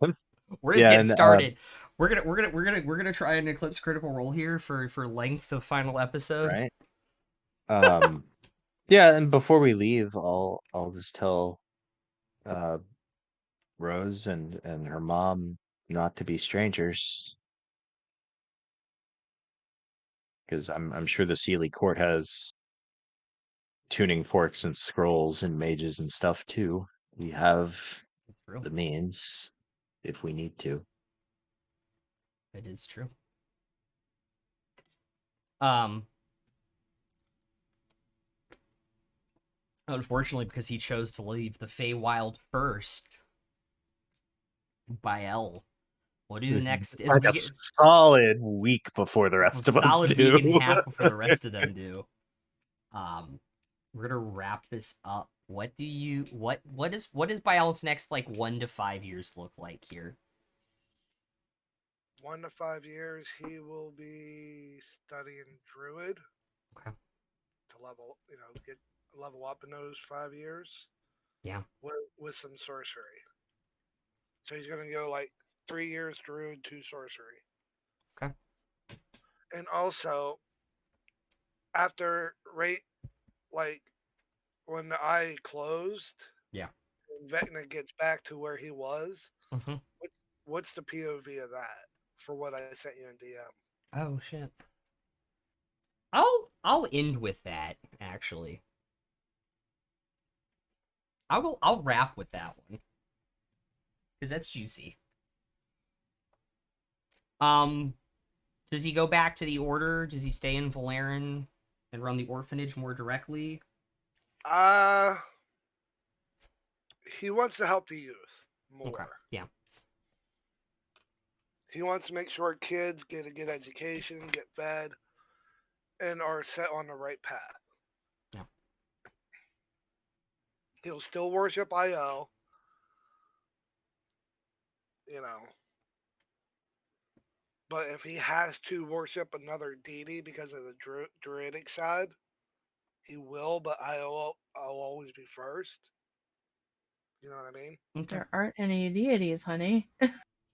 We're just Yeah, getting and, started. We're gonna try an Eclipse critical role here for length of final episode. right? Yeah, and before we leave, I'll just tell uh Rose and her mom not to be strangers, because I'm sure the Sealy Court has tuning forks and scrolls and mages and stuff too. We have It's true. the means if we need to. It is true. Unfortunately, because he chose to leave the Feywild first, Bael. What do next? As Like we a get solid week before the a rest of us solid do. week and a half before the rest of them do. We're gonna wrap this up. What does Bael's next like 1 to 5 years look like here? 1 to 5 years, he will be studying Druid. Okay. To get level up in those 5 years. Yeah. With some sorcery. So he's gonna go like 3 years Druid, 2 sorcery. Okay. And also, after like when the eye closed, Yeah. and Vecna gets back to where he was. Mm-hmm. What's the POV of that for what I sent you in DM? Oh shit. I'll end with that actually. I'll wrap with that one because that's juicy. Does he go back to the Order? Does he stay in Valeran and run the orphanage more directly? He wants to help the youth more. Okay. Yeah. He wants to make sure kids get a good education, get fed, and are set on the right path. Yeah. He'll still worship IO. But if he has to worship another deity because of the druidic side, he will, but I'll always be first. You know what I mean? Okay. There aren't any deities, honey.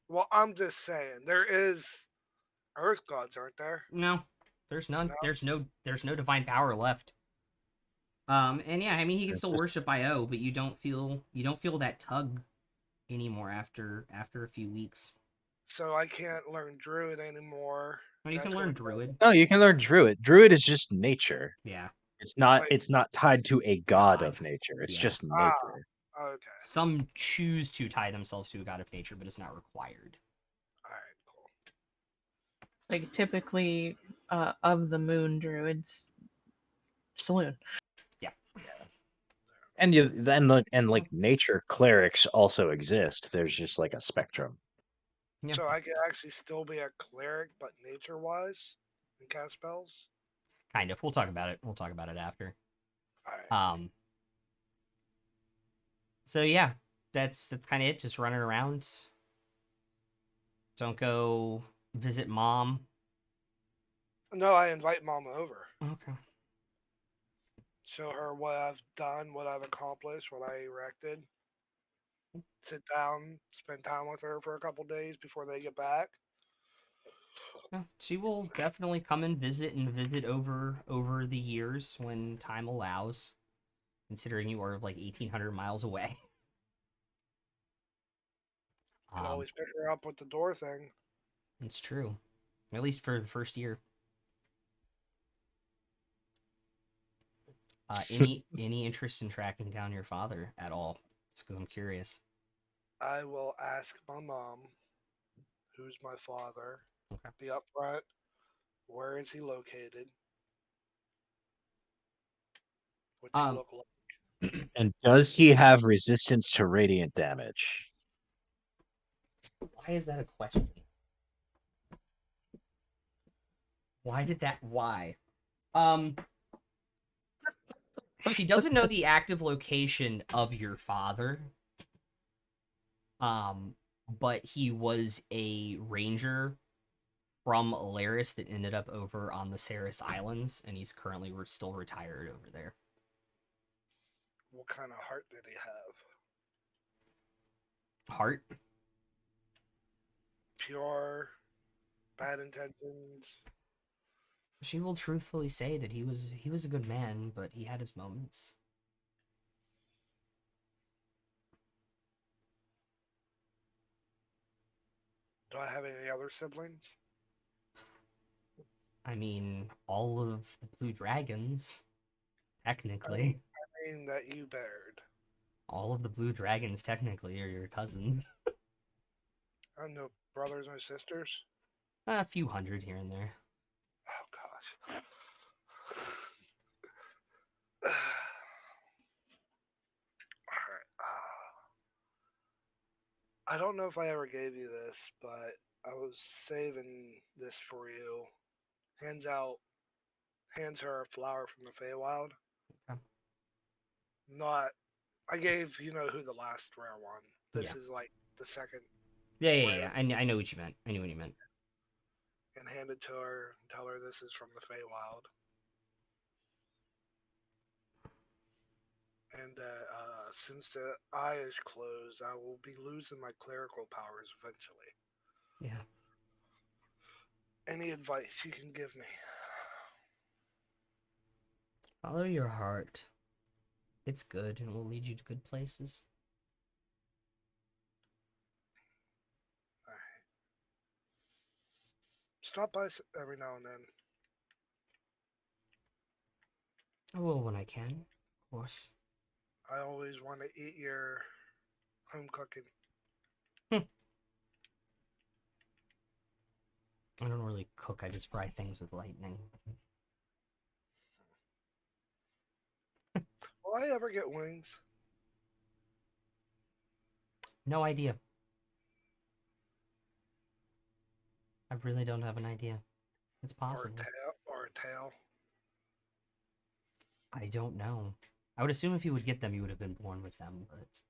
Well, I'm just saying there is earth gods, aren't there? No, there's none. No? There's no divine power left. And yeah, I mean he can still worship IO, but you don't feel that tug anymore after a few weeks. So I can't learn druid anymore. Well, you can learn druid. No, you can learn druid. Druid is just nature. Yeah. It's not Like- it's not tied to a god God. of nature. It's Yeah. just nature. Okay. Some choose to tie themselves to a god of nature, but it's not required. All right. Cool. Like typically, of the moon druids, saloon. And like nature clerics also exist. There's just like a spectrum. Yeah. So I could actually still be a cleric, but nature-wise, and cast spells. Kind of. We'll talk about it. We'll talk about it after. All right. So yeah, that's kind of it. Just running around. Don't go visit mom. No, I invite mom over. Okay. Show her what I've done, what I've accomplished, what I erected. Sit down, spend time with her for a couple days before they get back. Yeah, she will definitely come and visit over the years when time allows. Considering you are like 1,800 miles away. You can always pick her up with the door thing. It's true. At least for the first year. Any interest in tracking down your father at all? It's because I'm curious. I will ask my mom, who's my father, Okay. be upfront. Where is he located? What's he look like? And does he have resistance to radiant damage? Why is that a question? Why did that? Why? She doesn't know the active location of your father. But he was a ranger from Illaeris that ended up over on the Saris Islands, and he's currently still retired over there. What kind of heart did he have? Heart? Pure, bad intentions. She will truthfully say that he was a good man, but he had his moments. Do I have any other siblings? I mean, all of the blue dragons, technically. I mean that you bared. All of the blue dragons, technically, are your cousins. I know brothers and sisters. A few hundred here and there. Oh gosh. Alright. I don't know if I ever gave you this, but I was saving this for you. Hands her a flower from the Feywild. Okay. Not, I gave you know who the last rare one. This Yeah. is like the second. Yeah. I know what you meant. I knew what you meant. And hand it to her and tell her this is from the Feywild. And since the eye is closed, I will be losing my clerical powers eventually. Yeah. Any advice you can give me? Follow your heart. It's good and will lead you to good places. Alright. Stop by every now and then. I will when I can, of course. I always want to eat your home cooking. I don't really cook, I just fry things with lightning. Will I ever get wings? No idea. I really don't have an idea. It's possible. Or a tail? I don't know. I would assume if you would get them, you would have been born with them, but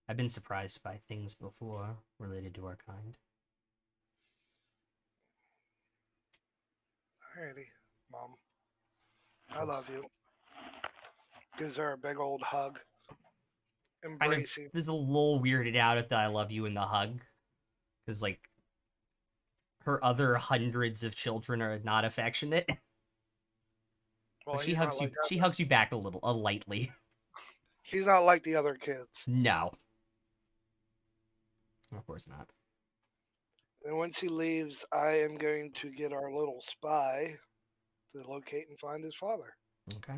I've been surprised by things before related to our kind. Alrighty, Mom. I love you. Gives her a big old hug. Embracing. Is a little weirded out at the I love you and the hug. Because, like, her other hundreds of children are not affectionate. Well, But she hugs you back a little, lightly. He's not like the other kids. No. Of course not. And when she leaves, I am going to get our little spy to locate and find his father. Okay.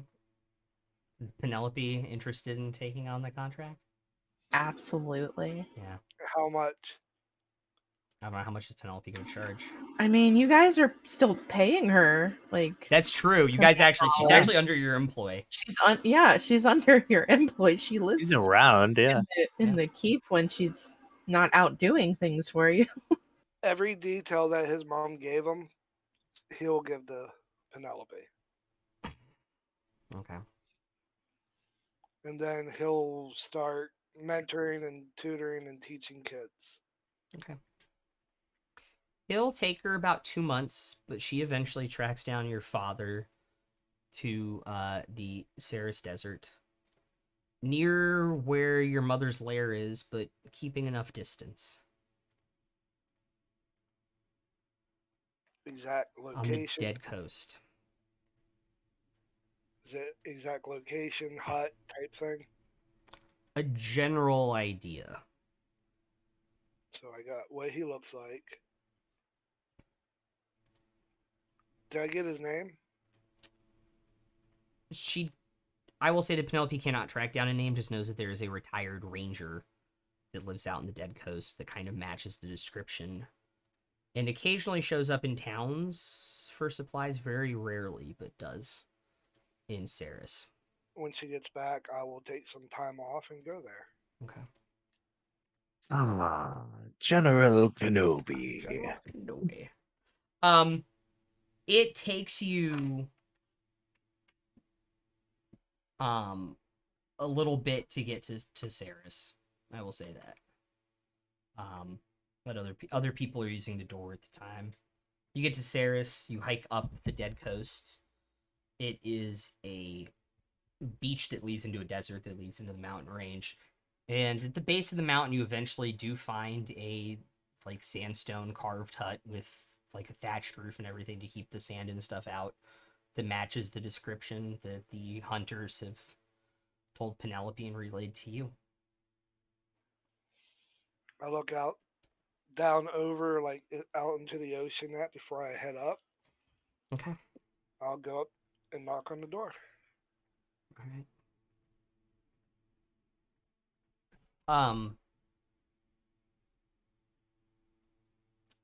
Is Penelope interested in taking on the contract? Absolutely. Yeah. How much? I don't know how much is Penelope going to charge. I mean, you guys are still paying her. Like, That's true. You guys she's actually under your employ. She's under your employ. She lives He's around, yeah. in the keep when she's not out doing things for you. Every detail that his mom gave him, he'll give to Penelope. Okay. And then he'll start mentoring and tutoring and teaching kids. Okay. It'll take her about 2 months, but she eventually tracks down your father to the Saris Desert, near where your mother's lair is, but keeping enough distance. Exact location. On the dead coast. Is it exact location, hut type thing? A general idea. So I got what he looks like. Did I get his name? I will say that Penelope cannot track down a name, just knows that there is a retired ranger that lives out in the Dead Coast that kind of matches the description. And occasionally shows up in towns for supplies, very rarely, but does in Saris. When she gets back, I will take some time off and go there. Okay. Ah, General Kenobi. General Kenobi. It takes you a little bit to get to Saris. I will say that. But other people are using the door at the time. You get to Saris, you hike up the Dead Coast. It is a beach that leads into a desert that leads into the mountain range. And at the base of the mountain, you eventually do find a like sandstone carved hut with like a thatched roof and everything to keep the sand and stuff out that matches the description that the hunters have told Penelope and relayed to you. I look out down over like out into the ocean that before I head up. Okay. I'll go up and knock on the door. All right.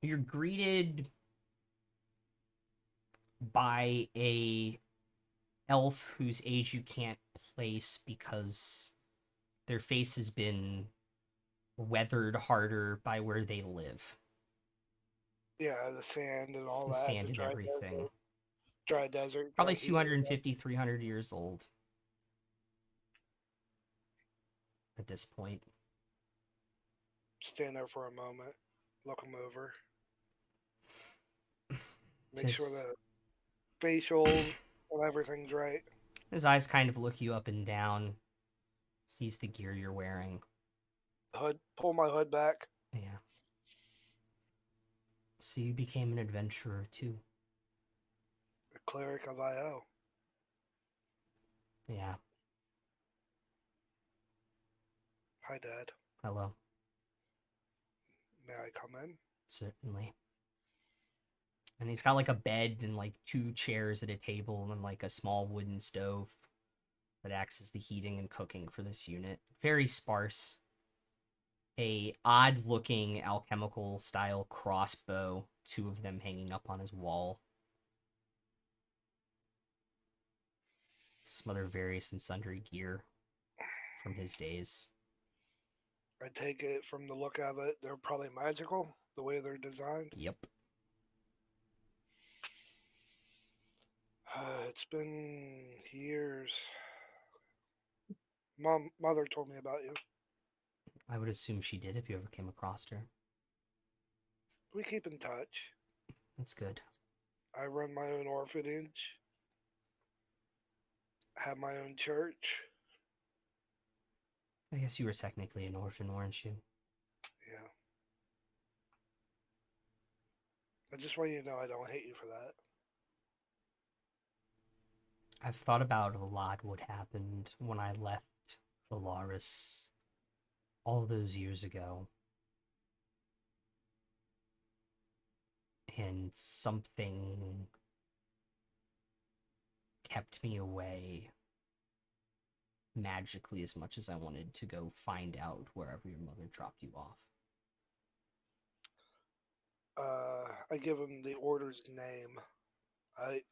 You're greeted by a elf whose age you can't place because their face has been weathered harder by where they live. Yeah, the sand and all The that. sand the and dry everything. Desert, dry desert. Probably dry heat. 250, 300 years old at this point. Stand there for a moment, look him over, make sure Just- the facials and everything's right. His eyes kind of look you up and down, sees the gear you're wearing. Hood, pull my hood back. Yeah. So you became an adventurer too. The cleric of IO. Yeah. Hi, Dad. Hello. May I come in? Certainly. And he's got like a bed and like 2 chairs at a table and like a small wooden stove that acts as the heating and cooking for this unit. Very sparse. A odd looking alchemical style crossbow, 2 of them hanging up on his wall. Some other various and sundry gear from his days. I take it from the look of it, they're probably magical, the way they're designed. Yep. It's been years. Mother told me about you. I would assume she did if you ever came across her. We keep in touch. That's good. I run my own orphanage. Have my own church. I guess you were technically an orphan, weren't you? Yeah. I just want you to know I don't hate you for that. I've thought about a lot what happened when I left Illaeris all those years ago. And something kept me away magically as much as I wanted to go find out wherever your mother dropped you off. I give them the order's name.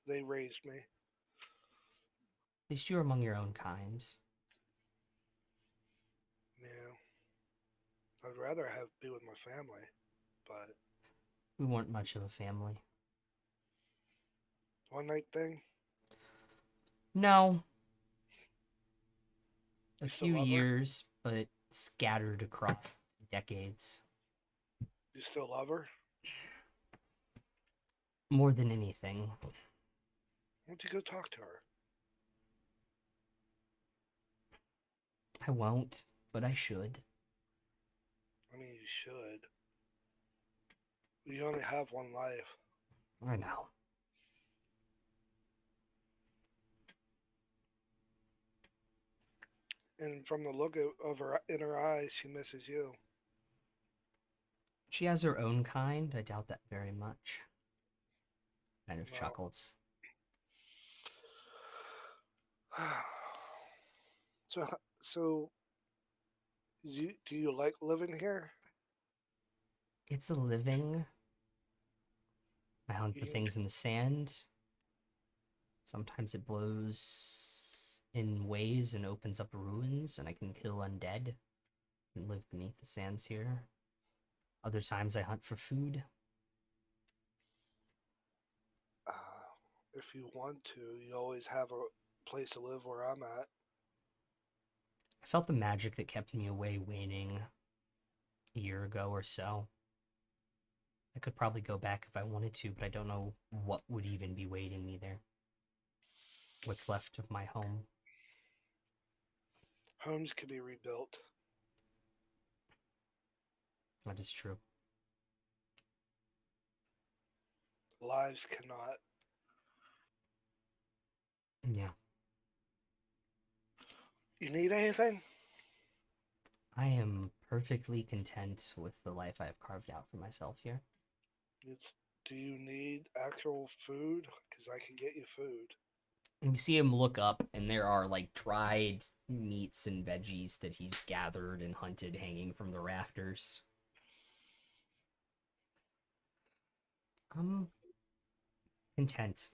They raised me. At least you're among your own kind. Yeah. I'd rather be with my family, but We weren't much of a family. one night thing. No. A You still few love her? years, but scattered across decades. You still love her? More than anything. Why don't you go talk to her? I won't, but I should. I mean, you should. You only have one life. I know. And from the look of her in her eyes, she misses you. She has her own kind. I doubt that very much. Kind of No. chuckles. So, do you like living here? It's a living. I hunt for You- things in the sand. Sometimes it blows in ways and opens up ruins, and I can kill undead and live beneath the sands here. Other times I hunt for food. If you want to, you always have a place to live where I'm at. I felt the magic that kept me away waning a year ago or so. I could probably go back if I wanted to, but I don't know what would even be waiting me there. What's left of my home. Homes can be rebuilt. That is true. Lives cannot. Yeah. You need anything? I am perfectly content with the life I have carved out for myself here. Do you need actual food? Because I can get you food. You see him look up, and there are like dried meats and veggies that he's gathered and hunted hanging from the rafters. I'm content.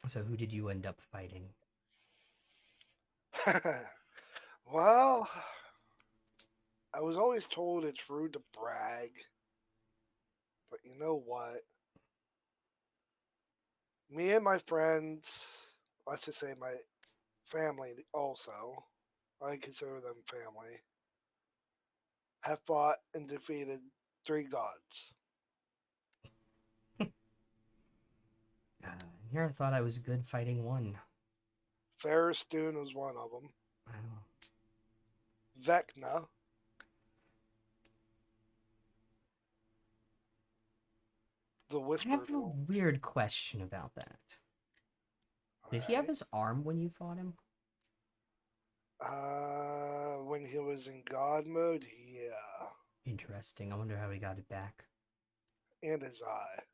So, who did you end up fighting? Well, I was always told it's rude to brag. But you know what? Me and my friends, let's just say my family also, I consider them family, have fought and defeated 3 gods. Here I thought I was good fighting one. Ferris-Dune was one of them. Wow. Vecna. The I Whispered have a Wolf. weird question about that. Did he have his arm when you fought him? When he was in God mode, yeah. Interesting. I wonder how he got it back. And his eye.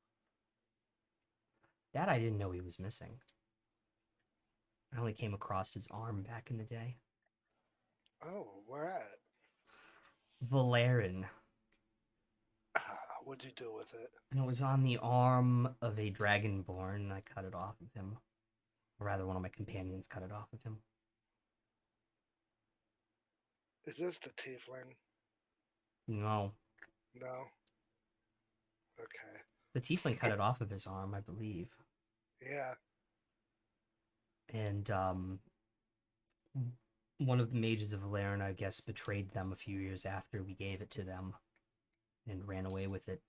That I didn't know he was missing. I only came across his arm back in the day. Oh, where at? Valerin. What'd you do with it? And it was on the arm of a dragonborn. I cut it off of him. Or rather, one of my companions cut it off of him. Is this the tiefling? No. No? Okay. The tiefling cut it off of his arm, I believe. Yeah. And one of the mages of Valerin, I guess, betrayed them a few years after we gave it to them and ran away with it.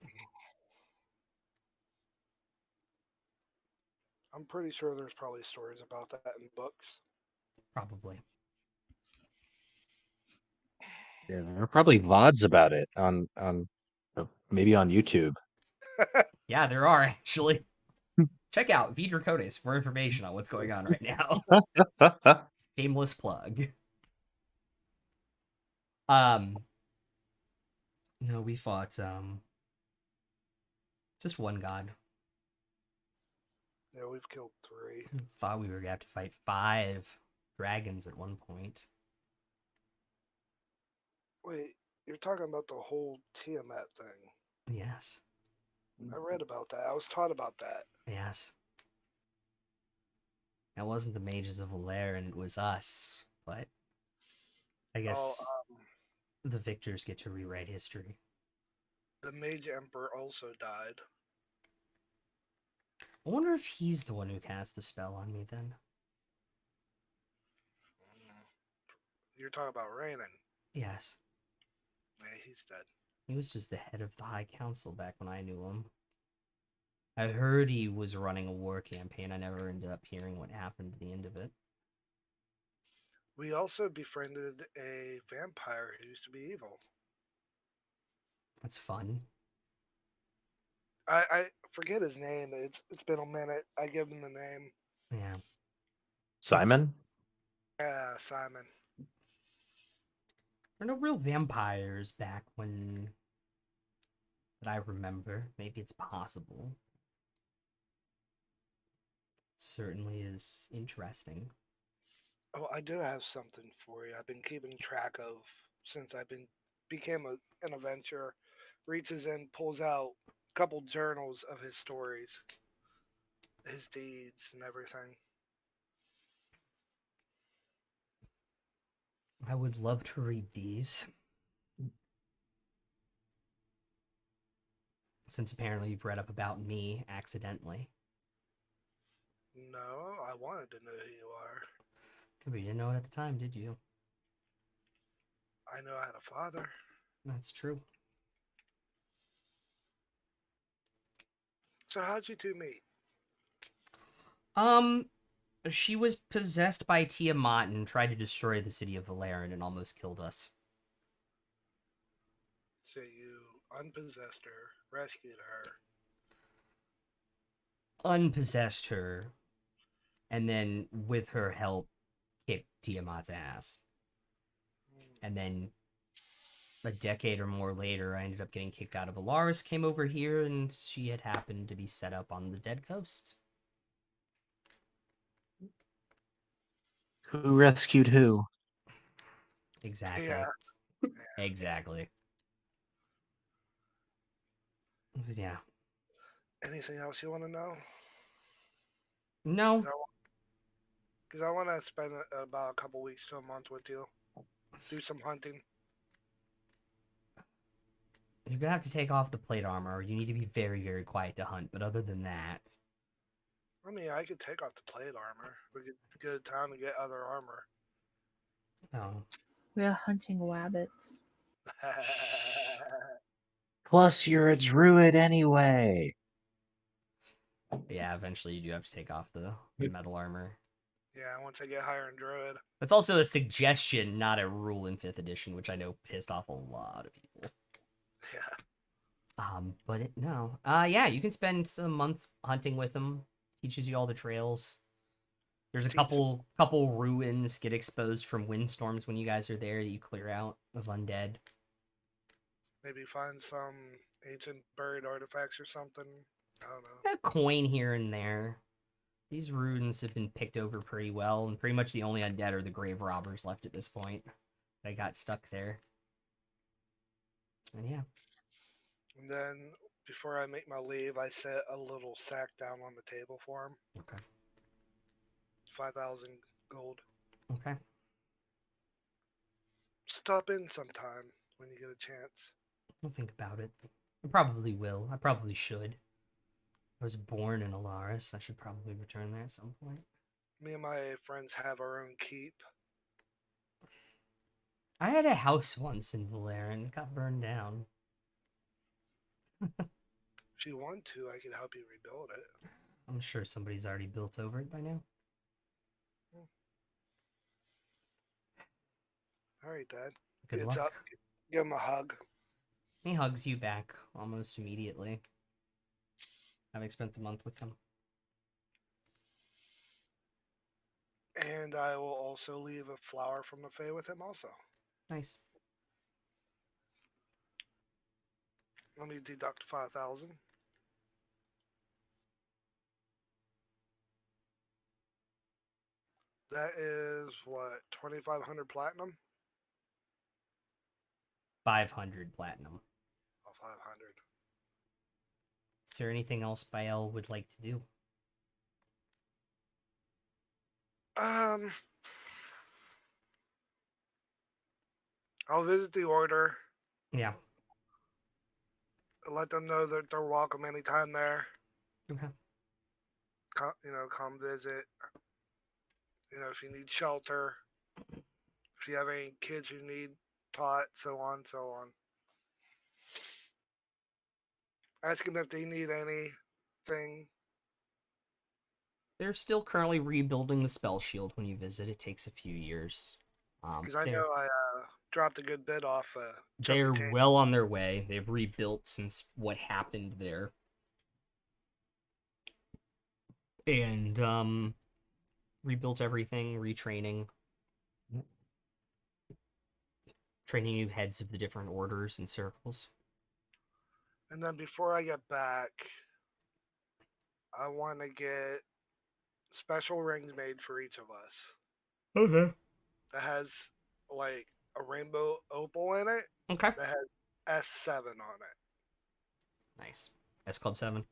I'm pretty sure there's probably stories about that in books. Probably. Yeah, there are probably VODs about it on maybe on YouTube. Yeah, there are actually. Check out V Draconis for information on what's going on right now. Shameless plug. No, we fought just one god. Yeah, we've killed 3. Thought we were gonna have to fight 5 dragons at one point. Wait, you're talking about the whole Tiamat thing. Yes. I read about that. I was taught about that. Yes. It wasn't the mages of Valerin, it was us. But I guess the victors get to rewrite history. The Mage Emperor also died. I wonder if he's the one who cast the spell on me then. You're talking about Raynon. Yes. Yeah, he's dead. He was just the head of the High Council back when I knew him. I heard he was running a war campaign. I never ended up hearing what happened at the end of it. We also befriended a vampire who used to be evil. That's fun. I forget his name. It's been a minute. I give him the name. Yeah. Simon? Yeah, Simon. There were no real vampires back when that I remember. Maybe it's possible. Certainly is interesting. Oh, I do have something for you. I've been keeping track of since became an adventurer. Reaches in, pulls out a couple journals of his stories, his deeds, and everything. I would love to read these. Since apparently you've read up about me accidentally. No, I wanted to know who you are. But you didn't know it at the time, did you? I know I had a father. That's true. So how'd you two meet? She was possessed by Tiamat and tried to destroy the city of Valerian and almost killed us. So you unpossessed her, rescued her. Unpossessed her, and then with her help, kicked Tiamat's ass. And then a decade or more later, I ended up getting kicked out of Illaeris, came over here, and she had happened to be set up on the Dead Coast. Who rescued who? Exactly. Yeah. Exactly. Yeah. Anything else you want to know? No. Because I want to spend about a couple weeks to a month with you. Do some hunting. You're gonna have to take off the plate armor. You need to be very, very quiet to hunt. But other than that, I mean, I could take off the plate armor. We could get a time to get other armor. no. We are hunting rabbits. Plus, you're a druid anyway. Yeah, eventually you do have to take off the metal armor. Yeah, once I get higher in druid. That's also a suggestion, not a rule in 5th edition, which I know pissed off a lot of people. Yeah. No. Yeah, you can spend a month hunting with him. Teaches you all the trails. There's a couple ruins get exposed from windstorms when you guys are there that you clear out of undead. Maybe find some ancient buried artifacts or something. I don't know. A coin here and there. These ruins have been picked over pretty well, and pretty much the only undead are the grave robbers left at this point. They got stuck there. And yeah. And then before I make my leave, I set a little sack down on the table for him. Okay. 5,000 gold. Okay. Stop in sometime when you get a chance. I'll think about it. I probably will. I probably should. I was born in Illaeris. I should probably return there at some point. Me and my friends have our own keep. I had a house once in Valerian. It got burned down. If you want to, I can help you rebuild it. I'm sure somebody's already built over it by now. All right, Dad. Good It's luck. up. Give him a hug. He hugs you back almost immediately. Having spent the month with him. And I will also leave a flower from the Fae with him also. Nice. Let me deduct 5,000. That is what, 2,500 platinum? 500 platinum. Oh, 500. Is there anything else Bael would like to do? I'll visit the order. Yeah. Let them know that they're welcome anytime there. Okay. Come visit. If you need shelter, if you have any kids who need taught, so on, so on. Ask them if they need anything. They're still currently rebuilding the spell shield when you visit. It takes a few years. Because I know I dropped a good bit off. They're well on their way. They've rebuilt since what happened there. And rebuilt everything, retraining. training new heads of the different orders and circles. And then before I get back, I want to get special rings made for each of us Okay. that has like a rainbow opal in it Okay. that has S7 on it. Nice. S Club 7.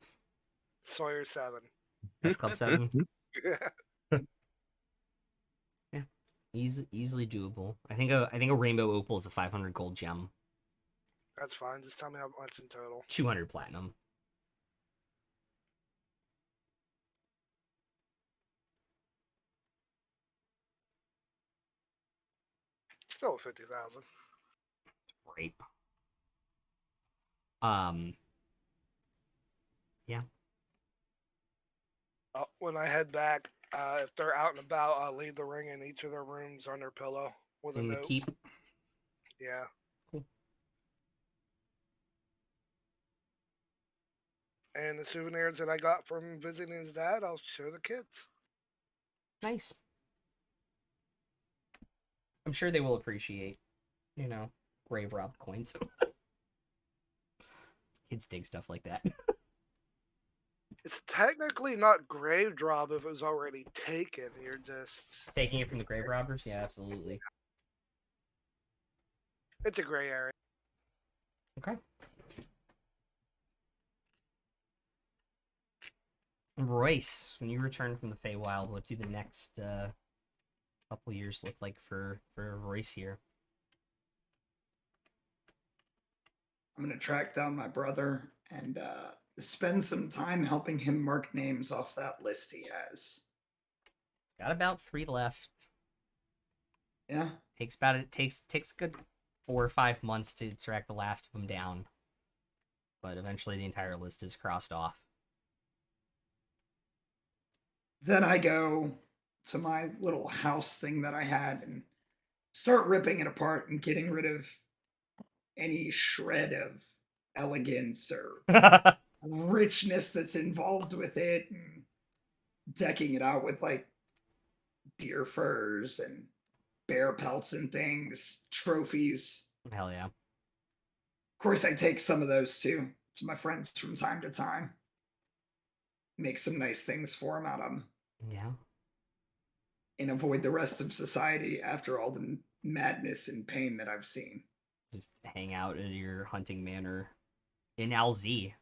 Sawyer 7. S Club 7. Yeah. Easily doable. I think a rainbow opal is a 500 gold gem. That's fine. Just tell me how much in total. 200 platinum. Still 50,000. Great. Yeah. When I head back, if they're out and about, I'll leave the ring in each of their rooms on their pillow with a In the note. keep. Yeah. Cool. And the souvenirs that I got from visiting his dad, I'll show the kids. Nice. I'm sure they will appreciate, grave robbed coins. Kids dig stuff like that. It's technically not grave rob if it was already taken. You're just Taking it from the grave robbers? Yeah, absolutely. it's a gray area. Okay. Royce, when you return from the Feywild, what do the next couple years look like for Royce here? I'm going to track down my brother and spend some time helping him mark names off that list he has. It's got about 3 left. Yeah. Takes a good 4 or 5 months to track the last of them down. But eventually the entire list is crossed off. Then I go to my little house thing that I had and start ripping it apart and getting rid of any shred of elegance or richness that's involved with it, and decking it out with like deer furs and bear pelts and things, trophies. Hell yeah. Of course, I take some of those too to my friends from time to time. Make some nice things for them out of them. Yeah. And avoid the rest of society after all the madness and pain that I've seen. Just hang out at your hunting manor in LZ.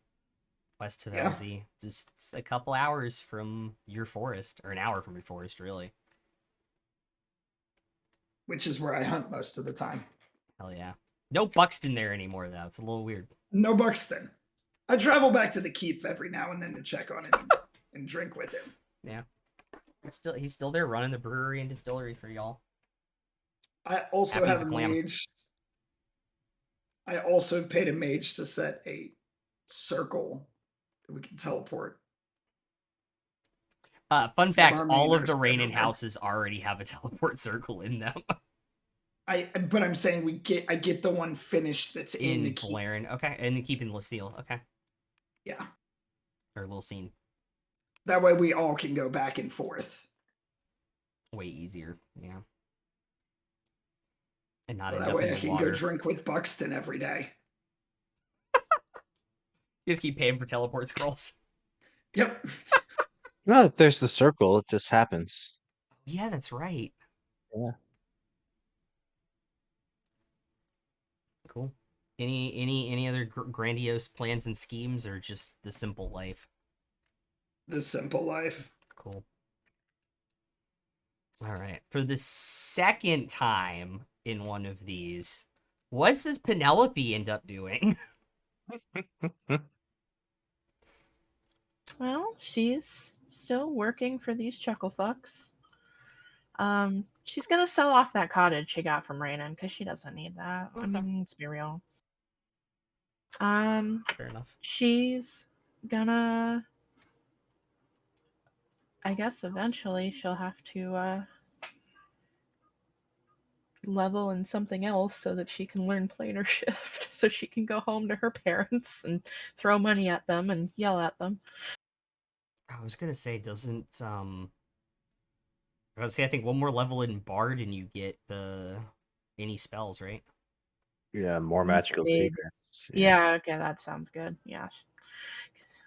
West of Yeah. LZ. Just a couple hours from your forest, or an hour from your forest, really. Which is where I hunt most of the time. Hell yeah. No Buxton there anymore, though. It's a little weird. No Buxton. I travel back to the keep every now and then to check on him and drink with him. Yeah. He's still there running the brewery and distillery for y'all. I also Happy as have a a clam. mage. I also paid a mage to set a circle that we can teleport. Fun From fact, our all of manor the Rainin center. houses already have a teleport circle in them. But I'm saying I get the one finished that's in the In keep. Valerian. Okay. And then keeping Lucille. Okay. Yeah. Or Lucine. That way we all can go back and forth. Way easier. Yeah. And not So end that up way in I the can water. go drink with Buxton every day. You just keep paying for teleport scrolls. Yep. No, if there's the circle, it just happens. Yeah, that's right. Yeah. Cool. Any other grandiose plans and schemes, or just the simple life? The simple life. Cool. All right. For the second time in one of these, what does Penelope end up doing? Well, she's still working for these chuckle fucks. She's gonna sell off that cottage she got from Rainin because she doesn't need that. I Okay. mean, let's be real. Fair enough. She's gonna, I guess eventually she'll have to level in something else so that she can learn planar shift so she can go home to her parents and throw money at them and yell at them. I was gonna say, I think one more level in Bard and you get any spells, right? Yeah, more magical Maybe. secrets. Yeah, okay, that sounds good. Yeah.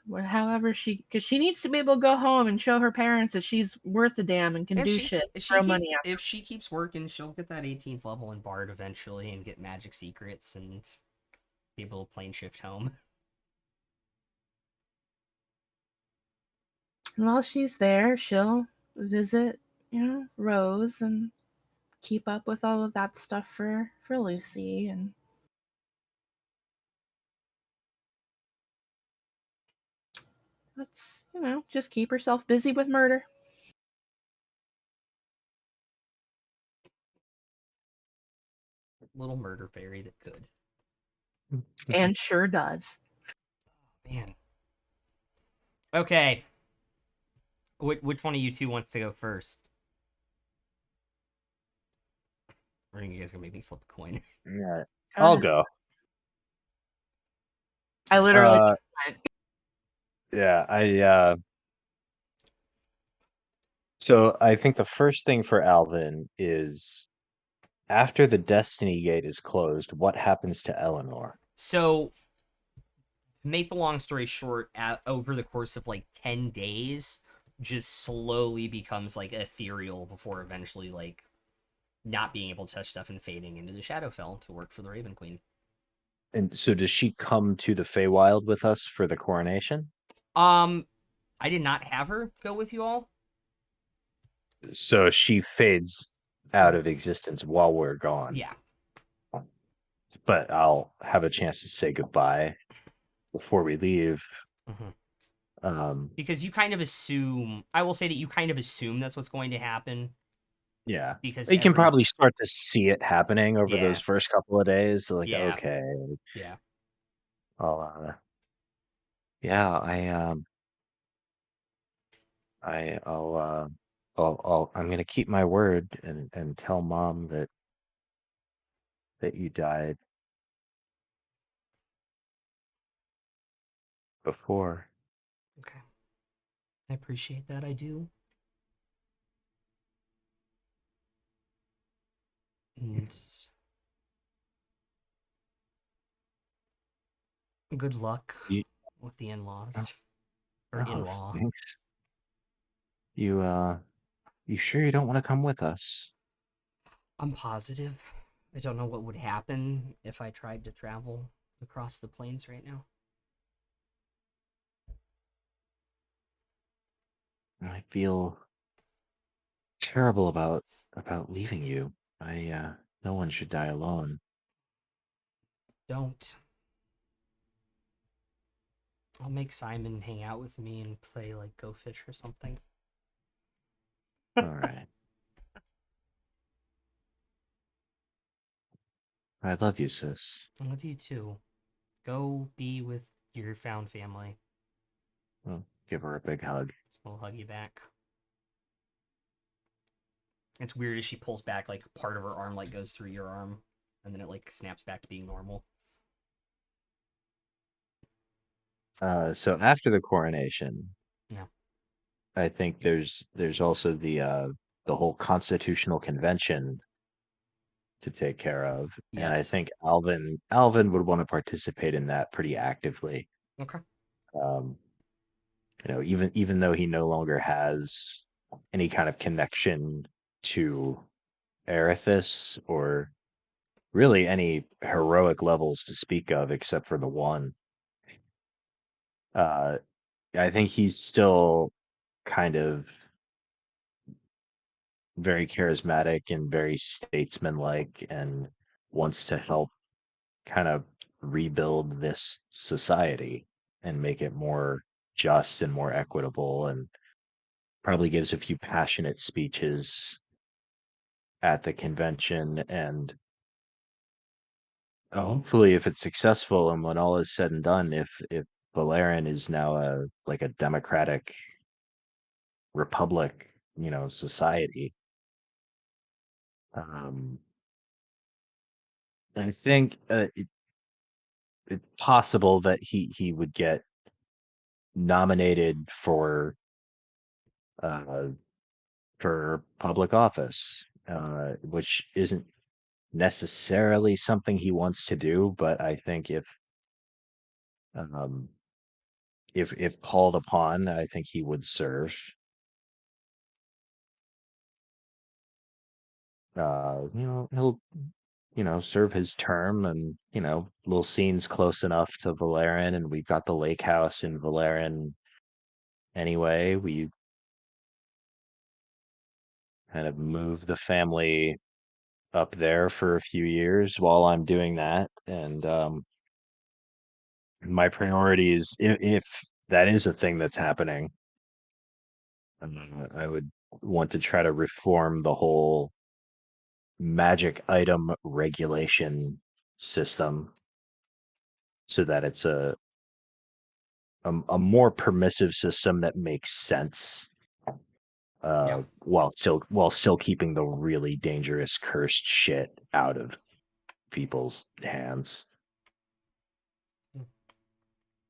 However, because she needs to be able to go home and show her parents that she's worth a damn and can If do she shit, if she throw money keeps at. if she keeps working, she'll get that 18th level in Bard eventually and get magic secrets and be able to plane shift home. And while she's there, she'll visit, Rose and keep up with all of that stuff for Lucy, and let's, just keep herself busy with murder. Little murder fairy that could. And sure does. Man. Okay. Which one of you two wants to go first? Or are you guys gonna make me flip a coin? Yeah, Go I'll ahead. go. I literally Yeah, so I think the first thing for Alvin is after the Destiny Gate is closed, what happens to Eleanor? So, make the long story short, over the course of like 10 days, just slowly becomes like ethereal before eventually like not being able to touch stuff and fading into the Shadowfell to work for the Raven Queen. And so does she come to the Feywild with us for the coronation? I did not have her go with you all. So she fades out of existence while we're gone. Yeah. But I'll have a chance to say goodbye before we leave. Because you kind of assume, I will say that you kind of assume that's what's going to happen. Yeah. Because You can probably start to see it happening over Yeah. those first couple of days. Like, Yeah. okay, Yeah. I'll yeah, I'm gonna keep my word and tell mom that you died before. Okay. I appreciate that. I do. And good luck You, with the in-laws. oh, Or in-law. thanks. You sure you don't want to come with us? I'm positive. I don't know what would happen if I tried to travel across the plains right now. I feel terrible about leaving you. No one should die alone. Don't. I'll make Simon hang out with me and play like Go Fish or something. All right. I love you, sis. I love you too. Go be with your found family. Well, give her a big hug. We'll hug you back. It's weird as she pulls back, like part of her arm like goes through your arm, and then it like snaps back to being normal. So after the coronation, Yeah. I think there's also the whole constitutional convention to take care of, and I Yes. think Alvin would want to participate in that pretty actively. Okay. Um, even though he no longer has any kind of connection to Erithus or really any heroic levels to speak of except for the one. Uh, I think he's still kind of very charismatic and very statesmanlike and wants to help kind of rebuild this society and make it more just and more equitable, and probably gives a few passionate speeches at the convention. And hopefully if it's successful and when all is said and done, if Valerian is now a democratic republic, society, um I think it's possible that he would get nominated uh for public office, which isn't necessarily something he wants to do, but I think if called upon, I think he would serve. He'll serve his term, and Lil Scene's close enough to Valerian, and we've got the lake house in Valerian anyway. We kind of move the family up there for a few years while I'm doing that, and my priorities, if that is a thing that's happening, I would want to try to reform the whole magic item regulation system so that it's a more permissive system that makes sense, Yeah. while still keeping the really dangerous cursed shit out of people's hands.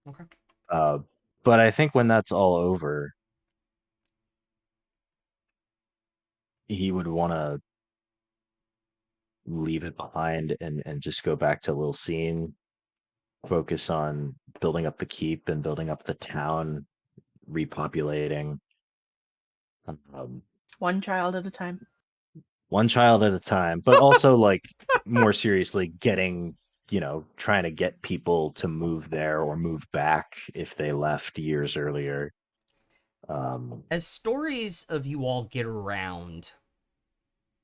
Okay. But I think when that's all over, he would want to leave it behind and just go back to Lil Scene, focus on building up the keep and building up the town, repopulating, um, One child at a time. one child at a time, but also like more seriously trying to get people to move there or move back if they left years earlier. As stories of you all get around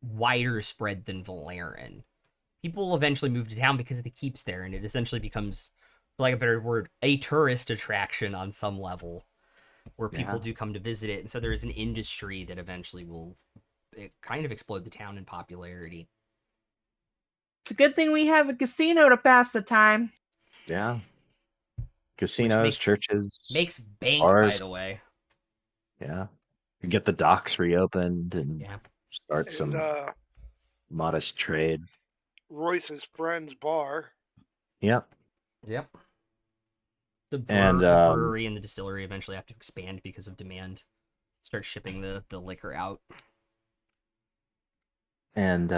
wider spread than Valerian, people will eventually move to town because of the keeps there, and it essentially becomes, for lack of a better word, a tourist attraction on some level, where people Yeah. do come to visit it. And so there is an industry that eventually will kind of explode the town in popularity. It's a good thing we have a casino to pass the time. Yeah. Which Casinos, churches, makes bank, by bars. the way. Yeah. Get the docks reopened and Yeah. start And some modest trade. Royce's friend's bar. Yep. Yep. The And brewery and the distillery eventually have to expand because of demand. Start shipping the liquor out. and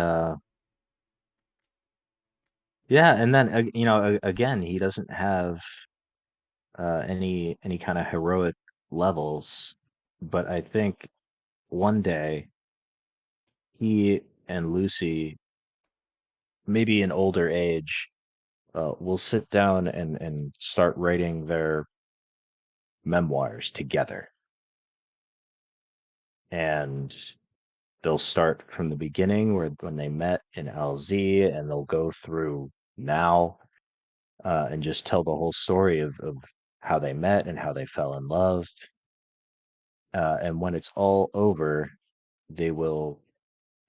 yeah, and then again, he doesn't have any kind of heroic levels, but I think one day he and Lucy, maybe in older age, will sit down and start writing their memoirs together, and they'll start from the beginning when they met in LZ, and they'll go through now, and just tell the whole story of how they met and how they fell in love. And when it's all over, they will,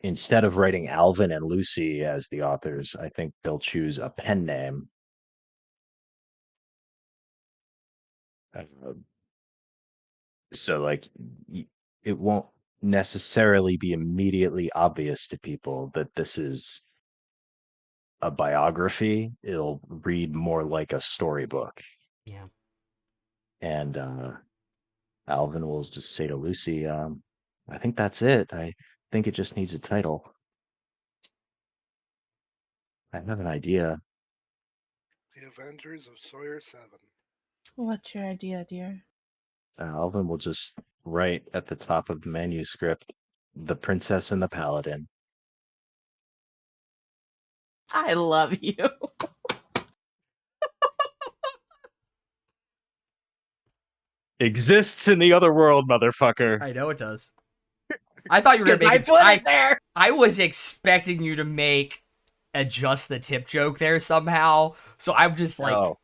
instead of writing Alvin and Lucy as the authors, I think they'll choose a pen name. Uh, so, like, it won't necessarily be immediately obvious to people that this is a biography. It'll read more like a storybook. Yeah. And Alvin will just say to Lucy, I think that's it. I think it just needs a title. I have an idea. The Avengers of Sawyer 7. What's your idea, dear? Alvin will just write at the top of the manuscript, The Princess and the Paladin. I love you. Exists in the other world, motherfucker. I know it does. I thought you were gonna make it there. I was expecting you to adjust the tip joke there somehow. So I'm just like, Oh,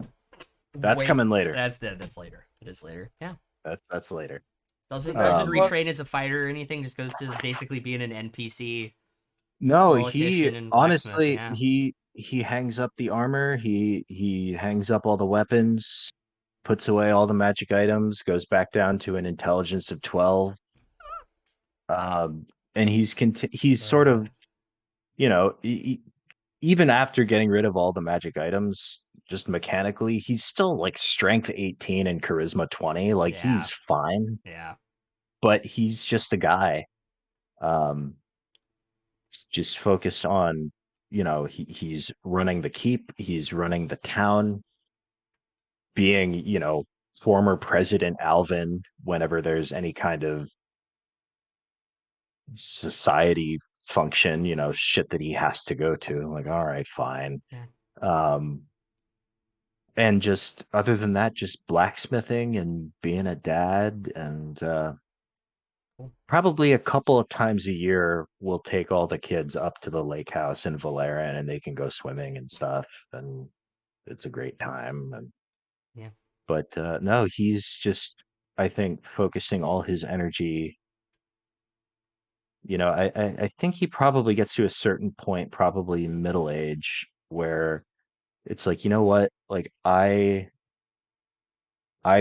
that's wait, coming later. That's later. It is later. Yeah. That's later. Doesn't Um, retrain as a fighter or anything. Just goes to basically being an NPC. No, Politician he and blacksmith, honestly yeah. he hangs up the armor. He hangs up all the weapons, puts away all the magic items, goes back down to an intelligence of 12. And he's sort of, even after getting rid of all the magic items, just mechanically, he's still like strength 18 and charisma 20. Like, Yeah. he's fine, Yeah. but he's just a guy, just focused on he's running the keep, he's running the town, being, former President Alvin whenever there's any kind of society function, shit that he has to go to. Like, all right, fine. Yeah. And just other than that, just blacksmithing and being a dad, and Cool. probably a couple of times a year we'll take all the kids up to the lake house in Valerian and they can go swimming and stuff, and it's a great time. And Yeah. but no, he's just, I think, focusing all his energy. I think he probably gets to a certain point, probably middle age, where it's like, you know what? Like, I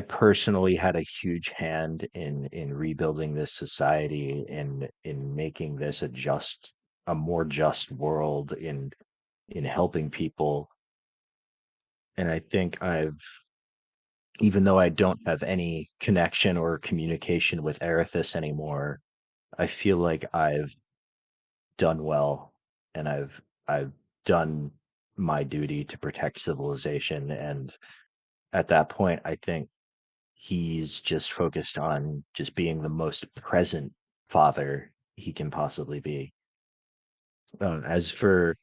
personally had a huge hand in rebuilding this society, in making this a more just world, in helping people. And I think even though I don't have any connection or communication with Erithus anymore, I feel like I've done well, and I've done my duty to protect civilization. And at that point, I think he's just focused on just being the most present father he can possibly be. As for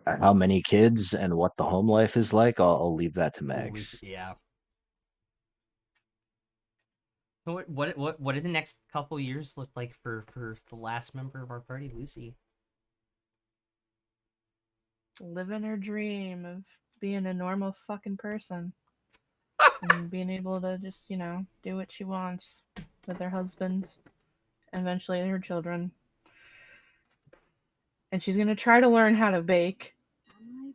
how many kids and what the home life is like, I'll leave that to Megs. Yeah. So what did the next couple years look like for the last member of our party, Lucy? Living her dream of being a normal fucking person. And being able to just, do what she wants with her husband, eventually her children. And she's going to try to learn how to bake.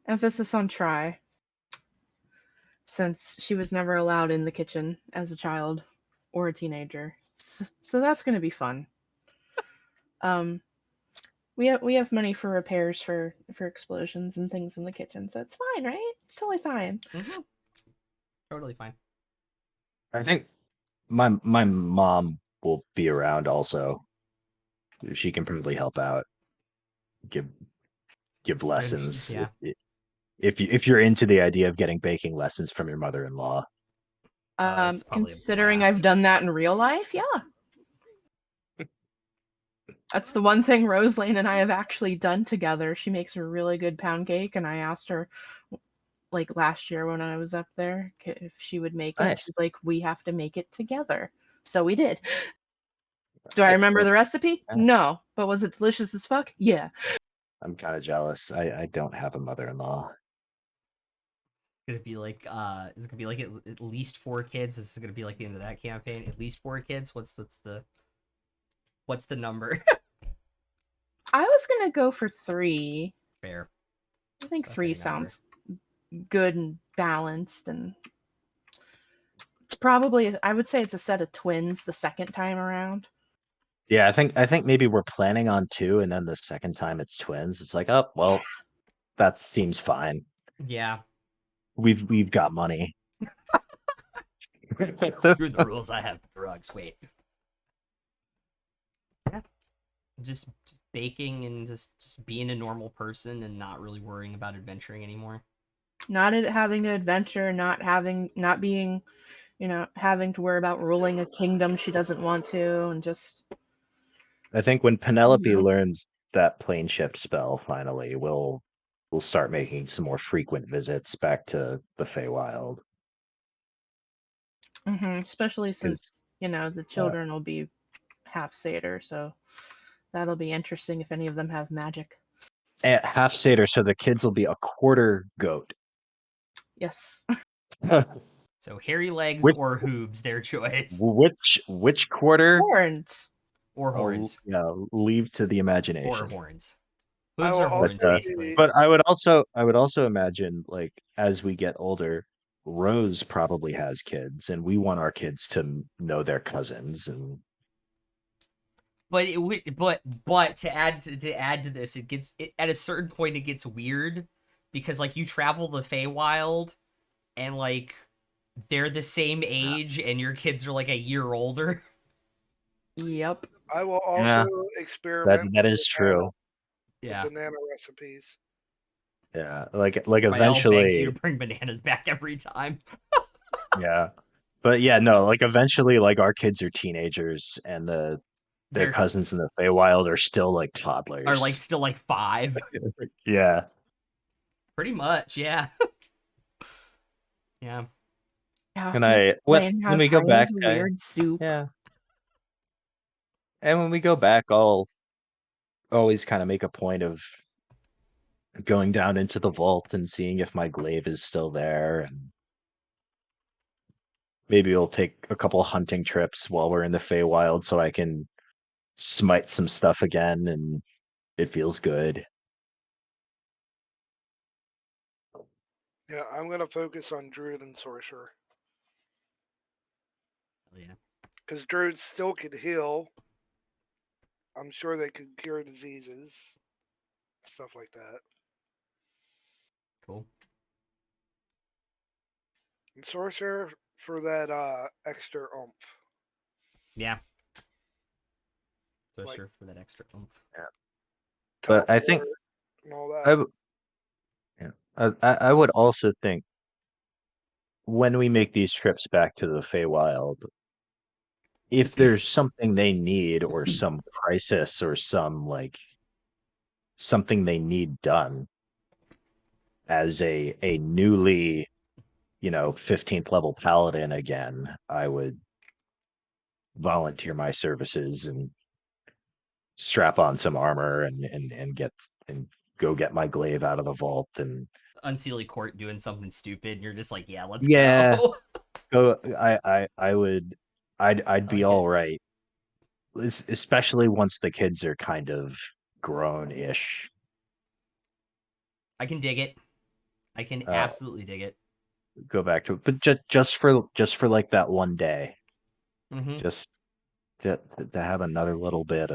Emphasis on try. Since she was never allowed in the kitchen as a child or a teenager. So that's going to be fun. We have money for repairs for explosions and things in the kitchen, so it's fine, right? It's totally fine. Mm-hmm. Totally fine. I think my mom will be around also. She can probably help out, give lessons. Yeah. If you're into the idea of getting baking lessons from your mother-in-law. It's probably a Considering blast. I've done that in real life, yeah. That's the one thing Roselane and I have actually done together. She makes a really good pound cake, and I asked her, like last year when I was up there, if she would make it. Nice. She's like, we have to make it together. So we did. Do I remember the recipe? Yeah. No. But was it delicious as fuck? Yeah. I'm kind of jealous. I don't have a mother-in-law. Gonna be like is it gonna be like at least 4 kids? Is it gonna be like the end of that campaign? At least 4 kids? What's the number? I was gonna go for 3. Fair. I think That's a 3 fair number. sounds good and balanced, and it's probably, I would say it's a set of twins the second time around. Yeah, I think maybe we're planning on 2, and then the second time it's twins. It's like, oh well, that seems fine. Yeah. We've got money. Screw the rules, I have drugs. Wait. Yeah. Just baking and just being a normal person and not really worrying about adventuring anymore. Not having to adventure, not being, having to worry about ruling a kingdom she doesn't want to, and just. I think when Penelope learns that plane shift spell, finally, we'll start making some more frequent visits back to the Feywild. Especially since, the children will be half satyr, so that'll be interesting if any of them have magic. At half satyr, so the kids will be a quarter goat. Yes. So hairy legs or hooves, their choice. Which quarter? Horns. Or horns. Yeah, leave to the imagination. Or horns. I Hooves will or horns, also basically. But I would also imagine, like, as we get older, Rose probably has kids, and we want our kids to know their cousins. And But to add to this, at a certain point it gets weird because like you travel the Feywild and like they're the same age and your kids are like a year older. Yep. I will also experiment. that is true. Yeah. Banana recipes. Yeah, like Rael begs you to eventually, bring bananas back every time. yeah. But yeah, no, like eventually, like our kids are teenagers, and their They're cousins in the Feywild are still like are like toddlers. still like 5. Yeah, Pretty much, yeah. Yeah. You have and to I explain how when we go back, Tiny's weird soup. yeah, and when we go back, I'll always kind of make a point of going down into the vault and seeing if my glaive is still there, and maybe we'll take a couple hunting trips while we're in the Feywild so I can smite some stuff again, and it feels good. Yeah, I'm gonna focus on druid and sorcerer Hell yeah. because druids still could heal. I'm sure they could cure diseases, stuff like that. Cool. And sorcerer for that extra oomph. Yeah. So Like- sure for that extra oomph. But I think teleport and all I, that. w- yeah, I would also think when we make these trips back to the Feywild, if there's something they need or some crisis or some like something they need done as a newly 15th level paladin again, I would volunteer my services and strap on some armor and get and go get my glaive out of the vault and Unseelie Court doing something stupid, and you're just like, yeah, let's yeah, go. go. I would. I'd I be like all it. right, especially once the kids are kind of grown-ish. I can dig it. I can Uh, absolutely dig it. go back to it, but just for like that one day, Mm-hmm. just to have another little bit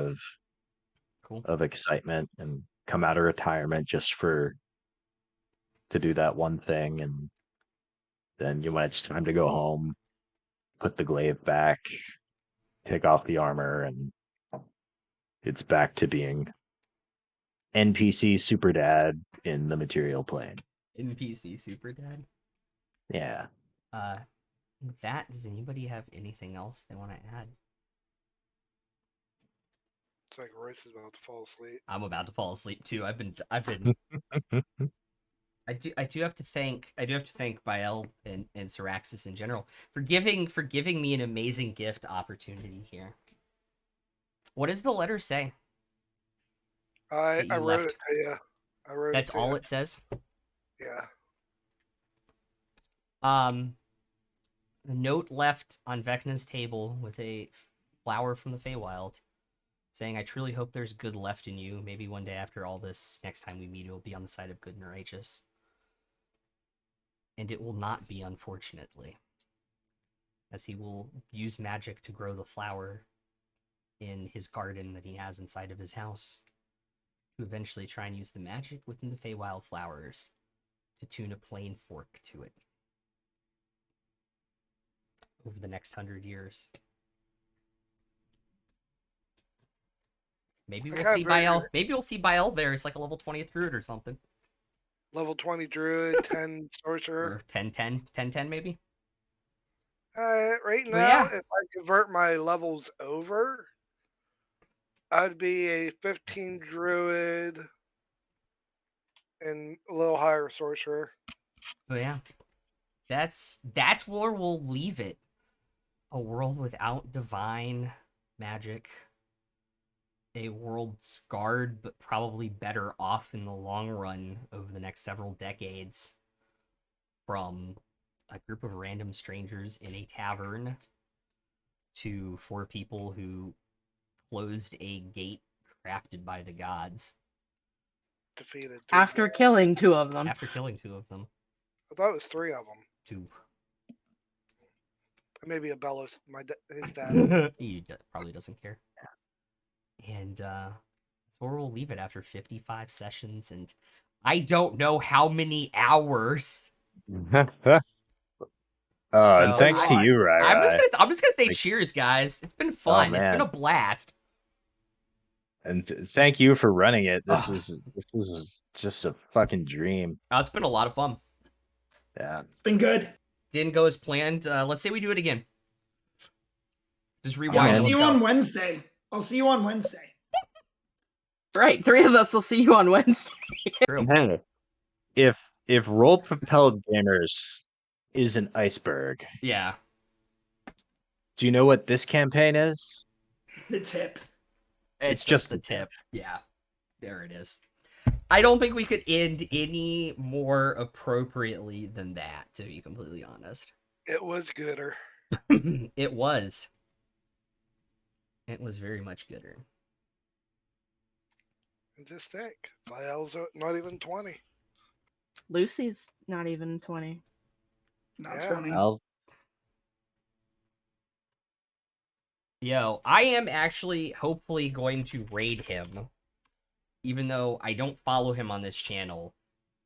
Cool. of excitement and come out of retirement just for to do that one thing, and then when it's time to go home, put the glaive back, take off the armor, and it's back to being NPC super dad in the material plane. NPC Super Dad. Yeah. With that, does anybody have anything else they want to add? It's like Royce is about to fall asleep. I'm about to fall asleep too. I do have to thank Bael and Syraxis in general for giving me an amazing gift opportunity here. What does the letter say? I you wrote left. it to you. I wrote That's it to all you. it says. Yeah. A note left on Vecna's table with a flower from the Feywild, saying, "I truly hope there's good left in you. Maybe one day after all this, next time we meet, it will be on the side of good and righteous. And it will not be, unfortunately, as he will use magic to grow the flower in his garden that he has inside of his house, to eventually try and use the magic within the Feywild flowers to tune a plain fork to it over the next 100 years. Maybe we'll see Bael. Maybe we'll see Bael there. It's like a level 20th druid or something. Level 20 druid, 10 sorcerer. Or 10-10 maybe. Right now, yeah. if I convert my levels over, I'd be a 15 druid and a little higher sorcerer. Oh yeah. That's where we'll leave it. A world without divine magic. A world scarred but probably better off in the long run over the next several decades from a group of random strangers in a tavern to 4 people who closed a gate crafted by the gods. Defeated. After killing 2 of them. After killing 2 of them. I thought it was 3 of them. 2. Maybe Abello's his dad. He probably doesn't care. And that's where we'll leave it after 55 sessions and I don't know how many hours. And thanks to you, Rai. I'm just gonna say cheers, guys. It's been fun. It's been a blast. And thank you for running it. This Ah. was just a fucking dream. It's been a lot of fun. Yeah. It's been good. Didn't go as planned. Let's say we do it again. Just Yeah, rewind. I'll and see let's you go. on Wednesday. I'll see you on Wednesday. Right, 3 of us will see you on Wednesday. True. Hey, if role propelled gamers is an iceberg, Yeah. do you know what this campaign is? The tip. It's just just the the tip. tip. Yeah. There it is. I don't think we could end any more appropriately than that, to be completely honest. It was gooder. It was. It was very much gooder. And just think, Vial's not even 20. Lucy's not even 20. Not Yeah. 20. Well, Yo, I am actually hopefully going to raid him, even though I don't follow him on this channel,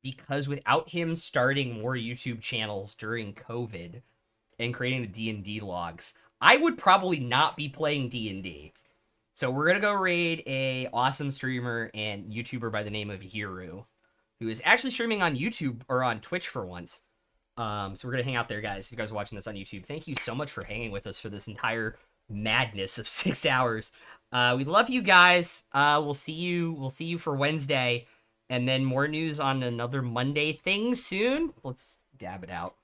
because without him starting more YouTube channels during COVID and creating the D&D logs, I would probably not be playing D&D. So we're gonna go raid a awesome streamer and YouTuber by the name of Hiru, who is actually streaming on YouTube or on Twitch for once. So we're gonna hang out there, guys. If you guys are watching this on YouTube, thank you so much for hanging with us for this entire madness of 6 hours. We love you guys. We'll see you for Wednesday, and then more news on another Monday thing soon. Let's dab it out.